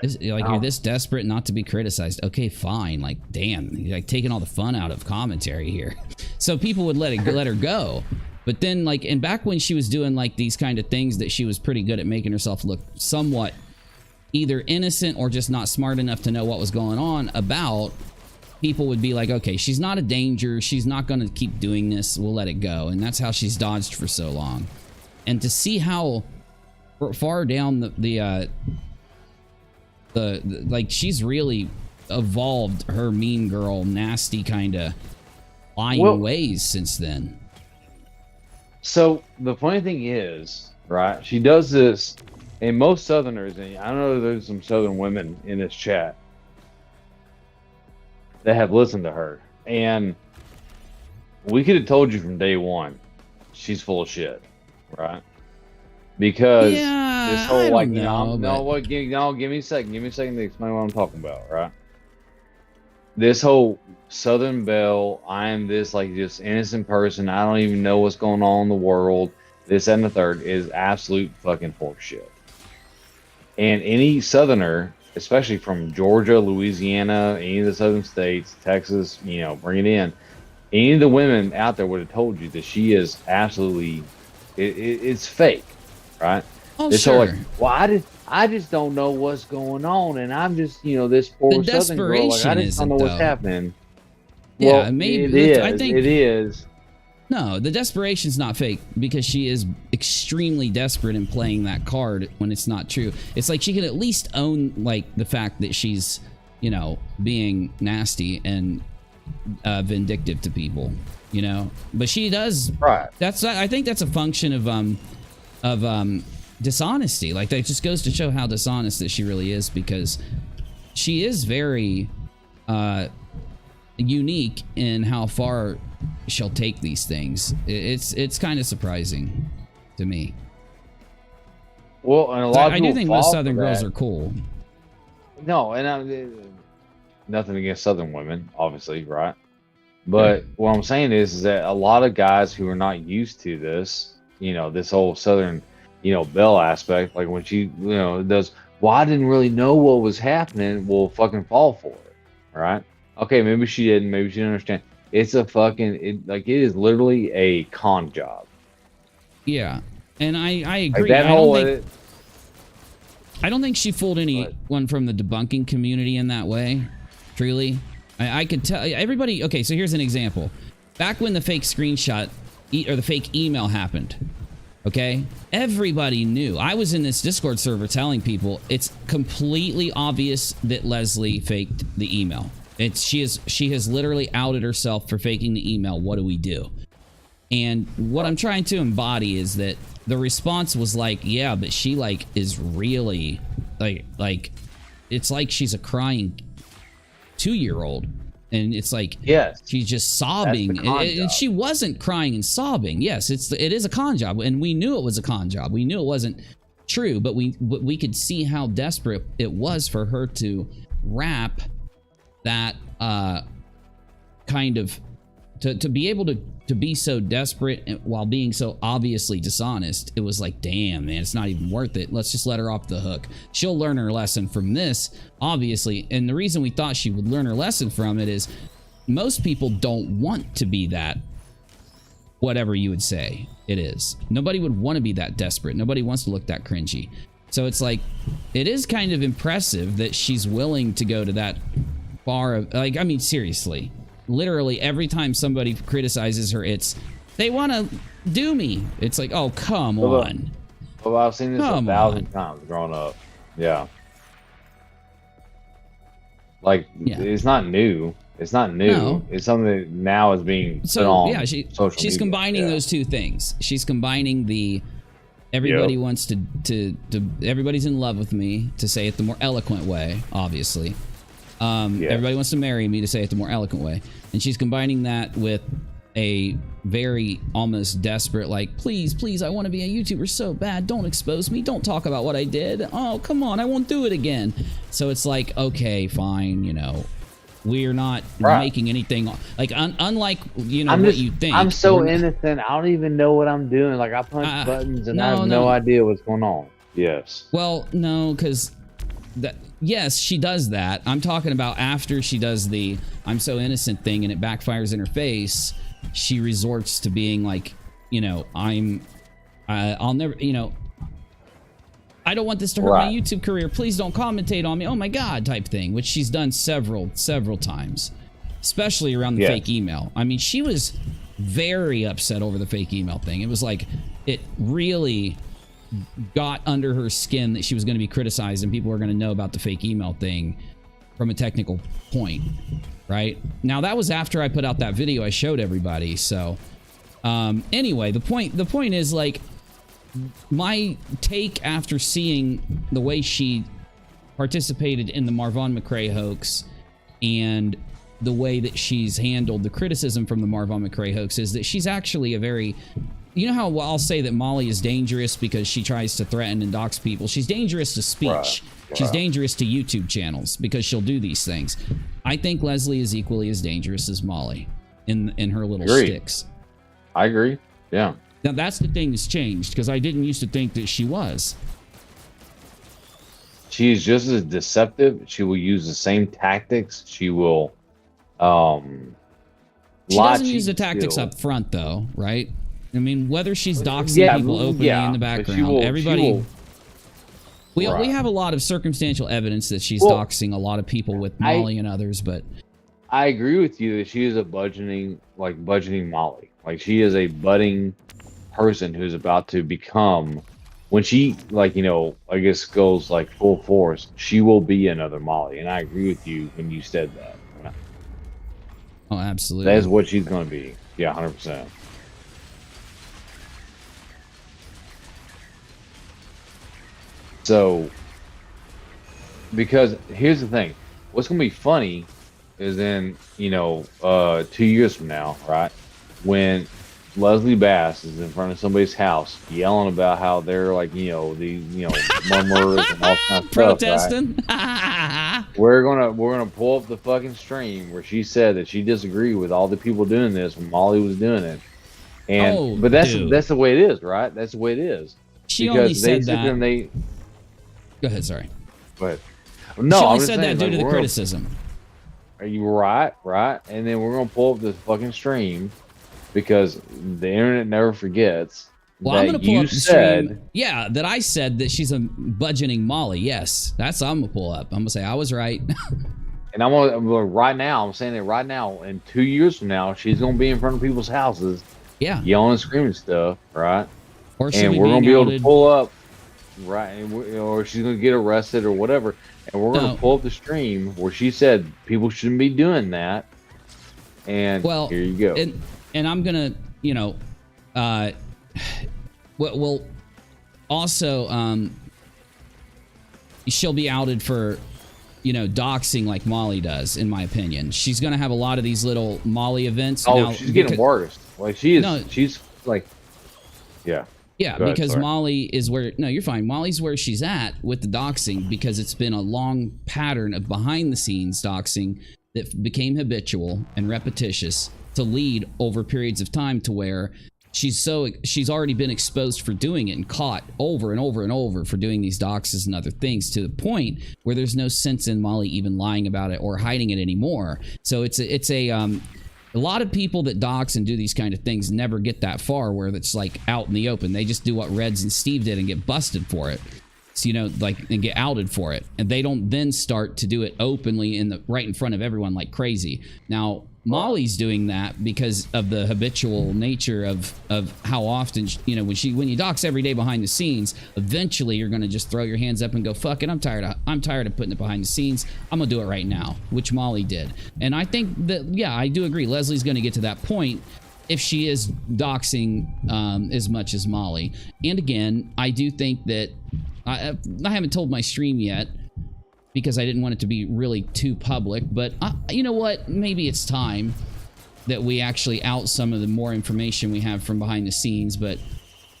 this desperate not to be criticized. Okay, fine. Like, damn, you're like taking all the fun out of commentary here. So people would let her go. But then, like, and back when she was doing like these kind of things that she was pretty good at making herself look somewhat either innocent or just not smart enough to know what was going on about, people would be like, okay, she's not a danger. She's not going to keep doing this. We'll let it go. And that's how she's dodged for so long. And to see how far down the like she's really evolved her mean girl, nasty kind of lying ways since then. So the funny thing is, right, she does this, and most Southerners, and I know there's some Southern women in this chat that have listened to her, and we could have told you from day one she's full of shit, right? Because this whole like, give me a second to explain what I'm talking about, right? This whole Southern Belle, I am this like just innocent person, I don't even know what's going on in the world, this and the third, is absolute fucking horseshit. And any Southerner, especially from Georgia, Louisiana, any of the southern states, Texas, you know, bring it in, any of the women out there would have told you that she is absolutely, it's fake, right? Oh, this sure. whole like, well, I just don't know what's going on, and I'm just, you know, this poor Southern girl, like, I just don't know what's happening. Yeah, well, maybe I think it is. No, the desperation's not fake because she is extremely desperate in playing that card when it's not true. It's like she can at least own like the fact that she's, you know, being nasty and vindictive to people, you know. But she does. Right. I think that's a function of dishonesty. Like that just goes to show how dishonest that she really is, because she is very unique in how far she'll take these things. It's kind of surprising to me. Well, and a lot of people I do think most Southern girls are cool. No, and nothing against Southern women, obviously, right? But what I'm saying is that a lot of guys who are not used to this, you know, this whole Southern, you know, Belle aspect, like when she, you know, does, well, I didn't really know what was happening, will fucking fall for it. All right. Okay, maybe she didn't. Maybe she didn't understand. It's a fucking it is literally a con job. Yeah, and I agree. Like that whole I don't think she fooled anyone from the debunking community in that way. Truly, I could tell everybody. Okay, so here's an example. Back when the fake screenshot or the fake email happened, okay, everybody knew. I was in this Discord server telling people it's completely obvious that Leslie faked the email. She has literally outed herself for faking the email. What do we do? And what I'm trying to embody is that the response was like, yeah, but she like is really like it's like she's a crying 2-year-old, and it's like, yes, she's just sobbing, and she wasn't crying and sobbing. Yes, it is a con job, and we knew it was a con job. We knew it wasn't true, but we could see how desperate it was for her to wrap that kind of to be able to be so desperate while being so obviously dishonest. It was like, damn, man, it's not even worth it. Let's just let her off the hook. She'll learn her lesson from this, obviously. And the reason we thought she would learn her lesson from it is most people don't want to be that, whatever you would say it is. Nobody would want to be that desperate. Nobody wants to look that cringy. So it's like, it is kind of impressive that she's willing to go to that far of, like, I mean, seriously. Literally every time somebody criticizes her, they want to do me. It's like, oh, come on. Well, I've seen this 1,000 times growing up. Yeah. Like, it's not new. It's not new. No. It's something that now is being put on social she's media. Combining those two things. She's combining the everybody wants to everybody's in love with me, to say it the more eloquent way, obviously. Everybody wants to marry me, to say it the more eloquent way. And she's combining that with a very almost desperate, like, please, I want to be a YouTuber so bad. Don't expose me. Don't talk about what I did. Oh, come on. I won't do it again. So it's like, okay, fine. You know, we're not making anything like unlike, you know, what you think. I'm so innocent. I don't even know what I'm doing. Like, I punch buttons and I have no idea what's going on. Yes. Well, no, because yes, she does that. I'm talking about after she does the I'm so innocent thing and it backfires in her face, she resorts to being like, you know, I'll never, you know, I don't want this to hurt my YouTube career. Please don't commentate on me. Oh my God, type thing, which she's done several times, especially around the fake email. I mean, she was very upset over the fake email thing. It was like, it really got under her skin that she was going to be criticized and people were going to know about the fake email thing from a technical point, right? Now that was after I put out that video I showed everybody. So anyway, the point is, like, my take after seeing the way she participated in the MARVON MCCRAY hoax and the way that she's handled the criticism from the MARVON MCCRAY hoax is that she's actually a very, you know how I'll say that Molly is dangerous because she tries to threaten and dox people? She's dangerous to speech. She's dangerous to YouTube channels because she'll do these things. I think Leslie is equally as dangerous as Molly in her little sticks. I agree. Yeah. Now that's the thing that's changed, because I didn't used to think that she was. She's just as deceptive. She will use the same tactics. She will she doesn't use the tactics up front though, right? I mean, whether she's doxing people openly in the background, everybody... We have a lot of circumstantial evidence that she's doxing a lot of people with Molly and others, but... I agree with you that she is a budgeting Molly. Like, she is a budding person who's about to become... When she, like, you know, I guess goes, like, full force, she will be another Molly. And I agree with you when you said that. Oh, absolutely. That is what she's going to be. Yeah, 100%. So, because here's the thing, what's going to be funny is in, you know, 2 years from now, right, when Leslie Bass is in front of somebody's house yelling about how they're, like, you know, the, you know, murmurers and all kinds of protesting. Stuff, right? we're gonna pull up the fucking stream where she said that she disagreed with all the people doing this when Molly was doing it, and but that's the way it is, right? That's the way it is. She only said that. Go ahead, sorry. But She no, only I'm just said saying, that due like, to the we're- criticism. Are you right? And then we're gonna pull up this fucking stream because the internet never forgets. Well, that I'm going to pull you up the said, stream. Yeah, that I said that she's a budgeting Molly. Yes, that's what I'm going to pull up. I'm going to say I was right. and I'm gonna right now. I'm saying it right now. In 2 years from now, she's gonna be in front of people's houses, Yeah. yelling and screaming stuff, right? Or she'll And be we're gonna being be able outed. to pull up, right? And or she's gonna get arrested or whatever. And we're gonna No. pull up the stream where she said people shouldn't be doing that. And Well, here you go. And I'm gonna, you know, well, also, she'll be outed for, you know, doxing like Molly does. In my opinion, she's gonna have a lot of these little Molly events. Oh, now, she's getting worse. Like she is. No. She's like, yeah. Yeah, Go ahead, because sorry. Molly is where... No, you're fine. Molly's where she's at with the doxing because it's been a long pattern of behind-the-scenes doxing that became habitual and repetitious to lead over periods of time to where she's already been exposed for doing it and caught over and over and over for doing these doxes and other things to the point where there's no sense in Molly even lying about it or hiding it anymore. So it's a lot of people that dox and do these kind of things never get that far where it's like out in the open. They just do what Reds and Steve did and get busted for it. So, you know, like, and get outed for it. And they don't then start to do it openly right in front of everyone like crazy. Now, Molly's doing that because of the habitual nature of how often, you know, when you dox every day behind the scenes, eventually you're going to just throw your hands up and go, fuck it, I'm tired of putting it behind the scenes. I'm going to do it right now, which Molly did. And I think that, yeah, I do agree. Leslie's going to get to that point if she is doxing as much as Molly. And again, I do think that I haven't told my stream yet because I didn't want it to be really too public, but you know what? Maybe it's time that we actually out some of the more information we have from behind the scenes, but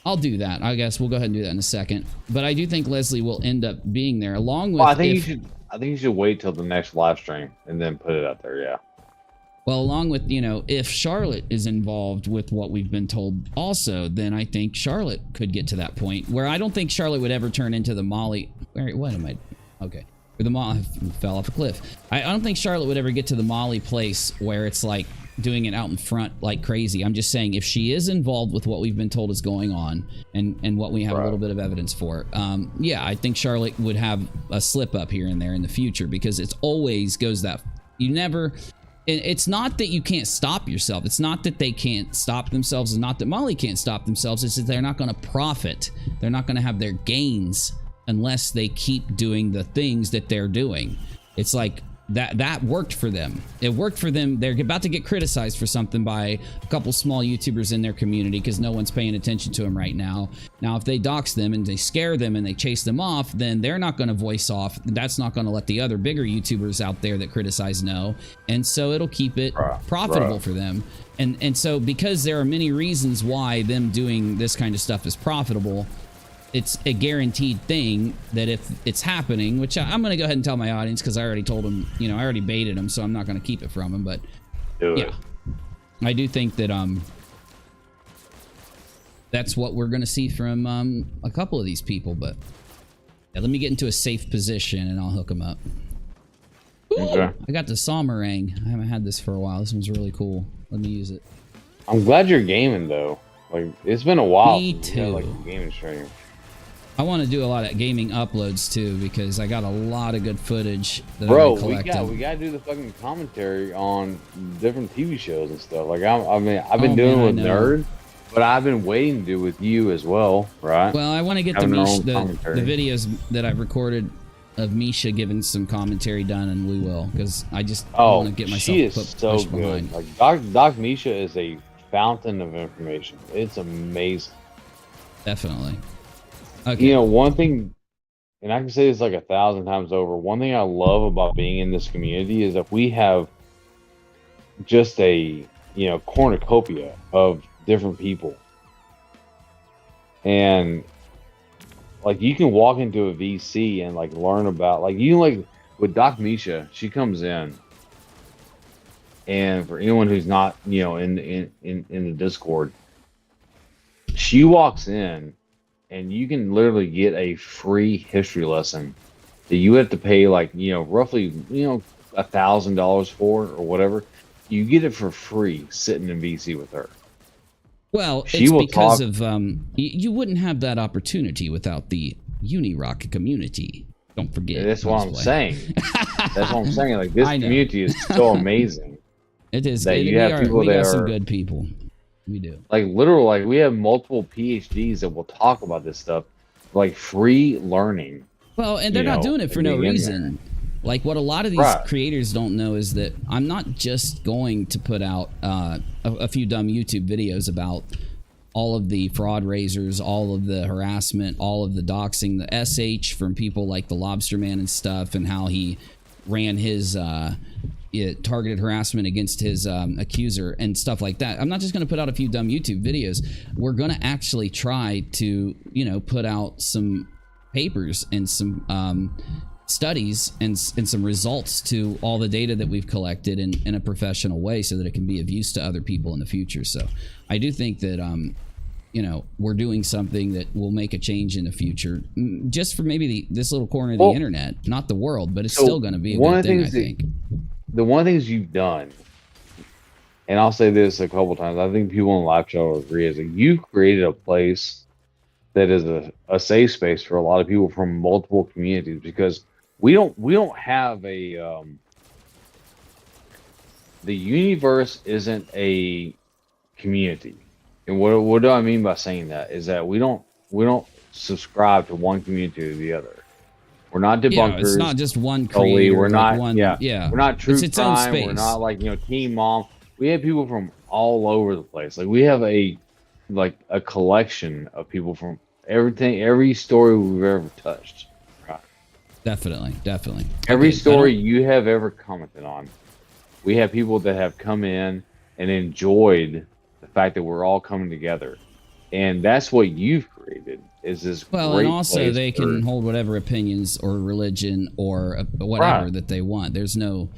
I'll do that. I guess we'll go ahead and do that in a second. But I do think Leslie will end up being there along with... Well, I think you should wait till the next live stream and then put it out there, yeah. Well, along with, you know, if Charlotte is involved with what we've been told also, then I think Charlotte could get to that point where I don't think Charlotte would ever turn into the Molly... What am I... Okay. Or the Molly... fell off a cliff. I don't think Charlotte would ever get to the Molly place where it's like doing it out in front like crazy. I'm just saying if she is involved with what we've been told is going on and what we have a little bit of evidence for, yeah, I think Charlotte would have a slip up here and there in the future because it's always goes that... You never... It's not that you can't stop yourself. It's not that they can't stop themselves. It's not that Molly can't stop themselves. It's that they're not going to profit. They're not going to have their gains unless they keep doing the things that they're doing. It's like that worked for them. It worked for them. They're about to get criticized for something by a couple small YouTubers in their community because no one's paying attention to them right now. Now, if they dox them and they scare them and they chase them off, then they're not going to voice off. That's not going to let the other bigger YouTubers out there that criticize know. And so it'll keep it profitable for them. And so because there are many reasons why them doing this kind of stuff is profitable, it's a guaranteed thing that if it's happening, which I'm going to go ahead and tell my audience because I already told them, you know, I already baited them, so I'm not going to keep it from them. But yeah, I do think that that's what we're going to see from a couple of these people. But yeah, let me get into a safe position and I'll hook them up. Ooh, okay. I got the Sommerang. I haven't had this for a while. This one's really cool. Let me use it. I'm glad you're gaming though. Like it's been a while. Me too. Like a gaming stream. I want to do a lot of gaming uploads too because I got a lot of good footage that I'm collecting. we got to do the fucking commentary on different TV shows and stuff. Like I mean, I've been doing it with Nerd, but I've been waiting to do it with you as well, right? Well, I want to get the videos that I've recorded of Misha giving some commentary done, and we will because I just want to get myself pushed behind. Like Doc Misha is a fountain of information. It's amazing. Definitely. Okay. You know, one thing, and I can say this like 1,000 times over, one thing I love about being in this community is that we have just a, you know, cornucopia of different people. And like you can walk into a VC and like learn about, like you like with Doc Misha, she comes in. And for anyone who's not, you know, in the Discord, she walks in and you can literally get a free history lesson that you have to pay like, you know, roughly, you know, $1,000 for or whatever, you get it for free sitting in VC with her. Well, She it's will because talk- of you wouldn't have that opportunity without the UNIRock community. Don't forget. That's what I'm saying. That's what I'm saying. Like, this I know. community is so amazing. It is. That you have people we that got some are- good people. We do. Like, literal, like, we have multiple PhDs that will talk about this stuff, like free learning. Well, and they're You not know, doing it for no being in reason. Like, what a lot of these Right. creators don't know is that I'm not just going to put out a few dumb YouTube videos about all of the fraud raisers, all of the harassment, all of the doxing, the SH from people like the Lobster Man and stuff, and how he ran his targeted harassment against his accuser and stuff like that. I'm not just going to put out a few dumb YouTube videos. We're going to actually try to, you know, put out some papers and some studies and some results to all the data that we've collected in a professional way, so that it can be of use to other people in the future. So I do think that you know, we're doing something that will make a change in the future, just for maybe this little corner of the internet, not the world, but it's So still going to be a one good of the thing, I things that- think. The one of the things you've done, and I'll say this a couple times, I think people in live chat will agree, is that you created a place that is a safe space for a lot of people from multiple communities, because we don't have a the universe isn't a community. And what do I mean by saying that is that we don't subscribe to one community or the other. We're not debunkers. Yeah, it's not just one solely. creator. We're like not. one, yeah. We're not true It's its own crime. We're space. not like, you know, Team Mom. We have people from all over the place. Like, we have a collection of people from everything, every story we've ever touched. Right. Definitely. Every Okay, story you have ever commented on, we have people that have come in and enjoyed the fact that we're all coming together, and that's what you've created. Is this well, great and also place they can for- hold whatever opinions or religion or whatever Right. that they want. There's no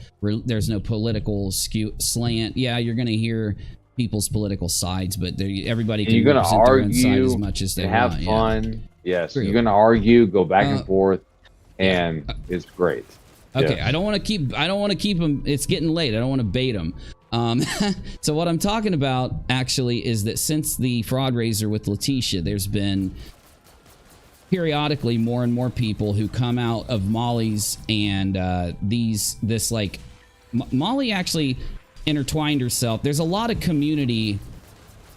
political slant. Yeah, you're going to hear people's political sides, but everybody And can you're gonna represent their own side argue as much as they and have want. fun. Yes, True. you're gonna argue, go back and forth, yeah. and it's great. Okay, Yes. I don't want to keep them. It's getting late. I don't want to bait them. So what I'm talking about actually is that since the fraud raiser with Letitia, there's been periodically more and more people who come out of Molly's and Molly actually intertwined herself. There's a lot of community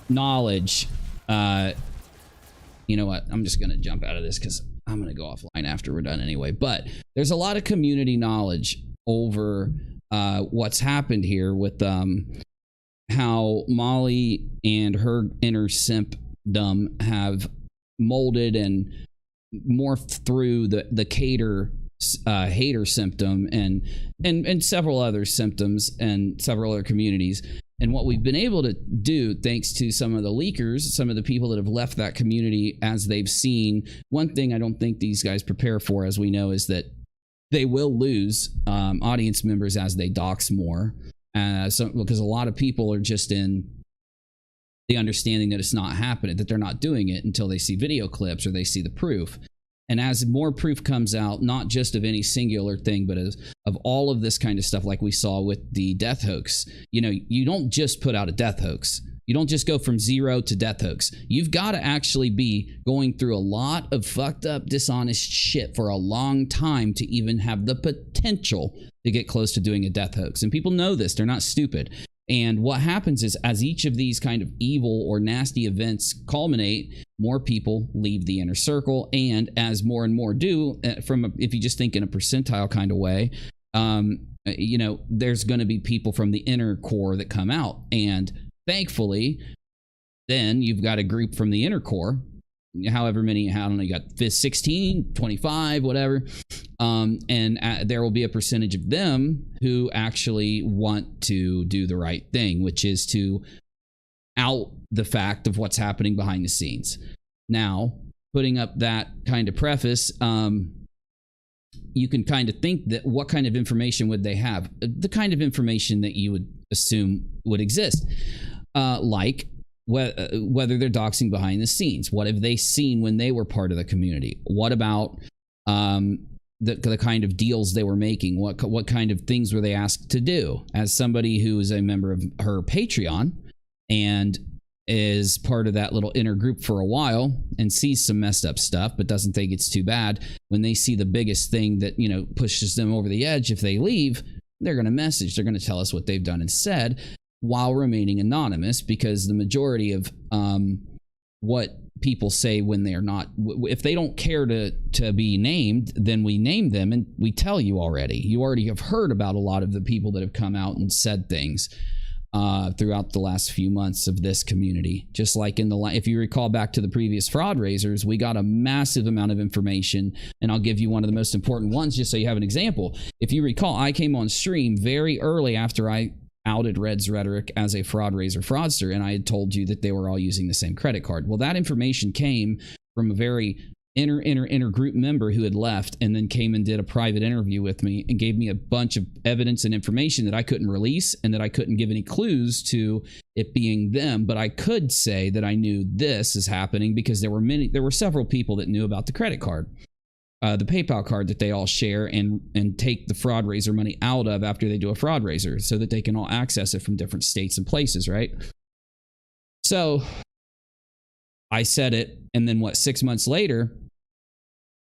knowledge. You know what? I'm just gonna jump out of this because I'm gonna go offline after we're done anyway. But there's a lot of community knowledge over what's happened here with how Molly and her inner simpdom have molded and morphed through the hater symptom and several other symptoms and several other communities. And what we've been able to do, thanks to some of the leakers, some of the people that have left that community as they've seen, one thing I don't think these guys prepare for, as we know, is that they will lose audience members as they dox more. Because a lot of people are just in the understanding that it's not happening, that they're not doing it until they see video clips or they see the proof. And as more proof comes out, not just of any singular thing, but of all of this kind of stuff, like we saw with the death hoax, you know, you don't just put out a death hoax. You don't just go from 0 to death hoax. You've got to actually be going through a lot of fucked up, dishonest shit for a long time to even have the potential to get close to doing a death hoax. And people know this. They're not stupid. And what happens is, as each of these kind of evil or nasty events culminate, more people leave the inner circle. And as more and more do, if you just think in a percentile kind of way, you know, there's going to be people from the inner core that come out. And thankfully, then you've got a group from the inner core, however many, I don't know, you got 16, 25, whatever. And there will be a percentage of them who actually want to do the right thing, which is to out the fact of what's happening behind the scenes. Now, putting up that kind of preface, you can kind of think that what kind of information would they have? The kind of information that you would assume would exist, like whether they're doxing behind the scenes. What have they seen when they were part of the community? What about the kind of deals they were making. What kind of things were they asked to do? As somebody who is a member of her Patreon and is part of that little inner group for a while and sees some messed up stuff but doesn't think it's too bad, when they see the biggest thing that, you know, pushes them over the edge if they leave, they're going to message, they're going to tell us what they've done and said while remaining anonymous, because the majority of what people say when they're not, if they don't care to be named, then we name them and we tell you already. You already have heard about a lot of the people that have come out and said things throughout the last few months of this community. Just like in the, if you recall back to the previous fraud raisers, we got a massive amount of information, and I'll give you one of the most important ones just so you have an example. If you recall, I came on stream very early after I outed Red's Rhetoric as a fraud raiser fraudster, and I had told you that they were all using the same credit card. Well, that information came from a very inner group member who had left and then came and did a private interview with me and gave me a bunch of evidence and information that I couldn't release and that I couldn't give any clues to it being them. But I could say that I knew this is happening because there were several people that knew about the credit card. The PayPal card that they all share and take the fraud raiser money out of after they do a fraud raiser so that they can all access it from different states and places, right? So I said it, and then 6 months later,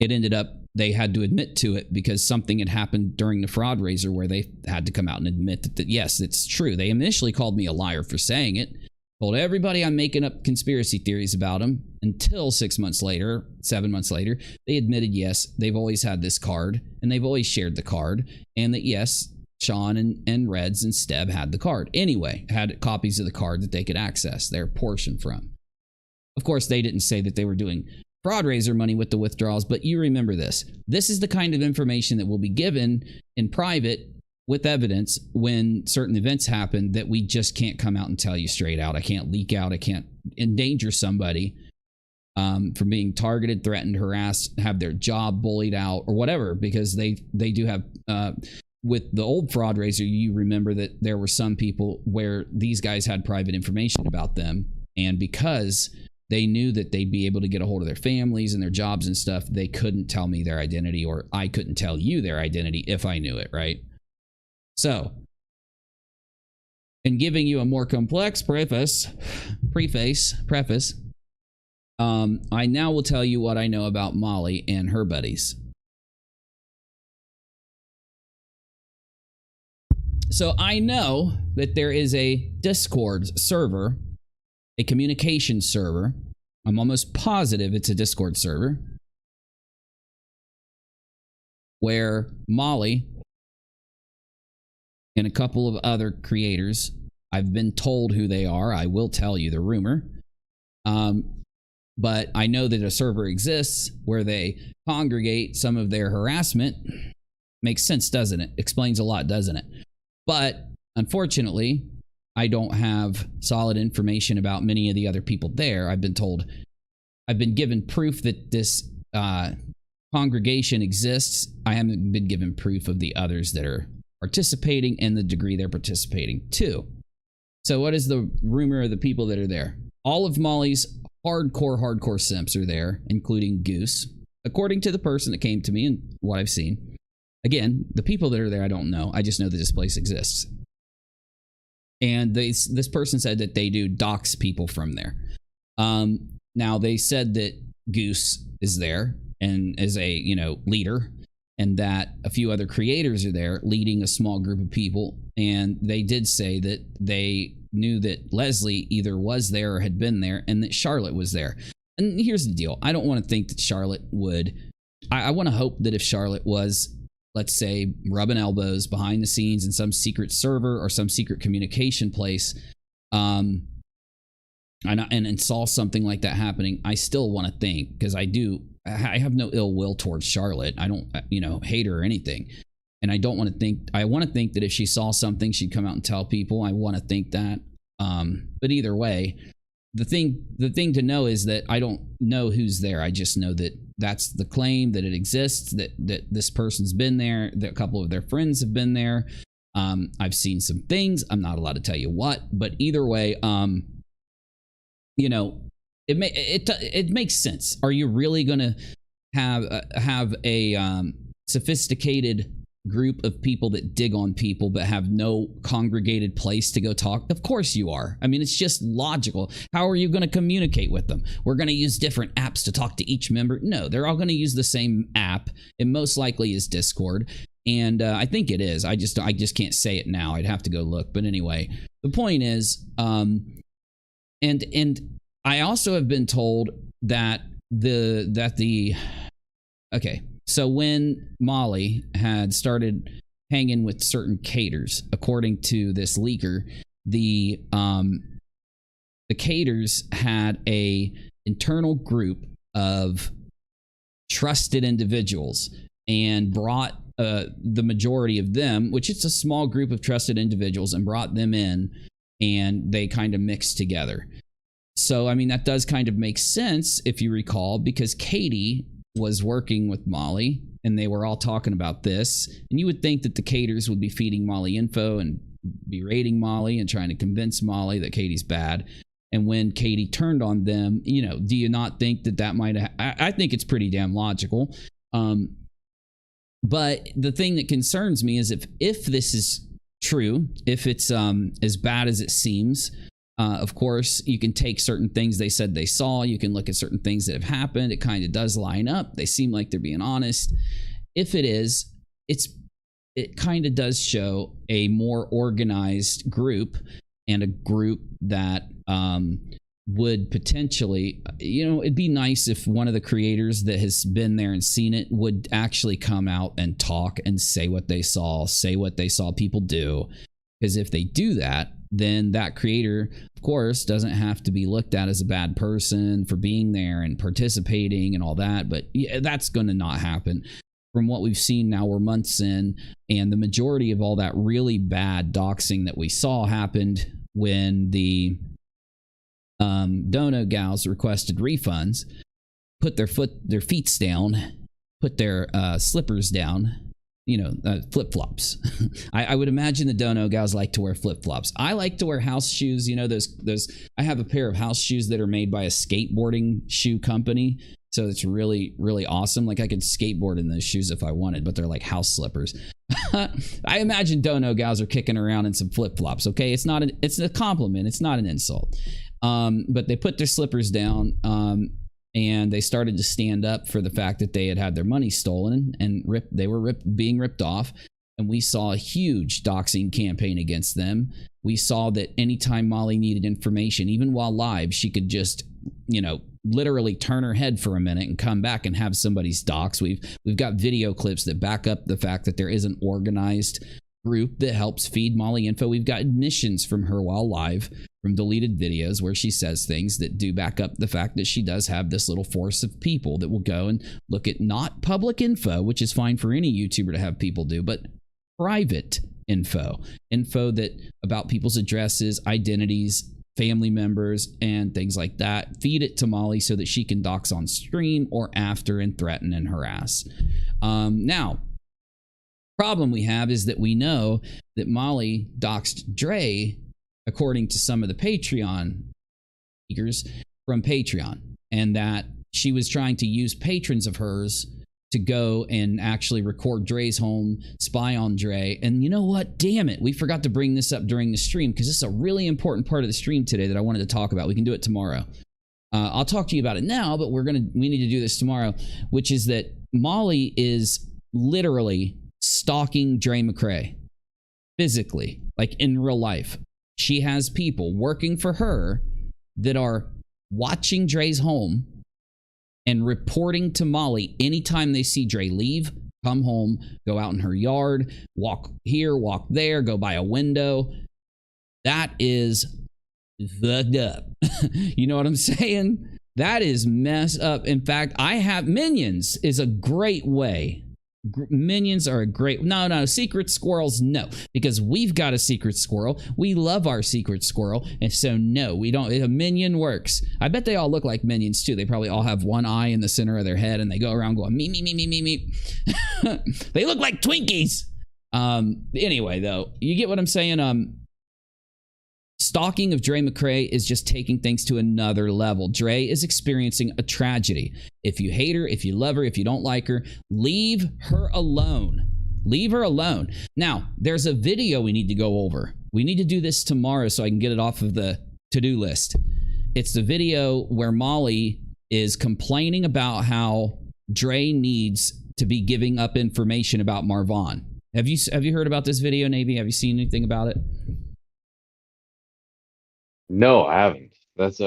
it ended up they had to admit to it because something had happened during the fraud raiser where they had to come out and admit that yes, it's true. They initially called me a liar for saying it. Told everybody I'm making up conspiracy theories about them, until 6 months later, 7 months later, they admitted, yes, they've always had this card and they've always shared the card, and that yes, Sean and Reds and Steb had the card. Anyway, had copies of the card that they could access their portion from. Of course, they didn't say that they were doing fraud raiser money with the withdrawals, but you remember this. This is the kind of information that will be given in private with evidence when certain events happen that we just can't come out and tell you straight out. I can't leak out. I can't endanger somebody from being targeted, threatened, harassed, have their job bullied out or whatever, because they do have, with the old fraud raiser, you remember that there were some people where these guys had private information about them, and because they knew that they'd be able to get a hold of their families and their jobs and stuff, they couldn't tell me their identity, or I couldn't tell you their identity if I knew it, right? So, in giving you a more complex preface, I now will tell you what I know about Molly and her buddies. So I know that there is a Discord server, a communication server. I'm almost positive it's a Discord server where Molly and a couple of other creators, I've been told who they are. I will tell you the rumor. But I know that a server exists where they congregate some of their harassment. Makes sense, doesn't it? Explains a lot, doesn't it? But unfortunately, I don't have solid information about many of the other people there. I've been told, I've been given proof that this congregation exists. I haven't been given proof of the others that are participating and the degree they're participating too. So what is the rumor of the people that are there? All of Molly's hardcore simps are there, including Goose, according to the person that came to me and what I've seen. Again, the people that are there, I don't know. I just know that this place exists. And this person said that they do dox people from there. Now, they said that Goose is there and is a, leader, and that a few other creators are there leading a small group of people. And they did say that they knew that Leslie either was there or had been there, and that Charlotte was there. And here's the deal. I don't want to think that Charlotte would. I want to hope that if Charlotte was, let's say, rubbing elbows behind the scenes in some secret server or some secret communication place, and saw something like that happening, I still want to think, because I have no ill will towards Charlotte. I don't, hate her or anything. And I don't want to think, I want to think that if she saw something, she'd come out and tell people. I want to think that. But either way, the thing to know is that I don't know who's there. I just know that that's the claim, that it exists, that this person's been there, that a couple of their friends have been there. I've seen some things. I'm not allowed to tell you what, but either way, it makes sense. Are you really going to have a sophisticated group of people that dig on people but have no congregated place to go talk? Of course you are. I mean, it's just logical. How are you going to communicate with them? We're going to use different apps to talk to each member. No, they're all going to use the same app. It most likely is Discord. And I think it is. I just can't say it now. I'd have to go look. But anyway, the point is, and I also have been told that okay. So when Molly had started hanging with certain caters, according to this leaker, the caters had a internal group of trusted individuals and brought the majority of them, which it's a small group of trusted individuals, and brought them in, and they kind of mixed together. So, I mean, that does kind of make sense if you recall, because Katie was working with Molly and they were all talking about this, and you would think that the caters would be feeding Molly info and berating Molly and trying to convince Molly that Katie's bad. And when Katie turned on them, you know, do you not think that might have, I think it's pretty damn logical. But the thing that concerns me is if this is true, if it's as bad as it seems, of course, you can take certain things they said they saw. You can look at certain things that have happened. It kind of does line up. They seem like they're being honest. If it is, it kind of does show a more organized group, and a group that would potentially, you know, it'd be nice if one of the creators that has been there and seen it would actually come out and talk and say what they saw people do. Because if they do that, then that creator, of course, doesn't have to be looked at as a bad person for being there and participating and all that. But yeah, that's going to not happen. From what we've seen now, we're months in, and the majority of all that really bad doxing that we saw happened when the dono gals requested refunds, put their feet down, put their slippers down, you know, flip-flops. I would imagine the dono gals like to wear flip-flops. I like to wear house shoes. You know, those I have a pair of house shoes that are made by a skateboarding shoe company. So it's really, really awesome. Like, I could skateboard in those shoes if I wanted, but they're like house slippers. I imagine dono gals are kicking around in some flip-flops. Okay, it's a compliment. It's not an insult. But they put their slippers down, and they started to stand up for the fact that they had their money stolen and being ripped off. And we saw a huge doxing campaign against them. We saw that anytime Molly needed information, even while live, she could just, you know, literally turn her head for a minute and come back and have somebody's dox. We've got video clips that back up the fact that there is an organized group that helps feed Molly info. We've got admissions from her while live from deleted videos where she says things that do back up the fact that she does have this little force of people that will go and look at not public info, which is fine for any YouTuber to have people do, but private info that about people's addresses, identities, family members, and things like that. Feed it to Molly so that she can dox on stream or after and threaten and harass. Now, problem we have is that we know that Molly doxed Dre, according to some of the Patreon speakers from Patreon, and that she was trying to use patrons of hers to go and actually record Dre's home, spy on Dre. And you know what? Damn it. We forgot to bring this up during the stream, because this is a really important part of the stream today that I wanted to talk about. We can do it tomorrow. I'll talk to you about it now, but we need to do this tomorrow, which is that Molly is literally stalking Dre McCray physically, like in real life. She has people working for her that are watching Dre's home and reporting to Molly anytime they see Dre leave, come home, go out in her yard, walk here, walk there, go by a window. That is fucked up. You know what I'm saying? That is messed up. In fact, Minions is a great way. Minions are a great... No, secret squirrels, no. Because we've got a secret squirrel. We love our secret squirrel. And so, no, we don't... A minion works. I bet they all look like minions, too. They probably all have one eye in the center of their head, and they go around going, me, me, me, me, me, me. They look like Twinkies. Anyway, though, you get what I'm saying? stalking of Dre McCray is just taking things to another level. Dre is experiencing a tragedy. If you hate her, if you love her, if you don't like her, leave her alone. Leave her alone. Now, there's a video we need to go over. We need to do this tomorrow so I can get it off of the to-do list. It's the video where Molly is complaining about how Dre needs to be giving up information about Marvon. Have you heard about this video, Navy? Have you seen anything about it? No, I haven't. That's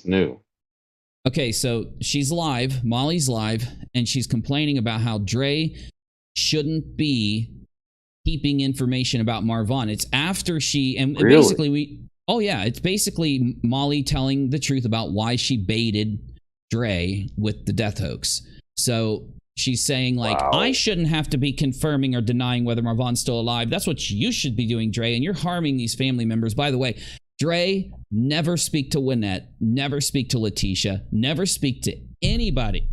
new. Okay, so she's live, Molly's live, and she's complaining about how Dre shouldn't be keeping information about Marvon. It's after she, and Really? basically it's basically Molly telling the truth about why she baited Dre with the death hoax. So she's saying, like, Wow. I shouldn't have to be confirming or denying whether Marvon's still alive. That's what you should be doing, Dre, and you're harming these family members. By the way, Dre, never speak to Wynette, never speak to Letitia, never speak to anybody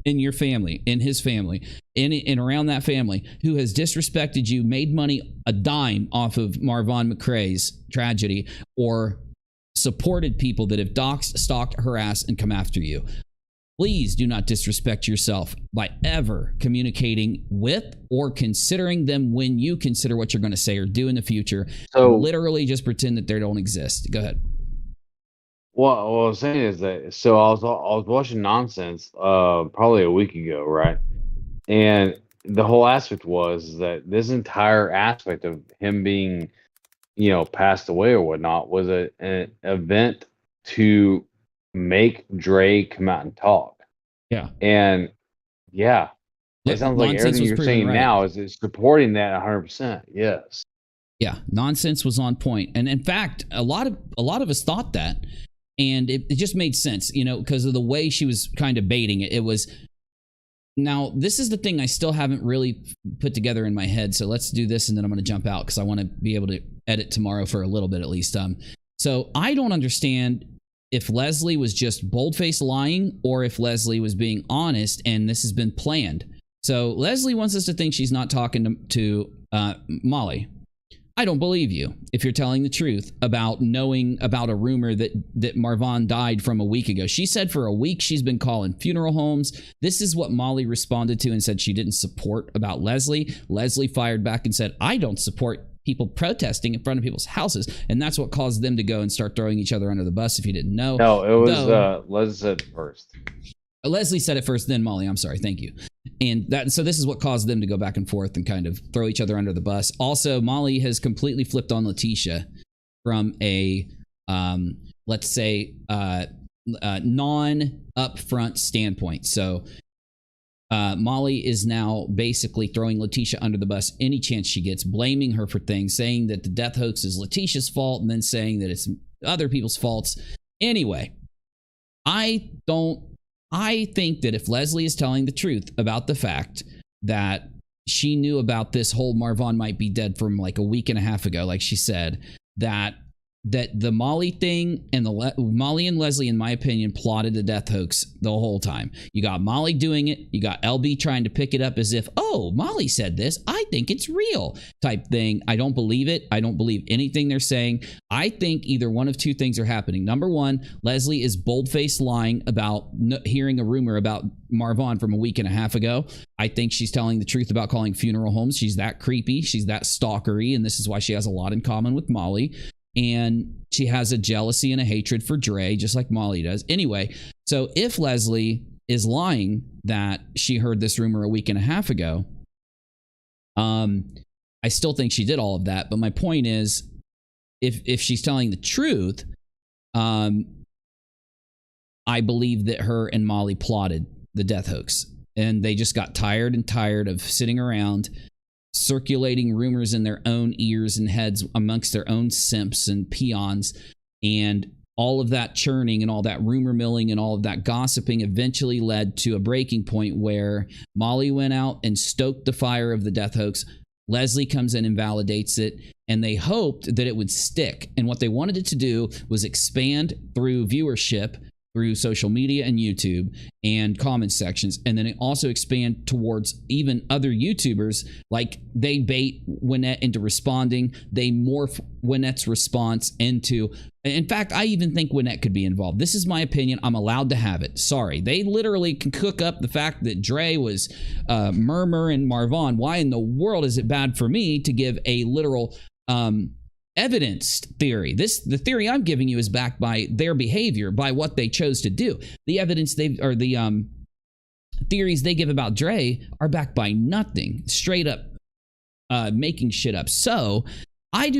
in your family, in his family, in around that family who has disrespected you, made money a dime off of Marvon McCray's tragedy, or supported people that have doxed, stalked, harassed, and come after you. Please do not disrespect yourself by ever communicating with or considering them when you consider what you're going to say or do in the future. So Literally just pretend that they don't exist. Go ahead. what I was saying is that, so I was watching Nonsense probably a week ago, right? And the whole aspect was that this entire aspect of him being, passed away or whatnot was an event to make Dre come out and talk. Yeah. And yeah, it sounds like Nonsense everything was you're proven saying right. now is supporting that 100%. Yes. Yeah, Nonsense was on point. And in fact, a lot of us thought that, and it just made sense, because of the way she was kind of baiting it. It was, now this is the thing I still haven't really put together in my head. So let's do this and then I'm going to jump out because I want to be able to edit tomorrow for a little bit at least. So I don't understand if Leslie was just bold-faced lying or if Leslie was being honest and this has been planned. So Leslie wants us to think she's not talking to Molly. I don't believe you if you're telling the truth about knowing about a rumor that Marvon died from a week ago. She said for a week she's been calling funeral homes. This is what Molly responded to and said she didn't support about Leslie. Leslie fired back and said, I don't support people protesting in front of people's houses. And that's what caused them to go and start throwing each other under the bus, if you didn't know. No, it was Leslie said first. Leslie said it first, then Molly. I'm sorry. Thank you. And so this is what caused them to go back and forth and kind of throw each other under the bus. Also, Molly has completely flipped on Letitia from a, let's say, non-upfront standpoint. So Molly is now basically throwing Letitia under the bus any chance she gets, blaming her for things, saying that the death hoax is Letitia's fault, and then saying that it's other people's faults. Anyway, I think that if Leslie is telling the truth about the fact that she knew about this whole Marvon might be dead from like a week and a half ago, like she said, that the Molly thing and Molly and Leslie, in my opinion, plotted the death hoax the whole time. You got Molly doing it. You got LB trying to pick it up as if, oh, Molly said this, I think it's real type thing. I don't believe it. I don't believe anything they're saying. I think either one of two things are happening. Number one, Leslie is bold-faced lying about hearing a rumor about Marvon from a week and a half ago. I think she's telling the truth about calling funeral homes. She's that creepy. She's that stalkery. And this is why she has a lot in common with Molly. And she has a jealousy and a hatred for Dre, just like Molly does. Anyway, so if Leslie is lying that she heard this rumor a week and a half ago, I still think she did all of that. But my point is, if she's telling the truth, I believe that her and Molly plotted the death hoax. And they just got tired of sitting around circulating rumors in their own ears and heads amongst their own simps and peons, and all of that churning and all that rumor milling and all of that gossiping eventually led to a breaking point where Molly went out and stoked the fire of the death hoax. Leslie comes in and validates it, and they hoped that it would stick. And what they wanted it to do was expand through viewership through social media and YouTube and comment sections. And then it also expand towards even other YouTubers. Like they bait Wynette into responding. They morph Wynette's response into, in fact, I even think Wynette could be involved. This is my opinion. I'm allowed to have it. Sorry. They literally can cook up the fact that Dre was Murmur and Marvon. Why in the world is it bad for me to give a literal evidenced theory? The theory I'm giving you is backed by their behavior, by what they chose to do. The evidence the theories they give about Dre are backed by nothing, straight up making shit up. So I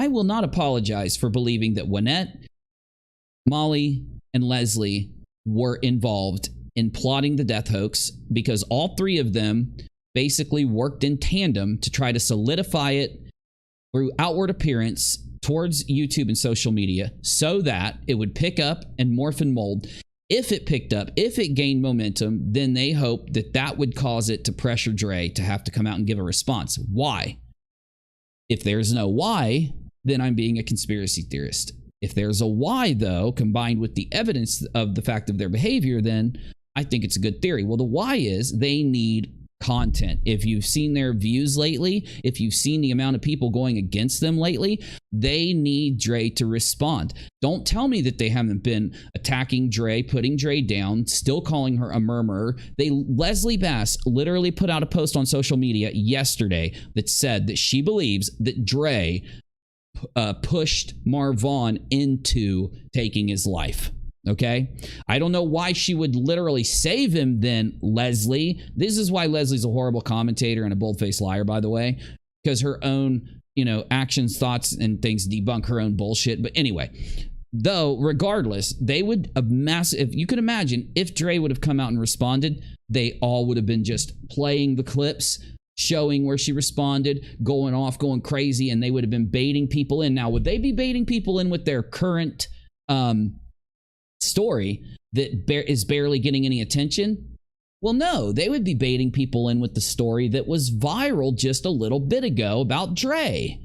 will not apologize for believing that Wynette, Molly, and Leslie were involved in plotting the death hoax, because all three of them basically worked in tandem to try to solidify it through outward appearance towards YouTube and social media so that it would pick up and morph and mold. If it picked up, if it gained momentum, then they hoped that that would cause it to pressure Dre to have to come out and give a response. Why? If there's no why, then I'm being a conspiracy theorist. If there's a why, though, combined with the evidence of the fact of their behavior, then I think it's a good theory. Well, the why is they need content. If you've seen their views lately, if you've seen the amount of people going against them lately, they need Dre to respond. Don't tell me that they haven't been attacking Dre, putting Dre down, still calling her a murmurer. Leslie Bass literally put out a post on social media yesterday that said that she believes that Dre pushed Marvon into taking his life. Okay, I don't know why she would literally save him then, Leslie. This is why Leslie's a horrible commentator and a bold-faced liar, by the way, because her own, actions, thoughts, and things debunk her own bullshit. But anyway, though, regardless, they would have massive. If you could imagine, if Dre would have come out and responded, they all would have been just playing the clips, showing where she responded, going off, going crazy, and they would have been baiting people in. Now, would they be baiting people in with their current story that is barely getting any attention? Well, no, they would be baiting people in with the story that was viral just a little bit ago about Dre.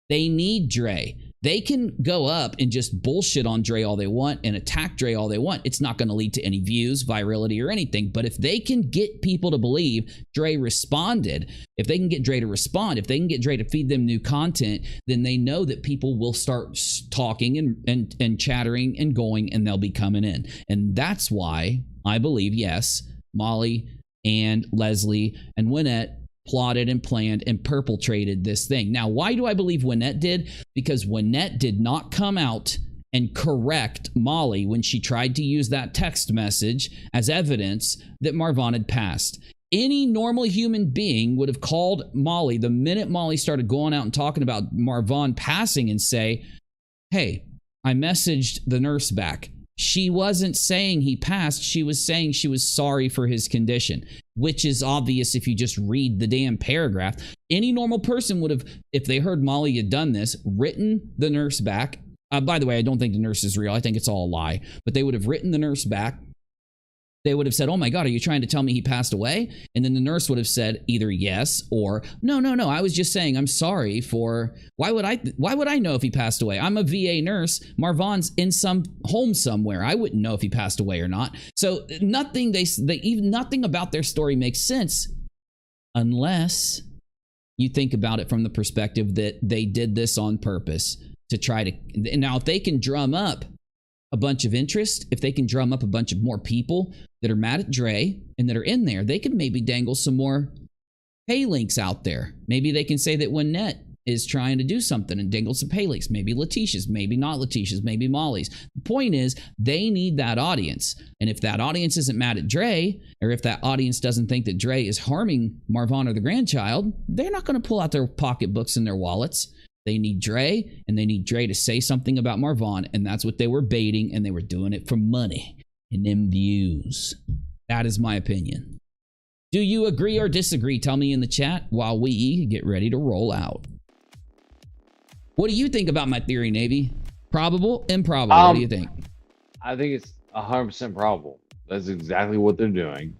They need Dre. They can go up and just bullshit on Dre all they want and attack Dre all they want. It's not going to lead to any views, virality, or anything. But if they can get people to believe Dre responded, if they can get Dre to respond, if they can get Dre to feed them new content, then they know that people will start talking and chattering and going, and they'll be coming in. And that's why I believe, yes, Molly and Leslie and Wynette plotted and planned and perpetrated this thing. Now, why do I believe Wynette did? Because Wynette did not come out and correct Molly when she tried to use that text message as evidence that Marvon had passed. Any normal human being would have called Molly the minute Molly started going out and talking about Marvon passing and say, hey, I messaged the nurse back. She wasn't saying he passed. She was saying she was sorry for his condition, which is obvious if you just read the damn paragraph. Any normal person would have, if they heard Molly had done this, written the nurse back. By the way, I don't think the nurse is real. I think it's all a lie. But they would have written the nurse back. They would have said, oh my God, are you trying to tell me he passed away? And then the nurse would have said either yes or no. I was just saying I'm sorry for, why would I know if he passed away? I'm a VA nurse. Marvon's in some home somewhere. I wouldn't know if he passed away or not. So nothing nothing about their story makes sense unless you think about it from the perspective that they did this on purpose to try to. Now, if they can drum up a bunch of interest, if they can drum up a bunch of more people that are mad at Dre and that are in there, they can maybe dangle some more pay links out there. Maybe they can say that Wynette is trying to do something and dangle some pay links. Maybe Letitia's, maybe not Letitia's, maybe Molly's. The point is, they need that audience. And if that audience isn't mad at Dre, or if that audience doesn't think that Dre is harming Marvon or the grandchild, they're not going to pull out their pocketbooks and their wallets. They need Dre, and they need Dre to say something about Marvon, and that's what they were baiting, and they were doing it for money and them views. That is my opinion. Do you agree or disagree? Tell me in the chat while we get ready to roll out. What do you think about my theory, Navy? Probable, improbable? What do you think? I think it's 100% probable. That's exactly what they're doing.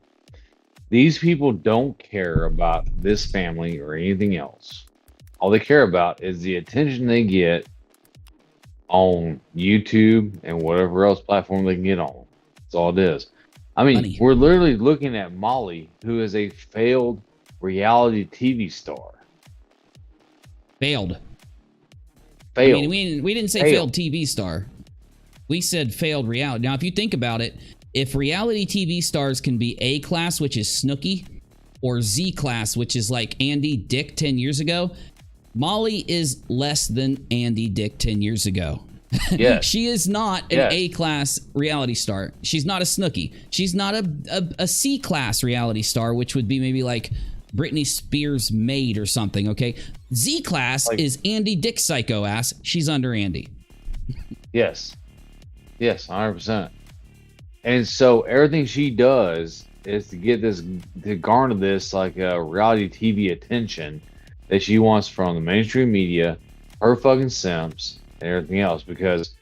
These people don't care about this family or anything else. All they care about is the attention they get on YouTube and whatever else platform they can get on. That's all it is. I mean, Money. we're literally looking at Molly, who is a failed reality TV star. Failed. Failed. I mean, we didn't say failed TV star. We said failed reality. Now, if you think about it, if reality TV stars can be A class, which is Snooki, or Z class, which is like Andy Dick 10 years ago, Molly is less than Andy Dick 10 years ago. Yes. She is not an A class reality star. She's not a Snooki. She's not a C class reality star, which would be maybe like Britney Spears' maid or something, okay? Z class is Andy Dick psycho ass. She's under Andy. Yes. Yes, 100%. And so everything she does is to get this, to garner this like reality TV attention that she wants from the mainstream media, her fucking simps, and everything else, because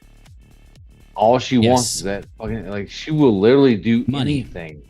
all she wants is that fucking, like, she will literally do anything.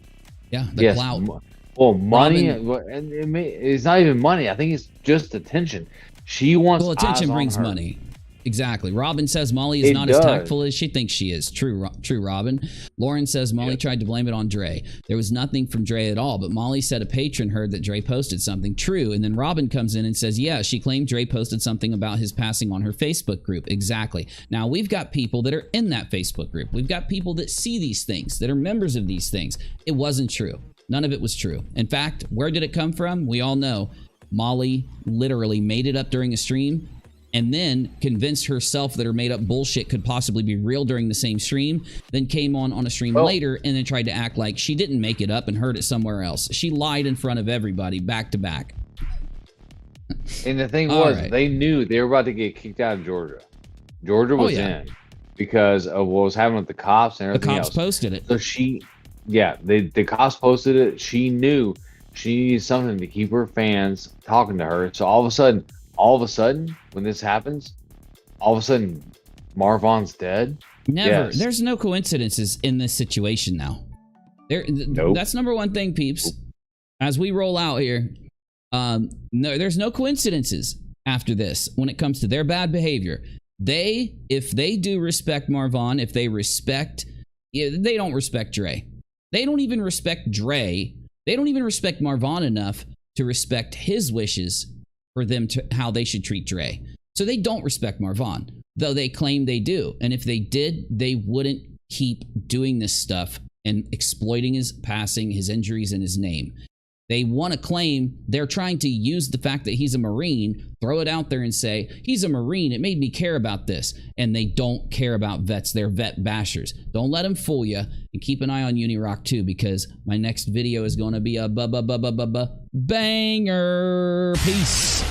Yeah, the clout. Well, money, and it's not even money. I think it's just attention. She wants attention brings money. Exactly. Robin says Molly is not as tactful as she thinks she is. True, Robin. Lauren says Molly tried to blame it on Dre. There was nothing from Dre at all, but Molly said a patron heard that Dre posted something. True. And then Robin comes in and says, yeah, she claimed Dre posted something about his passing on her Facebook group. Exactly. Now, we've got people that are in that Facebook group. We've got people that see these things, that are members of these things. It wasn't true. None of it was true. In fact, where did it come from? We all know. Molly literally made it up during a stream and then convinced herself that her made up bullshit could possibly be real during the same stream, then came on a stream later and then tried to act like she didn't make it up and heard it somewhere else. She lied in front of everybody, back to back. And the thing was, they knew they were about to get kicked out of Georgia. Georgia was in because of what was happening with the cops and everything else. The cops posted it. So the cops posted it. She knew she needed something to keep her fans talking to her. So all of a sudden, when this happens, all of a sudden, Marvon's dead. Never. Yes. There's no coincidences in this situation now. That's number one thing, peeps. As we roll out here, there's no coincidences after this when it comes to their bad behavior. If they do respect Marvon, if they respect, they don't respect Dre. They don't even respect Dre. They don't even respect Marvon enough to respect his wishes for them to how they should treat Dre. So they don't respect Marvon, though they claim they do. And if they did, they wouldn't keep doing this stuff and exploiting his passing, his injuries, and his name. They want to claim they're trying to use the fact that he's a Marine, throw it out there and say, he's a Marine, it made me care about this. And they don't care about vets. They're vet bashers. Don't let them fool you. And keep an eye on UNIRock too, because my next video is going to be a banger. Peace.